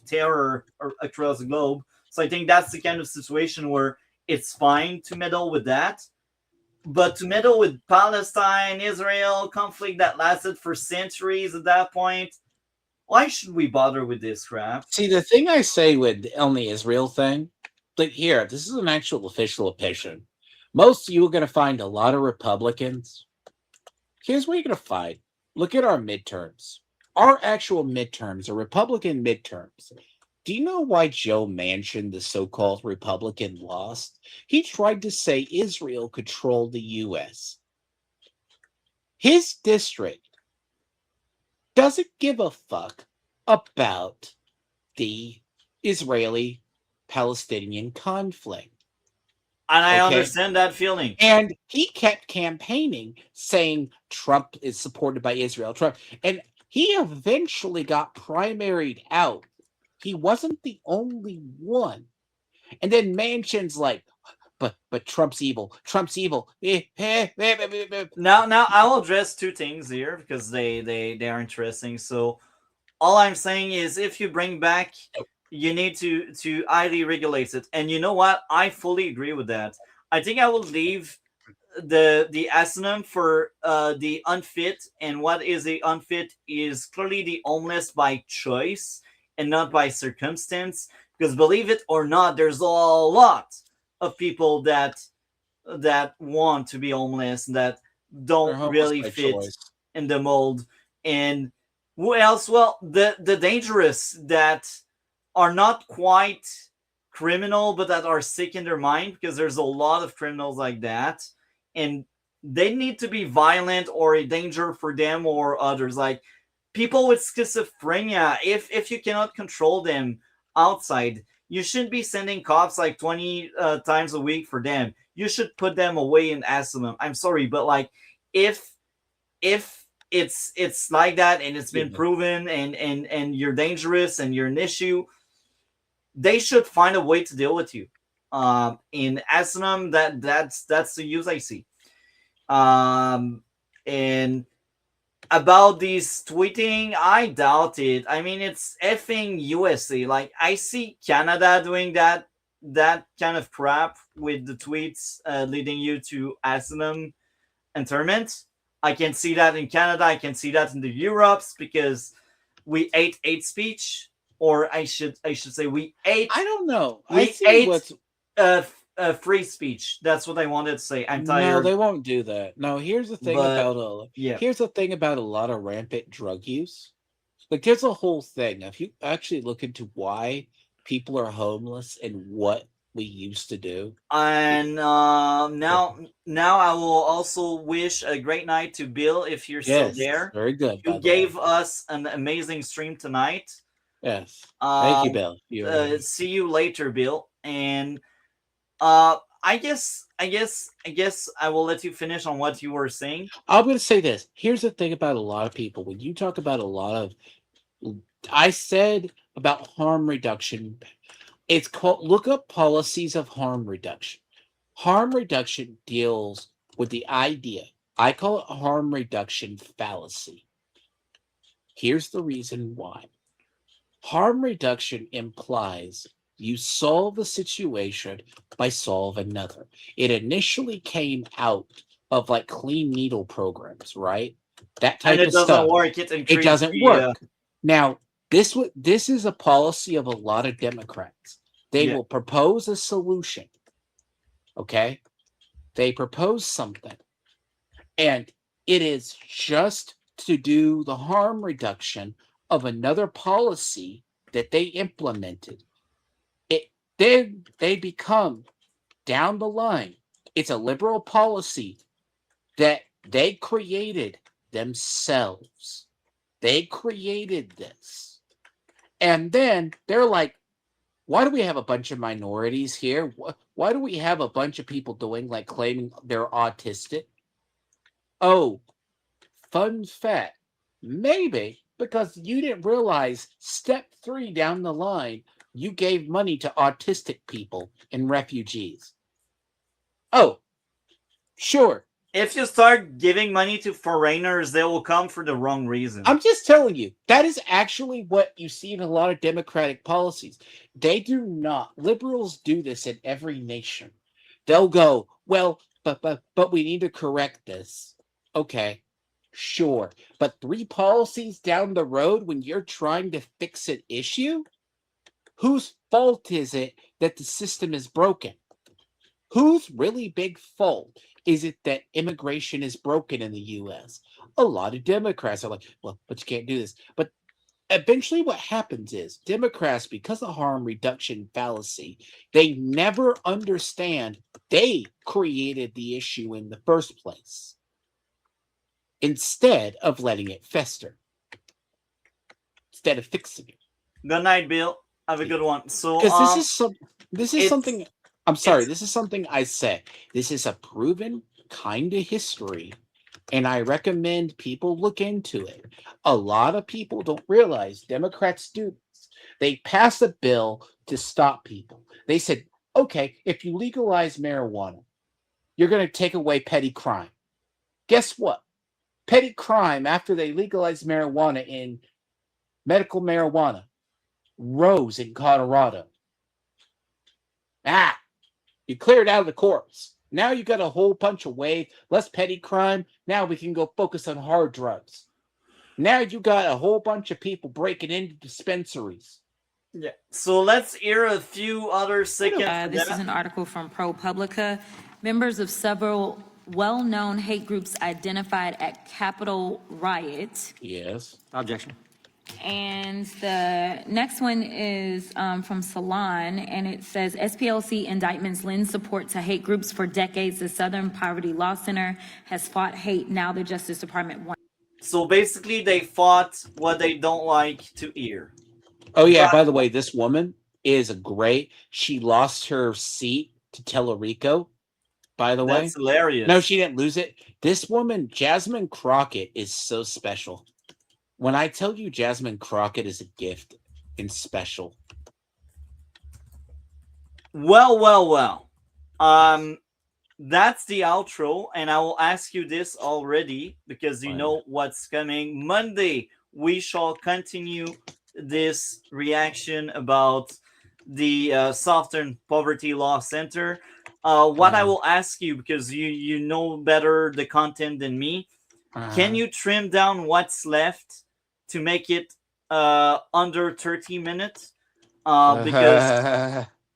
terror across the globe. So I think that's the kind of situation where it's fine to meddle with that. But to meddle with Palestine, Israel conflict that lasted for centuries at that point, why should we bother with this crap? See, the thing I say on the Israel thing, like here, this is an actual official opinion. Most of you are going to find a lot of Republicans. Here's what you're going to find. Look at our midterms. Our actual midterms are Republican midterms. Do you know why Joe Manchin, the so-called Republican, lost? He tried to say Israel controlled the U.S. His district doesn't give a fuck about the Israeli-Palestinian conflict. And I understand that feeling. And he kept campaigning, saying Trump is supported by Israel. And he eventually got primaried out. He wasn't the only one. And then Manchin's like, but Trump's evil. Trump's evil. Now I'll address two things here because they are interesting. So all I'm saying is if you bring back, you need to highly regulate it. And you know what? I fully agree with that. I think I will leave the synonym for the unfit, and what is the unfit is clearly the homeless by choice and not by circumstance, because believe it or not, there's a lot of people that want to be homeless, that don't really fit in the mold. And who else? Well, the dangerous that are not quite criminal, but that are sick in their mind, because there's a lot of criminals like that, and they need to be violent or a danger for them or others. Like people with schizophrenia, if you cannot control them outside, you shouldn't be sending cops like 20 times a week for them. You should put them away in asylum. I'm sorry, but like if it's like that and it's been proven and you're dangerous and you're an issue, they should find a way to deal with you. In asylum, that's the use I see. And about these tweeting, I doubt it. I mean, it's effing USA. Like, I see Canada doing that kind of crap with the tweets leading you to asylum internment. I can see that in Canada. I can see that in the Europes because we ate hate speech, or I should say we ate. I don't know. We ate free speech. That's what I wanted to say. I'm tired. No, they won't do that. No, here's the thing here's the thing about a lot of rampant drug use. Like, there's a whole thing. If you actually look into why people are homeless and what we used to do. And now I will also wish a great night to Bill if you're still there. Very good. You gave us an amazing stream tonight. Yes. Thank you, Um, Bill. You see you later, Bill. And I guess I will let you finish on what you were saying. I'm going to say this. Here's the thing about a lot of people. When you talk about a lot of, I said about harm reduction. It's called, look up policies of harm reduction. Harm reduction deals with the idea. I call it harm reduction fallacy. Here's the reason why. Harm reduction implies you solve the situation by solve another. It initially came out of like clean needle programs, right? That And type it of doesn't stuff. work. It It increased doesn't the work. Now, this is a policy of a lot of Democrats. They Yeah. will propose a solution. Okay? They propose something. And it is just to do the harm reduction of another policy that they implemented. It then they become down the line. It's a liberal policy that they created themselves. They created this. And then they're like, why do we have a bunch of minorities here? Why do we have a bunch of people doing like claiming they're autistic? Oh, fun fact. Maybe because you didn't realize step 3 down the line, you gave money to autistic people and refugees. Oh, sure. If you start giving money to foreigners, they will come for the wrong reason. I'm just telling you, that is actually what you see in a lot of Democratic policies. They do not, liberals do this in every nation. They'll go, well, but we need to correct this. Okay, sure. But 3 policies down the road when you're trying to fix an issue, whose fault is it that the system is broken? Whose really big fault is it that immigration is broken in the US? A lot of Democrats are like, well, but you can't do this. But eventually what happens is Democrats, because of harm reduction fallacy, they never understand they created the issue in the first place instead of letting it fester, instead of fixing it. Good night, Bill. Have a good one. So, Because this is it's- something. I'm sorry. This is something I say. This is a proven kind of history, and I recommend people look into it. A lot of people don't realize Democrats do this. They pass a bill to stop people. They said, okay, if you legalize marijuana, you're going to take away petty crime. Guess what? Petty crime, after they legalized marijuana in medical marijuana, rose in Colorado. You cleared out of the courts. Now you got a whole bunch of less petty crime. Now we can go focus on hard drugs. Now you got a whole bunch of people breaking into dispensaries. Yeah. So let's hear a few other seconds. This is an article from ProPublica. Members of several well-known hate groups identified at Capitol riot. Yes. Objection. And the next one is from Salon, and it says SPLC indictments lend support to hate groups for decades. The Southern Poverty Law Center has fought hate. Now the Justice Department wants. So basically, they fought what they don't like to hear. Oh yeah. By the way, this woman is great. She lost her seat to Tellerico. By the way, That's hilarious. No, she didn't lose it. This woman, Jasmine Crockett, is so special. When I tell you Jasmine Crockett is a gift and special. Well. That's the outro, and I will ask you this already because you know what's coming. Monday, we shall continue this reaction about the Southern Poverty Law Center. What I will ask you, because you know better the content than me, can you trim down what's left to make it under 30 minutes?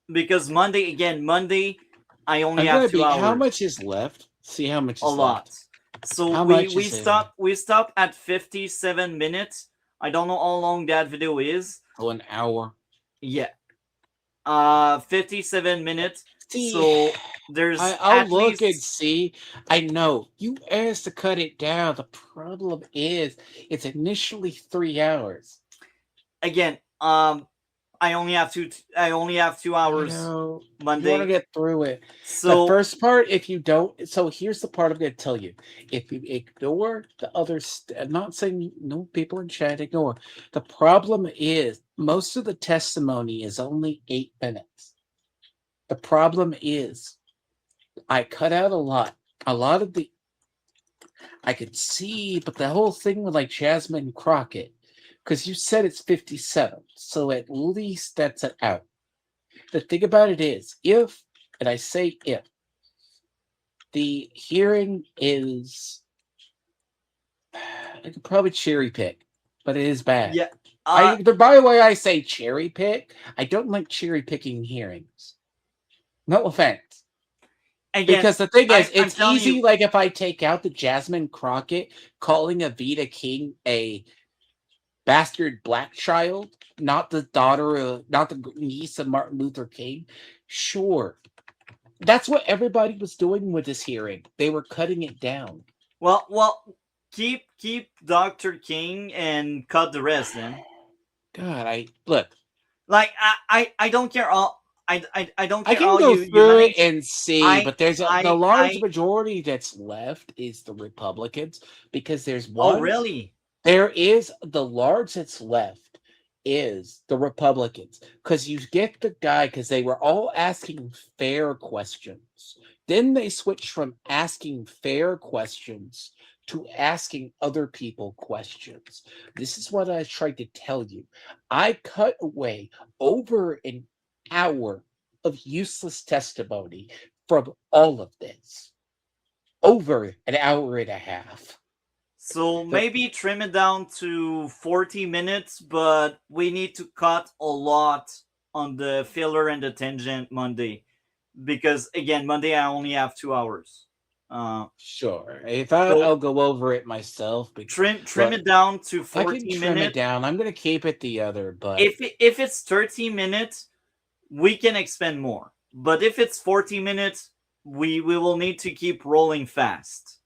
Because Monday, I only have 2 hours. How much is left? See how much is a lot. left. So How we much we is it? stop at 57 minutes. I don't know how long that video is. Oh, an hour. Yeah. 57 minutes. See, So there's I'll at look least and see. I know you asked to cut it down. The problem is it's initially 3 hours. again, I only have 2 hours You Monday. want to get through it. So the first part, if you don't, so here's the part I'm going to tell you. If you ignore the others, I'm not saying no people in chat ignore. The problem is most of the testimony is only 8 minutes. The problem is I cut out a lot. A lot of the I could see, but the whole thing with like Jasmine Crockett, because you said it's 57, so at least that's an out. The thing about it is, if, and I say if, the hearing is, I could probably cherry pick, but it is bad. yeah, By the way, I say cherry pick. I don't like cherry picking hearings. No offense. again, Because the thing is, I'm it's telling easy. you, Like if I take out the Jasmine Crockett calling Evita King a bastard black child, not the niece of Martin Luther King. Sure, that's what everybody was doing with this hearing. They were cutting it down. well, keep Dr. King and cut the rest then. God, I look. Like I don't care all. I don't I care can all go you through it Unites. and see, but there's the large I majority that's left is the Republicans because there's oh one. really? There is the large that's left is the Republicans because you get the guy because they were all asking fair questions. Then they switched from asking fair questions to asking other people questions. This is what I tried to tell you. I cut away over an hour of useless testimony from all of this. Over an hour and a half. So maybe trim it down to 40 minutes, but we need to cut a lot on the filler and the tangent Monday. Because again, Monday I only have 2 hours. Sure. If I'll go over it myself. Trim it down to 40 I can trim minutes. it down. I'm going to keep it the other, but if it's 30 minutes, we can expend more. But if it's 40 minutes, we will need to keep rolling fast.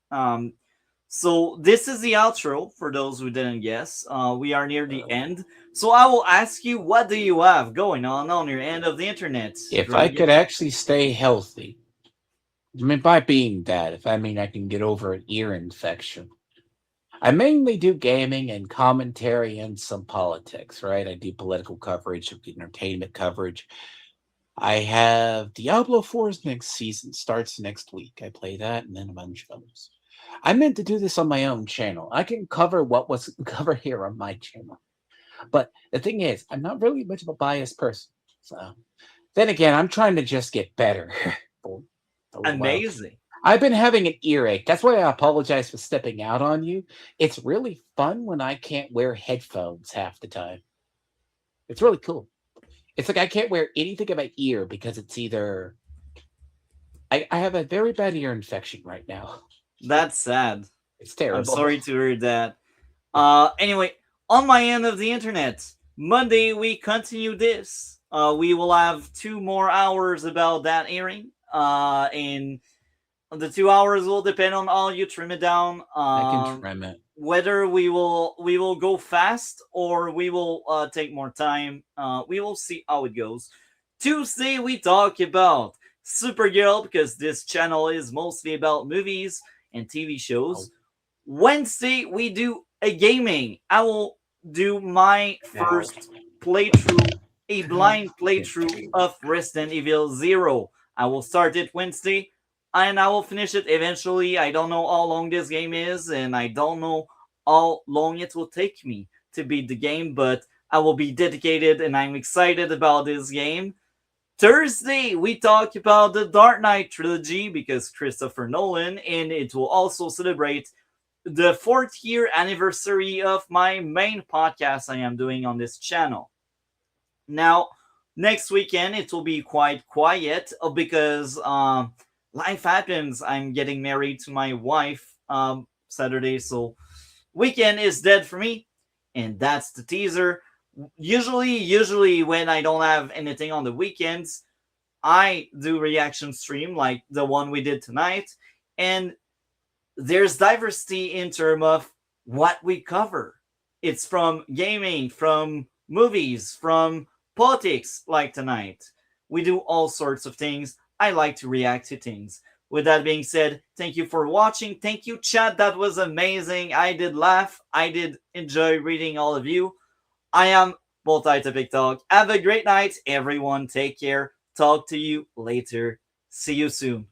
So this is the outro for those who didn't guess. We are near the end. So I will ask you, what do you have going on your end of the internet? if I could actually stay healthy, I mean, by being that, if I mean I can get over an ear infection, I mainly do gaming and commentary and some politics, right? I do political coverage, entertainment coverage. I have Diablo 4's next season starts next week. I play that and then a bunch of others. I meant to do this on my own channel. I can cover what was covered here on my channel. But the thing is, I'm not really much of a biased person. So then again, I'm trying to just get better. Amazing. I've been having an earache. That's why I apologize for stepping out on you. It's really fun when I can't wear headphones half the time. It's really cool. It's like I can't wear anything in my ear because it's either... I have a very bad ear infection right now. That's sad. It's terrible. I'm sorry to hear that. Anyway, on my end of the internet, Monday we continue this. We will have 2 more hours about that hearing. And the 2 hours will depend on how you trim it down. I can trim it. Whether we will go fast or we will take more time. We will see how it goes. Tuesday we talk about Supergirl because this channel is mostly about movies and TV shows. Wednesday we do a gaming. I will do my first playthrough, a blind playthrough of Resident Evil 0. I will start it Wednesday and I will finish it eventually. I don't know how long this game is and I don't know how long it will take me to beat the game, but I will be dedicated and I'm excited about this game. Thursday, we talk about the Dark Knight trilogy because Christopher Nolan, and it will also celebrate the 4th year anniversary of my main podcast I am doing on this channel. Now, next weekend, it will be quite quiet because life happens. I'm getting married to my wife Saturday, so weekend is dead for me, and that's the teaser. Usually when I don't have anything on the weekends, I do reaction stream like the one we did tonight, and there's diversity in terms of what we cover. It's from gaming, from movies, from politics like tonight. We do all sorts of things. I like to react to things. With that being said, thank you for watching. Thank you, chat. That was amazing. I did laugh. I did enjoy reading all of you. I am Multi-Topic Talk. Have a great night, everyone. Take care. Talk to you later. See you soon.